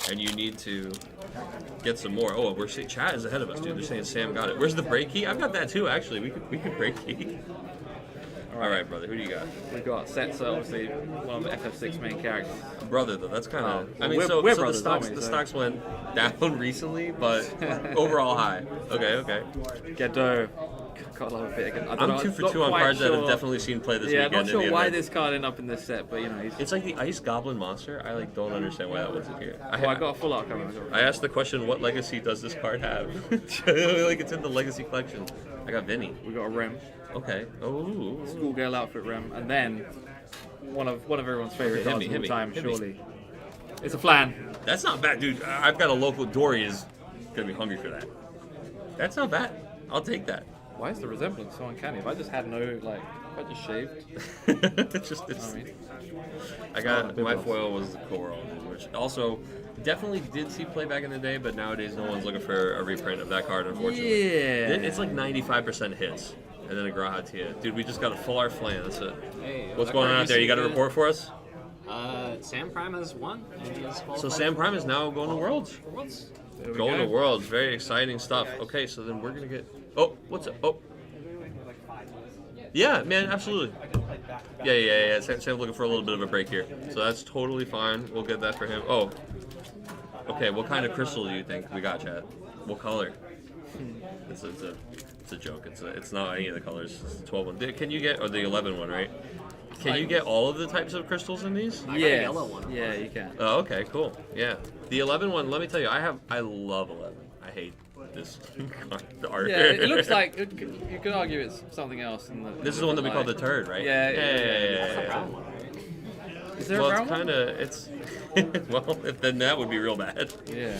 and you need to get some more, we're seeing chat is ahead of us, dude. They're saying Sam got it. Where's the break key? I've got that too, actually. We could break key. All right, brother. Who do you got? We've got Setzer, obviously one of the FF6 main characters. Brother, though. That's kind of. well, I mean, we're so brothers, the aren't we, the so- stocks went down recently, but overall high. Okay. Gedo. Got a lot of bit again. I'm 2 for 2 on cards that I've definitely seen play this Yeah, weekend. not in sure the why event. this card ended up in this set, but you know, he's. It's like the Ice Goblin monster. I don't understand why that wasn't here. I got a full art coming. I asked the question, what legacy does this card have? Like it's in the Legacy Collection. I got Vinny. We got a Rem, Okay. Oh. schoolgirl outfit Rem, and then one of everyone's favorite Okay, cards hit of me, all time, hit me. surely. It's a flan. That's not bad, dude. I've got a local. Dory is gonna be hungry for that. That's not bad. I'll take that. Why is the resemblance so uncanny? If I just had if I just shaved, it's I mean, I got big my boss. foil was the coral, which also definitely did see play back in the day, but nowadays no one's looking for a reprint of that card, unfortunately. yeah. It's like 95% hits. and then a Grahatia. Dude, we just got a full art flame. That's it. Hey, What's that going on card out there? You got a used to be report for us? good. Sam Prime has won. And he has So qualified Sam Prime for is now going to Worlds. Worlds. Going to Worlds. Very exciting stuff. Okay, so then we're gonna get. Oh, what's up? Oh. Yeah, man, absolutely. Yeah. Sam's looking for a little bit of a break here, so that's totally fine. We'll get that for him. Oh. Okay, what kind of crystal do you think we got, Chad? What color? It's a joke. It's not any of the colors. It's the 12 one. Can you get, or the 11 one, right? Can you get all of the types of crystals in these? I got a yellow one. Yeah, you can. Oh, okay, cool. Yeah, the 11 one. Let me tell you, I love 11. I hate this the art. Yeah, it looks like you could argue it's something else. This is the one that we call the turd, right? Yeah. Is there Well, a it's brown one? kind of it's. Well, then that would be real bad. Yeah.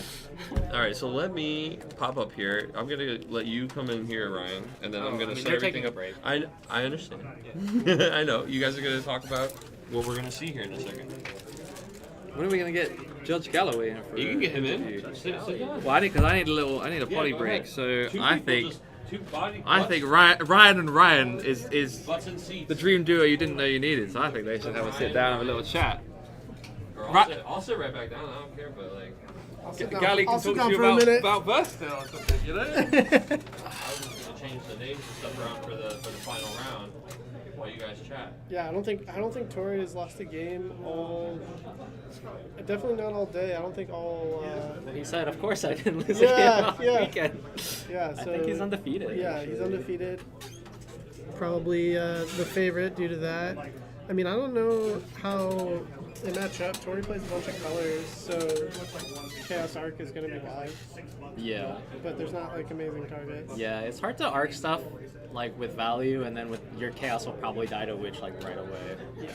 All right, so let me pop up here. I'm gonna let you come in here, Ryan, and then I'm gonna set they're everything taking a up. break. I understand. I know. You guys are gonna talk about what we're gonna see here in a second. When are we gonna get Judge Galloway in for? You can get him in. interview? Sit down. Well, I need a potty break. So I think Ryan and Ryan is Butts and seats. the dream duo you didn't know you needed. So I think they should have a sit down and have a little chat. I'll sit right back down. I don't care, but like. Gally can talk to you about Burstone or something, you know? I was just gonna change the names and stuff around for the final round while you guys chat. Yeah, I don't think Tori has lost a game all. Definitely not all day. I don't think all. He said, "Of course I didn't lose Yeah, a game on the yeah. weekend." Yeah, so I think he's undefeated. Yeah, he's undefeated. Probably the favorite due to that. I mean, I don't know how they match up. Tori plays a bunch of colors, so Chaos Arc is going to be live. Yeah. But there's not like amazing targets. Yeah, it's hard to arc stuff like with value, and then with your chaos will probably die to witch like right away. Yeah.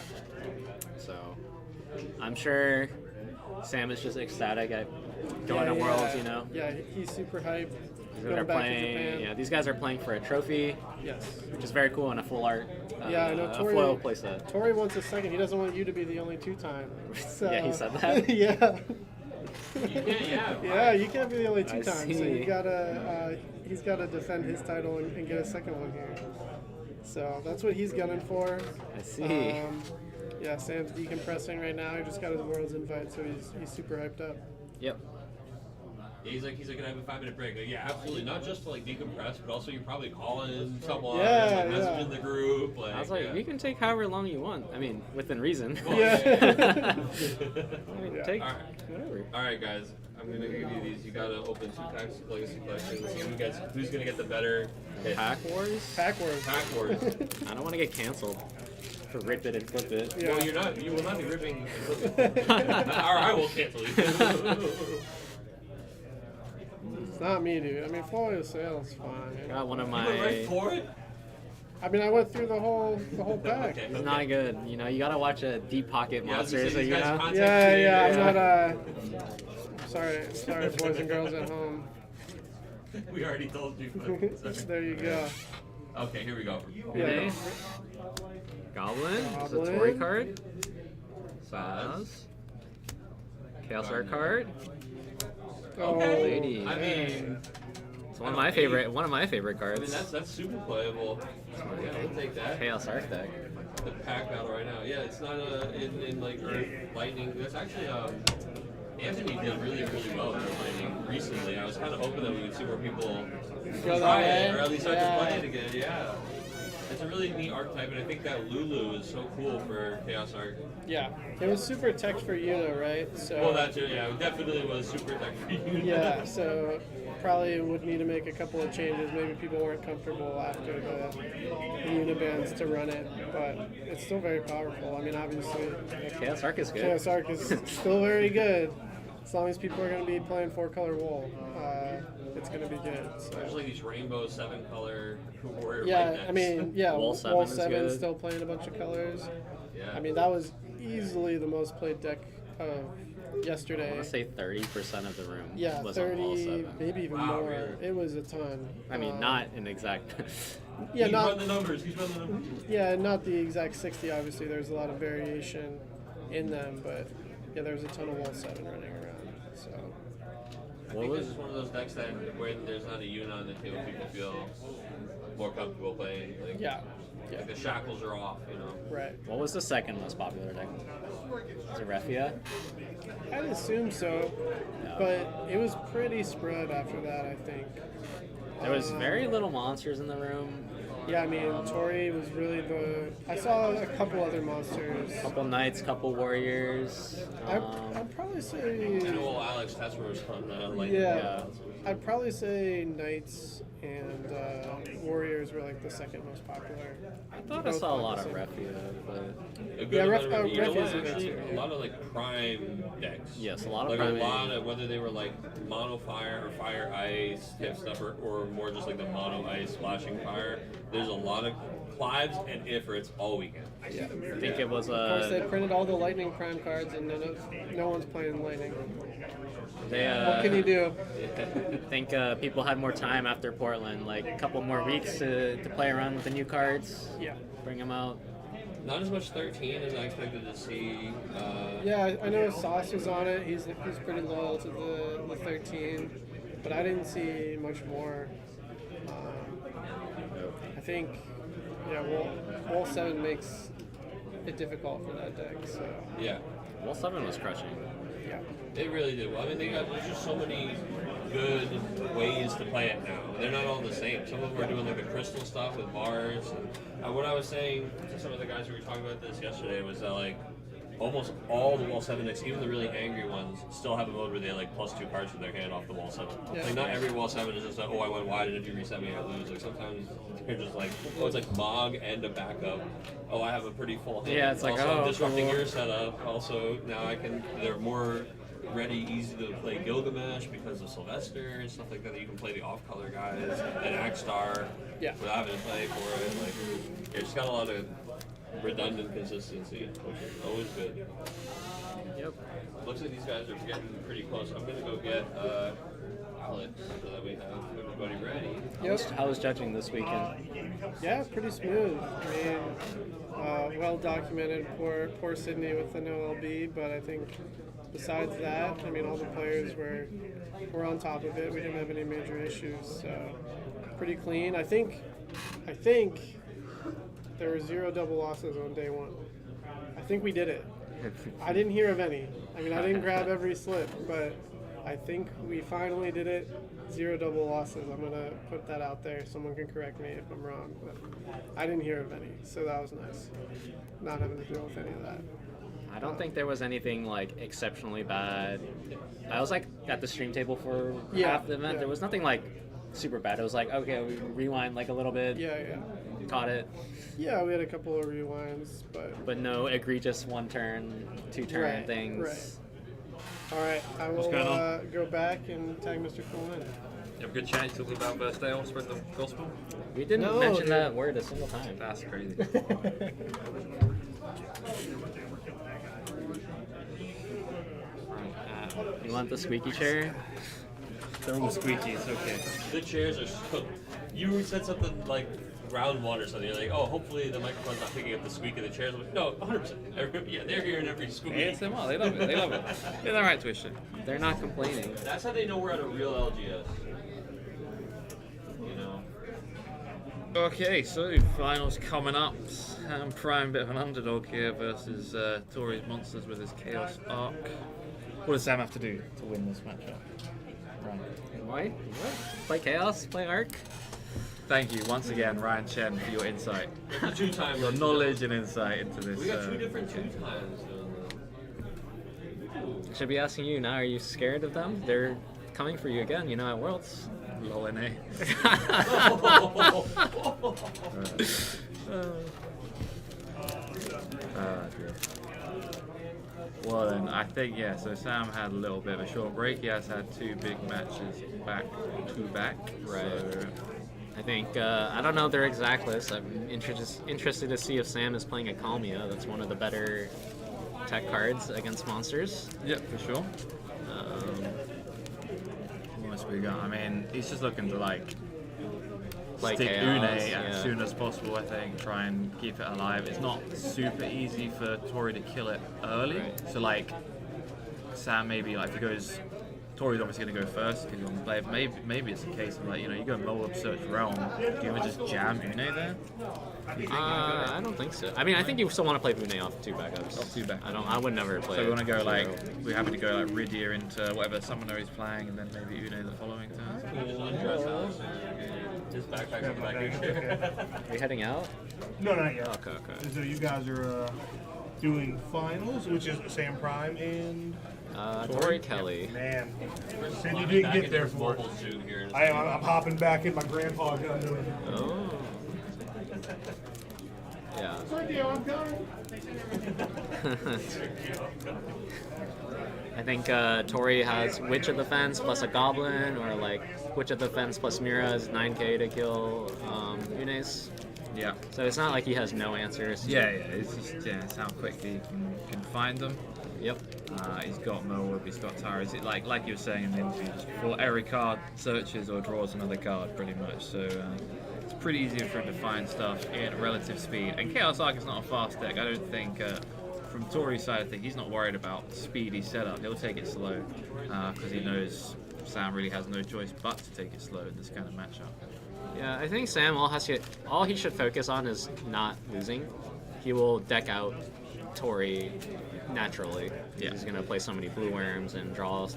So I'm sure Sam is just ecstatic at going to Worlds. You know, Yeah, he's super hyped. they're Going back to playing. Japan. Yeah, these guys are playing for a trophy, Yes. which is very cool in a full art. Yeah, I know a Tori. foil playset. Tori wants a second. He doesn't want you to be the only two-time. So, Yeah, he said that? Yeah. Yeah. Yeah, you can't be the only I two times. So see. you gotta, he's gotta defend his title and get a second one here. So that's what he's gunning for. I see. Yeah, Sam's decompressing right now. He just got his Worlds invite, so he's super hyped up. Yep. He's like, can I have a 5-minute break? Like, yeah, absolutely. Not just to like decompress, but also you're probably calling someone, Yeah, like, messaging the group. Like, I was like, yeah. you can take however long you want. I mean, within reason. Yeah. I mean, take All right. whatever. All right, guys. I'm gonna give you these. You gotta open 2 packs of legacy collections. See who's gonna get the better hit. Pack Wars? Pack Wars. Pack wars. I don't want to get canceled for rip it and flip it. Yeah. Well, you will not be ripping. Or I will cancel you. It's not me, dude. I mean, foil sale's fine. Got one of You went right my. for it. I mean, I went through the whole pack. Okay. It's not good. You know, you gotta watch a deep pocket Yeah, I was monster, gonna so say, you these guys know. content Yeah, I'm creators. not. Sorry, boys and girls at home. We already told you. but- There you go. Okay, here we go. Okay. Goblin. It's a Goblin. Tori card. Saz. Chaos Art card. Okay. Lady. I mean, It's one of my favorite. One of my favorite I mean cards. that's super playable. Yeah, we'll take that. Chaos Art deck. The pack battle right now. Yeah, it's not in like Earth Lightning. That's actually Anthony did really well in Earth Lightning recently. I was kind of hoping that we would see more people Go try that it, way? or at least start to Yeah. play it again. Yeah. It's a really neat archetype, and I think that Lulu is so cool for Chaos Art. Yeah, it was super tech for Yuno, right? So Well, that too, yeah, it definitely was super tech for you. yeah, so probably would need to make a couple of changes. Maybe people weren't comfortable after the Unibans to run it, but it's still very powerful. I mean, obviously, Chaos Arc is good. Chaos Arc is still very good. As long as people are going to be playing 4-color wool, it's going to be good. So. Especially these rainbow 7-color warrior Yeah, white decks. I mean, yeah, Wall Wall 7 is 7 good. still playing a bunch of colors. Yeah. I mean, that was easily the most played deck of I yesterday. want to say 30% of the room Yeah, was on Wall 30, 7. maybe even Wow, more. really? It was a ton. I mean, not an exact. Yeah, He's not run the numbers. He's run the numbers. yeah, not the exact 60. Obviously, there's a lot of variation in them, but yeah, there's a ton of Wall 7 running around. So I think this is one of those decks that when there's not a unit on the table, people feel more comfortable playing. Like, Yeah. like the shackles are off, you know. Right. What was the second most popular deck? Was it Refia? I'd assume so, but it was pretty spread after that, I think. There was very little monsters in the room. Yeah, I mean, Tori was really the. I saw a couple other monsters. Couple knights, couple warriors. I'd probably say. I know old Alex Tesmer was on Yeah. I'd probably say knights and warriors were like the second most popular. I thought I saw a lot of Refia, but A good Yeah, amount of Ref you know is what, a good actually, too, a lot of like prime decks. yes, a lot of Like prime. a lot of whether they were like mono fire or fire ice type stuff, or more just like the mono ice splashing fire. There's a lot of Clives and Ifrits all weekend. I think it was Of course, they printed all the lightning prime cards, and no one's playing lightning. they. What can you do? I think people had more time after Portland, like a couple more weeks to play around with the new cards, Yeah. bring them out. Not as much 13 as I expected to see. Yeah, I know Sauce was on it. He's pretty loyal to the 13, but I didn't see much more. I think, Wall 7 makes it difficult for that deck. So Yeah, Wall 7 was crushing. yeah, they really did well. I mean, there's just so many good ways to play it now. They're not all the same. Some of them are doing like the crystal stuff with bars. And what I was saying to some of the guys who were talking about this yesterday was that like almost all the Wall 7 decks, even the really angry ones, still have a mode where they like +2 cards from their hand off the Wall 7. Yeah. Like not every Wall 7 is just like, oh, I went wide, and if you reset me, I lose. Like sometimes they're just like, oh, it's like Mog and a backup. Oh, I have a pretty full hand. Yeah, it's like, also, oh, I'm disrupting cool. your setup. Also, now I can. They're more ready, easy to play Gilgamesh because of Sylvester and stuff like that. You can play the off-color guys and Axstar Yeah. without having to play for it. Like, it's just got a lot of redundant consistency, which is always good. Yep. Looks like these guys are getting pretty close. I'm gonna go get Alex so that we have everybody ready. Yep. How was judging this weekend? Yeah, pretty smooth. I mean, well documented. Poor Sydney with the no LB, but I think besides that, I mean, all the players were on top of it. We didn't have any major issues, so pretty clean. I think there were 0 double losses on day 1. I think we did it. I didn't hear of any. I mean, I didn't grab every slip, but I think we finally did it. 0 double losses. I'm gonna put that out there. Someone can correct me if I'm wrong, but I didn't hear of any, so that was nice. Not having to deal with any of that. I don't think there was anything like exceptionally bad. I was like at the stream table for half the event. Yeah. There was nothing like super bad. It was like, okay, we rewind like a little bit, Yeah. caught it, Yeah, we had a couple of rewinds, but no egregious 1 turn, 2 turn Right, things. right. All right, I will going on? go back and tag Mr. Cole in. You have a good chance talking about birthday or spread the gospel? We didn't No, mention dude. that word a single time. That's crazy. You want the squeaky chair? They're all squeaky, it's okay. The chairs are so. You said something like round 1 or something. You're like, oh, hopefully the microphone's not picking up the squeak of the chairs. I'm like, no, 100%. Yeah, they're hearing every squeak. ASMR, they love it, they love it. They're the right to it. They're not complaining. That's how they know we're at a real LGS. You know. Okay, so finals coming up. Sam Prime, bit of an underdog here versus Tori's Monsters with his Chaos Arc. What does Sam have to do to win this matchup? Right. Why? Play Chaos? Play Arc? Thank you once again, Ryan Chen, for your insight. The 2 times. Your knowledge and insight into this. We got 2 different 2 times. Should be asking you now, are you scared of them? They're coming for you again, at Worlds. Lol, eh? Dear. Well then, I think, so Sam had a little bit of a short break. He has had 2 big matches back to back. Right. So, I think, I don't know their exact list. I'm interested to see if Sam is playing a Kalmia. That's one of the better tech cards against monsters. yeah, for sure. What else we got? I mean, he's just looking to Play stick Chaos, Une yeah. as soon as possible, I think. Try and keep it alive. It's not super easy for Tori to kill it early. Right. So Sam maybe if he goes Tori's obviously going to go first because he's on the play. Maybe it's a case of like, you go Moab Search Realm. Do you ever just jam Une there? I don't think so. I mean, I think you still want to play Une off 2 backups. Off 2 backups. I would never play. So we want to go zero. like, we're happy to go like Rydia into whatever summoner he's playing, and then maybe Une the following turn. His backpack's on the back here. Are you heading out? No, not yet. Okay. So you guys are doing finals, which is Sam Prime and Tori Kelly. man. Said you didn't get there for it. Mobile suit here. in a I'm hopping back in my grandpa gun doing it. Oh. Yeah. I think Tori has Witch of the Fence plus a Goblin, or like Witch of the Fence plus Mira is 9k to kill Unes. Yeah. So it's not like he has no answers. Yeah. It's just it's how quickly you can find them. Yep. He's got Moab, he's got Tyra. Is it like you were saying in the interview, just before every card searches or draws another card, pretty much. So it's pretty easy for him to find stuff in relative speed. And Chaos Arc is not a fast deck. I don't think, from Tori's side of things, he's not worried about speedy setup. He'll take it slow because he knows Sam really has no choice but to take it slow in this kind of matchup. Yeah, I think Sam all he should focus on is not losing. He will deck out Tori naturally. Yeah. He's gonna play so many blue worms and draw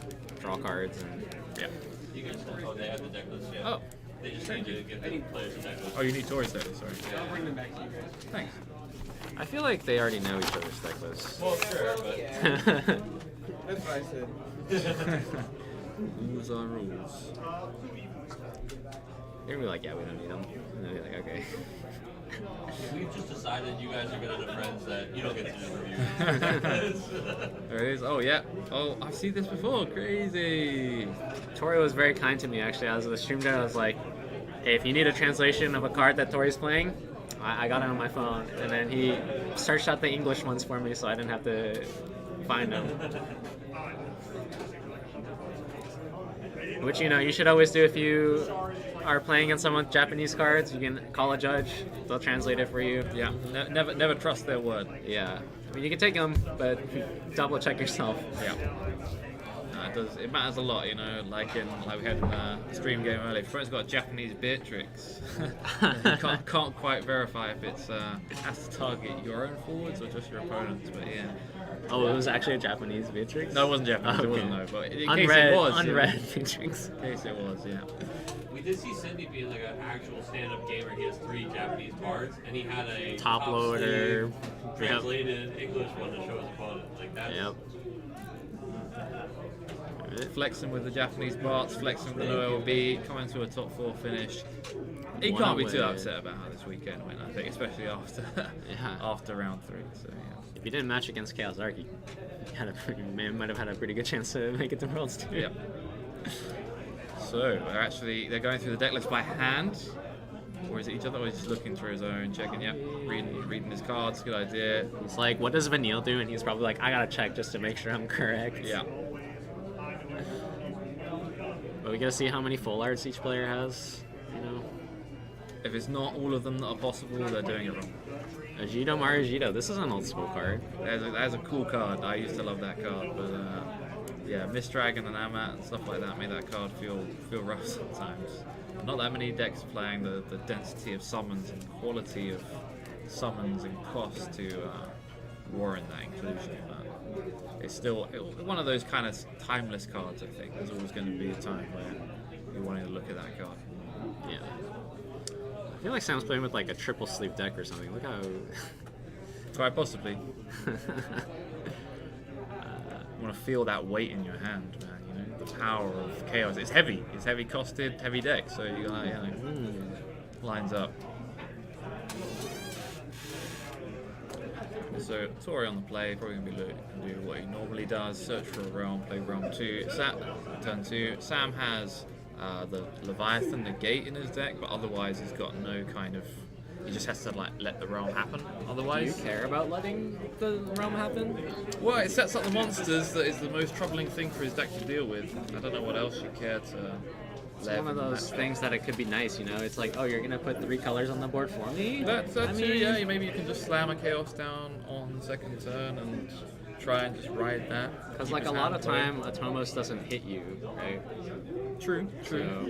cards and Yeah. You can they have the deck list, yeah. oh. They just need to give the players a deck list. Oh, you need Tori's deck, sorry. I'll bring them back to you guys. Thanks. I feel like they already know each other's deck lists. Well, sure, but That's what I said. Rules are rules. They're gonna be like, yeah, we don't need them. And they'll be like, okay. we've just decided you guys are good enough friends that you don't get to do reviews. There it is. Oh, yeah. Oh, I've seen this before. Crazy. Tori was very kind to me actually. I was at the stream there. I was like, hey, if you need a translation of a card that Tori's playing, I got it on my phone. And then he searched out the English ones for me so I didn't have to find them. Which, you should always do if you are playing against someone with Japanese cards. You can call a judge. They'll translate it for you. Yeah. Never trust their word. Yeah. I mean, you can take them, but double check yourself. Yeah. It matters a lot, like we had in the stream game earlier. If your friend's got a Japanese Beatrix, you can't quite verify if it's has to target your own forwards or just your opponent's, but yeah. Oh, it was actually a Japanese Beatrix? No, it wasn't Japanese, Okay. it wasn't, no, but in Unread, case it was. unread Beatrix. In case it was, yeah. We did see Cindy being like an actual stand-up gamer. He has 3 Japanese cards, and he had a Top loader. sleeve translated English one to show his opponent. Like that's Yep. Flexing with the Japanese Barts, flexing with the OLB, coming to a top 4 finish. He One can't be too away. upset about how this weekend went, I think, especially after Yeah. after round 3. So yeah. If you didn't match against Chaos Arc, you might have had a pretty good chance to make it to Worlds too. Yeah. So they're going through the deck list by hand, or is it each other, or is he just looking through his own, checking? Yeah, reading his cards. Good idea. He's like, what does Vanille do? And he's probably like, I gotta check just to make sure I'm correct. Yeah. But we gotta see how many full arts each player has. If it's not all of them that are possible, they're doing it wrong. Ajido Marigito. This is an old school card. That's a cool card. I used to love that card, but yeah, Mist Dragon and Amat and stuff like that made that card feel rough sometimes. Not that many decks playing the density of summons and quality of summons and cost to warrant that inclusion. But it's still one of those kind of timeless cards. I think there's always going to be a time where you're wanting to look at that card. Yeah. I feel like Sam's playing with like a triple sleeve deck or something. Look how. Quite possibly. You want to feel that weight in your hand, man. The power of chaos. It's heavy. It's heavy costed, heavy deck. So you lines up. So Tori on the play, probably gonna be do what he normally does: search for a realm, play realm 2. Turn 2. Sam has the Leviathan negate in his deck, but otherwise he's got no kind of. He just has to let the realm happen. Otherwise, Do you care about letting the realm happen? well, it sets up the monsters. That is the most troubling thing for his deck to deal with. I don't know what else you care to. It's one of those things that it could be nice, It's like, oh, you're gonna put 3 colors on the board for me. That's too, yeah. Maybe you can just slam a chaos down on the second turn and try and just ride that. Because keep like his a lot hand of away. time, Atomos doesn't hit you, right? True. So,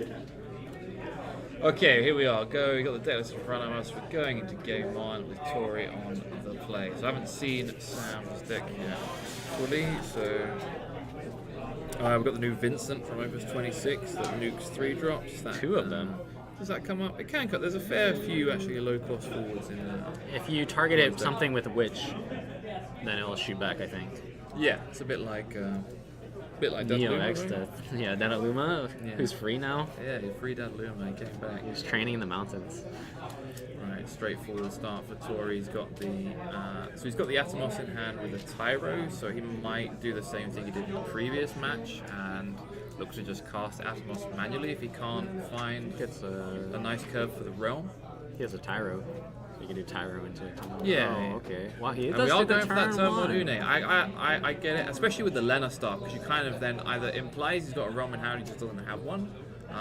Okay, here we are. We got the deck list in front of us. We're going into game 1 with Tori on the play. So I haven't seen Sam's deck yet fully, so we've got the new Vincent from Opus 26 that nukes 3 drops. That, 2 of them. Does that come up? It can cut. There's a fair few actually low cost forwards in there. If you target it something with Witch, then it'll shoot back, I think. Yeah, it's a bit like Neo Dadaluma, X right? Death. Yeah, Dadaluma, Yeah. who's free now. Yeah, you freed Dadaluma. He came back. He's training in the mountains. Right, straightforward start for Tori. He's got the Atomos in hand with a Tyro, so he might do the same thing he did in the previous match and look to just cast Atomos manually if he can't find Gets a nice curve for the realm. He has a Tyro. You can do Tyro into it. Yeah. Oh, okay. Wow, he And does we are do the going for that turn turn one. one Une. I get it, especially with the Lena stuff, because you kind of then either implies he's got a realm in hand, he just doesn't have one.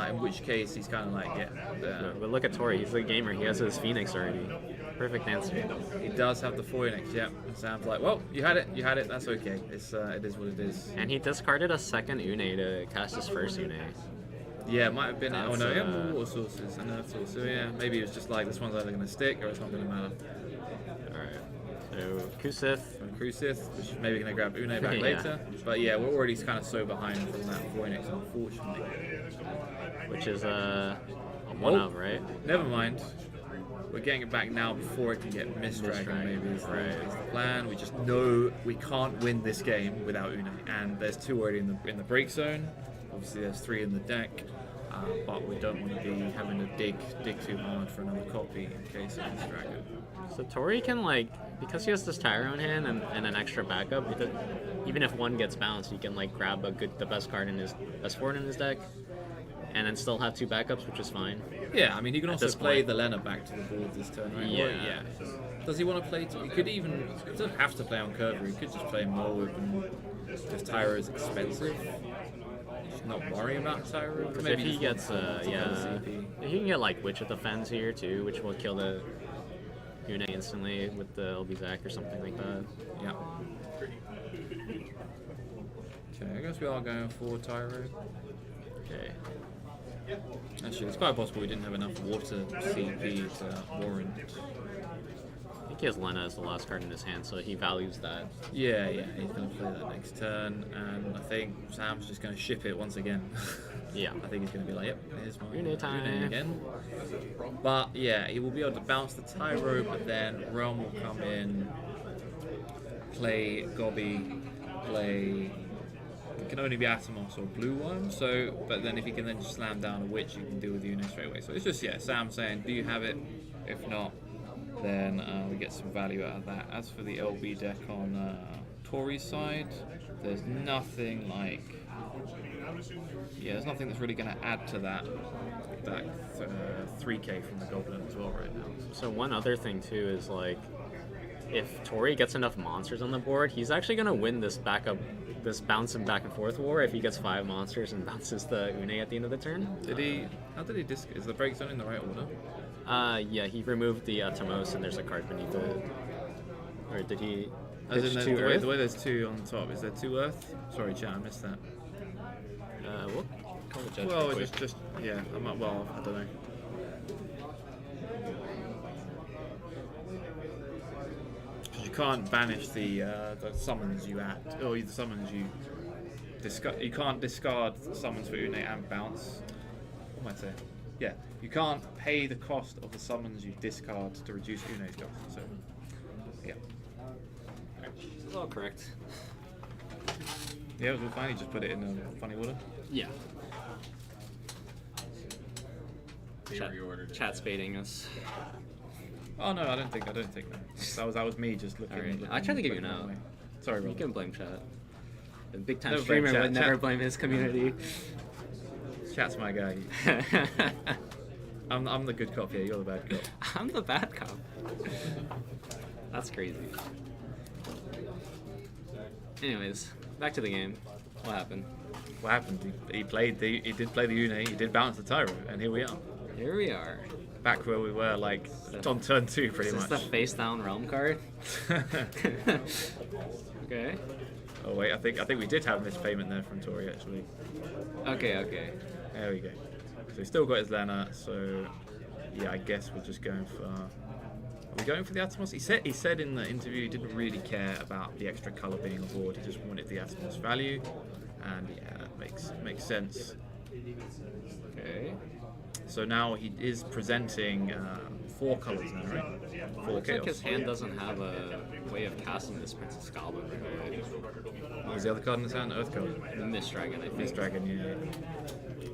In which case he's kind of like, But look at Tori. He's a gamer. He has his Phoenix already. Perfect answer. he does have the Phoenix, yeah. And Sam's like, well, you had it, that's okay. It is what it is. And he discarded a second Une to cast his first Une. Yeah, it might have been. That's, he had more water sources and earth sources. So yeah, maybe it was just like this one's either going to stick or it's not going to matter. Alright. So, Kusith. And Crucis, which is maybe going to grab Une back Yeah. later. But yeah, we're already kind of so behind from that Phoenix, unfortunately. Which is a 1-up, right? Never mind. We're getting it back now before it can get Mistdragon, maybe is the plan. We just know we can't win this game without Une. And there's 2 already in the break zone. Obviously there's 3 in the deck. But we don't want to be having to dig too hard for another copy in case of Mistdragon. So Tori can because he has this Tyro in hand and an extra backup, even if one gets bounced, he can grab the best card in his best forward in his deck, and then still have 2 backups, which is fine. Yeah, I mean he can also this play point. the Lena back to the board this turn, right? Yeah. Well, yeah. Does he want to play? He could even. He doesn't have to play on Curver. He could just play Moab and because Tyro is expensive. Just not worry about Tyro. Because Maybe if he just gets CP. he can get Witch of Defense here too, which will kill the Une instantly with the LB Zac or something like that. Yeah. Okay, I guess we are going for Tyro. Okay. Actually, it's quite possible we didn't have enough water CP to warrant. I think he has Lena as the last card in his hand, so he values that. Yeah, he's going to play that next turn, and I think Sam's just going to ship it once again. Yeah. I think he's going to be like, yep, here's my Une time. Une again. But yeah, he will be able to bounce the Tyro, but then Realm will come in, play Gobby, play. It can only be Atomos or Blue Worm, so, but then if he can then just slam down a Witch, you can deal with Une straight away. So it's just, Sam saying, do you have it? If not, then we get some value out of that. As for the LB deck on Tori's side, there's nothing there's nothing that's really going to add to that 3k from the Goblin as well right now. So one other thing too is if Tori gets enough monsters on the board, he's actually gonna win this bouncing back and forth war if he gets 5 monsters and bounces the Une at the end of the turn. How did he disc? Is the break zone in the right order? Yeah, he removed the Atomos and there's a card beneath it. Or did he? As pitch in two the Earth? way there's 2 on top, is there 2 Earth? Sorry, chat, I missed that. We'll call the judge Well, real it's quick. just I don't know. Because you can't banish the summons you add, or the summons you discard. You can't discard summons for Une and bounce. What am I saying? Yeah, you can't pay the cost of the summons you discard to reduce Une's cost. So, yeah. This is all correct. Yeah, it was all fine. You just put it in a funny order. Yeah. They reordered. Chat spading us. Oh no, I don't think that. That was me just looking. Alright, looking I tried to give you an looking out. away. Sorry, You Rob. can blame chat. The big time Never blame streamer chat. would never Chat- blame his community. Chat's my guy. I'm the good cop here. You're the bad cop. I'm the bad cop. That's crazy. Anyways, back to the game. What happened? What happened? He did play the Une. He did bounce the Tyro, and here we are, Here we are. back where we were on turn 2, pretty Is this much. the face down realm card? Okay. Oh wait, I think we did have mispayment there from Tori actually. Okay. There we go. So he's still got his Lena. So yeah, I guess we're just going for. Are we going for the Atmos? He said in the interview he didn't really care about the extra color being on board. He just wanted the Atmos value, and yeah, that makes sense. Okay. So now he is presenting 4 colors now, right? 4 Looks like his chaos. hand doesn't have a way of casting this Princess Goblin. What was the other card in his hand? Earth card. The Mist Dragon, I think. Mist Dragon, yeah.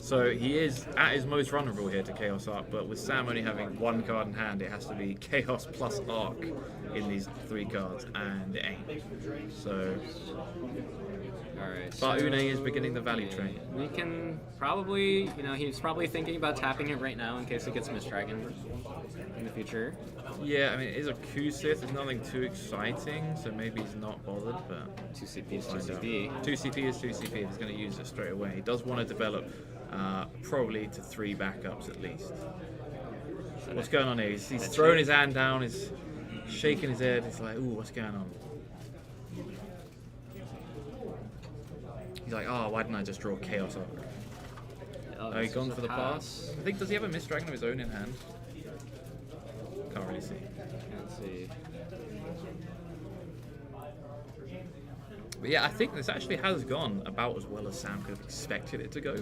So he is at his most vulnerable here to Chaos Arc, but with Sam only having 1 card in hand, it has to be Chaos plus Arc in these 3 cards, and it ain't. So, Alright. but Une is beginning the value train. We can probably, he's probably thinking about tapping it right now in case it gets Mist Dragon in the future. Yeah, I mean, it is a Q-Sith, it's nothing too exciting, so maybe he's not bothered, but... 2 CP is 2 find out. CP. 2 CP is 2 CP, he's going to use it straight away. He does want to develop probably to 3 backups at least. What's going on here? He's throwing his hand down, he's shaking his head, he's like, ooh, what's going on? He's like, oh, why didn't I just draw Chaos Arc? Oh, he's gone for the pass. I think, does he have a Mist Dragon of his own in hand? Can't really see. Can't see. But yeah, I think this actually has gone about as well as Sam could have expected it to go.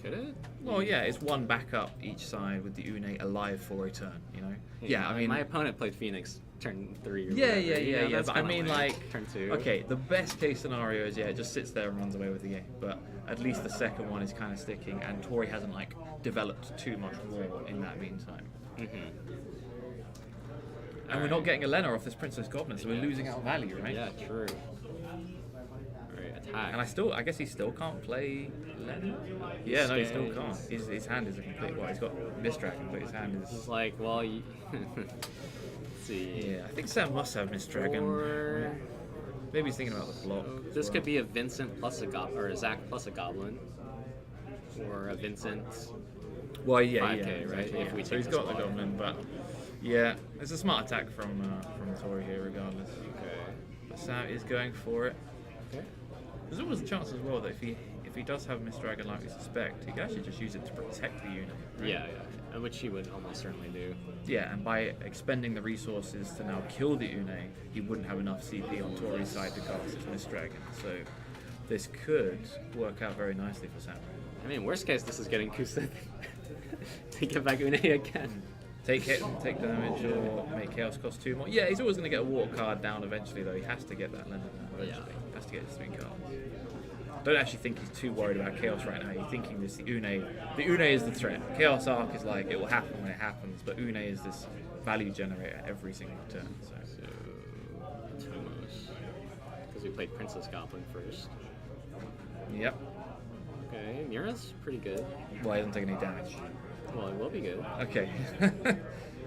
Could it? Well, yeah, it's 1 backup each side with the Une alive for a turn, you know? Yeah, I mean... My opponent played Phoenix turn 3 or Yeah, whatever, yeah. that's But I kinda mean, like... Turn 2. Okay, the best case scenario is, yeah, it just sits there and runs away with the game. But at least the second one is kind of sticking, and Tori hasn't, like, developed too much more in that meantime. And we're not getting a Lena off this Princess Goblin, so we're losing out value, right? Yeah, true. Alright, attack. And I guess he still can't play Lena? Yeah, no, he still can't. His hand is a complete... Well, he's got Mist Dragon, but his hand is... It's like, well, let's see. Yeah, I think Sam must have Mist Dragon. Or... Maybe he's thinking about the block. This could be a Vincent plus a Goblin, or a Zach plus a Goblin. Or a Vincent. Well, yeah, 5K, yeah, right? exactly, If we so take he's this got the block. Goblin, but yeah, it's a smart attack from Tori here, regardless. Okay. But Sam is going for it. Okay. There's always a chance as well that if he does have Mist Dragon like we suspect, he can actually just use it to protect the unit. Right? Yeah, which he would almost certainly do. Yeah, and by expending the resources to now kill the Une, he wouldn't have enough CP on Tori's side to cast his Mist Dragon. So this could work out very nicely for Sam. I mean, worst case, this is getting Kusith to get back Une again. Take hit, take damage, or make Chaos cost 2 more. Yeah, he's always going to get a water card down eventually, though. He has to get that Lena down eventually. He has to get his 3 cards. Don't actually think he's too worried about Chaos right now. He's thinking this, the Une is the threat. Chaos Arc is like, it will happen when it happens, but Une is this value generator every single turn. So Tomos. Because we played Princess Goblin first. Yep. Okay, Mira's pretty good. Well, he doesn't take any damage. Well, it will be good. Okay.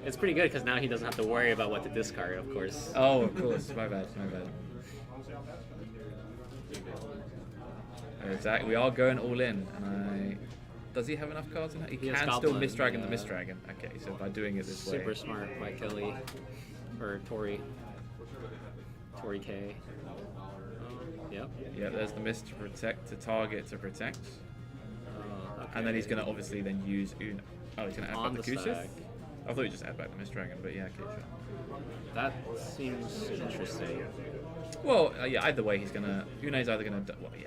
It's pretty good because now he doesn't have to worry about what to discard, of course. Oh, of course. My bad. Exactly. We are going all in, and does he have enough cards in that? He has can still Goblin, Mist Dragon yeah. the Mist Dragon. Okay, so by doing it this way. Super smart by Kelly. Or Tori. Tori K. Yep. Yeah, there's the Mist to protect, to target to protect. Okay. And then he's going to obviously then use Une. Oh, he's going to add On back the the Kusith? stack. I thought he just add back the Mist Dragon, but yeah, okay, sure. That seems interesting. Well, yeah, either way, he's going to... Une's either going to... Well, yeah.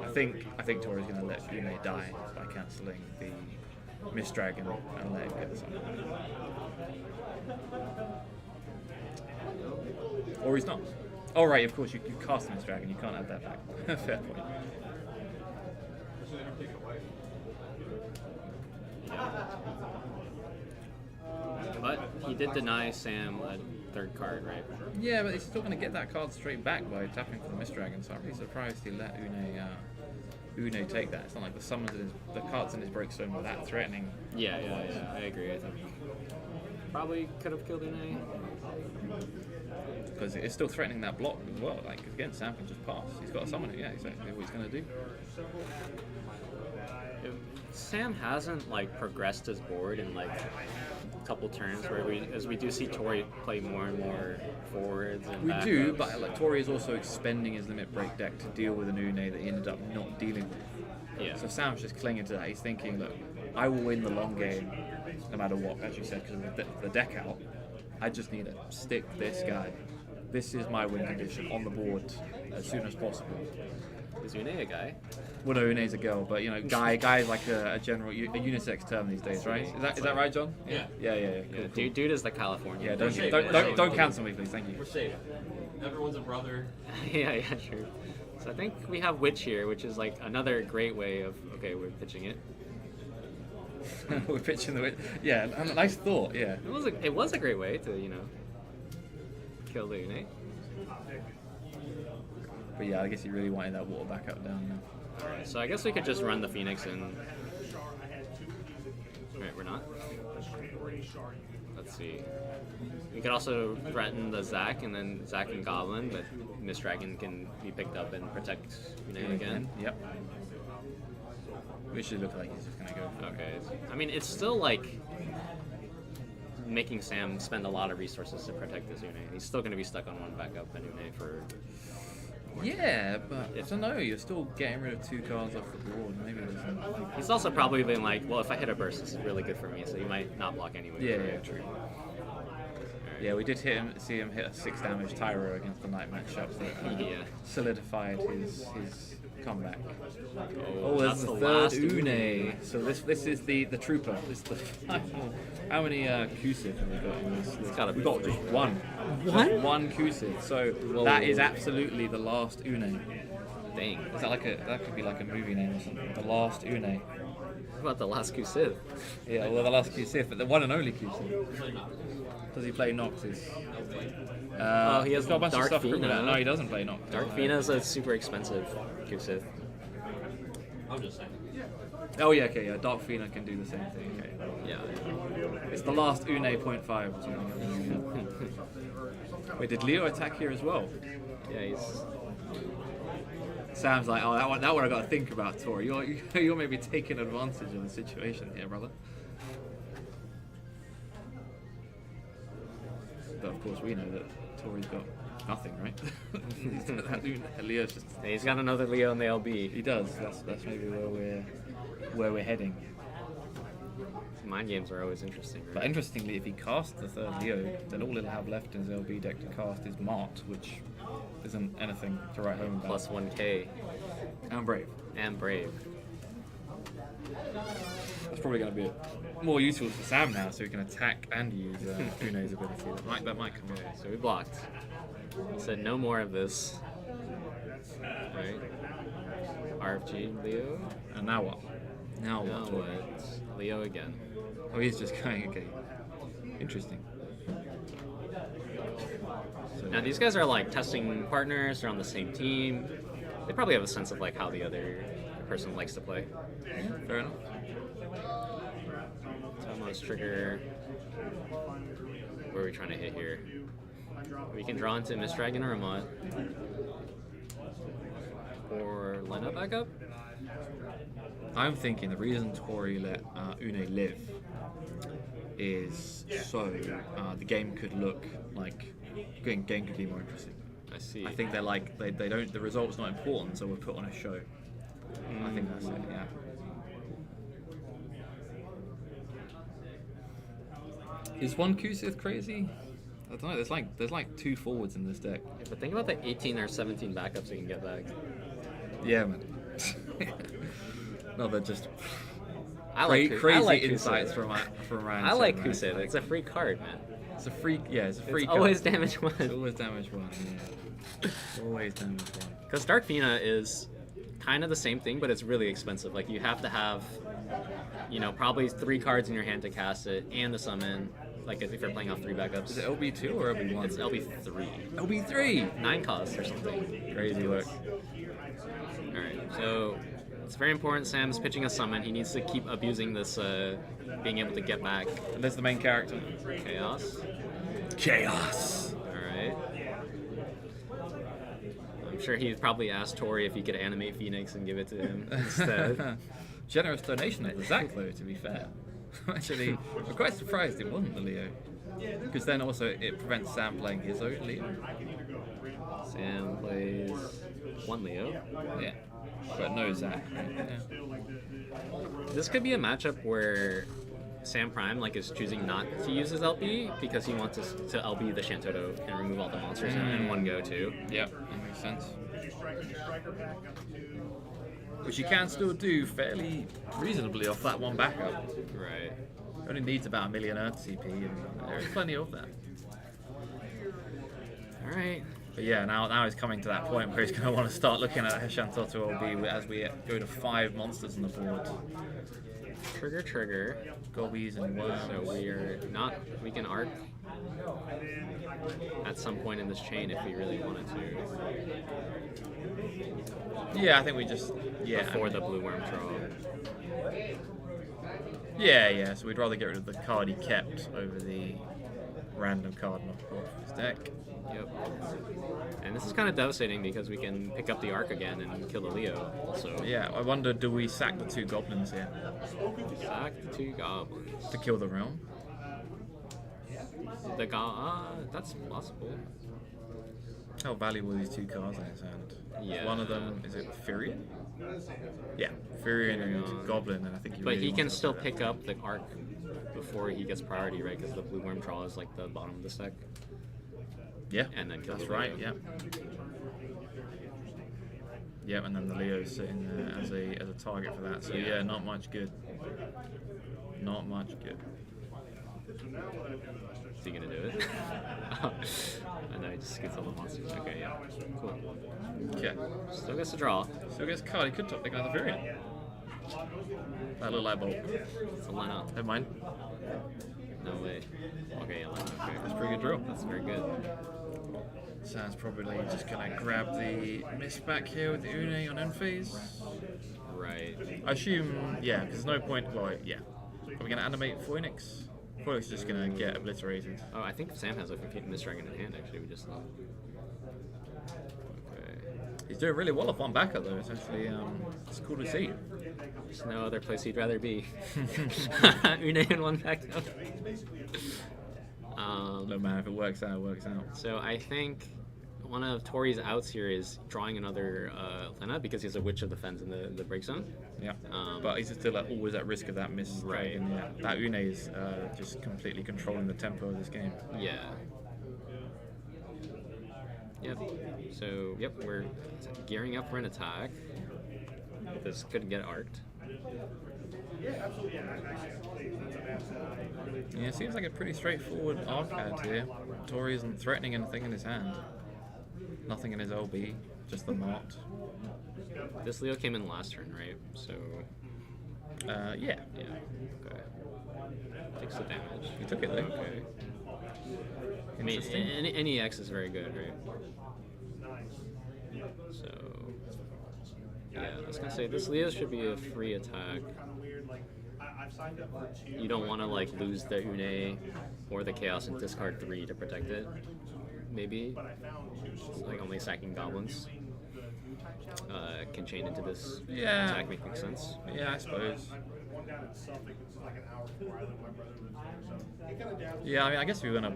I think Tori's going to let Une die by cancelling the Mist Dragon and let him get this on. Or he's not. Oh, right, of course, you cast the Mist Dragon, you can't add that back. Fair point. But he did deny Sam a 3rd card, right? Yeah, but he's still going to get that card straight back by tapping for the Mist Dragon, so I'm really surprised he let Une take that. It's not like the summons in the cards in his breakstone were that threatening. Yeah, I agree. I think probably could have killed Une. because it's still threatening that block as well. Like again, Sam can just pass. He's got to summon it. Yeah, exactly what he's going to do. Sam hasn't like progressed his board in like a couple turns where we do see Tori play more and more forwards and We backups. do, but like Tori is also expending his limit break deck to deal with an Une that he ended up not dealing with. Yeah. So Sam's just clinging to that. He's thinking, look, I will win the long game no matter what, as you said, because of the deck out. I just need to stick this guy. This is my win condition on the board as soon as possible. Is Une a guy? Well, no, Une's a girl, but you know, guy is like a general, a unisex term these days, right? Is that right, John? Yeah. Yeah. Cool. Dude is the California. Yeah, We're safe, we're safe. don't cancel me, please. Thank you. We're safe. Everyone's a brother. yeah, true. So I think we have Witch here, which is like another great way of we're pitching it. We're pitching the win. Yeah, nice thought. Yeah. It was a great way to kill the Une. But yeah, I guess he really wanted that water back up down now. Alright, so I guess we could just run the Phoenix and... Alright, we're not. Let's see. We could also threaten the Zac, and then Zac and Goblin, but Miss Dragon can be picked up and protect Une again. Yep. Which should look like he's just gonna go. Okay. I mean, it's still like making Sam spend a lot of resources to protect this Une. He's still going to be stuck on one backup and Une for... Yeah, but I don't know. You're still getting rid of 2 cards off the board. Maybe there's He's also probably been like, well, if I hit a burst, this is really good for me, so you might not block anyway. Yeah, true. Yeah, we did see him hit a 6 damage Tyro against the night matchup that solidified his comeback. Oh, that's there's the the third last Une. So this is the trooper. This is the final. How many Kusiv have we got in this? We've got just one. One? Just one Kusiv. So that is absolutely the last Une. Dang. Is that that could be like a movie name or something? The last Une. What about the last Kusiv? Yeah, well, the last Kusiv, but the one and only Kusiv. Does he play Noctis? He has got a bunch Dark of stuff Fina. No, he doesn't play Noctis. Dark Fina's a super expensive Kusiv. I'm just saying. Oh yeah, okay, yeah. Dark Fina can do the same thing. Okay. Yeah. It's the last Une 0.5 or something. Wait, did Leo attack here as well? Yeah, he's... Sam's like, oh, that one I got to think about, Tori. You're maybe taking advantage of the situation here, brother. But of course, we know that Tori's got nothing, right? Leo's just... He's got another Leo in the LB. He does. That's maybe where we're heading. Mind games are always interesting, right? But interestingly, if he casts the third Leo, then all he'll have left in his LB deck to cast is Mart, which isn't anything to write home about. Plus 1k. And Brave. And Brave. That's probably going to be more useful for Sam now, so he can attack and use Une's ability. That might come in. So we blocked. He said no more of this. Right? RFG, Leo. And now what? Now Now what? what? Leo again. Oh, he's just going, okay. Interesting. So, Now these guys are like testing partners, they're on the same team. They probably have a sense of like how the other person likes to play. fair enough. So almost trigger. Where are we trying to hit here? We can draw into Miss Dragon or Amot. Or Lena backup? I'm thinking the reason Tori let Une live is so the game could look like game could be more interesting. I see. I think they're like they don't the result's not important, so we'll put on a show. I think that's it. Yeah. Is one Kusith crazy? I don't know. There's like 2 forwards in this deck. Yeah, but think about the 18 or 17 backups we can get back. Yeah, man. No, they're just I like crazy I like insights Kusid. from Ryan. I like Sid, right? Kusid. It's a free card, man. It's a free. Yeah, it's a free. It's card. always damage 1. It's always damage 1. Yeah. Always damage 1. Because Dark Fina is kind of the same thing, but it's really expensive. Like you have to have, probably 3 cards in your hand to cast it and to summon. Like if you're playing off 3 backups. Is it LB2 or LB1? It's LB3. LB3. 9 costs or something. Crazy work. All right, so it's very important. Sam's pitching a summon. He needs to keep abusing this, being able to get back And that's the main character. chaos. Chaos. All right. I'm sure he probably asked Tori if he could animate Phoenix and give it to him instead. Generous donation of the Zac, though, to be fair. Actually, I'm quite surprised it wasn't the Leo. Because then also it prevents Sam playing his own Leo. Sam plays one Leo. Yeah. But no Zac. Right? Yeah. This could be a matchup where Sam Prime is choosing not to use his LB because he wants to LB the Shantoto and remove all the monsters in one go too. Yep, that makes sense. Which you can still do fairly reasonably off that one backup. Right. Only needs about 1 million Earth CP, and there's plenty of that. All right. But yeah, now he's coming to that point where he's going to want to start looking at Shantoto LB as we go to 5 monsters on the board. Trigger. Gobbies and worms. So we can arc at some point in this chain if we really wanted to. Yeah, I think we just Before the blue worm draw. Yeah. So we'd rather get rid of the card he kept over the random card knocked off his deck. Yep. And this is kind of devastating because we can pick up the arc again and kill the Leo also. Yeah, I wonder, do we sack the 2 goblins here Sack the 2 goblins. to kill the realm? That's possible. How valuable are these 2 cards in his hand? Yeah. One of them, is it Furion? Yeah, Furion and Goblin, and I think But he can still pick up the arc before he gets priority, right? Because the blue worm draw is the bottom of the stack. Yeah, And then kill that's the right, Leo. Yeah, and then the Leo's sitting there as a target for that. So yeah, not much good. Not much good. Is he gonna do it? And then he just gets all the monsters. Okay, yeah. Cool. Okay. Still gets to draw. Still gets a card. He could take another Furion. That looked like bulk. It's a lineup. Never mind. No way. Okay, yeah, lineup. Okay. That's a pretty good draw. That's very good. Sam's probably just gonna grab the miss back here with the Une on end phase. Right. I assume, yeah, because there's no point. Well, yeah. Are we gonna animate Phoenix? Phoenix is just gonna get obliterated. Oh, I think Sam has a Miss Dragon in hand, actually. We just saw. Okay. He's doing really well off one backup though. It's actually it's cool to see. There's no other place he'd rather be. Une in one backup. Look, man, if it works out, it works out. So I think one of Tori's outs here is drawing another Lena because he has a Witch of the Fens in the break zone. Yeah, but he's still always at risk of that miss. Right. And yeah, that Une is just completely controlling the tempo of this game. Yeah. Yep. So, yep, we're gearing up for an attack. This could get arced. Yeah, it seems like a pretty straightforward arcade here. Tori isn't threatening anything in his hand. Nothing in his LB, just the Mart. This Leo came in last turn, right? So, Yeah. yeah. Okay. Takes the damage. He took it though. Okay. I mean, Interesting. any X is very good, right? So, yeah, I was gonna say this Leo should be a free attack. You don't want to lose the Une or the Chaos and discard 3 to protect it. Maybe only sacking goblins can chain into this attack, making sense. Yeah, I suppose. Yeah, I mean, I guess if you're gonna.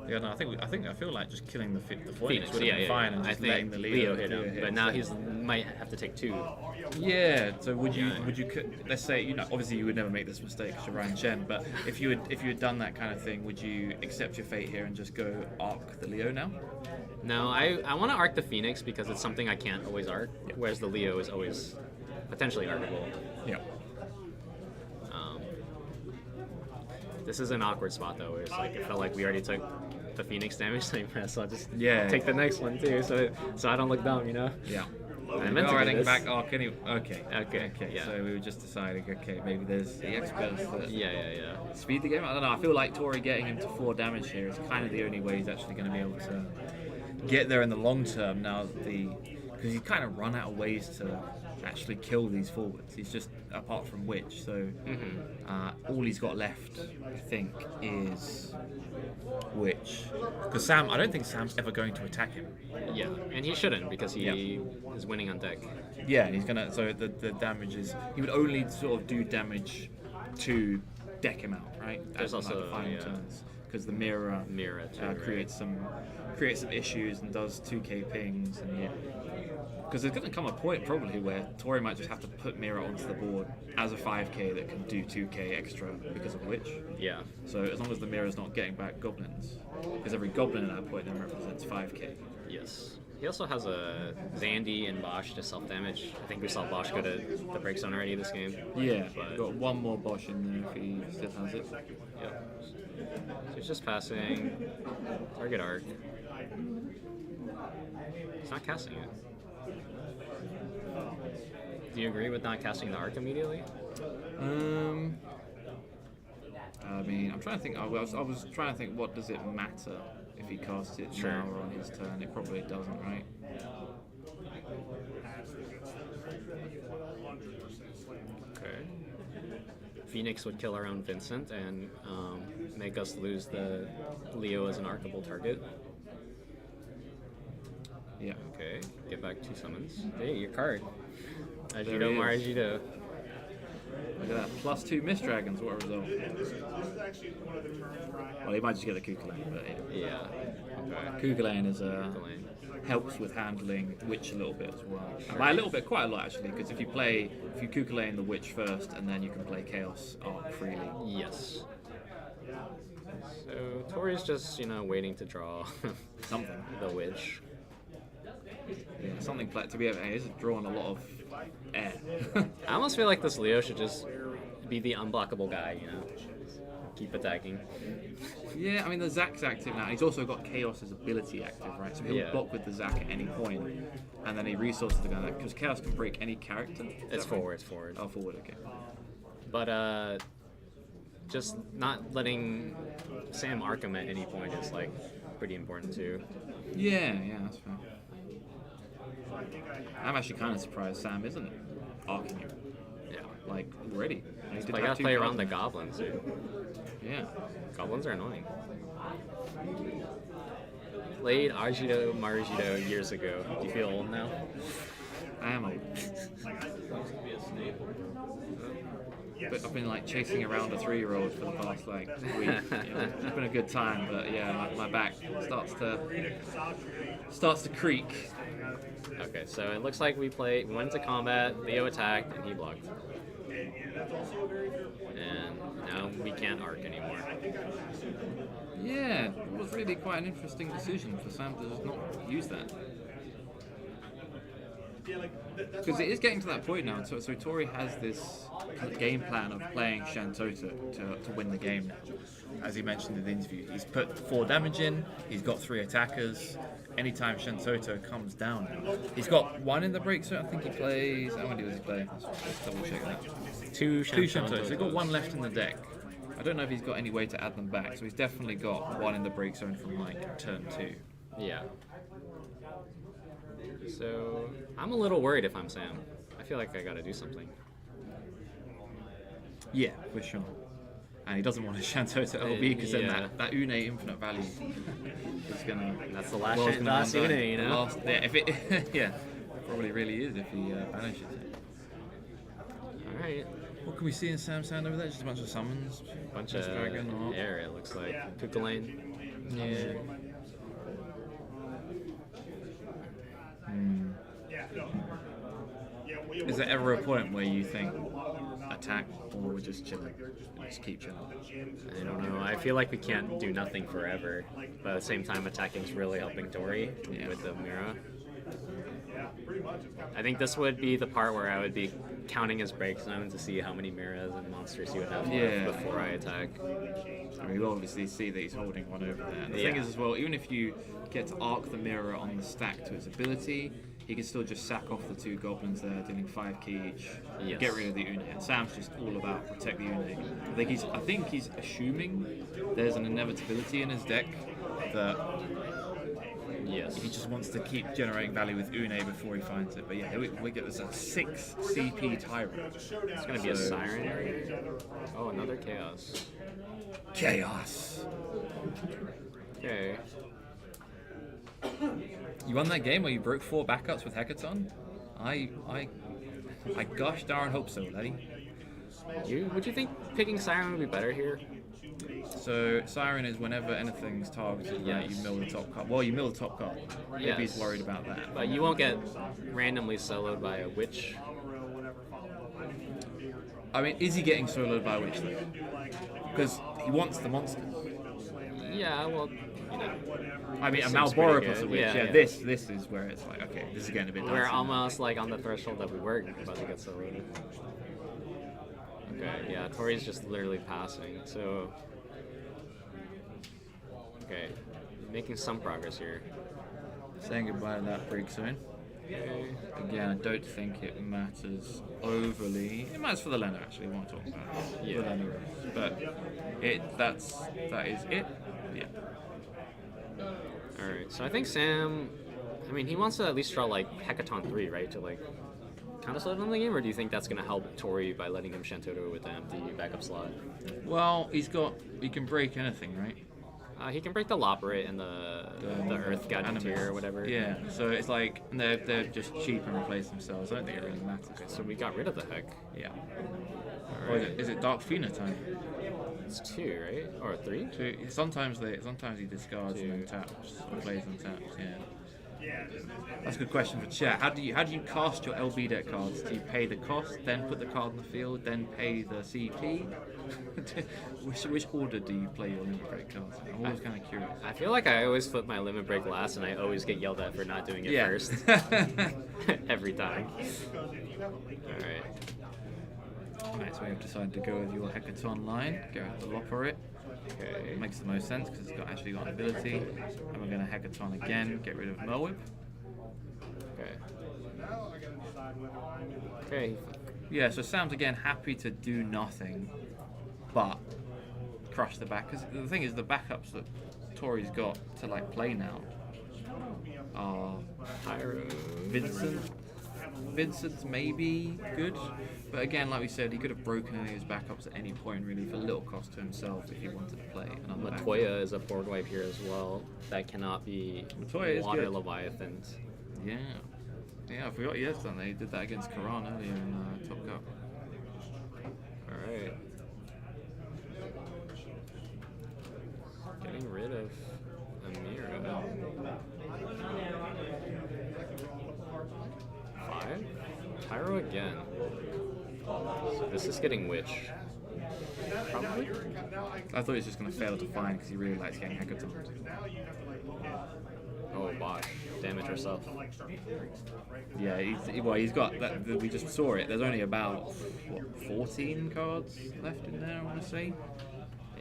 Yeah, no, I feel like just killing the Phoenix would have been fine, and I just think letting the Leo hit him, but now instead. he's might have to take 2. Yeah. So would you let's say obviously you would never make this mistake because you're Ryan Chen, but if you had done that kind of thing, would you accept your fate here and just go arc the Leo now? No, I want to arc the Phoenix because it's something I can't always arc, whereas the Leo is always potentially arcable. Yeah. This is an awkward spot though, where it's it felt like we already took the Phoenix damage, so I'll just take the next one too, so I don't look dumb, Yeah. I meant to do this. back arc anyway. Okay. Yeah. So we were just deciding, maybe there's the experts that Yeah. speed the game. I don't know. I feel like Tori getting him to 4 damage here is kind of the only way he's actually going to be able to get there in the long term. Now that the because he's kind of run out of ways to actually kill these forwards. He's just, apart from Witch, so all he's got left, I think, is Witch. Because I don't think Sam's ever going to attack him. Yeah, and he shouldn't because he is winning on deck. Yeah, and he's gonna. So the damage is, he would only sort of do damage to deck him out, right? There's As in, also the final turns, because the mirror too, creates some issues and does 2k pings, and because there's going to come a point probably where Tori might just have to put mirror onto the board as a 5k that can do 2k extra because of Witch. Yeah. So as long as the mirror's not getting back goblins, because every goblin at that point then represents 5k. Yes. He also has a Zandy and Bosch to self-damage. I think we saw Bosch go to the break zone already this game. Yeah, but got one more Bosch in there if he still has it. Yep. So he's just passing. Target arc. He's not casting it. Do you agree with not casting the arc immediately? I mean, I'm trying to think. I was trying to think. What does it matter if he casts it now or on his turn? It probably doesn't, right? Okay. Phoenix would kill our own Vincent and make us lose the Leo as an arcable target. Yeah. Okay. Get back 2 summons. Hey, your card. There Ajido he is. Marajido. Look at that. +2 Mist Dragons. What a result. Well, he might just get the Kukulain, but yeah. Yeah. Kukulain is helps with handling Witch a little bit as well. And by a little bit, quite a lot actually, because if you Kukulain the Witch first, and then you can play Chaos Arc freely. Yes. So Tori's just, waiting to draw Something. the Witch. Yeah, something to be able to. He's drawing a lot of air. I almost feel like this Leo should just be the unblockable guy, Keep attacking. Yeah, I mean the Zack's active now. He's also got Chaos's ability active, right? So he'll block with the Zack at any point, and then he resources the guy because Chaos can break any character. It's forward, it's forward. Oh, forward, okay. But just not letting Sam Arkham at any point is pretty important too. Yeah, that's fair. I'm actually kind of surprised Sam isn't arcing you. Yeah. Already. I gotta play around the goblins, dude. Yeah. Goblins are annoying. Played Ajido Marajido years ago. Do you feel old now? I am old. But I've been chasing around a 3-year-old for the past week. It's been a good time, but yeah, my back starts to creak. Okay, so it looks like we went to combat, Leo attacked, and he blocked. And now we can't arc anymore. Yeah, it was really quite an interesting decision for Sam to just not use that. Because it is getting to that point now, so Tori has this game plan of playing Shantota to win the game now. As he mentioned in the interview, he's put 4 damage in, he's got 3 attackers. Anytime Shantota comes down, he's got 1 in the break, so I think he plays. How many does he play? Let's double check that. 2 Shantotas. So he's got 1 left in the deck. I don't know if he's got any way to add them back, so he's definitely got 1 in the break zone from turn 2. Yeah. So I'm a little worried if I'm Sam. I feel like I gotta do something. Yeah, for sure. And he doesn't want to Shantota LB because then that Une infinite value is gonna. That's the last Une, If it, yeah, probably really is if he banishes it. All right. What can we see in Sam's hand over there? Just a bunch of summons, Bunch of dragon, or air. It looks like Kukulain. yeah. Is there ever a point where you think attack or we're just chilling? Just keep chilling. I don't know. I feel like we can't do nothing forever, but at the same time, attacking is really helping Tori with the Mira. I think this would be the part where I would be counting his break zone to see how many Miras and monsters he would have left before I attack. I mean, we'll obviously see that he's holding one over there. And the thing is as well, even if you get to arc the mirror on the stack to its ability, he can still just sack off the 2 goblins there, dealing 5 key each, get rid of the Une. And Sam's just all about protect the Une. I think he's assuming there's an inevitability in his deck that Yes. If he just wants to keep generating value with Une before he finds it. But yeah, we get this 6 CP Tyrant. It's going to be a Siren. Oh, another Chaos. Chaos. Okay. You won that game where you broke 4 backups with Hecaton? I gosh darn hope so, laddie. Would you think picking Siren would be better here? So Siren is whenever anything's targeted, right, you mill the top card. Well, you mill the top card. Maybe he's worried about that. But you won't get randomly soloed by a witch. I mean, is he getting soloed by a witch though? Because he wants the monster. Yeah, well, you know. I mean, a seems Malboro pretty plus a good. witch. Yeah, Yeah. this is where it's like, okay, this is getting a bit dicey. We're almost like on the threshold that we were about to get soloed. Okay, yeah, Tori's just literally passing, so... Okay, making some progress here. Saying goodbye to that break zone. Okay. Again, I don't think it matters overly. It matters for the Lena, actually, what I'm talking about. Yeah. The Lena race. But that is it. Yeah. Alright, so I think Sam... I mean, he wants to at least draw, like, Hecaton 3, right? To, like, kind of slow down the game? Or do you think that's going to help Tori by letting him Shantoto with the empty backup slot? Well, he can break anything, right? He can break the Loperate and the Earth Gadgeteer or whatever. Yeah, so it's like they're just cheap and replace themselves. I don't think it really matters. Okay, so we got rid of the Heck. Yeah. All Or right. is it Dark Fina time? It's 2, right? Or 3? Sometimes he discards and then taps, or plays and taps. Yeah. That's a good question for chat. How do you cast your LB deck cards? Do you pay the cost, then put the card in the field, then pay the CP? which order do you play your limit break cards? I'm always kind of curious. I feel like I always flip my limit break last, and I always get yelled at for not doing it first. Every time. Alright. Alright, so we have decided to go with your Hecaton line, go with the Loperate. Okay. Makes the most sense because it's actually got an ability. And we're going to Hecaton again, get rid of Melwhip. Okay. Okay. Yeah, so Sam's again happy to do nothing but crush the back. Because the thing is, the backups that Tori's got to like play now are Vincent's maybe good, but again, like we said, he could have broken any of his backups at any point really for little cost to himself if he wanted to play another backup. Matoya is a board wipe here as well. That cannot be Matoya is water good. Leviathans. Yeah. Yeah, I forgot yesterday they did that against Karan earlier in Top Cup. Alright. Getting rid of Amira. 5? Tyro again. So this is getting Witch. Probably? I thought he was just going to fail to find because he really likes getting Hecaton. Oh, Bosh. Damage herself. Yeah, he's got that. We just saw it. There's only about 14 cards left in there, I want to say.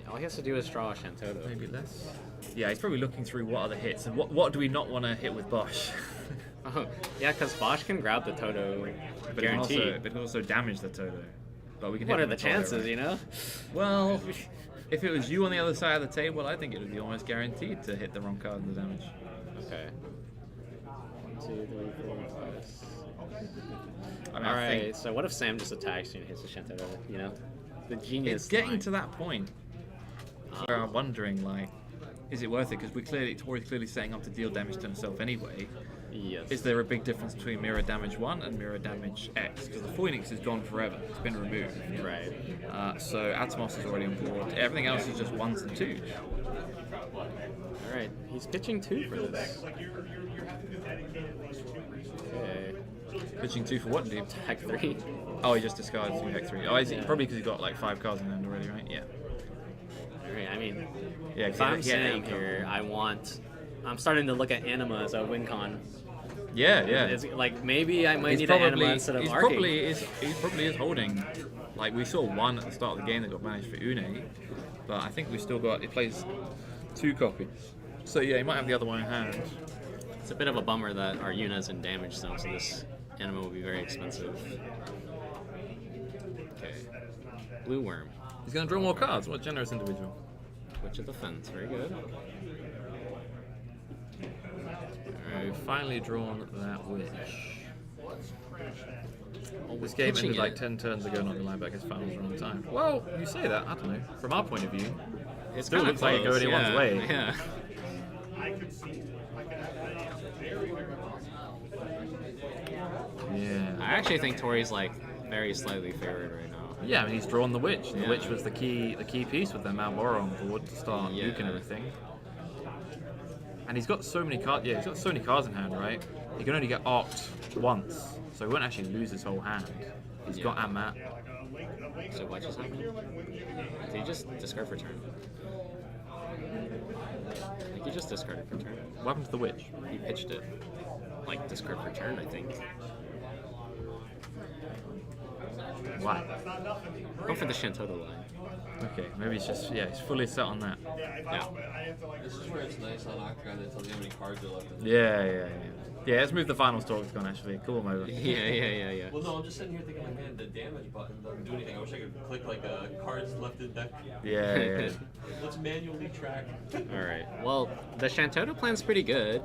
All he has to do is draw a Shantoto. Maybe less. Yeah, he's probably looking through what other hits and what do we not want to hit with Bosch. Oh, yeah, because Bosch can grab the Toto But guaranteed. it can also damage the Toto. But we can What hit are the with Toto, chances, right? you know? Well, if it was you on the other side of the table, I think it would be almost guaranteed to hit the wrong card and the damage. Okay. 1, 2, 3, 4, 5. I mean, All I right. think So what if Sam just attacks you and hits the Shantoto? You know, the genius. it's getting line. to that point where I'm wondering, like, is it worth it? Because Tori's clearly setting up to deal damage to himself anyway. Yes. Is there a big difference between mirror damage 1 and mirror damage X? Because the Phoenix is gone forever. It's been removed. Right. So Atmos is already on board. Everything else is just 1s and 2s. All right. He's pitching 2 for this. Okay. Pitching 2 for what, dude? Hack 3. Oh, he just discards 2 Hex 3. Oh, is it probably because he got like 5 cards in hand already, right? Yeah. All right. I mean, Yeah, if I'm Sam here, I'm starting to look at Anima as a win con. Yeah. It's like maybe I might need an Anima instead of Arcane. He probably is holding. Like we saw 1 at the start of the game that got managed for Une, but I think we still got. He plays 2 copies. So yeah, he might have the other one in hand. It's a bit of a bummer that our Yuna's in damage zone, so this Anima will be very expensive. Okay. Blue Worm. He's gonna draw more cards. What a generous individual. Witch of the Fence. Very good. I've finally drawn that witch. This game pitching ended like it. 10 turns ago, not gonna lie, but I guess finals wrong time. Well, you say that, I don't know. From our point of view, It still looks like it go anyone's way. Yeah. Yeah. I actually think Tori's like very slightly favored right now. Yeah, I mean, he's drawn the witch. Yeah. The witch was the key piece with the Malboro on board to start Yeah. nuking everything. And he's got so many cards. Yeah, he's got so many cards in hand, right? He can only get opt once, so he won't actually lose his whole hand. He's got Amat. So what just happened? Did he just discard for turn? I think he just discarded for turn. What happened to the witch? He pitched it. Like discard for turn, I think. Why? Go for the Shantoto line. Okay, maybe he's just he's fully set on that. Yeah. This is where it's nice on Octagon that tells you how many cards are left. Yeah. Yeah, let's move the finals to Octagon actually. Cool, Moga. Yeah. Well, no, I'm just sitting here thinking, like, man, the damage button doesn't do anything. I wish I could click like cards left in deck. Yeah. Let's manually track. Alright. Well, the Shantoto plan's pretty good.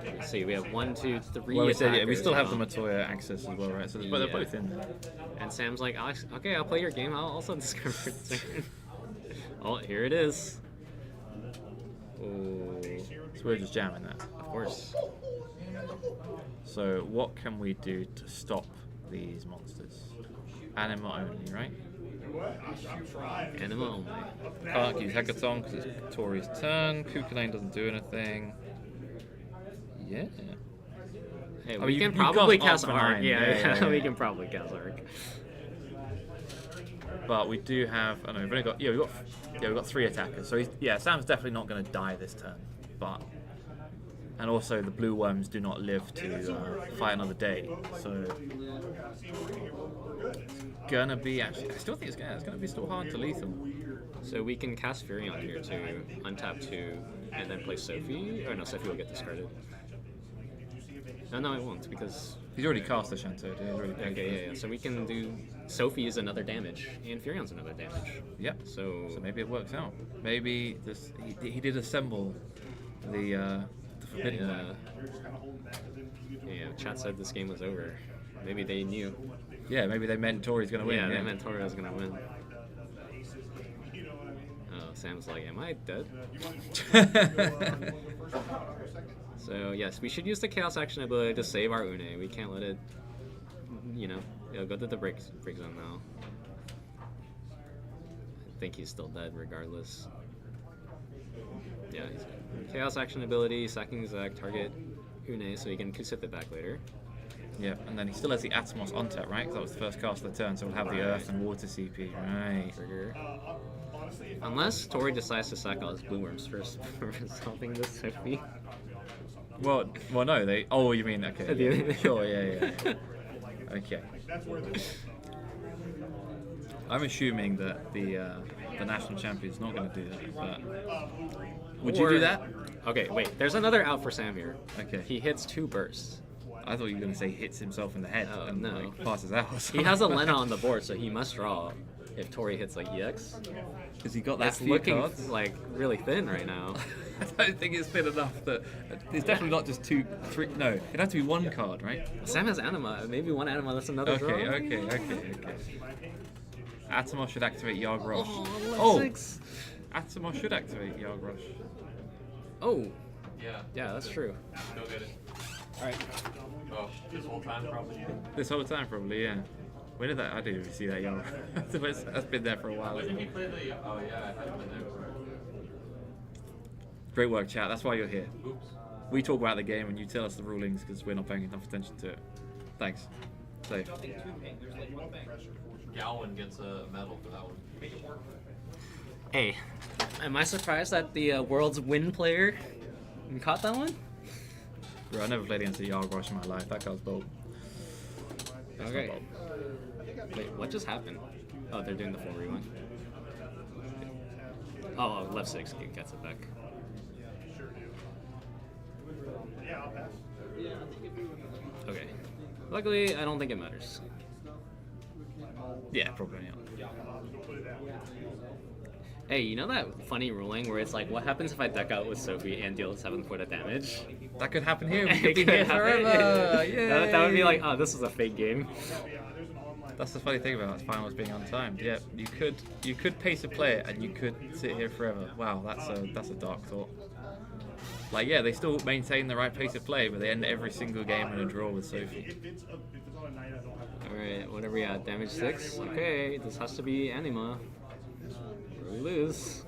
Let's see, we have 1, 2, 3 Well, we said, we attackers still have the now. Matoya access as well, right? So but they're Yeah. both in there. And Sam's like, Alex, okay, I'll play your game. I'll also discard for turn. Oh, here it is. Oh, So we're just jamming that. of course. So what can we do to stop these monsters? Anima only, right? Anima only. Can't use Hecaton because it's Tori's turn. Kukulane doesn't do anything. Yeah. Hey, I we mean, can you've got probably cast Arc for Arc. 9. Yeah, we can probably cast Arc. But we do have. I know we've only got. We've got 3 attackers. So Sam's definitely not going to die this turn. But and also the blue worms do not live to fight another day. So gonna be actually. I still think it's gonna be still hard to lethal. So we can cast Fury on here to untap 2 and then play Sophie. Or no, Sophie will get discarded. No, it won't because. He's already cast the Shanto. He's already paid for Okay, it. yeah. So we can do Sophie is another damage and Furion's another damage. Yep. So So maybe it works out. Maybe this he did assemble the forbidden one. Yeah, chat said this game was over. Maybe they knew. Yeah, maybe they meant Tori's gonna win. Yeah, they meant Tori was gonna win. Oh, Sam's like, am I dead? So yes, we should use the Chaos Action ability to save our Une. We can't let it, go to the break zone now. I think he's still dead regardless. Yeah, he's dead. Chaos Action ability, sacking Zac, target Une, so he can Kusip it back later. Yeah, and then he still has the Atmos on tap, right? Because that was the first cast of the turn, so we'll have the Earth and Water CP, right? Trigger. Unless Tori decides to sack all his blue worms first for resolving this Sophie. Well, no, they. Oh, you mean okay? At the end. Sure, yeah. Okay. I'm assuming that the national champion's not going to do that, but would you do that? Okay, wait. There's another out for Sam here. Okay. He hits 2 bursts. I thought you were going to say hits himself in the head Oh, and no. like, passes out. Or He has a Lena on the board, so he must draw if Tori hits like EX. because he got that That's few looking cards. like really thin right now. I don't think it's thin enough. That it's definitely not just 2, 3. No, it'd have to be 1 card, right? Sam has Anima. Maybe 1 Anima. That's another Okay, draw. okay. Atomos should activate Yarg Rush. Oh, 6. Atomos should activate Yarg Rush. Oh, Yeah. yeah, that's true. Go get it. All right. Oh, this whole time probably. This whole time, probably, yeah. When did that? I didn't even see that Yarg. That's been there for a while. When Isn't did he it? play the? Oh yeah, I haven't been there. Great work, chat. That's why you're here. Oops. We talk about the game and you tell us the rulings because we're not paying enough attention to it. Thanks. Safe. Galwin gets a medal for that one. Hey, am I surprised that the world's win player caught that one? Bro, I never played against a Yarg Rush in my life. That card's bold. That's not Okay. bold. Wait, what just happened? Oh, they're doing the full rewind. Oh, left 6 gets it back. Okay. Luckily, I don't think it matters. Yeah, probably not. Hey, you know that funny ruling where it's like, what happens if I deck out with Sophie and deal 7 point of damage? That could happen here. We It could be could here happen. forever. That would be Yay. like, oh, this is a fake game. That's the funny thing about finals being untimed. Yeah, you could pace a play it and you could sit here forever. Wow, that's a dark thought. Like, yeah, they still maintain the right pace of play, but they end every single game in a draw with Sophie. Alright, what are we at? Damage 6? Okay, this has to be Anima. Or we lose.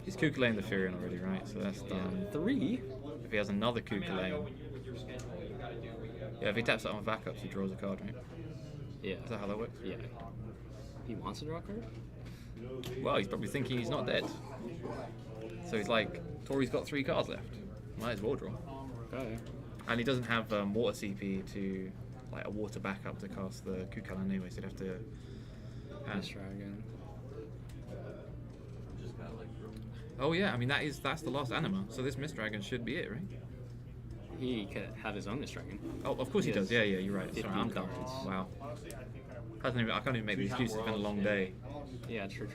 He's Kukulane the Furion already, right? So that's done. 3? If he has another Kukulane. Yeah, if he taps it on backups, he draws a card, right? Yeah. Is that how that works? Yeah. He wants to draw a card? Well, he's probably thinking he's not dead. So he's like, Tori's got 3 cards left. Might as well draw. Okay. And he doesn't have water CP to, like, a water backup to cast the Kukulane anyway, so he'd have to... Mist Dragon. Oh yeah, I mean that's the last anima, so this Mist Dragon should be it, right? He could have his own Mist Dragon. Oh, of course he Yes. does. Yeah, you're right. 15 Sorry, I'm dumb. cards. Wow. I can't even make the excuse. It's been a long day. Yeah, true.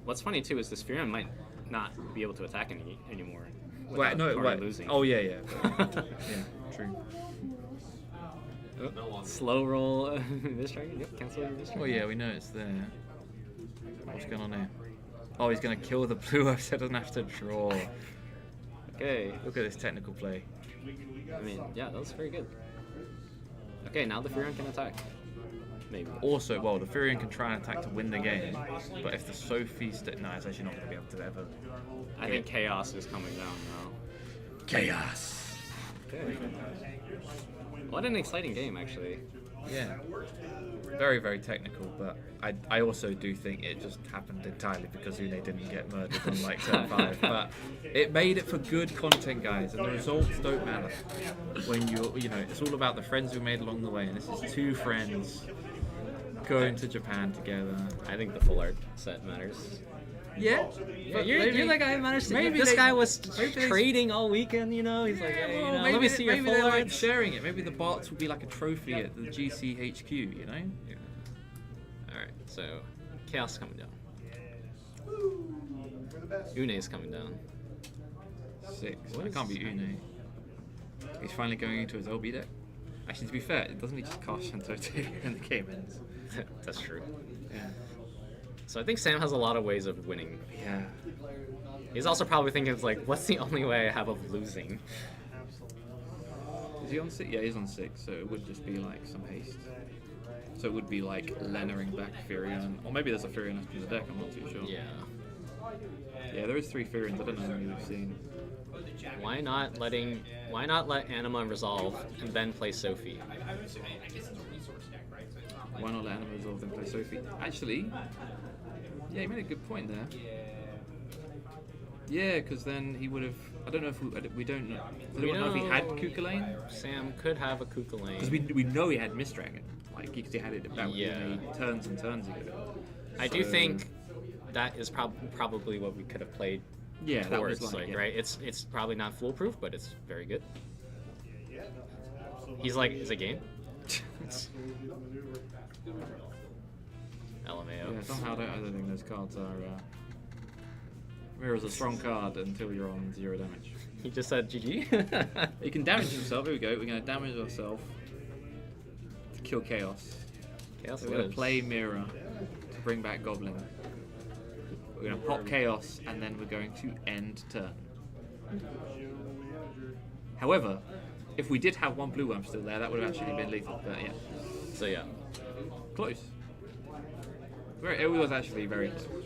What's funny too is this Furion might not be able to attack anymore. Wait, no, without wait. losing. Oh yeah. Yeah, true. Slow roll Mist Dragon. Yep, cancel your Mist Dragon. Oh yeah, we know it's there. What's going on here? Oh, he's gonna kill the blue up so he doesn't have to draw. Okay. Look at this technical play. I mean, yeah, that was very good. Okay, now the Furion can attack. Maybe. Also, well, the Furion can try and attack to win the game, but if the Sophie no, it's actually not going to be able to ever. I think Chaos is coming down now. Chaos. Okay. What an exciting game, actually. Yeah. Very, very technical, but I also do think it just happened entirely because Une didn't get murdered on like turn 5. But it made it for good content, guys, and the results don't matter. When it's all about the friends we made along the way, and this is 2 friends going to Japan together. I think the full art set matters. Yeah, But you're the guy who managed to. maybe This they- guy was maybe they- trading all weekend, He's like, hey, well, let me see your maybe full they like art. sharing it. Maybe the bots will be like a trophy at the GCHQ, Alright, so Chaos is coming down. Une is coming down. 6. What It can't be Une. He's finally going into his LB deck. Actually, to be fair, doesn't he just cast Shantoto and the game ends? That's true. Yeah. So I think Sam has a lot of ways of winning. Yeah. He's also probably thinking, it's like, what's the only way I have of losing? Is he on 6? Yeah, he's on 6, so it would just be like some haste. So it would be like Lennering back Furion. Or maybe there's a Furion in the deck, I'm not too sure. Yeah. Yeah, there is 3 Furions, I don't know how many we've seen. Why not let Anima resolve and then play Sophie? Why not let Anima resolve and play Sophie? Actually, yeah, you made a good point there. Yeah, because then he would have. I don't know if we don't know. Does anyone know if he had Kukulane? Sam could have a Kukulane. Because we know he had Mist Dragon. Like, because he had it about Yeah. turns and turns ago. I do think that is probably what we could have played. Yeah, that towards, was like, yeah. right? It's probably not foolproof, but it's very good. He's like, is it game? LMAO. Yeah, somehow I don't think those cards are. Mirror's a strong card until you're on 0 damage. He just said GG. He can damage himself. Here we go. We're going to damage ourselves to kill Chaos. Chaos So we're going lives. to play Mirror to bring back Goblin. We're going to pop Chaos and then we're going to end turn. However, if we did have 1 blue worm still there, that would have actually been lethal. But yeah, So yeah. close. It was actually very close.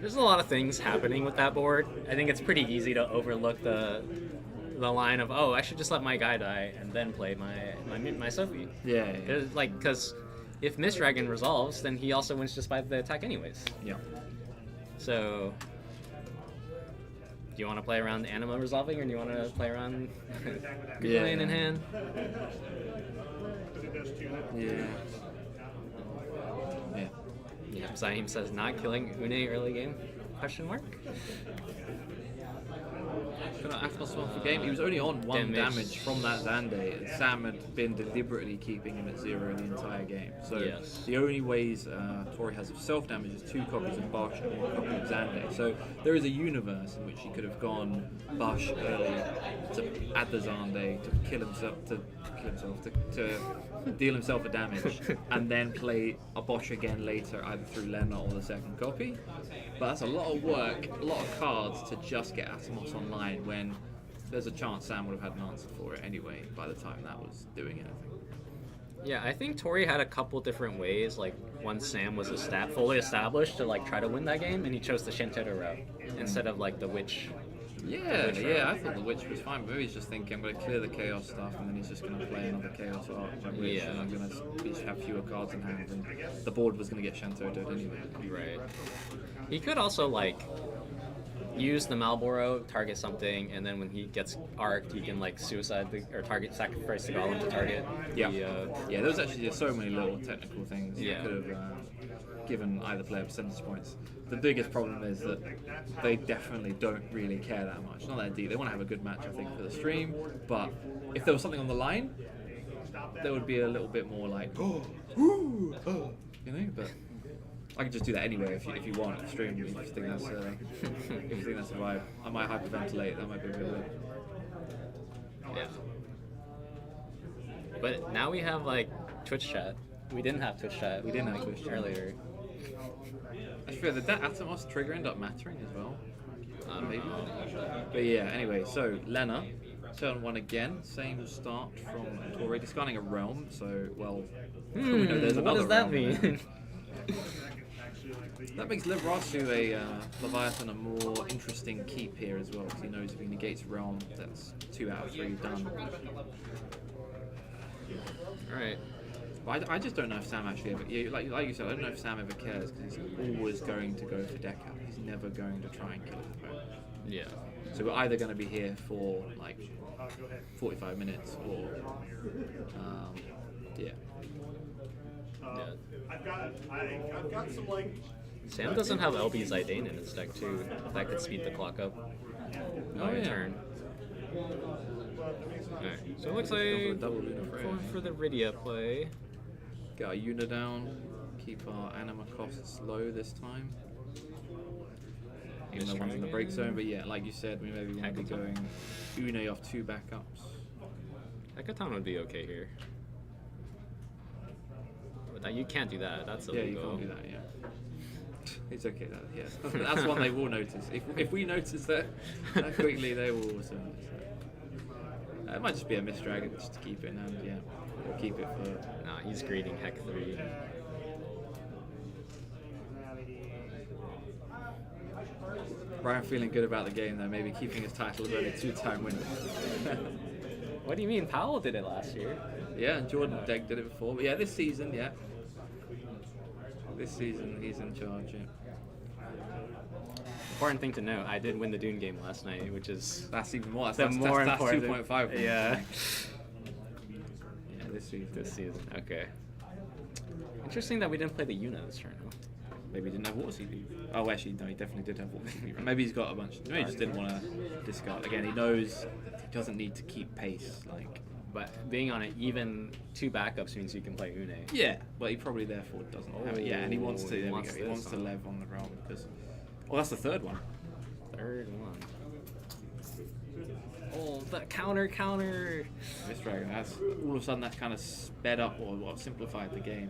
There's a lot of things happening with that board. I think it's pretty easy to overlook the line of, oh, I should just let my guy die and then play my Sophie. Yeah. Because if Mist Dragon resolves, then he also wins just by the attack anyways. Yeah. So, do you want to play around Anima resolving, or do you want to play around Kukulane in hand? Yeah. Yeah. Zaim says not killing Une early game? Question mark. gonna Atomos off the game. He was only on 1 damage from that Zande, and Sam had been deliberately keeping him at 0 the entire game. So the only ways Tori has of self-damage is 2 copies of Bosch and 1 copy of Zande. So there is a universe in which he could have gone Bosch early to add the Zande, to deal himself a damage, and then play a Bosch again later, either through Lena or the second copy. But that's a lot of work, a lot of cards to just get Atomos online when there's a chance Sam would have had an answer for it anyway by the time that was doing anything. Yeah, I think Tori had a couple different ways, like once Sam was fully established, to like try to win that game, and he chose the Shintedo route instead of like the Witch. Yeah, I thought the Witch was fine, but maybe he's just thinking I'm going to clear the Chaos stuff and then he's just going to play another Chaos Arc and I'm going to have fewer cards in hand, and the board was going to get Shantoto'd anyway. Right. He could also like use the Malboro, target something, and then when he gets arced, he can like suicide or sacrifice the golem to target. Yeah, there was actually just so many little technical things that could have given either player percentage points. The biggest problem is that they definitely don't really care that much. Not that deep. They want to have a good match, I think, for the stream. But if there was something on the line, there would be a little bit more like, you know. But I can just do that anyway if you want to stream. If you think that's a vibe, I might hyperventilate. That might be a good way. Yeah. But now we have like Twitch chat. We didn't have Twitch chat. We didn't have Twitch chat earlier. I feel that Atomos trigger end up mattering as well. I don't know. But yeah, anyway, so Lena, turn 1 again, same start from Tori, discarding a realm, so, well, we know there's another what does that realm mean? That makes Livrasu a Leviathan a more interesting keep here as well, because he knows if he negates realm, that's 2 out of 3 done. Alright. But I just don't know if Sam actually ever, like you said, I don't know if Sam ever cares, because he's always going to go for deck out. He's never going to try and kill his opponent. Yeah. So we're either going to be here for like 45 minutes or, I've got some like. Sam doesn't have LB Zidane in his deck too. That could speed the clock up. By a turn. Alright, so it looks like going for the Rydia play. Got a Una down, keep our anima costs low this time. Even though one's in the break zone, but yeah, like you said, we maybe want to be going Une off 2 backups. Hekaton would be okay here. But you can't do that, that's illegal. Yeah, you can't do that, yeah. It's okay, that's one they will notice. If we notice that quickly, they will also notice that. It might just be a misdragon just to keep it in hand, yeah. We'll keep it for... Nah, he's greeting Heck 3. Brian feeling good about the game though, maybe keeping his title as only 2-time winner. What do you mean? Powell did it last year. Yeah, and Jordan Degg did it before. But yeah, this season, This season, he's in charge, yeah. Important thing to note, I did win the Dune game last night, which is... That's even more. That's more important. 2.5. Yeah. Yeah, this season. This season, okay. Interesting that we didn't play the Una this turn, huh? Maybe he didn't have Water CD. Oh, actually, no, he definitely did have Water CD. Maybe he's got a bunch. Maybe he just didn't want to discard. Again, he knows he doesn't need to keep pace, like... But being on it, even 2 backups means you can play Une. Yeah, but he probably therefore doesn't have it. Yeah, and he wants to. There we go. He wants to lev on the realm because. Oh, that's the third one. Third one. Oh, that counter. This dragon. That's all of a sudden that's kind of sped up or simplified the game.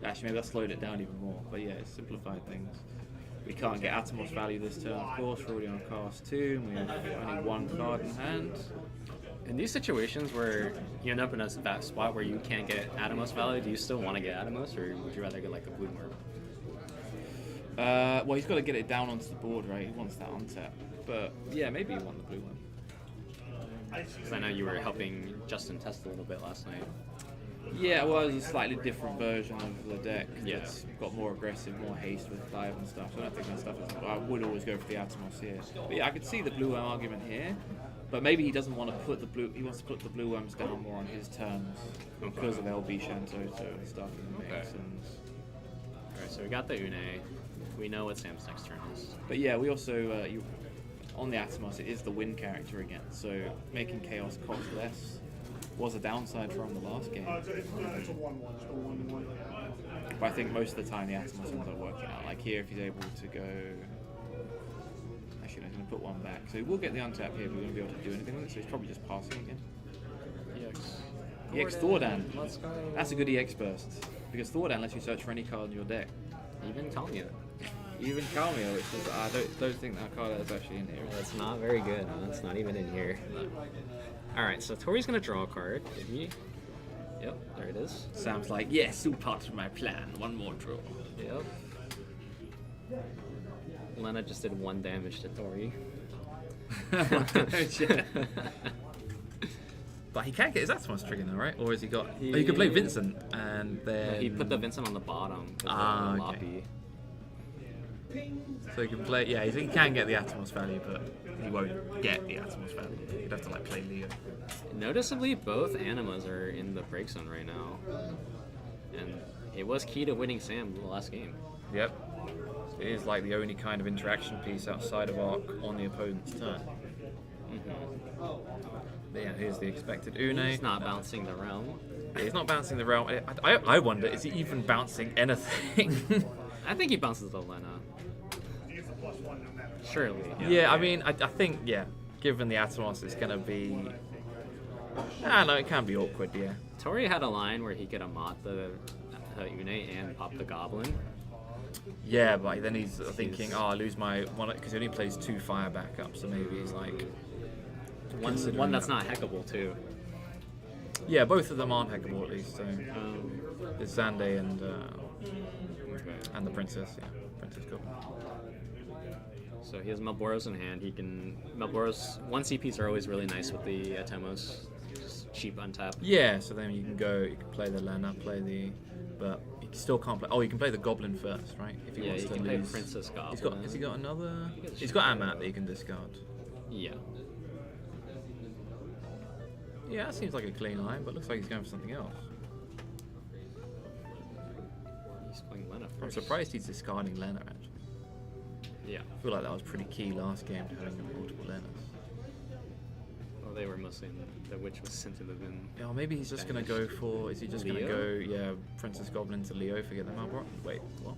Actually, maybe that slowed it down even more. But yeah, it's simplified things. We can't get Atomos value this turn, of course. We're already on cast 2, and we have only 1 card in hand. In these situations where you end up in a spot where you can't get Atomos value, do you still want to get Atomos, or would you rather get like a blue worm? Well, he's got to get it down onto the board, right? He wants that untap. But yeah, maybe he won the blue one. Because I know you were helping Justin test a little bit last night. Yeah, well, it's a slightly different version of the deck. Yeah. It's got more aggressive, more haste with dive and stuff. So I don't think that stuff is... I would always go for the Atomos here. But yeah, I could see the blue worm argument here. But maybe he doesn't want to put the blue... He wants to put the blue worms down more on his terms because of LB Shantoto and stuff in the mix. Okay. Alright, so we got the Une. We know what Sam's next turn is. But yeah, we also... on the Atomos, it is the win character again. So making Chaos cost less was a downside from the last game. It's a 1-1. It's a 1-1. But I think most of the time the Atomos ends up working out. Like here, if he's able to go... Actually, I'm going to put one back. So we'll get the untap here, but we won't be able to do anything with it, so he's probably just passing again. EX Thordan. Let's go. That's a good EX burst. Because Thordan lets you search for any card in your deck. Even Talmia. Even Calmia, which is, I don't think that card is actually in here. That's not very good. Huh? It's not even in here. Alright, so Tori's gonna draw a card. Did he? Yep, there it is. Sam's like, yes, all part of my plan. One more draw. Yep. Lena just did 1 damage to Tori. But he can't get his Atomos trigger now, right? Or has he got... Oh, you can play Vincent, and then... He put the Vincent on the bottom. Okay. So he can play... Yeah, he can get the Atomos value, but he won't get the Atomos value. He'd have to, like, play Leo. Noticeably, both Animas are in the break zone right now. And it was key to winning Sam the last game. Yep. It is, like, the only kind of interaction piece outside of Arc on the opponent's turn. But yeah, here's the expected Une. He's not bouncing the realm. He's not bouncing the realm. I wonder, is he even bouncing anything? I think he bounces the Lena. Surely. Yeah, I mean, I think, yeah, given the Atomos, it's going to be... I don't know, it can be awkward, yeah. Tori had a line where he could Amat the Une and pop the Goblin. Yeah, but then he's thinking, oh, I lose my one, because he only plays 2 fire backups, so maybe he's like... One that's not hackable, too. Yeah, both of them aren't hackable, at least. So. It's Zande and the Princess, yeah. Princess Goblin. So he has Malboros in hand. He can... Malboros... 1 CPs are always really nice with the Atemos. Just cheap untap. Yeah, so then you can go, you can play the Lena, play the... But you still can't play... Oh, you can play the Goblin first, right? If he wants to can lose. play Princess Goblin. Has he got another... He's got Amat that you can discard. Yeah. Yeah, that seems like a clean line, but looks like he's going for something else. He's playing Lena first. I'm surprised he's discarding Lena, actually. Yeah. I feel like that was pretty key last game to having multiple Lenas. Well, they were mostly in the Witch was sent to the bin. Yeah, or maybe he's just going to go for... Is he just going to go, yeah, Princess Goblin to Leo, forget the Malbrook? Wait, what?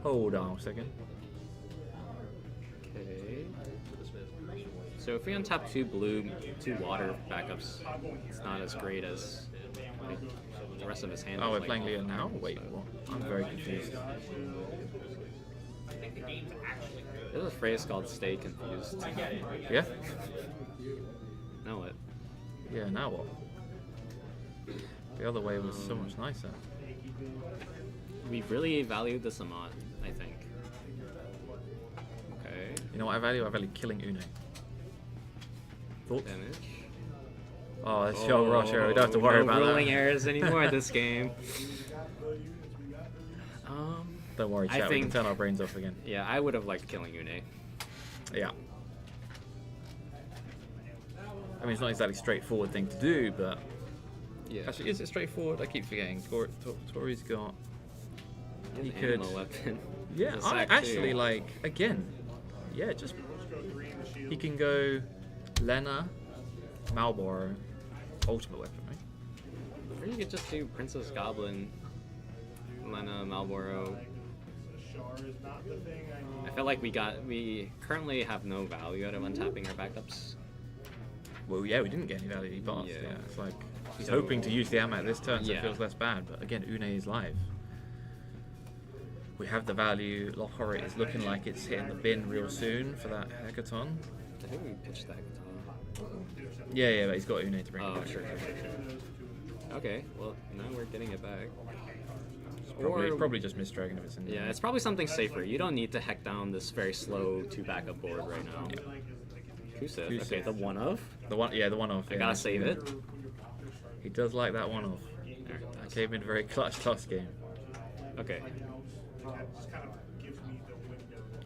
Hold on a second. Okay. So if we untap 2 blue, 2 water backups, it's not as great as like, the rest of his hand. Oh, we're like, playing Leo now? Wait, what? I'm very confused. There's a phrase called "stay confused." Yeah? Now what? Yeah, now what? The other way was so much nicer. We really valued this Amat, I think. Okay. You know what I value? I value killing Une. Thoughts? Damage. Oh, it's Show Rusher. We don't have to worry about rolling that. errors anymore this game. Don't worry, chat. We can turn our brains off again. Yeah, I would have liked killing Une. Yeah. I mean, it's not exactly a straightforward thing to do, but... Yeah. Actually, is it straightforward? I keep forgetting. Tori's got... He could... weapon. Yeah, I actually, like, again, yeah, just... He can go Lena, Malboro, ultimate weapon, right? Or you could just do Princess Goblin, Lena, Malboro. I feel like we currently have no value out of untapping our backups. Well, yeah, we didn't get any value. He passed. Yeah. Yeah, it's like he's hoping to use the Amat this turn, so it feels less bad. But again, Une is live. We have the value. Lochore is looking like it's hitting the bin real soon for that hackathon. I think we pitched the hackathon. Yeah, but he's got Une to bring it back. Sure. Okay, well, now we're getting it back. Probably just Miss Dragon if it's in there. Yeah, it's probably something safer. You don't need to hack down this very slow 2 backup board right now. Yeah. Kusith. Okay, the one of? The one off. I gotta save it. He does like that one off. That came in very clutch last game. Okay.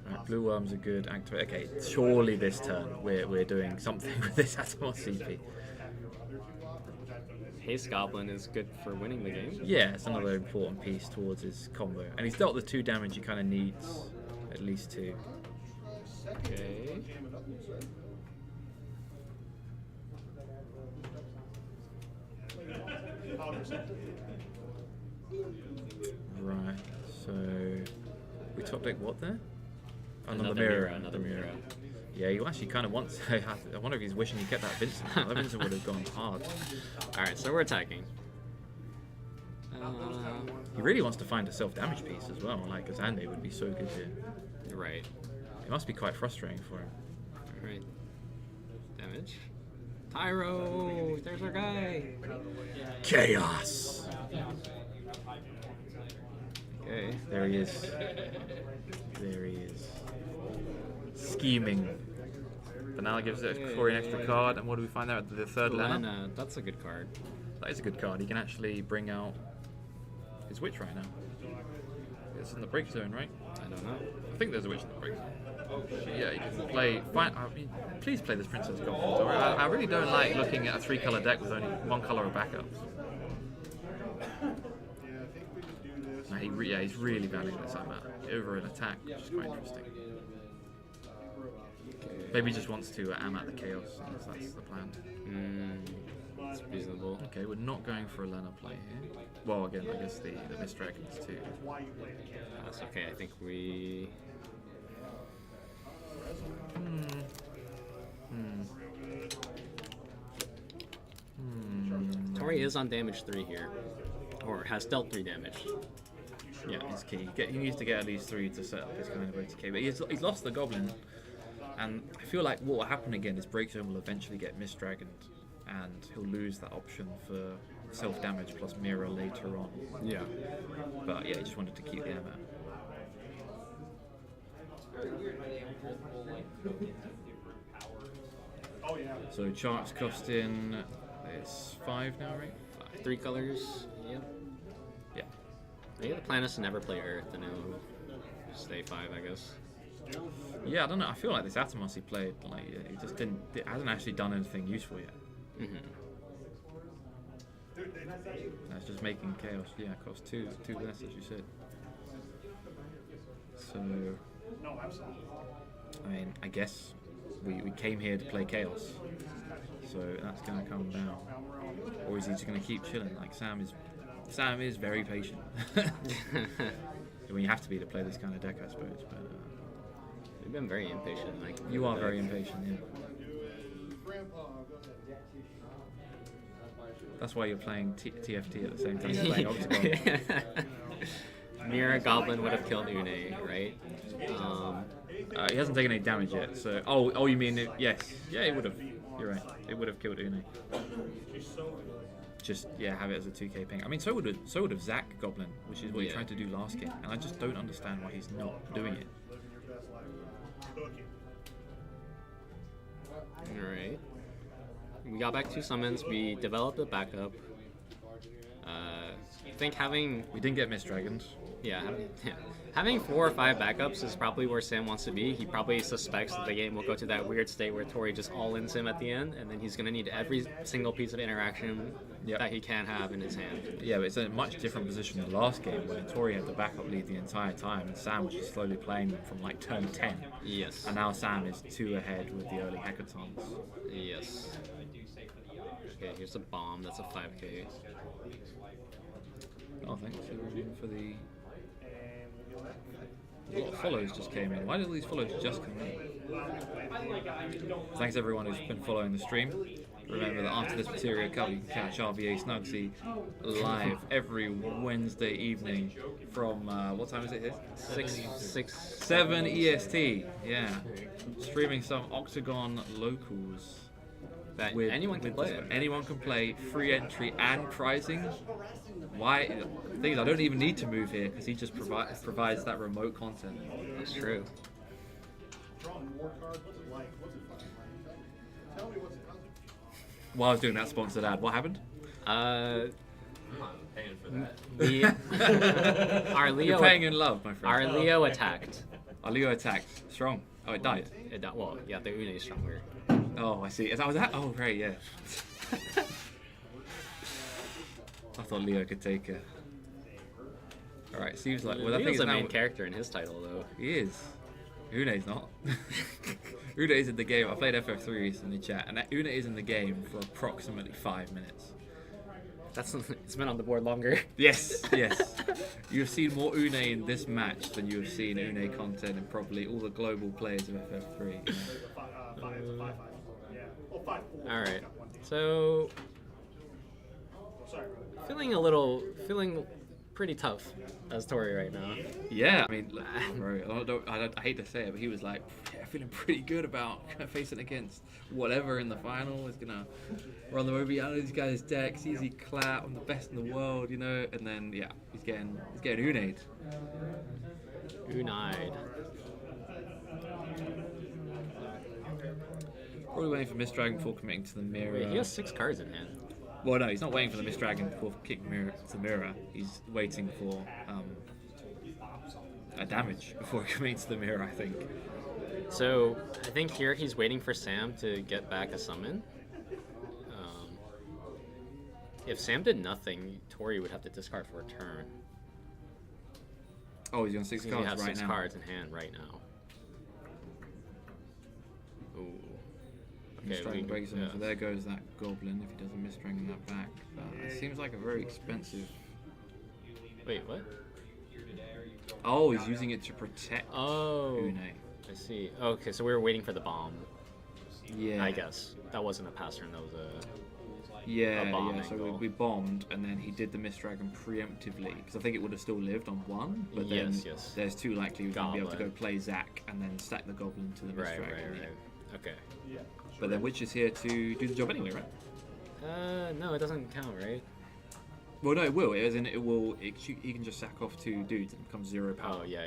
Right, blue worms are good. Activate. Okay, surely this turn we're doing something with this Atomos CP. Haste Goblin is good for winning the game. Yeah, it's another important piece towards his combo. And he's dealt the 2 damage he kind of needs, at least 2. Okay. Right. So we top deck what there? Another Another mirror. Yeah, he actually kind of wants. I wonder if he's wishing he kept that Vincent. That Vincent would have gone hard. Alright, so we're attacking. He really wants to find a self-damage piece as well. Like Azande would be so good here. Right. It must be quite frustrating for him. Alright. Damage. Tyro! There's our guy! Chaos. Okay. There he is. There he is. Scheming. But now it gives Corey an extra card, and what do we find there at the third Lana? Lana, that's a good card. That is a good card. He can actually bring out his witch right now. It's in the break zone, right? I don't know. I think there's a witch in the break zone. Yeah, you can play. I mean, please play this Princess Goblin. I really don't like looking at a 3-color deck with only 1 color of backups. No, he's really valuing this over an attack, which is quite interesting. Maybe he just wants to am out the chaos. That's the plan. It's reasonable. Okay, we're not going for a Lena play here. Well, again, I guess the Mist Dragons too. That's okay. I think we. Tori is on damage 3 here, or has dealt 3 damage. Yeah, he's key. He needs to get at least 3 to set up his kind of OTK. But he's lost the Goblin, and I feel like what will happen again is Breakzone will eventually get Mist Dragoned, and he'll lose that option for self-damage plus mirror later on. Yeah. But yeah, he just wanted to keep the ammo. So charts costing it's 5 now, right? 3 colors. Yep. Yeah. Maybe the plan is to never play Earth and it'll stay 5, I guess. Yeah, I don't know. I feel like this Atomos he played, like he just didn't. It hasn't actually done anything useful yet. That's just making chaos. Yeah, it costs 2 less, as you said. So, I mean, I guess we came here to play chaos. So that's going to come down. Or is he just going to keep chilling? Like Sam is very patient. When you have to be to play this kind of deck, I suppose. But You've been very impatient. Like you are very impatient, yeah. That's why you're playing TFT at the same time as playing Octagon. Mirror Goblin would have killed Une, right? He hasn't taken any damage yet, so... Oh, you mean... Yes. Yeah, it would have. You're right. It would have killed Une. Just, yeah, have it as a 2k ping. I mean, so would have Zac Goblin, which is what he tried to do last game, and I just don't understand why he's not doing it. Alright. We got back 2 summons, we developed a backup. I think having... We didn't get Mist Dragons. Yeah, having 4 or 5 backups is probably where Sam wants to be. He probably suspects that the game will go to that weird state where Tori just all-ins him at the end, and then he's going to need every single piece of interaction that he can have in his hand. Yeah, but it's a much different position than the last game where Tori had the backup lead the entire time, and Sam was just slowly playing them from like turn 10. Yes. And now Sam is 2 ahead with the early hackathons. Yes. Okay, here's a bomb. That's a 5k. Oh, thanks for the... A lot of follows just came in. Why did all these follows just come in? Thanks everyone who's been following the stream. Remember that after this Materia Cup you can catch RVA Snugsy live every Wednesday evening from, what time is it here? 7 EST, yeah. Streaming some Octagon locals. That anyone can play. Anyone can play, free entry and pricing. Why? The thing is, I don't even need to move here because he just provides that remote content. That's true. While I was doing that sponsored ad, what happened? Our You're Leo. paying in love, my friend. Our Leo attacked. Our Leo attacked. Strong. Oh, it died. Well, yeah, the Une is stronger. Oh, I see. Was that? Oh, right, yeah. I thought Leo could take a... Alright, seems like... Well, Leo's the main character in his title, though. He is. Une's not. Una is in the game. I played FF3 recently, chat, and Una is in the game for approximately 5 minutes. It's been on the board longer. Yes, yes. You have seen more Une in this match than you have seen Une content in probably all the global players of FF3. All right. So feeling pretty tough as Tori right now. Yeah, I mean, look, bro, I hate to say it, but he was like, yeah, feeling pretty good about facing against whatever in the final is gonna run them over. Out of these guys' decks, easy clap, I'm the best in the world, you know. And then yeah, he's getting Una'd. Una'd. Probably waiting for Miss Dragon before committing to the mirror. Wait, he has 6 cards in hand. Well, no, he's not waiting for the Miss Dragon before kicking the mirror. He's waiting for a damage before committing to the mirror, I think. So I think here he's waiting for Sam to get back a summon. If Sam did nothing, Tori would have to discard for a turn. Oh, he's on 6 cards He has right 6 now. cards in hand right now. Ooh. Miss Dragon breaks him, so there goes that goblin if he doesn't Miss Dragon that back. It seems like a very expensive... Wait, what? Oh, he's using it to protect Une. I see. Okay, so we were waiting for the bomb. Yeah. I guess. That wasn't a pass turn, that was a bomb So angle. we bombed, and then he did the Miss Dragon preemptively, because I think it would have still lived on 1, but then Yes. there's 2 likely we're going to be able to go Goblin. play Zac and then stack the goblin to the Miss Dragon. Right. Okay. But then Witch is here to do the job anyway, right? No, it doesn't count, right? Well, no, it will. As in, he can just sack off 2 dudes and it becomes 0 power. Oh, yeah.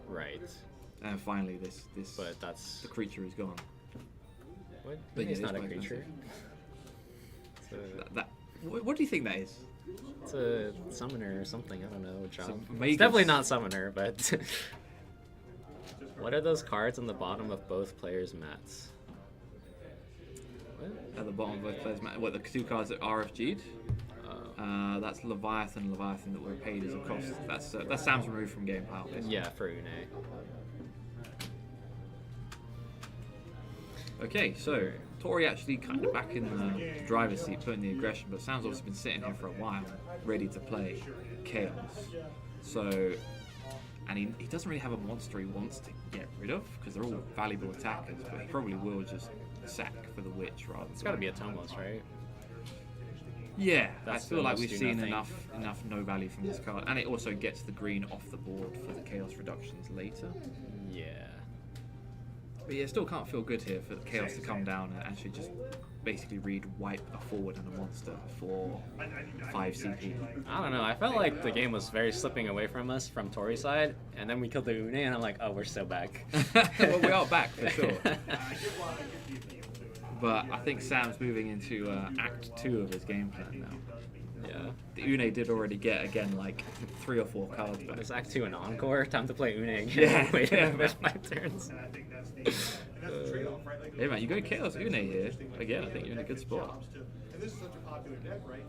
Right. And finally, this But that's... the creature is gone. What? But It's yeah, not a it's quite creature. What do you think that is? It's a summoner or something, I don't know. Job. Magus. It's definitely not summoner, but... What are those cards on the bottom of both players' mats? What? At the bottom of both players' what, the 2 cards that RFG'd? That's Leviathan that were paid as a cost. That's Sam's removed from game pile, basically. Yeah, for Une. Okay, so Tori actually kind of back in the driver's seat, putting the aggression, but Sam's obviously been sitting here for a while, ready to play Chaos. So, and he doesn't really have a monster he wants to get rid of, because they're all valuable attackers, but he probably will just sack for the Witch rather than... It's gotta be a Tomos, right? Yeah, That's I feel the like most we've do seen nothing. enough no value from this card, and it also gets the green off the board for the Chaos reductions later. Yeah. But yeah, still can't feel good here for the Chaos to come down and actually just basically read wipe a forward and a monster for 5 CP. I don't know, I felt like the game was very slipping away from us from Tori's side, and then we killed the Une, and I'm like, oh, we're still back. Well, we are back for sure. But I think Sam's moving into Act 2 of his game plan now. Yeah. The Une did already get, again, like 3 or 4 cards back. Is Act 2 an encore? Time to play Une again. Yeah, Wait yeah, for 5 turns. Yeah, man, you go Chaos Une here. Again, I think you're in a good spot.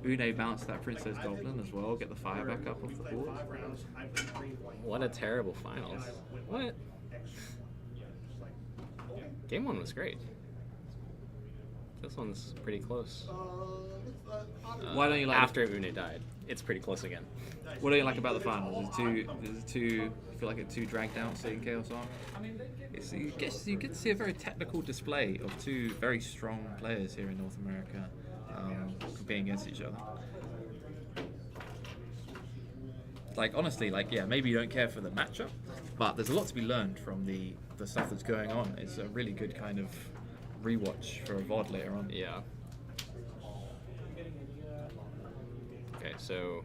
Une bounced that Princess Goblin as well, get the fire back up off the board. What a terrible finals. What? Game 1 was great. This one's pretty close. Why don't you like after Une died? It's pretty close again. What do you like about the finals? Is it too feel like it's too dragged out seeing Chaos on? You get to see a very technical display of 2 very strong players here in North America competing against each other. Like honestly, like yeah, maybe you don't care for the matchup, but there's a lot to be learned from the stuff that's going on. It's a really good kind of rewatch for a VOD later on. Yeah. Okay, so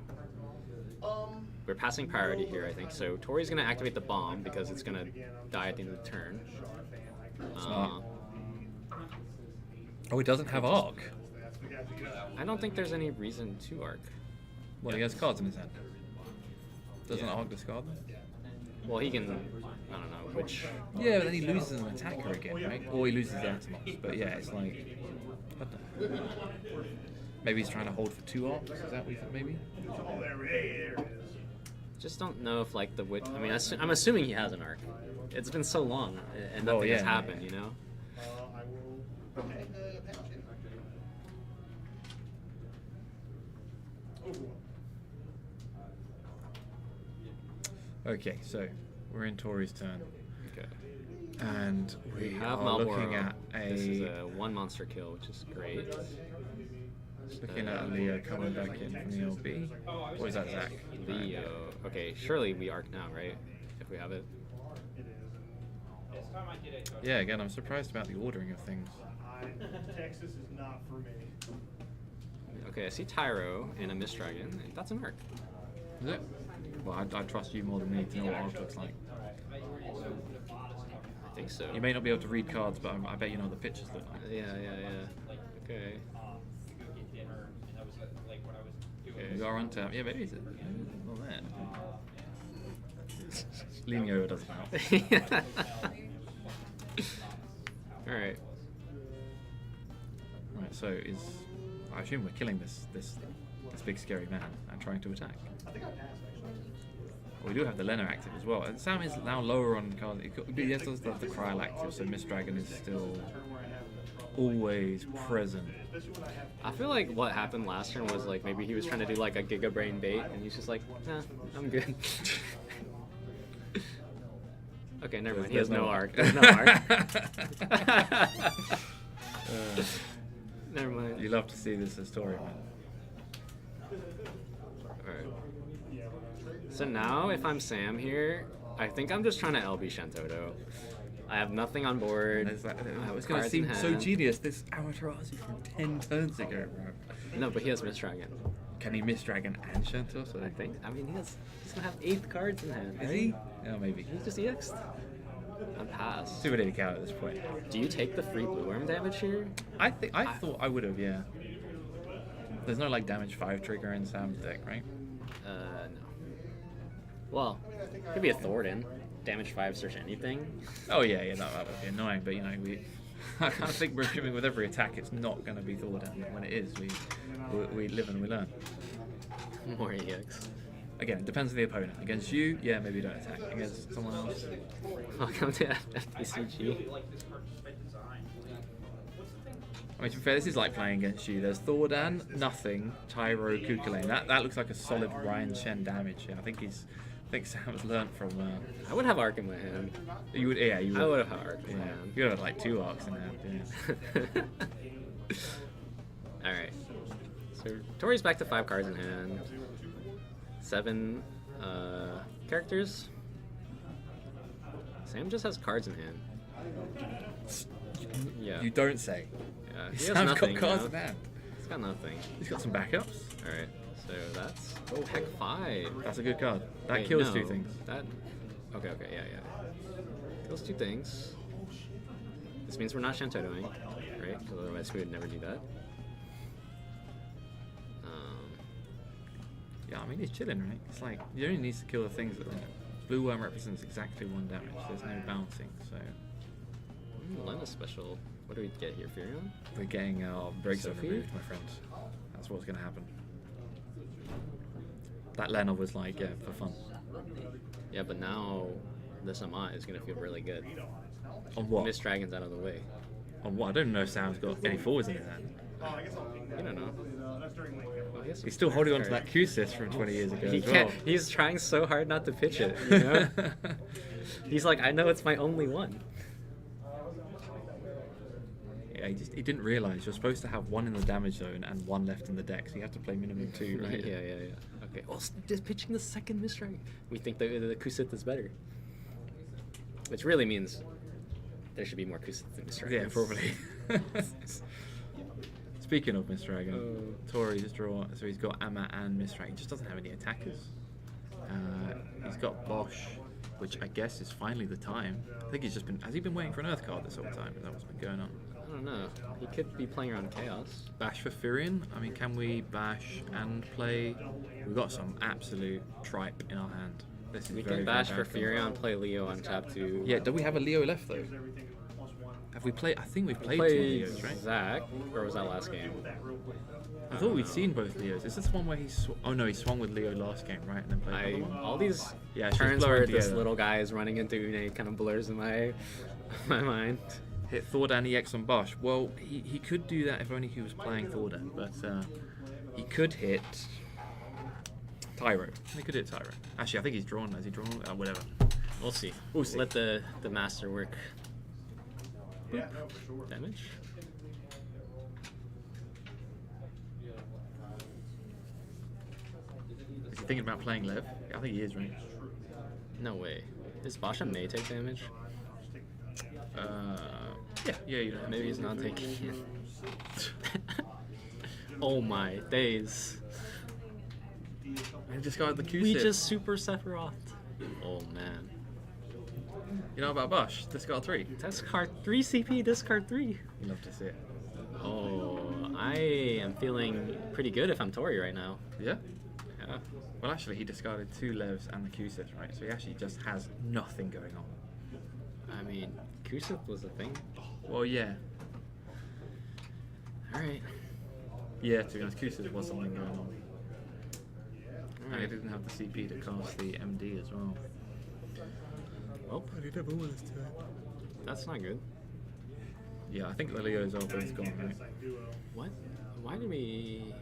we're passing priority here, I think. So Tori's gonna activate the bomb because it's gonna die at the end of the turn. Oh, it doesn't have Arc. I don't think there's any reason to Arc. Well, he has cards in his hand. Doesn't Arc discard them? Well, he can, I don't know, which... Yeah, but then he loses an attacker again, right? Or he loses Antimos. But yeah, it's like... I don't know. Maybe he's trying to hold for 2 arcs? Is that what you think, maybe? just don't know if like the witch. I mean, I'm assuming he has an arc. It's been so long and Oh, nothing has yeah. happened, you know. I will. Okay, so we're in Tori's turn, Okay. and we have are Malboro. looking at This is a a one monster kill, which is great. looking at Leo coming back in from the LB. Or is that Zach? Leo. Okay, surely we arc now, right? If we have it. Yeah, again, I'm surprised about the ordering of things. Texas is not for me. Okay, I see Tyro and a Mist Dragon. That's an arc. Is it? Well, I trust you more than me to know what arc looks like. I think so. You may not be able to read cards, but I bet you know what the pictures look like. Yeah. Okay. You are on tap. Yeah, maybe it's well there. Leaning over doesn't help. All right. Right, so I assume we're killing this big scary man and trying to attack. We do have the Lena active as well. And Sam is now lower on cards. He has the Kryl active, so Mist Dragon is still always present. I feel like what happened last turn was like maybe he was trying to do like a Giga Brain bait, and he's just like, nah, I'm good. Okay, never mind. He has no arc. There's no arc. Never mind. You love to see this story, man. Alright. So now, if I'm Sam here, I think I'm just trying to LB Shantoto. I have nothing on board. It's I have going to cards seem in so hand. genius. This Amaterasu from 10 turns ago, bro. No, but he has Mist Dragon. Can he Mist Dragon and Shantos? I think. I mean, he's gonna have 8 cards in hand. Is right? he? Oh, maybe. He's just EX'd. I'm passed. Too many to count at this point. Do you take the free blue worm damage here? I thought I would have, yeah. There's no like damage 5 trigger in Sam's deck, right? No. Well, could be a Thornton. Damage 5 search anything. Oh yeah, that would be annoying, but you know I kind of think we're assuming with every attack it's not going to be Thornton. When it is, we live and we learn. More EX. Again, it depends on the opponent. Against you, yeah, maybe don't attack. Against someone else. Welcome to FFTCG. I mean, to be fair, this is like playing against you. There's Thordan, nothing, Tyro, Kukulane. That looks like a solid Ryan Shen damage. Yeah, I think Sam's learnt from. I would have arc in my hand. You would, yeah, you would. I would have arc in my Yeah, hand. you would have like 2 arcs in hand. Yeah. Alright. So Tori's back to 5 cards in hand. 7 characters. Sam just has cards in hand. Yeah. You don't say. Yeah, he has Sam's nothing. got cards you in know? hand. He's got nothing. He's got some backups. Alright. So that's heck 5. That's a good card. That Wait, kills no, 2 things. That okay, yeah. Kills 2 things. This means we're not Shantotoing, right? Because otherwise we would never do that. Yeah, I mean, he's chilling, right? It's like, he only needs to kill the things that, Blue Worm represents exactly 1 damage. There's no bouncing, so Lena special. What do we get here, Furion? we're getting our breaks Sophie? removed, my friend. That's what's going to happen. That Lena was like, yeah, for fun. Yeah, but now this Amat is gonna feel really good. On what? Mist Dragon's out of the way. On what? I don't know if Sam's got any forwards in his hand. You don't know. Well, he has He's still holding on to card. that Q-Sys from 20 years ago He as can't. well. He's trying so hard not to pitch it. You know? He's like, I know it's my only one. Yeah, he didn't realise you're supposed to have 1 in the damage zone and 1 left in the deck, so you have to play minimum 2, right? Yeah. Okay. Oh, just pitching the second Mist Dragon. We think the Kusith is better, which really means there should be more Kusith than Mist Dragons. Yeah, probably. Speaking of Mist Dragon, Tori's draw, so he's got Amma and Mist Dragon. He just doesn't have any attackers. He's got Bosch, which I guess is finally the time. I think has he been waiting for an Earth card this whole time? Is that what's been going on? I don't know. He could be playing around Chaos. Bash for Furion? I mean, can we bash and play? We've got some absolute tripe in our hand. This is We very, can very bash bad for for us. Furion, play Leo on tap 2. Yeah, do we have a Leo left though? Have we played? I think we've played two Played Leos, right? Zach, or was that last game? I thought we'd seen both Leos. Is this the one where he? Oh no, he swung with Leo last game, right? And then played another one. All these Yeah, it's just turns blurring where this together. little guy is running into Une kind of blurs in my mind. Hit Thordan EX on Bosch. Well, he could do that if only he was playing Thordan, but he could hit Tyro. He could hit Tyro. Actually, I think he's drawn. Has he drawn? Whatever. We'll see. We'll see. Let the master work. Damage. Is he thinking about playing Lev? Yeah, I think he is, right? No way. Is Basha may take damage? Yeah, you know. Maybe he's not taking it. Oh my days. I just got the Q We just super Sephiroth. Oh man. You know about Bosch? Discard 3. Discard 3 CP, discard 3. You love to see it. Oh, I am feeling pretty good if I'm Tori right now. Yeah? Yeah. Well, actually, he discarded 2 Levs and the Q-Sith, right? So he actually just has nothing going on. I mean, Kusith was a thing. Well, yeah. Alright. Yeah, to be honest, Q-Sith was something going on. And he Alright. didn't have the CP to cast the MD as well. Well, that's not good. Yeah, I think the Leos are both gone, right? What? Why did we...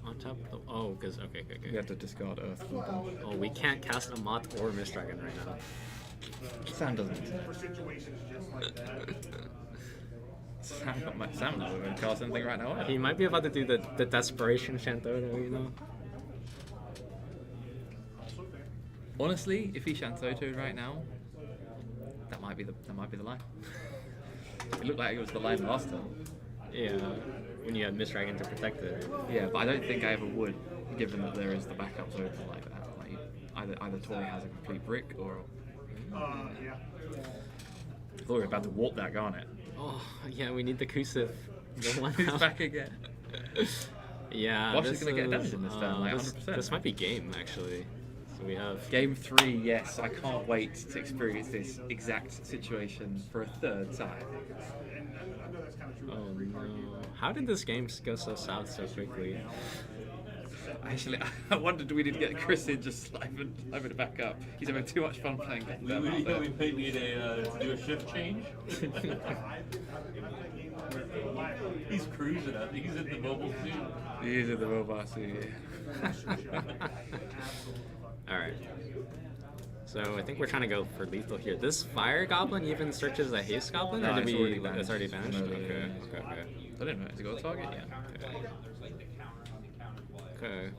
On top of the... Oh, because... Okay. You have to discard Earth for them. Oh, we can't cast Amat or Mist Dragon right now. Sam doesn't. Sam not going to cast anything right now. He might be about to do the Desperation Shantoto, you know? Honestly, if he Shantoto'd right now, that might be the line. It looked like it was the line last time. Yeah, when you have Mist Dragon to protect it. Yeah, but I don't think I ever would, given that there is the backups open like that. Like either Tori has a complete brick or. I thought we were about to warp that Garnet. Oh, yeah, we need the Kusith. The one He's out. back again. Yeah, Bosch this is going to get damage in this turn, like this, 100%. this might be game, actually. So we have... Game 3, yes. I can't wait to experience this exact situation for a third time. Oh no. How did this game go so south so quickly? Actually, I wondered, do we need to get Chris in just live it back up? He's having too much fun playing We may need to do a shift change. He's cruising up. He's in the mobile suit. He's in the robot suit. Alright. So I think we're trying to go for lethal here. This fire goblin even searches a haste goblin? No, or did it's we... already banished. It's already banished? No, Okay. I didn't know. Has he got a target? Yeah. Okay.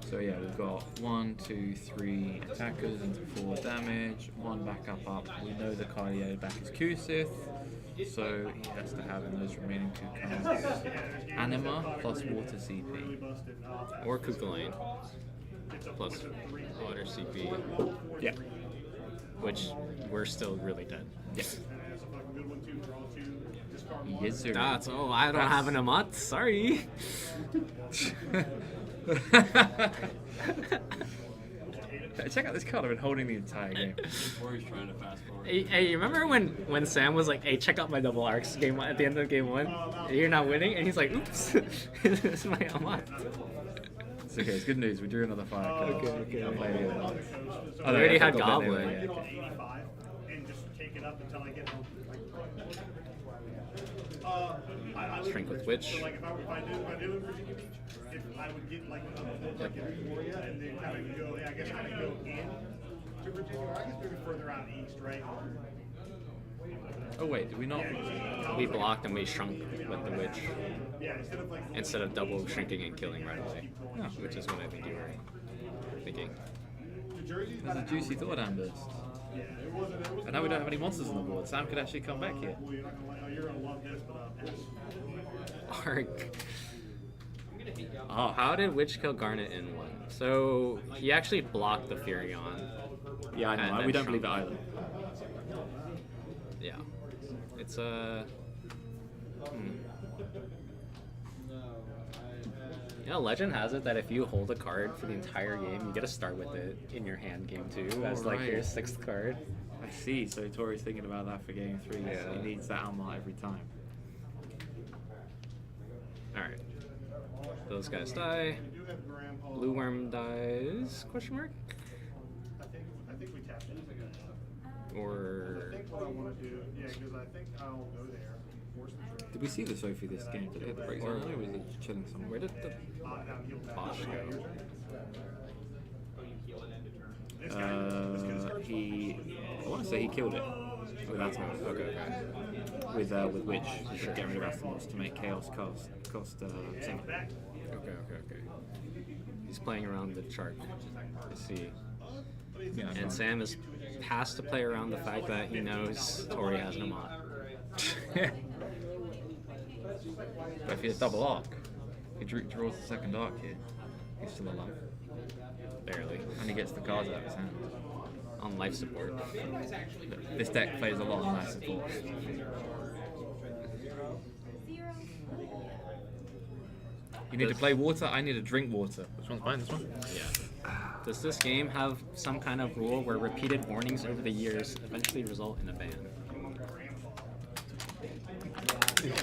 So yeah, we've got 1, 2, 3 attackers into 4 damage, 1 backup up. We know the cardio back is Kusith, so he has to have in those remaining 2 cards Anima plus water CP. Or Kukulane. Plus water CP. Yeah. Which we're still really dead. Yeah. Yes, sir. That's I don't have an Amat. Sorry. Check out this card. I've been holding the entire game. Tori's trying to fast forward. Hey, you remember when Sam was like, "Hey, check out my double arcs game at the end of game 1. You're not winning," and he's like, "Oops, it's my Amat." It's okay. It's good news. We drew another fire card. Okay. I'll play the other one. We already had Goblin. And just take it up until I get Shrink with Witch. So like if I did in Virginia Beach, if I would get like Victoria and then kind of go, I guess kind of go in to Virginia, or I guess maybe further out east, right? Oh wait, did we not? We blocked and we shrunk with the Witch Yeah, instead of double shrinking and killing right away, which is what I think you were thinking. There's a juicy Thordan burst. And now we don't have any monsters on the board. Sam could actually come back here. You're gonna love this, but Arc. Oh, how did Witch kill Garnet in 1? So he actually blocked the Furion. Yeah, I know. And then We don't shrunk. believe it either. Yeah. It's You know, legend has it that if you hold a card for the entire game, you get to start with it in your hand game 2 as like your right. 6th card. I see. So Tori's thinking about that for game 3. Yeah. So he needs that unlock every time. Alright. Those guys die. Blue worm dies? Question mark? I think we tapped into that. Or I think what I want to do, yeah, because I think I'll go there. Force the trade. Did we see the Sophie this game? Did it hit the break zone or was it just chilling somewhere? where did the Now he'll tap. Bosch go? This guy, He, I want to say he killed it with Atomos. Okay. With which he should get rid of Atomos to make Chaos cost 7. Okay. He's playing around the chart. I see. Yeah, And Sam is has to play around the fact that he knows Tori has an Amat. but if he has double arc, he draws the second arc here. He's still alive. Barely. And he gets the cards out of his hand. On life support. This deck plays a lot on life support. You need to play water, I need to drink water. Which one's mine? This one? Yeah. Does this game have some kind of rule where repeated warnings over the years eventually result in a ban?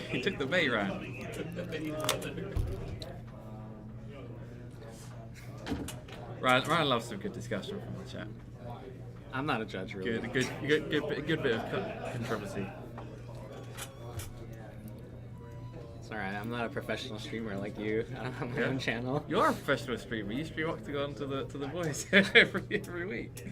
He took the bait round. Ryan loves some good discussion from the chat. I'm not a judge, really. Good bit of controversy. It's alright, I'm not a professional streamer like you. I don't have my own channel. You're a professional streamer. You stream Octagon to the boys every week.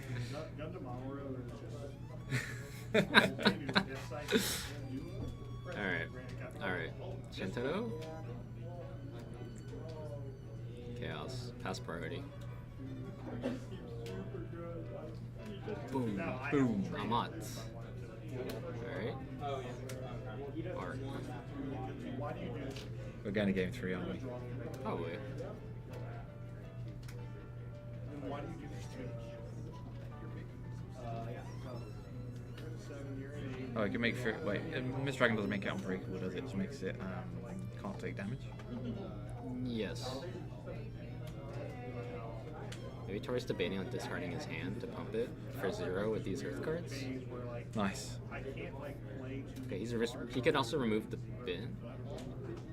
Alright. Shinto? Chaos. Pass priority. Boom. Amat. Alright. Arc. We're going to game 3, aren't we? Probably. Oh, I can make sure. Wait, Miss Dragon doesn't make it unbreakable, does it? It just makes it can't take damage. Yes. Maybe Tori's debating on discarding his hand to pump it for 0 with these Earth cards. Nice. Okay, he could also remove the bin.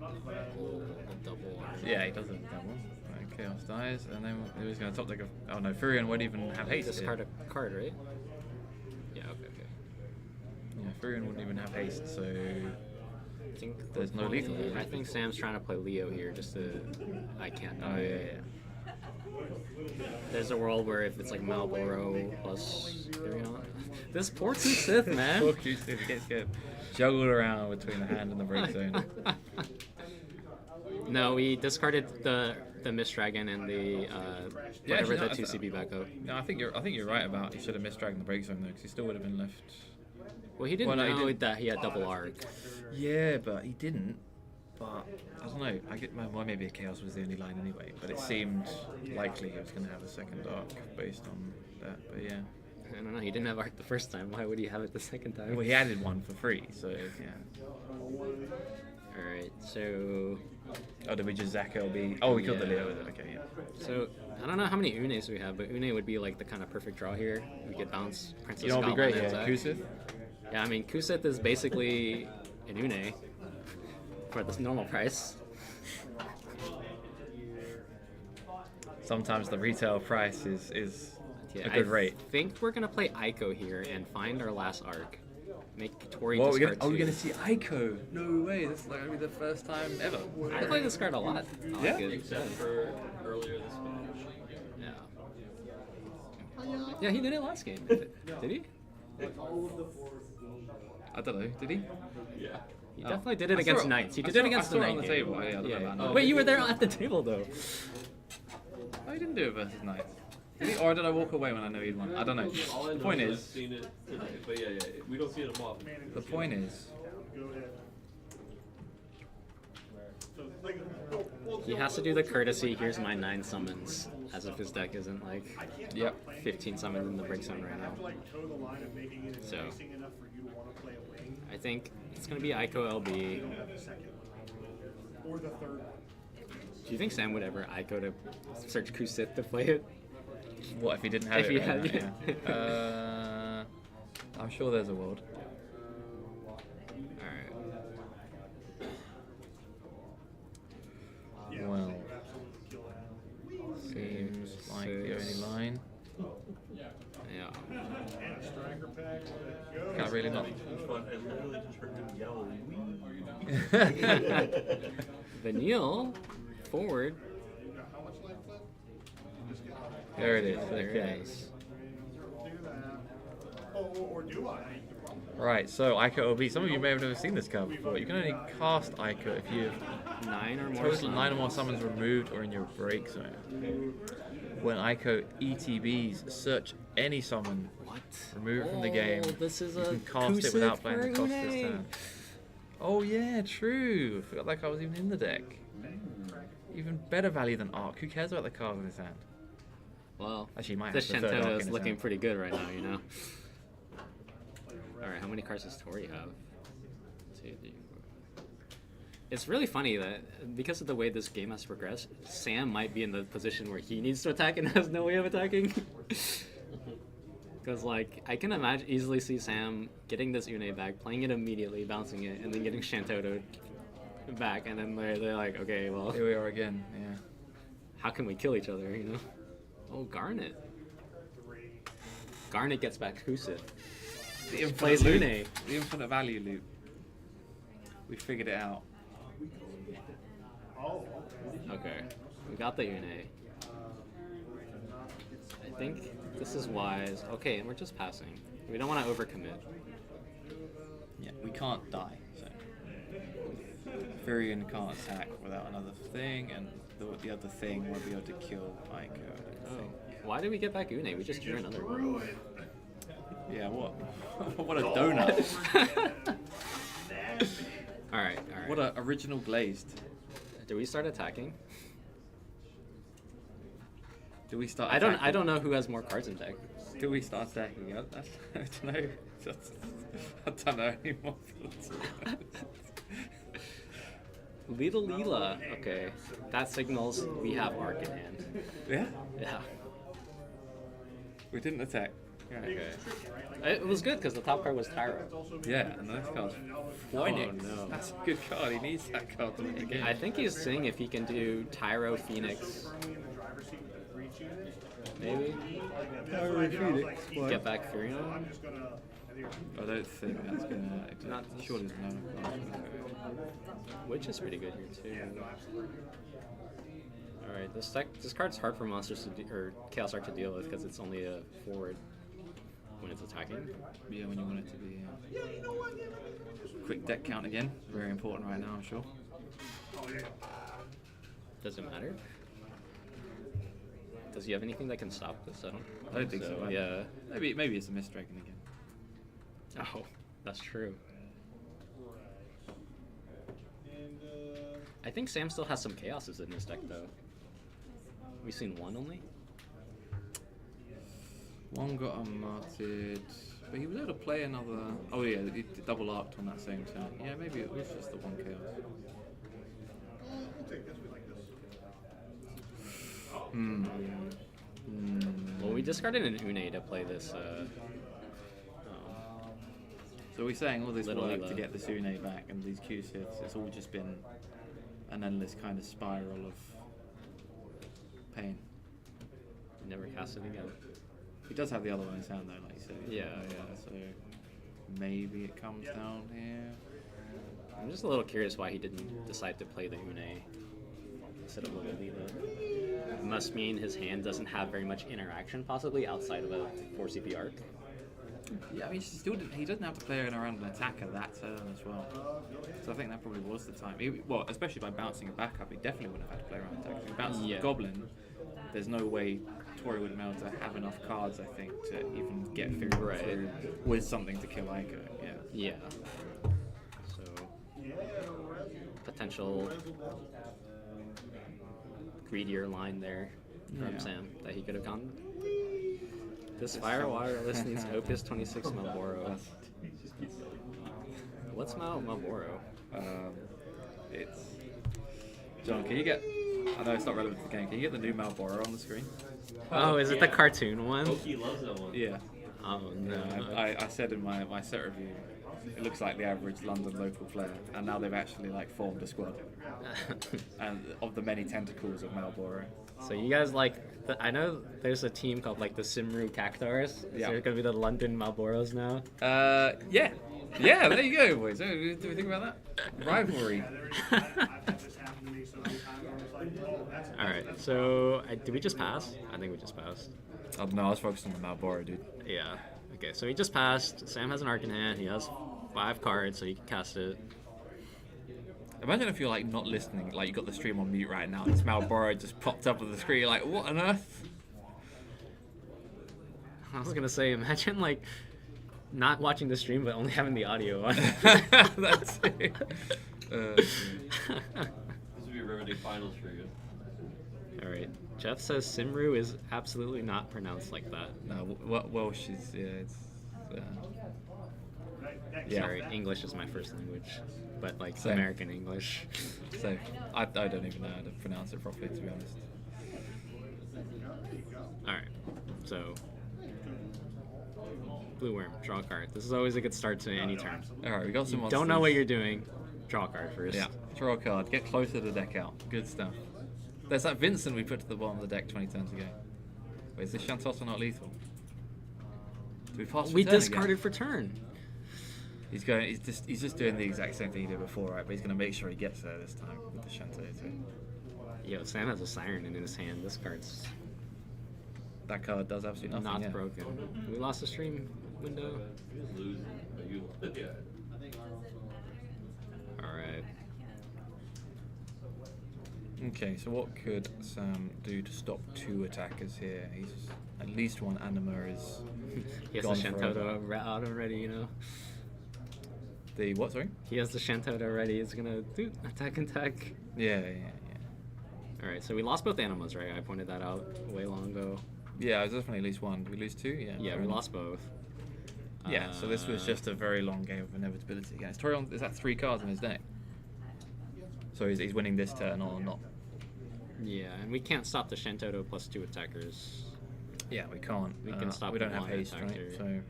Oh, the double arm. Yeah, he does it double. Right, Chaos dies, and then he was going to top deck. Oh no, Furion won't even have haste. Discard here. a card, right? Yeah. Okay. Yeah, Furion wouldn't even have haste, so I think there's no lethal. I think Sam's trying to play Leo here just to. I can't. Oh yeah. There's a world where if it's like Malboro plus Furion. This poor Sith, man. Poor Sith gets juggled around between the hand and the break zone. No, we discarded the Mist Dragon and the whatever the 2CB backup. No, I think you're right about he should have missed Dragon the break zone though, because he still would have been left. Well, he didn't know that he had double arc. Yeah, but he didn't. But I don't know. I get well, maybe Chaos was the only line anyway. But it seemed likely he was going to have a second arc based on that. But yeah. I don't know. He didn't have arc the first time. Why would he have it the second time? Well, he added one for free, so yeah. All right. So. Oh, did we just Zack LB? Oh, we killed the Leo with it. Okay, yeah. So I don't know how many Unes we have, but Une would be like the kind of perfect draw here. We could bounce Princess. You know, it'd be great. and Yeah, Zack. Kusith. Yeah, I mean Kusith is basically an Une for this normal price. Sometimes the retail price is Yeah, a good I rate. think we're gonna play Aiko here and find our last arc. Make Tori What, discard we're 2. gonna see Aiko? No way! This is like gonna be the first time ever. I play this card a lot. I like Yeah? it. Except for earlier this match. Yeah. Yeah, he did it last game. Did he? I don't know. Did he? Yeah. He definitely did it against Knights. He did it against the Knight Knight on the game. table. Oh, yeah, I don't know about that. Wait, you were there at the table though. Oh, he didn't do it versus Knights. Did he? Or did I walk away when I knew he'd won? I don't know. All I The know point is is, I've seen it tonight. But yeah, we don't see it often. the point is, He has to do the courtesy. Here's my 9 summons, as if his deck isn't like 15 summons in the break zone right now. So I think it's gonna be Aiko LB. or the third one. Do you think Sam would ever Ico to search Kusith to play it? What if he didn't have If it? he right had now? it. Yeah. I'm sure there's a world. Alright. Well, seems like the only line. Yeah. Can't really not. Vanille, forward. There it is. There it Okay. is. Or do I? Right, so Ico OB. Some of you may have never seen this card before. You can only cast Ico if you have 9 or more. total summons. 9 or more summons removed or in your break zone. When Ico ETBs, search any summon What? removed from the game. This is You a can cast it Kusith without playing the for cost this Une. turn. Oh yeah, true. Forgot that card was even in the deck. Even better value than Arc. Who cares about the card in his hand? Well, Actually, he might this have the third Arc Shantoto in is his looking hand. pretty good right now, you know? Alright, how many cards does Tori have? 2, 3, 4. It's really funny that because of the way this game has progressed, Sam might be in the position where he needs to attack and has no way of attacking. Because, like, I can easily see Sam getting this Une back, playing it immediately, bouncing it, and then getting Shantoto back, and then they're like, okay, well, Here we are again. Yeah. how can we kill each other, you know? Oh, Garnet. Garnet gets back Kusith. The Plays loop. Une. The infinite value loop. We figured it out. Okay, we got the Une. I think this is wise. Okay, and we're just passing. We don't want to overcommit. Yeah, we can't die. So Furion can't attack without another thing, and the other thing won't be able to kill Ico. I don't Oh, think. why did we get back Une? We just drew another one. Yeah, what? What a donut! All right. What a original glazed. Do we start attacking? Do we start? I attacking? don't know who has more cards in deck. Do we start attacking? I don't know. I don't know anymore. Little Leela. Okay, that signals we have Arc in hand. Yeah, Yeah. we didn't attack. Okay. It was good because the top card was Tyro. Yeah, and this card's Phoenix. no. That's a good card. He needs that card to win the game. I think he's seeing if he can do Tyro Phoenix. Maybe get back Furion. I don't think that's gonna. Not- Sure, there's no. Which is pretty good here too. All right, this card's hard for monsters or Chaos Arc to deal with because it's only a forward when it's attacking. Yeah, when you want it to be. Quick deck count again. Very important right now, I'm sure. Does it matter? Does he have anything that can stop this? I don't think so. Yeah. Maybe it's a Mist Dragon again. Oh, that's true. I think Sam still has some chaoses in his deck though. We've seen one only. One got unmarted, but he was able to play another. Oh yeah, he double arced on that same turn. Yeah, maybe it was just the one chaos. Well, we discarded an Une to play this. So we're saying all this Little work Ela. to get the Sune back and these Q hits, it's all just been an endless kind of spiral of pain. Never cast it again. He does have the other one in his hand though, like you said. Yeah. So maybe it comes down here. I'm just a little curious why he didn't decide to play the Une instead of Little Leela. It must mean his hand doesn't have very much interaction, possibly outside of a 4 CP arc. Yeah, I mean, he doesn't have to play around an attacker that turn as well. So I think that probably was the time. Well, especially by bouncing it back up, he definitely wouldn't have had to play around attacker. If he bounces Yeah. the Goblin, there's no way Tori would have been able to have enough cards, I think, to even get through with something to kill Ico. Yeah. Yeah. So, potential greedier line there from Yeah. Sam that he could have gone. This Fire Wireless needs Opus 26 Malboro. What's Malboro? It's John, can you get? I know it's not relevant to the game. Can you get the new Malboro on the screen? Oh, is it the cartoon one? Oki loves that one. Yeah. Oh no. I said in my set review, it looks like the average London local player, and now they've actually like formed a squad, and of the many tentacles of Malboro. So you guys like? I know there's a team called like the Simru Cactars. Yeah. So they're gonna be the London Malboros now. Yeah. Yeah, there you go, boys. Do we think about that? Rivalry. All right. So did we just pass? I think we just passed. Oh, no, I was focused on the Malboro, dude. Yeah. Okay. So we just passed. Sam has an Arc in hand. He has 5 cards, so he can cast it. Imagine if you're like not listening, like you got the stream on mute right now. It's Malboro just popped up on the screen. You're like, what on earth? I was gonna say, imagine like not watching the stream but only having the audio on. That's it. This would be a Remedy finals for you. All right. Jeff says Simru is absolutely not pronounced like that. No, Welsh is it's. Sorry, English is my first language, but like Same. American English. So I don't even know how to pronounce it properly, to be honest. All right. So blue worm, draw a card. This is always a good start to any turn. All right, we got some. You don't know what you're doing. Draw a card first. Yeah, draw a card. Get closer to the deck out. Good stuff. There's that Vincent we put to the bottom of the deck 20 turns ago. Wait, is this Shantosa not lethal? Do we pass? We for turn discarded again? for turn. He's going. He's just doing the exact same thing he did before, right? But he's going to make sure he gets there this time with the Shantosa. Yo, Sam has a siren in his hand. This card's That card does absolutely nothing. not yeah. broken. We lost the stream window. Losing, but you yeah. All right. Okay, so what could Sam do to stop 2 attackers here? He's at least one Anima is He has gone the forever. Shantoto out already, you know. The what? Sorry. He has the Shantoto already. It's gonna do attack. Yeah. All right. So we lost both animals, right? I pointed that out way long ago. Yeah, it was definitely at least one. Did we lose 2? Yeah. Yeah, fair we enough. lost both. Yeah, so this was just a very long game of inevitability against Torion. Is that 3 cards in his deck? So he's winning this turn or not? Yeah, and we can't stop the Shantoto plus 2 attackers. Yeah, we can't. We can stop We don't have one haste, right? attacker. So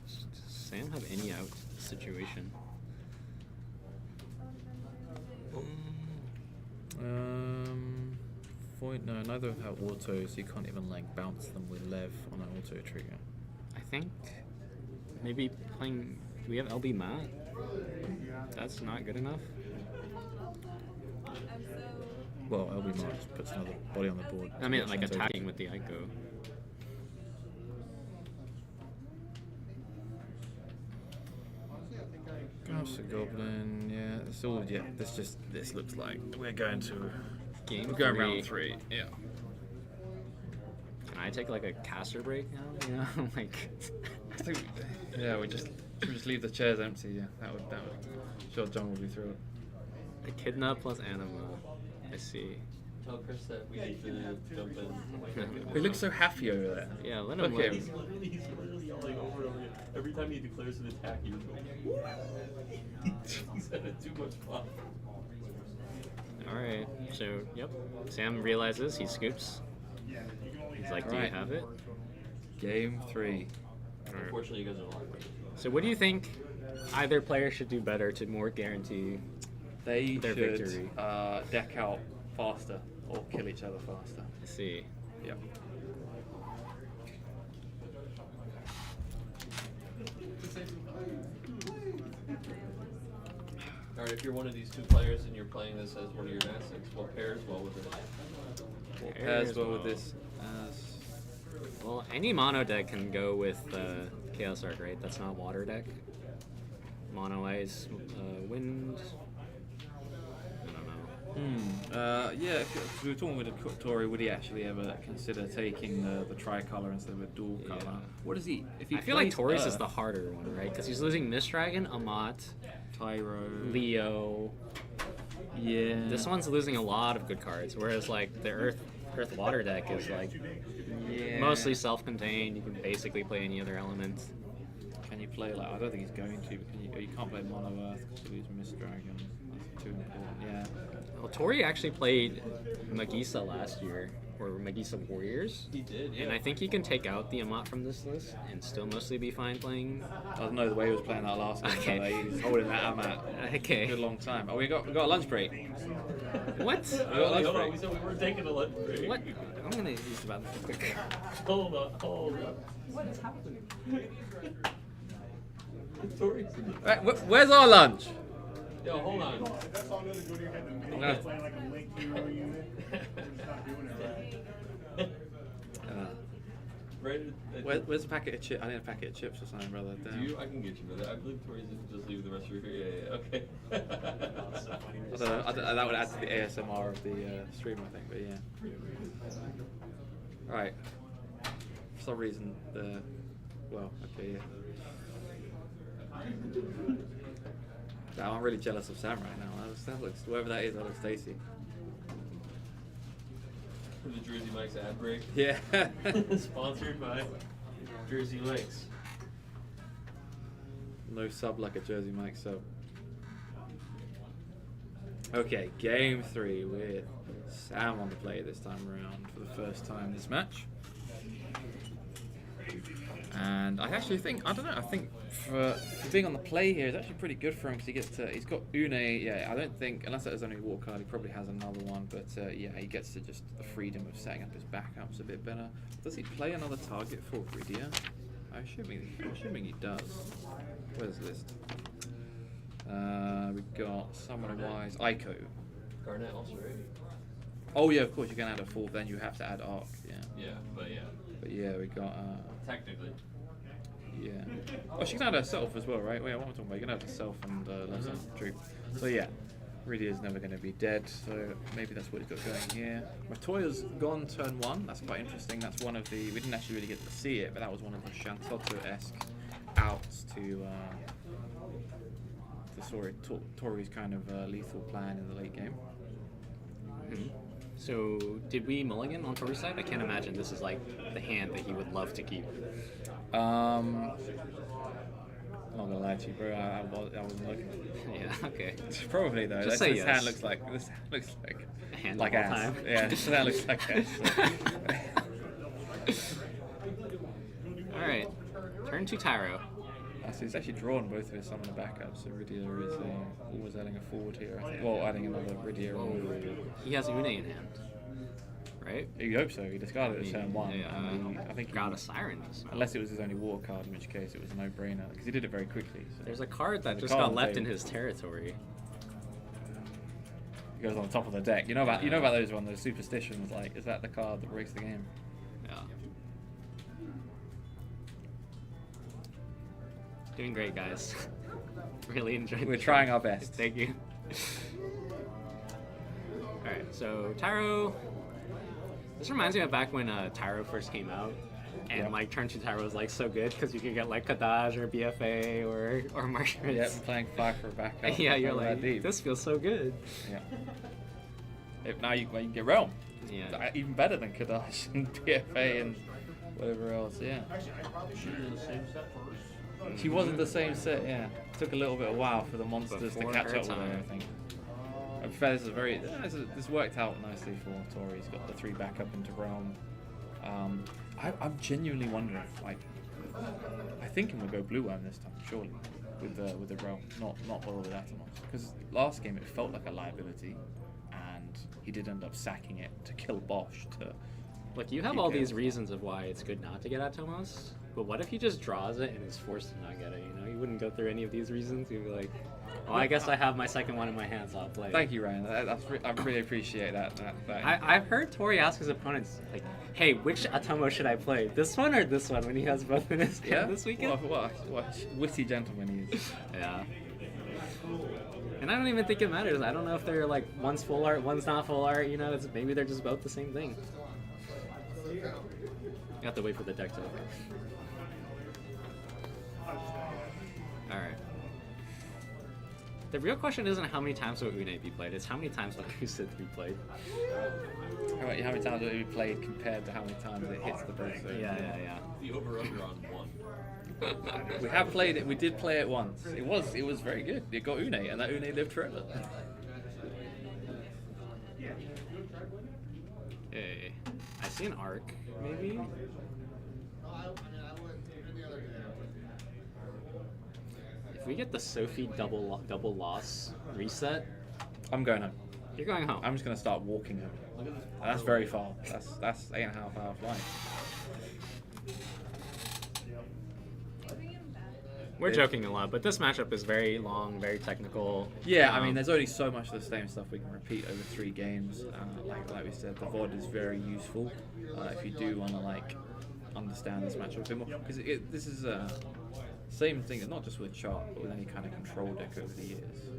Does Sam have any out situation? no, neither have autos. You can't even like bounce them with Lev on an auto trigger. I think maybe playing. Do we have LB Matt? That's not good enough. Well, LB Mark just puts another body on the board. I mean, Which like one's okay? attacking with the Ico. Gosh, a goblin. Yeah, it's all. Yeah, this looks like we're going to. Game We're going 3. round 3. Yeah. Can I take like a caster break now? You know, like. I think, yeah, should we just leave the chairs empty? Yeah, that would. Sure, John will be through it. Echidna plus Anima. I see. Tell Chris that we need to jump in. He looks so happy over there. Yeah, let him Look at win. him. He's literally yelling over and over again. Every time he declares an attack, he just goes, he's having too much fun. Alright, so, yep. Sam realizes he scoops. He's like, do you Alright. have it? Game 3. Unfortunately, you guys are locked. So what do you think either player should do better to more guarantee They their should victory? deck out faster or kill each other faster. I see. Yep. Alright, if you're one of these 2 players and you're playing this as one of your Nastics, what pairs well with it? What Pairs pairs well with well. this? Well, any mono deck can go with Chaos Arc, right? That's not water deck. Mono Ice, Wind. I don't know. Yeah, if we were talking with Tori, would he actually ever consider taking the tricolour instead of a dual colour? Yeah. What is he? If he I feel like plays Taurus is Earth, the harder one, right? Because he's losing Mist Dragon, Amat, Tyro. Leo. Yeah. This one's losing a lot of good cards, whereas like the Earth Water deck is like Yeah. mostly self-contained. You can basically play any other element. Can you play like? I don't think he's going to. But you can't play Mono Earth because you lose Mist Dragon. That's too important. Yeah. Well, Tori actually played Magisa last year, or Magisa Warriors. He did, yeah. And I think he can take out the Amat from this list and still mostly be fine playing. I don't know the way he was playing that last game. Okay. So he's holding that Amat Okay. a good long time. Oh, we got a lunch break. What? We got a lunch Hold on, break. we said we weren't taking a lunch break. What? I'm gonna use the bathroom quick. Hold on. What's happening? Tori's Right, where's our lunch? Yo, hold on. That's all another good. You had the I'm gonna- play like a link hero unit. We're just not doing it right. Where's the packet of chips? I need a packet of chips or something, brother. Do Damn. you? I can get you, brother. I believe Tori's just leave the rest of your yeah, okay. I don't know. That would add to the ASMR of the stream, I think. But yeah. Right. For some reason, okay, yeah. Damn, I'm really jealous of Sam right now. That looks, whoever that is, that looks tasty. The Jersey Mike's ad break. Yeah. Sponsored by Jersey Mike's. No sub like a Jersey Mike sub. Okay, game 3 with Sam on the play this time around for the first time this match. And I actually think, I don't know, I think for being on the play here is actually pretty good for him because he's got Une, yeah, I don't think, unless that is only a war card, he probably has another one, but yeah, he gets to just the freedom of setting up his backups a bit better. Does he play another target for Gridia? I'm assuming he does. Where's the list? We've got Someone Wise, Aiko. Garnet also, right? Oh yeah, of course you can add a 4, then you have to add Arc, yeah. Yeah, but yeah. But yeah, we got Technically. yeah. Oh, she can add herself as well, right? Wait, what am I talking about? You can add herself and True. So yeah, Gridia is never going to be dead, so maybe that's what he's got going here. Matoya's gone turn 1, that's quite interesting. That's one of the, we didn't actually really get to see it, but that was one of the Shantoto-esque outs to Tori's kind of lethal plan in the late game. Mhm. So, did we mulligan on Tori's side? I can't imagine this is like the hand that he would love to keep. I'm not gonna lie to you, bro. I wasn't looking. Yeah, okay. Probably though. Just say this yes. hand looks like A hand like the whole ass. time. Yeah, this hand looks like ass. Alright. Turn to Tyro. He's actually drawn both of his summon backups, so Rydia is always adding a forward here, I think. Well, adding another Rydia. He has Une in hand. Right? You hope so. He discarded it at turn 1. Yeah, and I think got a Siren. unless it was his only war card, in which case it was a no-brainer, because he did it very quickly. So. There's a card that There's a just card got on the left in table. his territory. He goes on the top of the deck. You know about those those superstitions. Like, is that the card that breaks the game? Yeah. Doing great, guys. Really enjoyed. We're trying our best. Thank you. All right, so Tyro. This reminds me of back when Tyro first came out, and Yep. like turn 2 Tyro was like so good because you could get like Kadaj or BFA or Margaret. Yeah, playing 5 for a backup. Yeah, you're Not like, that deep. this feels so good. Yeah. Now you can get Realm. Yeah. Even better than Kadash and PFA and whatever else, yeah. Actually, I probably should have the same set first. She wasn't the same set, yeah. Took a little bit of a while for the monsters Before to catch her up with her, time. I think. To be fair, this worked out nicely for Tori. He's got the 3 backup into Realm. I'm genuinely wondering, like, I think him will go Blue Worm this time, surely, with the Realm, not bother with Atomos. Because last game it felt like a liability, and he did end up sacking it to kill Bosch to. Like, you have keep all chaos. these reasons of why it's good not to get Atomos, but what if he just draws it and is forced to not get it, you know? You wouldn't go through any of these reasons. You'd be like, well, I guess I have my second one in my hand, so I'll play it. Thank you, Ryan. I really appreciate that. I've heard Tori ask his opponents, like, hey, which Atomo should I play? This one or this one when he has both in his hand this weekend? What a witty gentleman he is. Yeah. And I don't even think it matters. I don't know if they're like, one's full art, one's not full art, you know? Maybe they're just both the same thing. You have to wait for the deck to open. Alright. The real question isn't how many times will Une be played, it's how many times will Kusith be played. How many times will it be played compared to how many times it hits the booth? Yeah. The over-under on 1. We have played it. We did play it once. It was very good. It got Une, and that Une lived forever. Hey, I see an arc, maybe. If we get the Sophie double loss reset, I'm going home. you're going home. I'm just gonna start walking home. That's very far. That's 8.5 hour flight. We're joking a lot, but this matchup is very long, very technical. Yeah, I mean, there's only so much of the same stuff we can repeat over 3 games. Like we said, the VOD is very useful if you do want to understand this matchup a bit more. Because this is same thing, not just with chart, but with any kind of control deck over the years.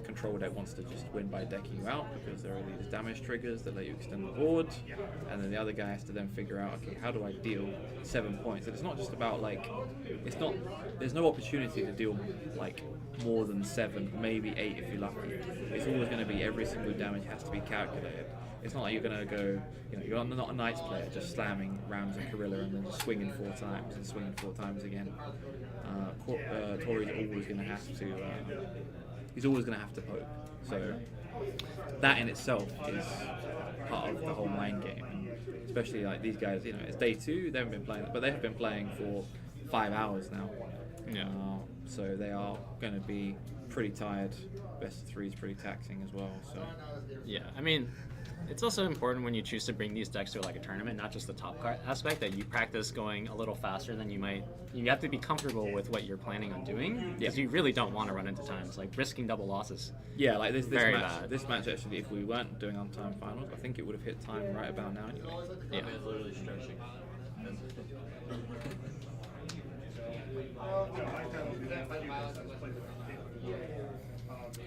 Control deck wants to just win by decking you out because there are these damage triggers that let you extend the board, and then the other guy has to then figure out, okay, how do I deal 7 points? And it's not just about there's no opportunity to deal more than 7, maybe 8 if you're lucky. It's always going to be every single damage has to be calculated. It's not like you're going to go, you're not a Knights player just slamming Rams and Carilla and then just swinging 4 times and swinging 4 times again. Tori's always going to have to. He's always going to have to poke. So that in itself is part of the whole mind game. And especially these guys, it's day 2. They haven't been playing, but they have been playing for 5 hours now. Yeah. So they are going to be pretty tired. Best of 3 is pretty taxing as well. So Yeah, I mean, it's also important when you choose to bring these decks to a tournament, not just the top card aspect, that you practice going a little faster than you might. You have to be comfortable with what you're planning on doing, because you really don't want to run into times risking double losses. yeah, this Very match. bad. This match actually, if we weren't doing on time finals, I think it would have hit time right about now anyway. Yeah. It's literally stretching.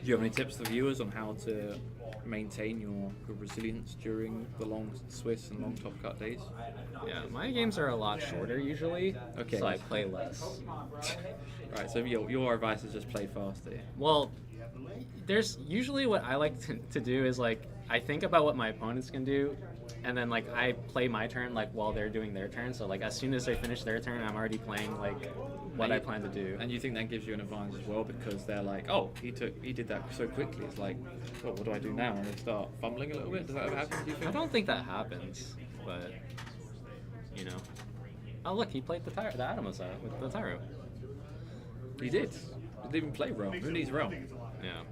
Do you have any tips for viewers on how to maintain your resilience during the long Swiss and long top cut days? Yeah, my games are a lot shorter usually, Okay. so I play less. Right, so your advice is just play faster. Well, there's usually what I like to do is I think about what my opponents can do, and then I play my turn while they're doing their turn. So as soon as they finish their turn, I'm already playing what I plan to do. And you think that gives you an advantage as well because they're oh, he did that so quickly. It's well, what do I do now? And they start fumbling a little bit. Does that ever happen? Do you think? I don't think that happens, but Oh look, he played the Atomus with the Tyro. He did. He didn't even play Realm. Who needs Realm? Yeah.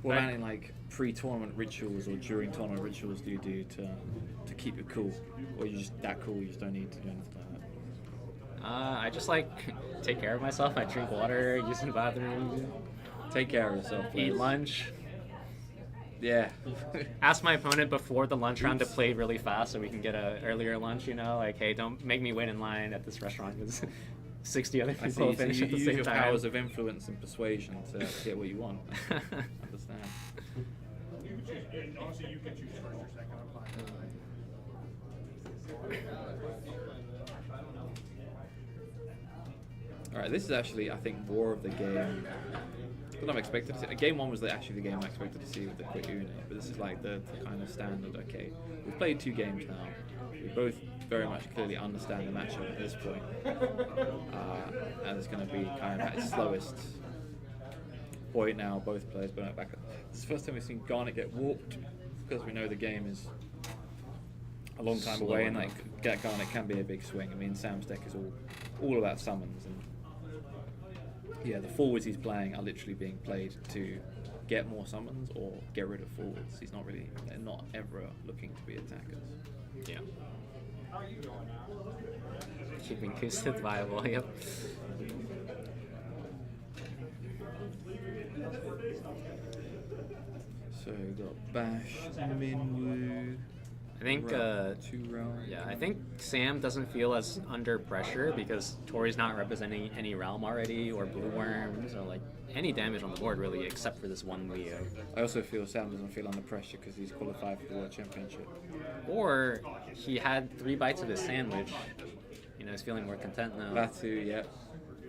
What about in pre-tournament rituals or during tournament rituals do you do to keep it cool? Or you just that cool you just don't need to do anything like that? I just take care of myself. I drink water, use the bathroom, Take care of yourself, eat please. lunch. Yeah. Ask my opponent before the lunch round to play really fast so we can get a earlier lunch. Hey, don't make me wait in line at this restaurant because 60 other I see. people So finish you at the use same your time. powers of influence and persuasion to get what you want. Understand. You can choose, honestly, you can choose first or second. I'm fine. All right, this is actually, I think, more of the game that I'm expected to see. Game 1 was actually the game I expected to see with the quick unit, but this is the kind of standard. Okay, we've played 2 games now. We both very much clearly understand the matchup at this point, and it's going to be kind of at its slowest point now. Both players going back. This is the first time we've seen Garnet get warped because we know the game is a long time away, and Garnet can be a big swing. I mean, Sam's deck is all about summons, and yeah, the forwards he's playing are literally being played to get more summons or get rid of forwards. They're not ever looking to be attackers. Yeah. Keeping Kusith viable, yep. So we've got Bash, Minwoo. I think, 2 rounds. yeah, I think Sam doesn't feel as under pressure because Tori's not representing any realm already or blue worms or any damage on the board really except for this one Leo. I also feel Sam doesn't feel under pressure because he's qualified for the World Championship. Or he had 3 bites of his sandwich. He's feeling more content now. That too, yeah.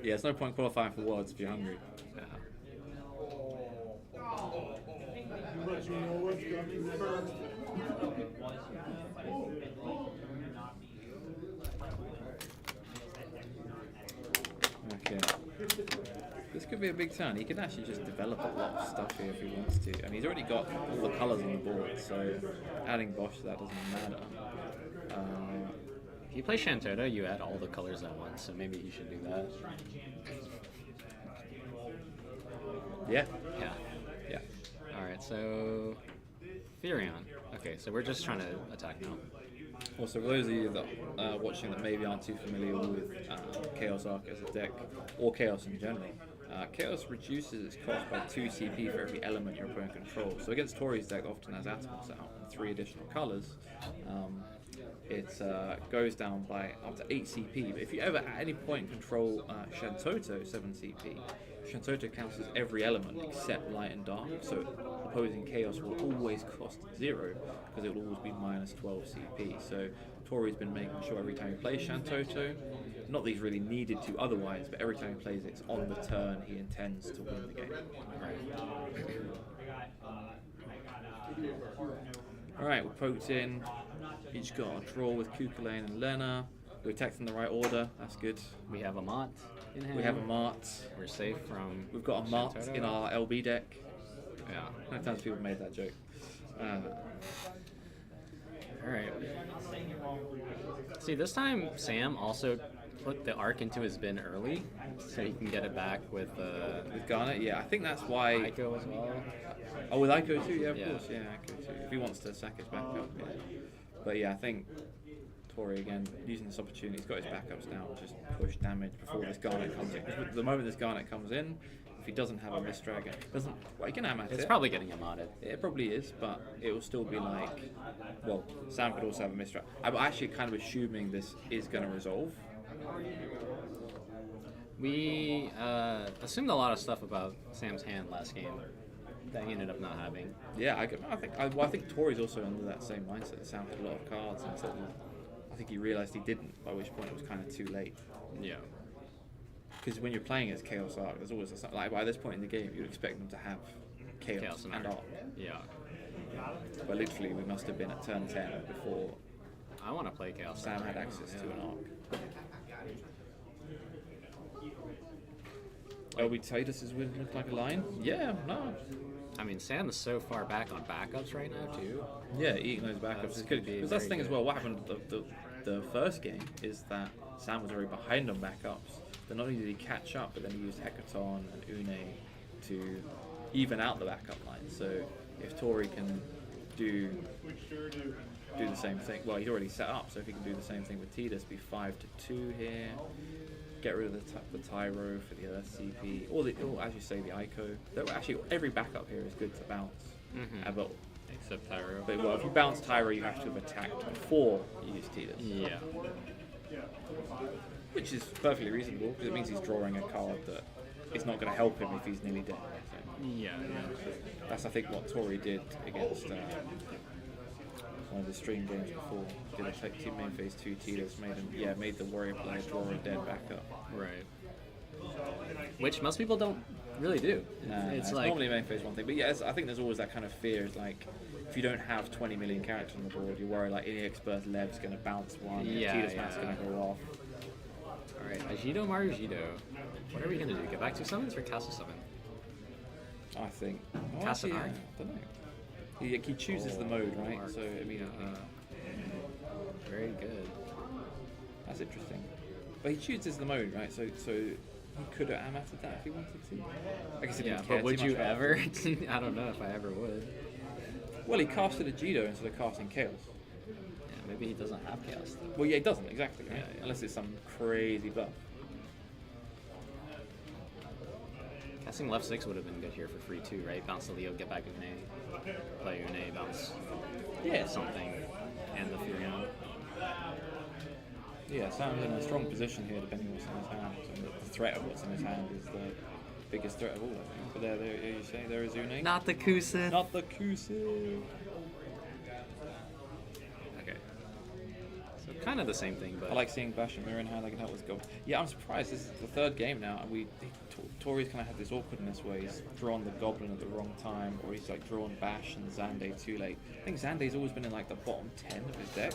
Yeah, it's no point qualifying for Worlds if you're hungry. Yeah. But you know what's coming first. could be a big turn. He can actually just develop a lot of stuff here if he wants to. I mean, he's already got all the colours on the board, so adding Bosch to that doesn't matter. If you play Shantota, you add all the colors at once, so maybe you should do that. Yeah. Yeah. Alright, so Furion. Okay, so we're just trying to attack now. Also, for those of you that are watching that maybe aren't too familiar with Chaos Arc as a deck, or Chaos in general, Chaos reduces its cost by 2 CP for every element your opponent controls. So against Tori's deck, often has Atomos out and 3 additional colours. It goes down by up to 8 CP, but if you ever at any point control Shantota 7 CP, Shantota counts as every element except light and dark, so opposing Chaos will always cost 0 because it will always be minus 12 CP. So Tori's been making sure every time he plays Shantota, not that he's really needed to otherwise, but every time he plays it, it's on the turn he intends to win the game. Alright, we're poked in. Each got a draw with Kukulane and Lena. We're attacked in the right order, that's good. We have a Mott in hand. We have a Mart. We're safe from. We've got a Mart Shantota. in our LB deck. Yeah. How many times people made that joke? Alright. See, this time Sam also put the Arc into his bin early, so he can get it back with Garnet. Yeah, I think that's why. Ico as well. Oh, with Ico too. Yeah, of Yeah. course. Yeah, Ico too. If he wants to sack his backup. Yeah. But yeah, I think Tori again using this opportunity. He's got his backups now. Just push damage before this Garnet comes in. Because the moment this Garnet comes in, if he doesn't have a Mist Dragon, doesn't. Well, he can am at It's it. probably getting him modded. It probably is, but it will still be like. Well, Sam could also have a Mist Dragon. I'm actually kind of assuming this is going to resolve. We assumed a lot of stuff about Sam's hand last game that he ended up not having. Yeah, I think Tori's also under that same mindset. That Sam had a lot of cards until I think he realised he didn't. By which point it was kind of too late. Yeah. Because when you're playing as Chaos Arc, there's always like by this point in the game, you'd expect them to have Chaos and Arc. Yeah. But literally, we must have been at turn 10 before I want to play Chaos. Sam Arc had right access now, to yeah. an Arc. Oh, we Titus is with look like a line? Yeah, no. I mean, Sam is so far back on backups right now too. Yeah, eating those backups That's is gonna good. be Because that's the very thing as good. well. What happened the first game is that Sam was already behind on backups. Then not only did he catch up, but then he used Hecaton and Une to even out the backup line. So if Tori can do the same thing, well, he's already set up. So if he can do the same thing with Tidus, be 5-2 here. Get rid of the Tyro for the CP, or as you say, the Ico. Actually, every backup here is good to bounce. But Except Tyro. well, if you bounce Tyro, you have to have attacked before you use Tidus. Yeah. Which is perfectly reasonable, because it means he's drawing a card that is not going to help him if he's nearly dead. So Yeah. that's, I think, what Tori did against one of the stream games before. Did a team main phase 2 Tidus, made the warrior player draw a dead backup. Right. Which most people don't really do. It's like normally main phase 1 thing, but yes, I think there's always that kind of fear. Is like if you don't have 20 million characters on the board, you worry like any Expert's Lev's going to bounce one, Tidus Mat's going to go off. Alright, Ajido Marujido. What are we gonna do? Get back to summons or Castle Summon? I think. Cast an I Arc? don't know. He chooses the mode, right? So immediately. Very good. That's interesting. But he chooses the mode, right? So he could have amated that if he wanted to. I guess he didn't care but would too much you about ever? it. I don't know if I ever would. Well, he casted a Jido instead of casting Chaos. Yeah, maybe he doesn't have Chaos though. Well, yeah, he doesn't, exactly, right? Yeah. Unless it's some crazy buff. Casting left 6 would have been good here for free too, right? Bounce the Leo, get back Une, play Une, bounce something, and the Furion. Yeah, Sam's in a strong position here depending on what's in his hand. And the threat of what's in his hand is the biggest threat of all, I think. But there you say, there is Une. Not the Kusin. Not the Kusu. Okay. So kind of the same thing, but I like seeing Bash and Mirror in hand, I can help with Gob. Yeah, I'm surprised. This is the third game now, and Tori's kind of had this awkwardness where he's drawn the Goblin at the wrong time, or he's like drawn Bash and Zande too late. I think Zande's always been in like the bottom 10 of his deck.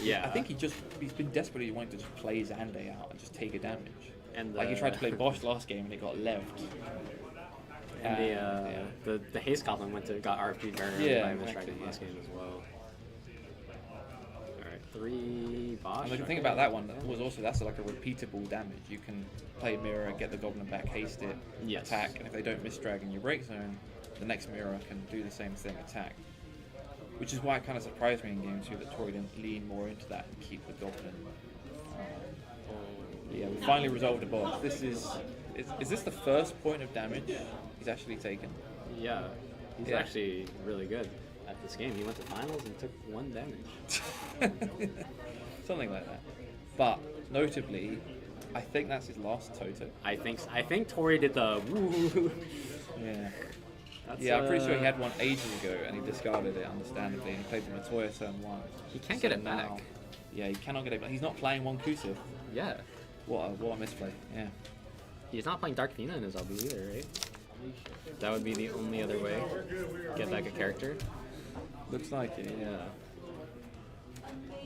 Yeah. I think he's been desperately wanting to just play Zande out and just take a damage. And Like he tried to play Bosch last game and it got left. And the haste goblin got RFG very early Yeah, by exactly, misdragon last game as well. Alright, 3 Bosch. And the thing about that one was also that's like a repeatable damage. You can play mirror, get the goblin back, haste it, Yes. attack, and if they don't misdrag in your break zone, the next mirror can do the same thing, attack. Which is why it kind of surprised me in game 2 that Tori didn't lean more into that and keep the goblin. Yeah, we finally resolved the boss. This is this the first point of damage he's actually taken? Yeah, he's Yeah. actually really good at this game. He went to finals and took 1 damage. Something like that. But notably, I think that's his last Toto. I think Tori did the woo. Yeah. That's, Yeah, I'm pretty sure he had one ages ago and he discarded it, understandably, and he played the Materia turn 1. He can't get it now- back. Yeah, he cannot get it back. He's not playing one Kusif. Yeah. What a misplay. Yeah. He's not playing Dark Fina in his LB either, right? That would be the only other way. Get back a character. Looks like it. Yeah.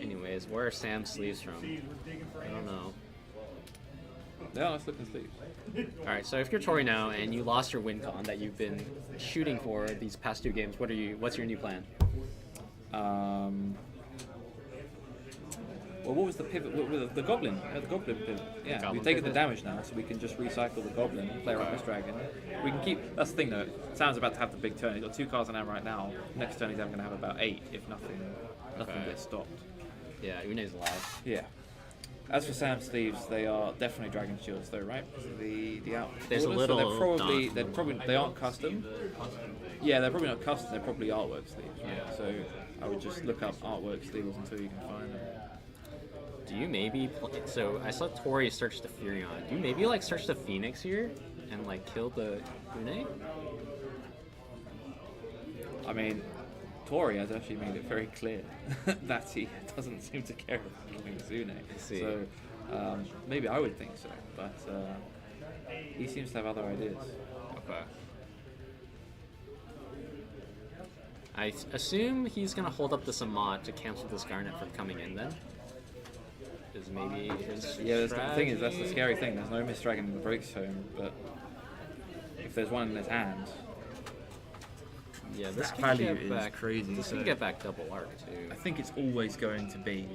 Anyways, where are Sam's sleeves from? I don't know. Yeah, let's look and see. Alright, so if you're Tori now and you lost your win con that you've been shooting for these past 2 games, what's your new plan? Well, what was the pivot? The goblin. The goblin pivot. Yeah, Goblin we've taken pivot. the damage now, so we can just recycle the goblin and play around this dragon. We can keep. That's the thing, though. Sam's about to have the big turn. He's got 2 cards on hand right now. Next turn, he's going to have about 8 if nothing Okay. gets stopped. Yeah, Une's alive. Yeah. As for Sam's sleeves, they are definitely dragon shields, though, right? The out. There's a orders, little so they aren't custom. Yeah, they're probably not custom. They're probably artwork sleeves. Right? Yeah. So I would just look up artwork sleeves until you can find them. Do you maybe so I saw Tori search the Furion. Do you maybe like search the Phoenix here and like kill the Une? I mean, Tori has actually made it very clear that he doesn't seem to care about killing Zune. see. So maybe I would think so, but he seems to have other ideas. Okay. I assume he's gonna hold up the Samat to cancel this Garnet from coming in then. Is maybe his Yeah, the thing is, that's the strategy? scary thing. There's no Misdragon in the break zone, but if there's one in his hand, Yeah, this That can value get is back, crazy, This so- can get back double arc too. I think it's always going to be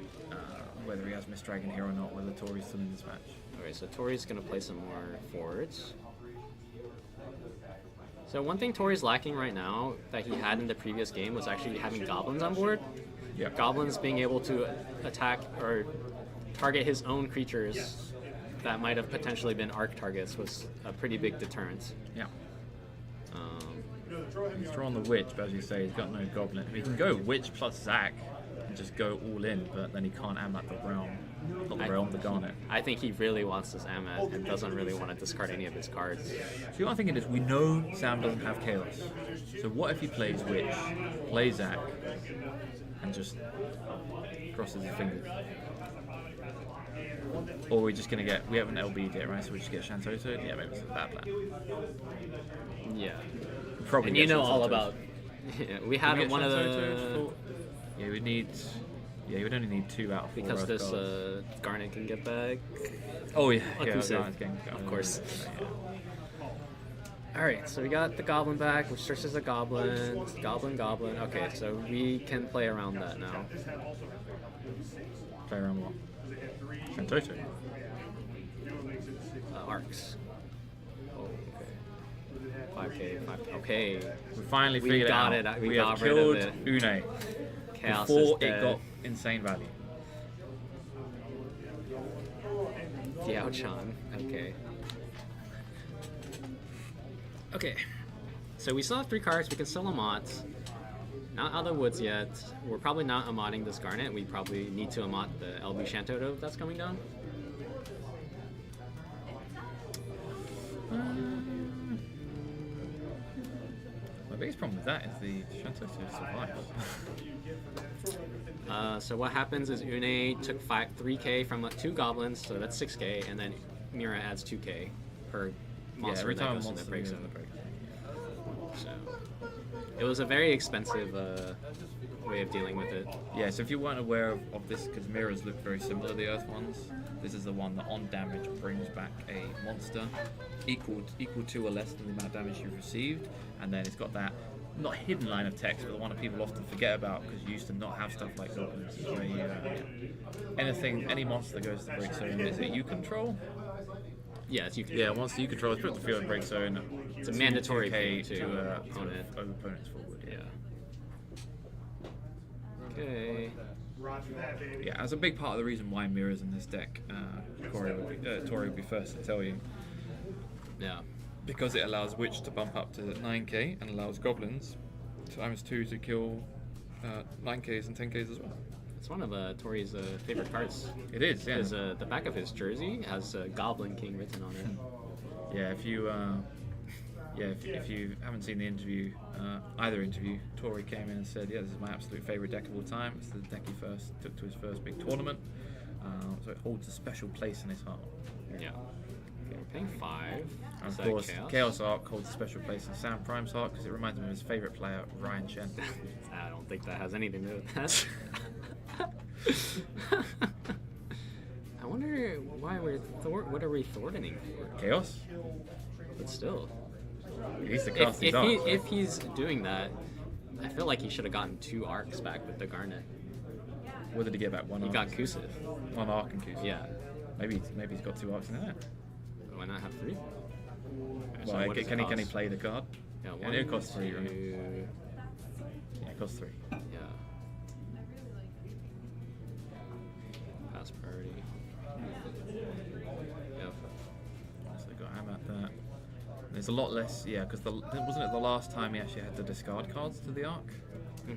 whether he has Miss Dragon here or not, whether Tori's still in this match. Okay, so Tori's gonna play some more forwards. So one thing Tori's lacking right now that he had in the previous game was actually having goblins on board. Yeah. Goblins being able to attack or target his own creatures that might have potentially been arc targets was a pretty big deterrent. Yeah. He's drawn the Witch, but as you say, he's got no Goblin. He can go Witch plus Zac and just go all in, but then he can't amp the realm. Not the realm, the Garnet. I think he really wants this Amet and doesn't really want to discard any of his cards. See, what I'm thinking is, we know Sam doesn't have Chaos. So what if he plays Witch, plays Zac, and just crosses his fingers? Or we're just going to get, we haven't LB'd yet, right? So we just get Shantoto? Yeah, maybe it's a bad plan. Yeah. Probably And you get know all Shantoto. about... we Can we had get one of Shantoto the... for- Yeah, we need... Yeah, you would only need 2 out of 4 Because Earth this cards. Garnet can get back. Oh yeah, Akusa, yeah, Garnet's getting of course. Yeah. Alright, so we got the Goblin back, which searches a Goblin. Goblin. Okay, so we can play around that now. Play around what? Shantoto. Arcs. Oh, okay. 5k. Okay. We finally We figured got it out. it. We have got rid of killed it. Une Chaos before is it dead. got insane value. Diao-chan. Okay. Okay. So we still have 3 cards. We can still Amat. Not out of the woods yet. We're probably not Amatting this Garnet. We probably need to Amat the LB Shantoto that's coming down. My biggest problem with that is the Shantoto survives. So what happens is Une took 3k from 2 goblins, so that's 6k, and then Mira adds 2k per monster every that time a goes in monster the break goes in zone. the break zone. So it was a very expensive way of dealing with it. Yeah, so if you weren't aware of this, because mirrors look very similar to the Earth ones, this is the one that on damage brings back a monster equal to or less than the amount of damage you've received, and then it's got that not hidden line of text, but the one that people often forget about because you used to not have stuff like goblins. Where you, any monster that goes to break zone, is it you control? Yeah, it's you. Yeah, once you control, it's put the field in break zone. It's a mandatory K thing to opponents forward. Yeah. Okay. Yeah, as a big part of the reason why mirrors in this deck, Tori would be first to tell you. Yeah. Because it allows Witch to bump up to 9k and allows Goblins ×2 to kill 9ks and 10ks as well. It's one of Tori's favorite cards. It is, yeah. Because the back of his jersey has Goblin King written on it. Yeah, if you haven't seen the interview, either interview, Tori came in and said, yeah, this is my absolute favourite deck of all time. It's the deck he first took to his first big tournament. So it holds a special place in his heart. Yeah. Okay, we're paying 5. And of course, Chaos Arc holds a special place in Sam Prime's heart because it reminds him of his favourite player, Ryan Shen. I don't think that has anything to do with that. I wonder why what are we thwarting for? Chaos? But still. He needs to cast his arc. If he's doing that, I feel like he should have gotten 2 arcs back with the Garnet. What did he get back? One He arc? got Kusiv. One arc and Kusiv. Yeah. Maybe he's got 2 arcs in there. Why not have 3? So Well, what does it can he cost? play the card? Yeah, And it costs 3, 2, right? Yeah, it costs 3. Yeah. Pass priority. Yep. So they got him at that. There's a lot less, yeah, because wasn't it the last time he actually had to discard cards to the arc?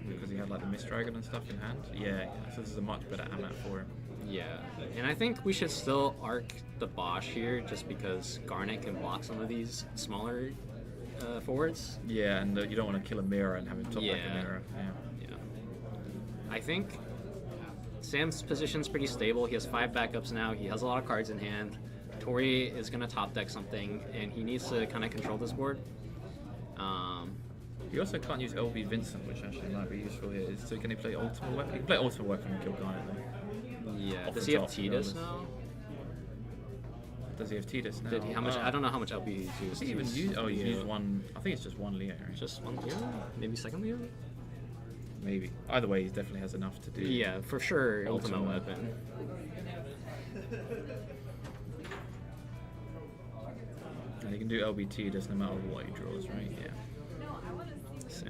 Because he had like the Mist Dragon and stuff in hand? Yeah, so this is a much better Amat for him. Yeah, and I think we should still arc the Bosch here just because Garnet can block some of these smaller forwards. Yeah, and you don't want to kill a mirror and have him top like a Yeah. mirror. Yeah. Yeah. I think Sam's position's pretty stable. He has 5 backups now. He has a lot of cards in hand. Tori is going to top deck something, and he needs to kind of control this board. He also can't use LB Vincent, which actually might be useful here. So can he play Ultimate Weapon? He can play Ultimate Weapon and kill Garnet though. Yeah. Off Does the he have top, Tidus now? Does he have Tidus now? Did he, how much? I don't know how much LB he's used. Has he even used? Oh, he's used one. I think it's just one Leo. Right? Just one Leo? Maybe second Leo? Maybe. Either way, he definitely has enough to do. Yeah, for sure. Ultimate Weapon. And he can do LBT, doesn't matter what he draws, right? Yeah.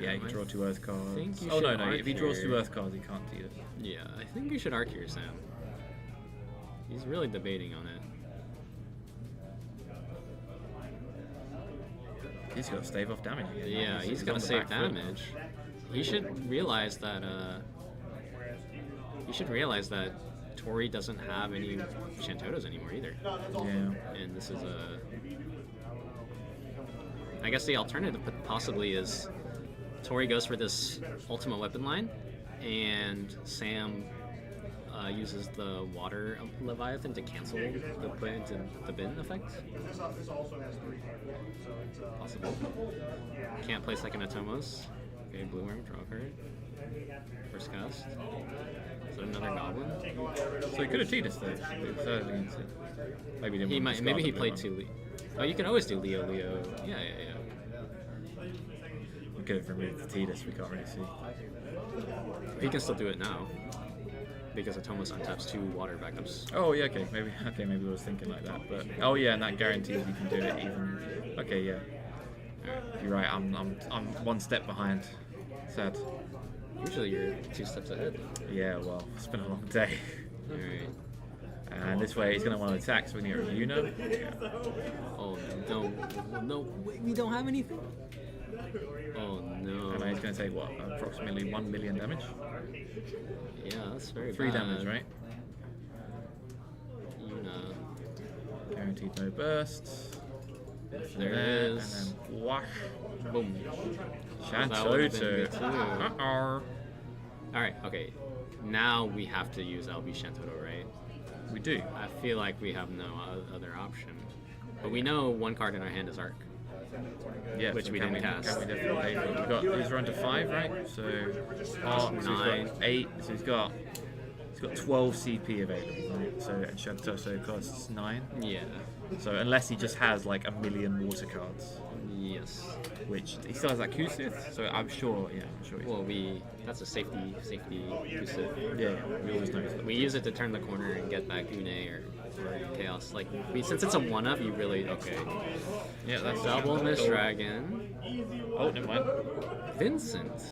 Yeah, he can draw 2 Earth cards. think you Oh no, should no. arc If he draws 2 here. Earth cards, he can't Tidus. Yeah, I think you should arc here, Sam. He's really debating on it. He's got to stave off damage again. Yeah, he's on gonna the save back foot. damage. He should realize that. He should realize that Tori doesn't have any Shantotos anymore either. Yeah. And this is a. I guess the alternative possibly is Tori goes for this Ultimate Weapon line, and Sam uses the Water Leviathan to cancel the put into the bin effect. This also has 3 so it's Possible. Can't play second Atomos. Okay, Blue Worm, draw a card. First cast. Is that another Goblin? So he could have Tidus though. He decided against it. Maybe he didn't He want might. to Maybe he discard played the 2 blue Leo. Oh, you can always do Leo. Yeah. one. We could have removed the Tidus, we can't really see. He can still do it now. Because Atomos untaps 2 water backups. Oh yeah, okay, maybe I was thinking like that, but oh yeah, and that guarantees you can do it even. Okay, yeah. You're right. I'm 1 step behind. Sad. Usually you're 2 steps ahead. Yeah, well, it's been a long day. Alright. And this way he's going to want to attack, so we need a Yuno. Oh no, we don't have anything. Oh no. And then he's going to take what, approximately 1 million damage? Yeah, that's very 3 bad. damage, right? Yuna. Guaranteed no bursts. There it is. And then wash. Boom. Shantoto. would've been good too. Uh-oh. Alright, okay. Now we have to use LB Shantoto, right? We do. I feel like we have no other option. But we know 1 card in our hand is Arc. Yeah, Which so we can didn't cast. Can we definitely pay for it? We've got, these are under 5, right? So, so he's 9. got 8, so he's got 12 CP available, right? So, and Shantoso costs 9. Yeah. So, unless he just has like a million water cards, Yes. which he still has that Kusith, so I'm sure, he's Well, that's a safety Kusith. yeah, we always know that. We use it to turn the corner and get back Une or Chaos. Like, since it's a 1-up, you really Yeah, that's double Miss Dragon. Oh, never mind. Vincent.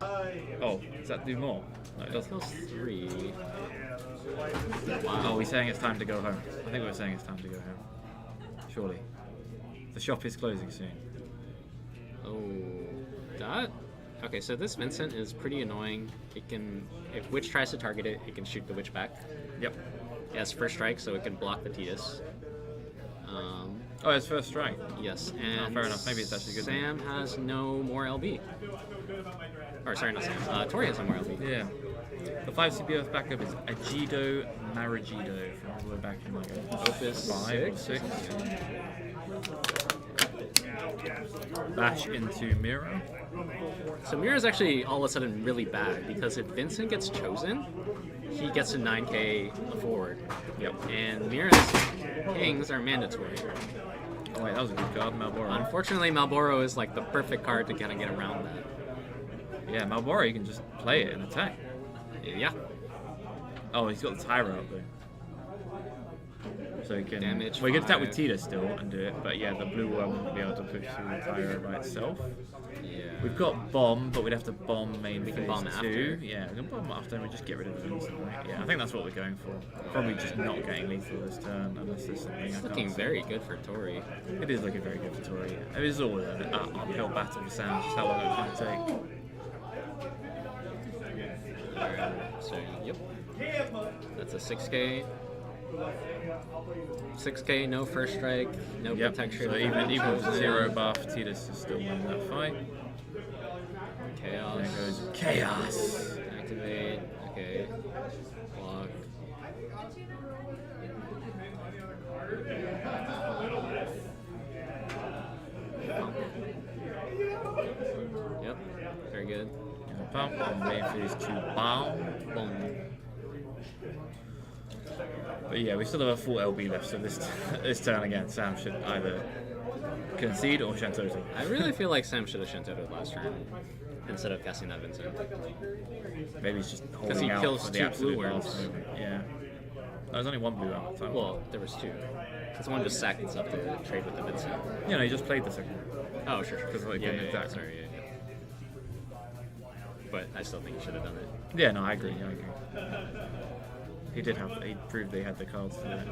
Oh, does that do more? No, it doesn't. Kills 3. Oh, we're saying it's time to go home. I think we're saying it's time to go home. Surely. The shop is closing soon. Oh, that. Okay, so this Vincent is pretty annoying. It can, if Witch tries to target it, it can shoot the Witch back. Yep. It has first strike, so it can block the Tidus. Oh, it's first strike. Yes, and fair enough. Maybe it's actually good. Sam has no more LB. Or sorry, not Sam. Tori has no more LB. Yeah. The 5 CP Earth backup is Ajido Marigido from all the way back in like Opus 5 or 6. Bash into Mira. So Mira's actually all of a sudden really bad because if Vincent gets chosen, he gets a 9k forward. Yep. And Mira's pings are mandatory. Oh wait, that was a good card, Malboro. Unfortunately, Malboro is like the perfect card to kind of get around that. Yeah, Malboro, you can just play it and attack. Yeah. Oh, he's got the Tyro up there. So he can Damage Well, he can attack 5. with Tita still and do it, but yeah, the blue one wouldn't be able to push through the Tyro by itself. Yeah. We've got bomb, but we'd have to bomb main We can phase bomb 2. after. Yeah, we can bomb after and we just get rid of the Vincent, right? Yeah, I think that's what we're going for. Probably just not getting lethal this turn unless there's something It's I looking can't see. very good for Tori. It is looking very good for Tori. It is always an uphill battle for Sam, just how long it's going to take. So, yep. That's a 6k. 6k, no first strike, no Yep, protection. so even with 0 buff, Tidus is still winning that fight. Chaos. There goes Chaos! Activate. Okay. Block. Yep. Very good. Pump, and main phase 2 bomb. Boom. But yeah, we still have a full LB left, so this turn again, Sam should either concede or Shantoto. I really feel like Sam should have Shantoto'd last turn instead of casting that Vincent. Maybe he's just he holding out kills for the 2 absolute blue last worms. movement. Yeah. There's only one blue out. So Well, there was 2. Because one just sacked itself to trade with the Vincent. you know, he just played the second one. Oh, sure. Because like, yeah, yeah, yeah, exactly. sorry, yeah. But I still think he should have done it. Yeah, no, I agree. He proved they had the cards to do it.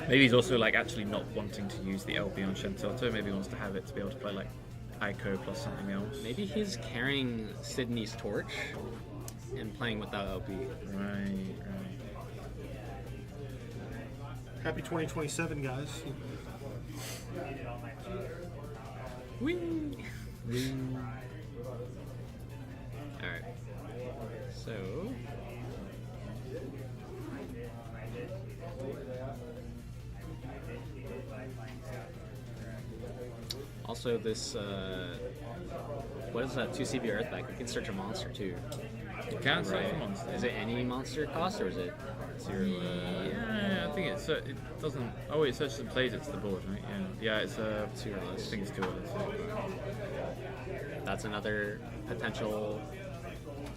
Maybe he's also like actually not wanting to use the LB on Shantoto. Maybe he wants to have it to be able to play like Aiko plus something else. Maybe he's carrying Sydney's torch and playing without LB. Right. Happy 2027, guys. Whee! Alright. So. Also, this. What is that? 2 CB Earthback. You can search a monster too. You can search Right. a monster. Is it any monster cost or is it 0? Yeah, I think it doesn't. Oh, it searches and plays it to the board, right? Yeah, it's 2 or less. I think it's 2 or less. That's another potential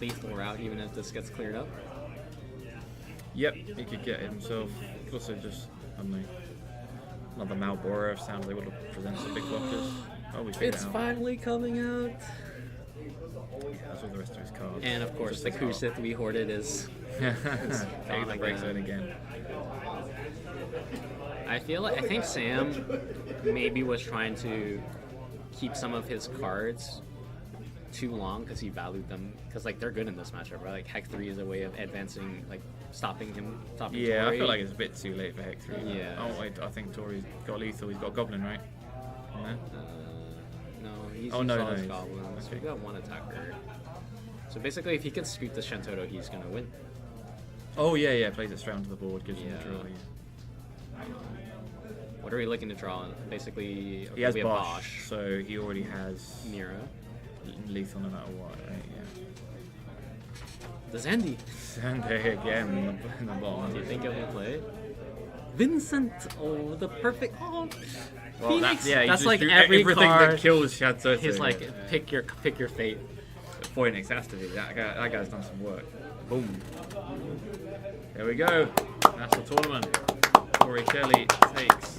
lethal route, even if this gets cleared up. Yep, he could get it himself. He could also just, I don't know, another Malboro if sounds able to present some big blockers. Oh, we figured it out. finally coming out. Yeah, that's all the rest of his cards. And of course, the Kusith we hoarded is. Take the breaks in again. I think Sam maybe was trying to keep some of his cards too long because he valued them because like they're good in this matchup, right? Like Heck 3 is a way of advancing, like stopping him. Yeah, Tori. I feel like it's a bit too late for Heck 3. Yeah. Oh wait, I think Tori's got lethal. He's got Goblin, right? No? No, he's Oh, used no, all no, his he's- goblins. okay. We've got 1 attacker. So basically, if he can scoop the Shantoto, he's gonna win. Oh yeah, plays it straight onto the board, gives him Yeah. the draw. Yeah. What are we looking to draw? Basically, He has we have Bosch, so he already has Mira. lethal no matter what, right? The Zandy. Yeah. And again in the bottom. Do you think he'll play? Vincent. Oh, the perfect. Oh, Well, Phoenix. yeah, you That's just like do every everything card. that kills Shatsu. He's like, pick your fate. Phoenix has to be. That guy's done some work. Boom. There we go. National tournament. Corey Shelley takes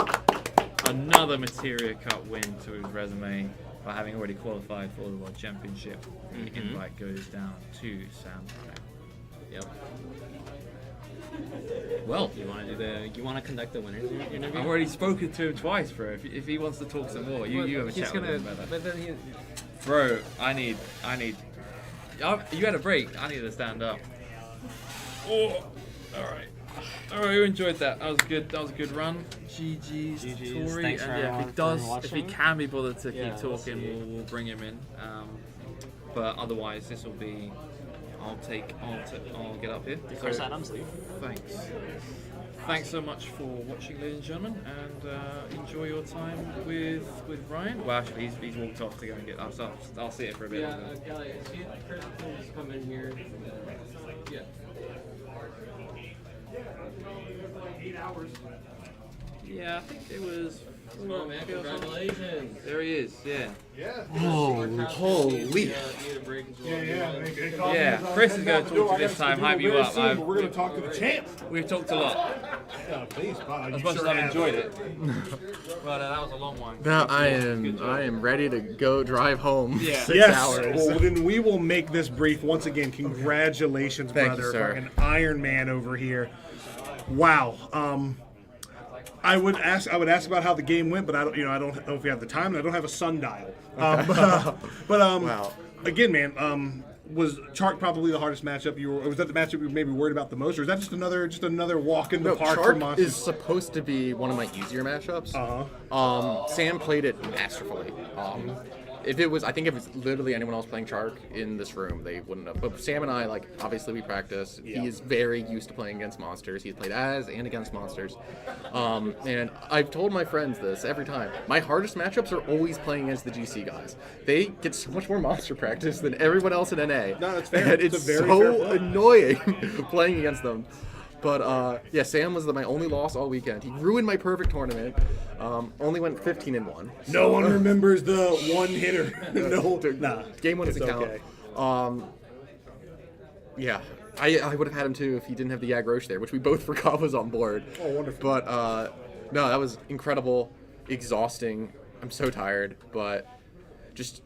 another Materia Cup win to his resume by having already qualified for the World Championship. The invite goes down to Sam Ryan. Yep. Well, You want to conduct the winners interview? I've already spoken to him twice, bro. If he wants to talk some more, you have a chat with him about that. But then he, Bro, I need. You had a break. I need to stand up. Oh, all right. You enjoyed that. That was good. That was a good run. GG's, Tori. Thanks for And yeah, if he watching. can be bothered to Yeah, keep we'll talking, see. we'll bring him in. But otherwise, this will be. I'll get up here. Chris Adams leave. Thanks. Thanks so much for watching, ladies and gentlemen, and enjoy your time with Ryan. Well, actually, he's walked off to go and get us up. I'll see it for a bit. Kelly, Chris, please come in here. Yeah. 8 hours. Yeah, I think it was. Come on, man. Congratulations. There he is. Yeah. Yeah. Holy. Need a break as well. Yeah, Chris is going to talk to you this time, hype you up. We're going to talk to the champ. We've talked a lot, Oh, please, Bob. as much as I've enjoyed it. But that was a long one. Now I am ready to go drive home. Yeah. 6 Yes. hours. Well, then we will make this brief. Once again, congratulations, Thank you, brother. sir. Fucking Iron Man over here. Wow. I would ask about how the game went, but I don't know if we have the time, and I don't have a sundial. Wow. Again, man, was Chark probably the hardest matchup? Was that the matchup you were maybe worried about the most, or is that just another walk in the No, park for Chark monsters? is supposed to be one of my easier matchups. Uh-huh. Sam played it masterfully. I think if it's literally anyone else playing Chark in this room, they wouldn't have. But Sam and I, obviously we practice. Yeah. He is very used to playing against monsters. He's played as and against monsters. And I've told my friends this every time. My hardest matchups are always playing against the GC guys. They get so much more monster practice than everyone else in NA. No, that's fair. And It's it's a very so fair point. annoying playing against them. But yeah, Sam was my only loss all weekend. He ruined my perfect tournament. Only went 15-1. No one remembers the one hitter. No, nah. Game 1 doesn't It's count. okay. Yeah, I would have had him too if he didn't have the Yag Roche there, which we both forgot was on board. Oh, wonderful. But no, that was incredible, exhausting. I'm so tired, but just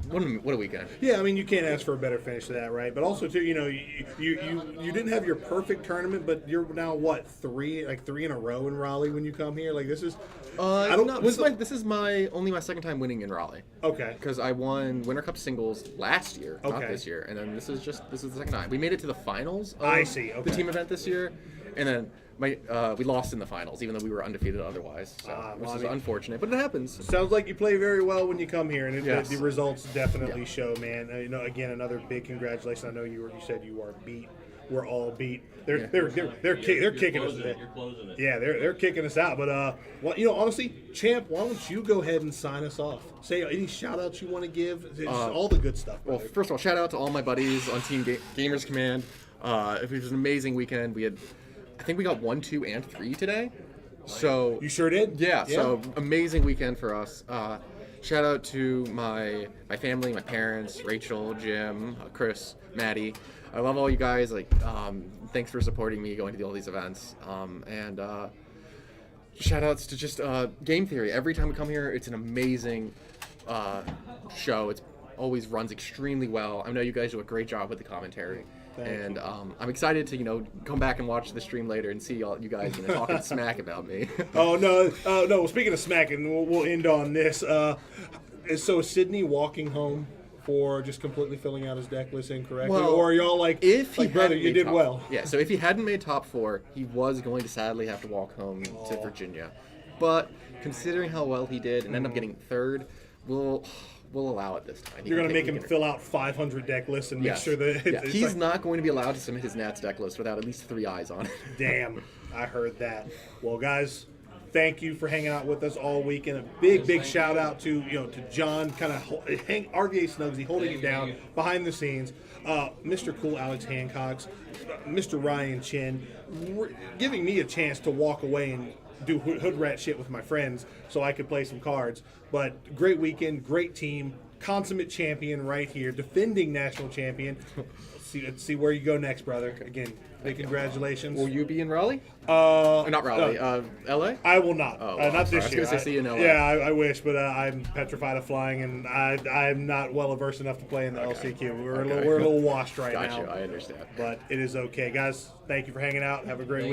what a weekend. Yeah, I mean, you can't ask for a better finish to that, right? But also, too, you didn't have your perfect tournament, but you're now what, three in a row in Raleigh when you come here. Like this is, I don't. No, when's this is only my second time winning in Raleigh. Okay. Because I won Winter Cup singles last year, not Okay. this year, and then this is the second time. We made it to the finals of I see, okay. the team event this year, and then we lost in the finals, even though we were undefeated otherwise, which well, I is mean- unfortunate, but it happens. Sounds like you play very well when you come here, and Yes. the results definitely Yeah. show, man. Again, another big congratulations. I know you said you are beat. We're all beat. They're kicking us. You're closing it. Yeah, they're kicking us out. But well, honestly, champ, why don't you go ahead and sign us off? Say any shout outs you want to give. It's all the good stuff. Well, brother. first of all, shout out to all my buddies on Team Gamers Command. It was an amazing weekend. I think we got 1, 2, and 3 today. So You sure did. yeah, so amazing weekend for us. Shout out to my family, my parents, Rachel, Jim, Chris, Maddie. I love all you guys. Thanks for supporting me going to all these events. And shout outs to just Game Theory. Every time we come here, it's an amazing show. It always runs extremely well. I know you guys do a great job with the commentary. And I'm excited to come back and watch the stream later and see all you guys talking smack about me. Oh no! No. Speaking of smacking, we'll end on this. So is Sydney walking home for just completely filling out his deck list incorrectly, Well, or are y'all if he brother, hadn't you made did top- well? Yeah, so if he hadn't made top 4, he was going to sadly have to walk home to Virginia. But considering how well he did and end up getting 3rd, we'll allow it this time. You're gonna make him fill out 500 deck lists and make sure that it's he's like, not going to be allowed to submit his Nats deck list without at least 3 eyes on it. Damn, I heard that. Well, guys, thank you for hanging out with us all week, and a big shout out to to John, kind of RVA Snugsy holding it down behind the scenes, Mr. Cool Alex Hancock's, Mr. Ryan Chin, giving me a chance to walk away and do hood rat shit with my friends so I could play some cards. But great weekend, great team, consummate champion right here, defending national champion. Let's see where you go next, brother. Again, big congratulations. Will you be in Raleigh? Not Raleigh. LA? I will not. Oh, Not sorry. this I was year. gonna say see you in LA. Yeah, I wish, but I'm petrified of flying, and I'm not well versed enough to play in the LCQ. We're a little washed right Got now. you. I understand. But it is okay, guys. Thank you for hanging out. Have a great week.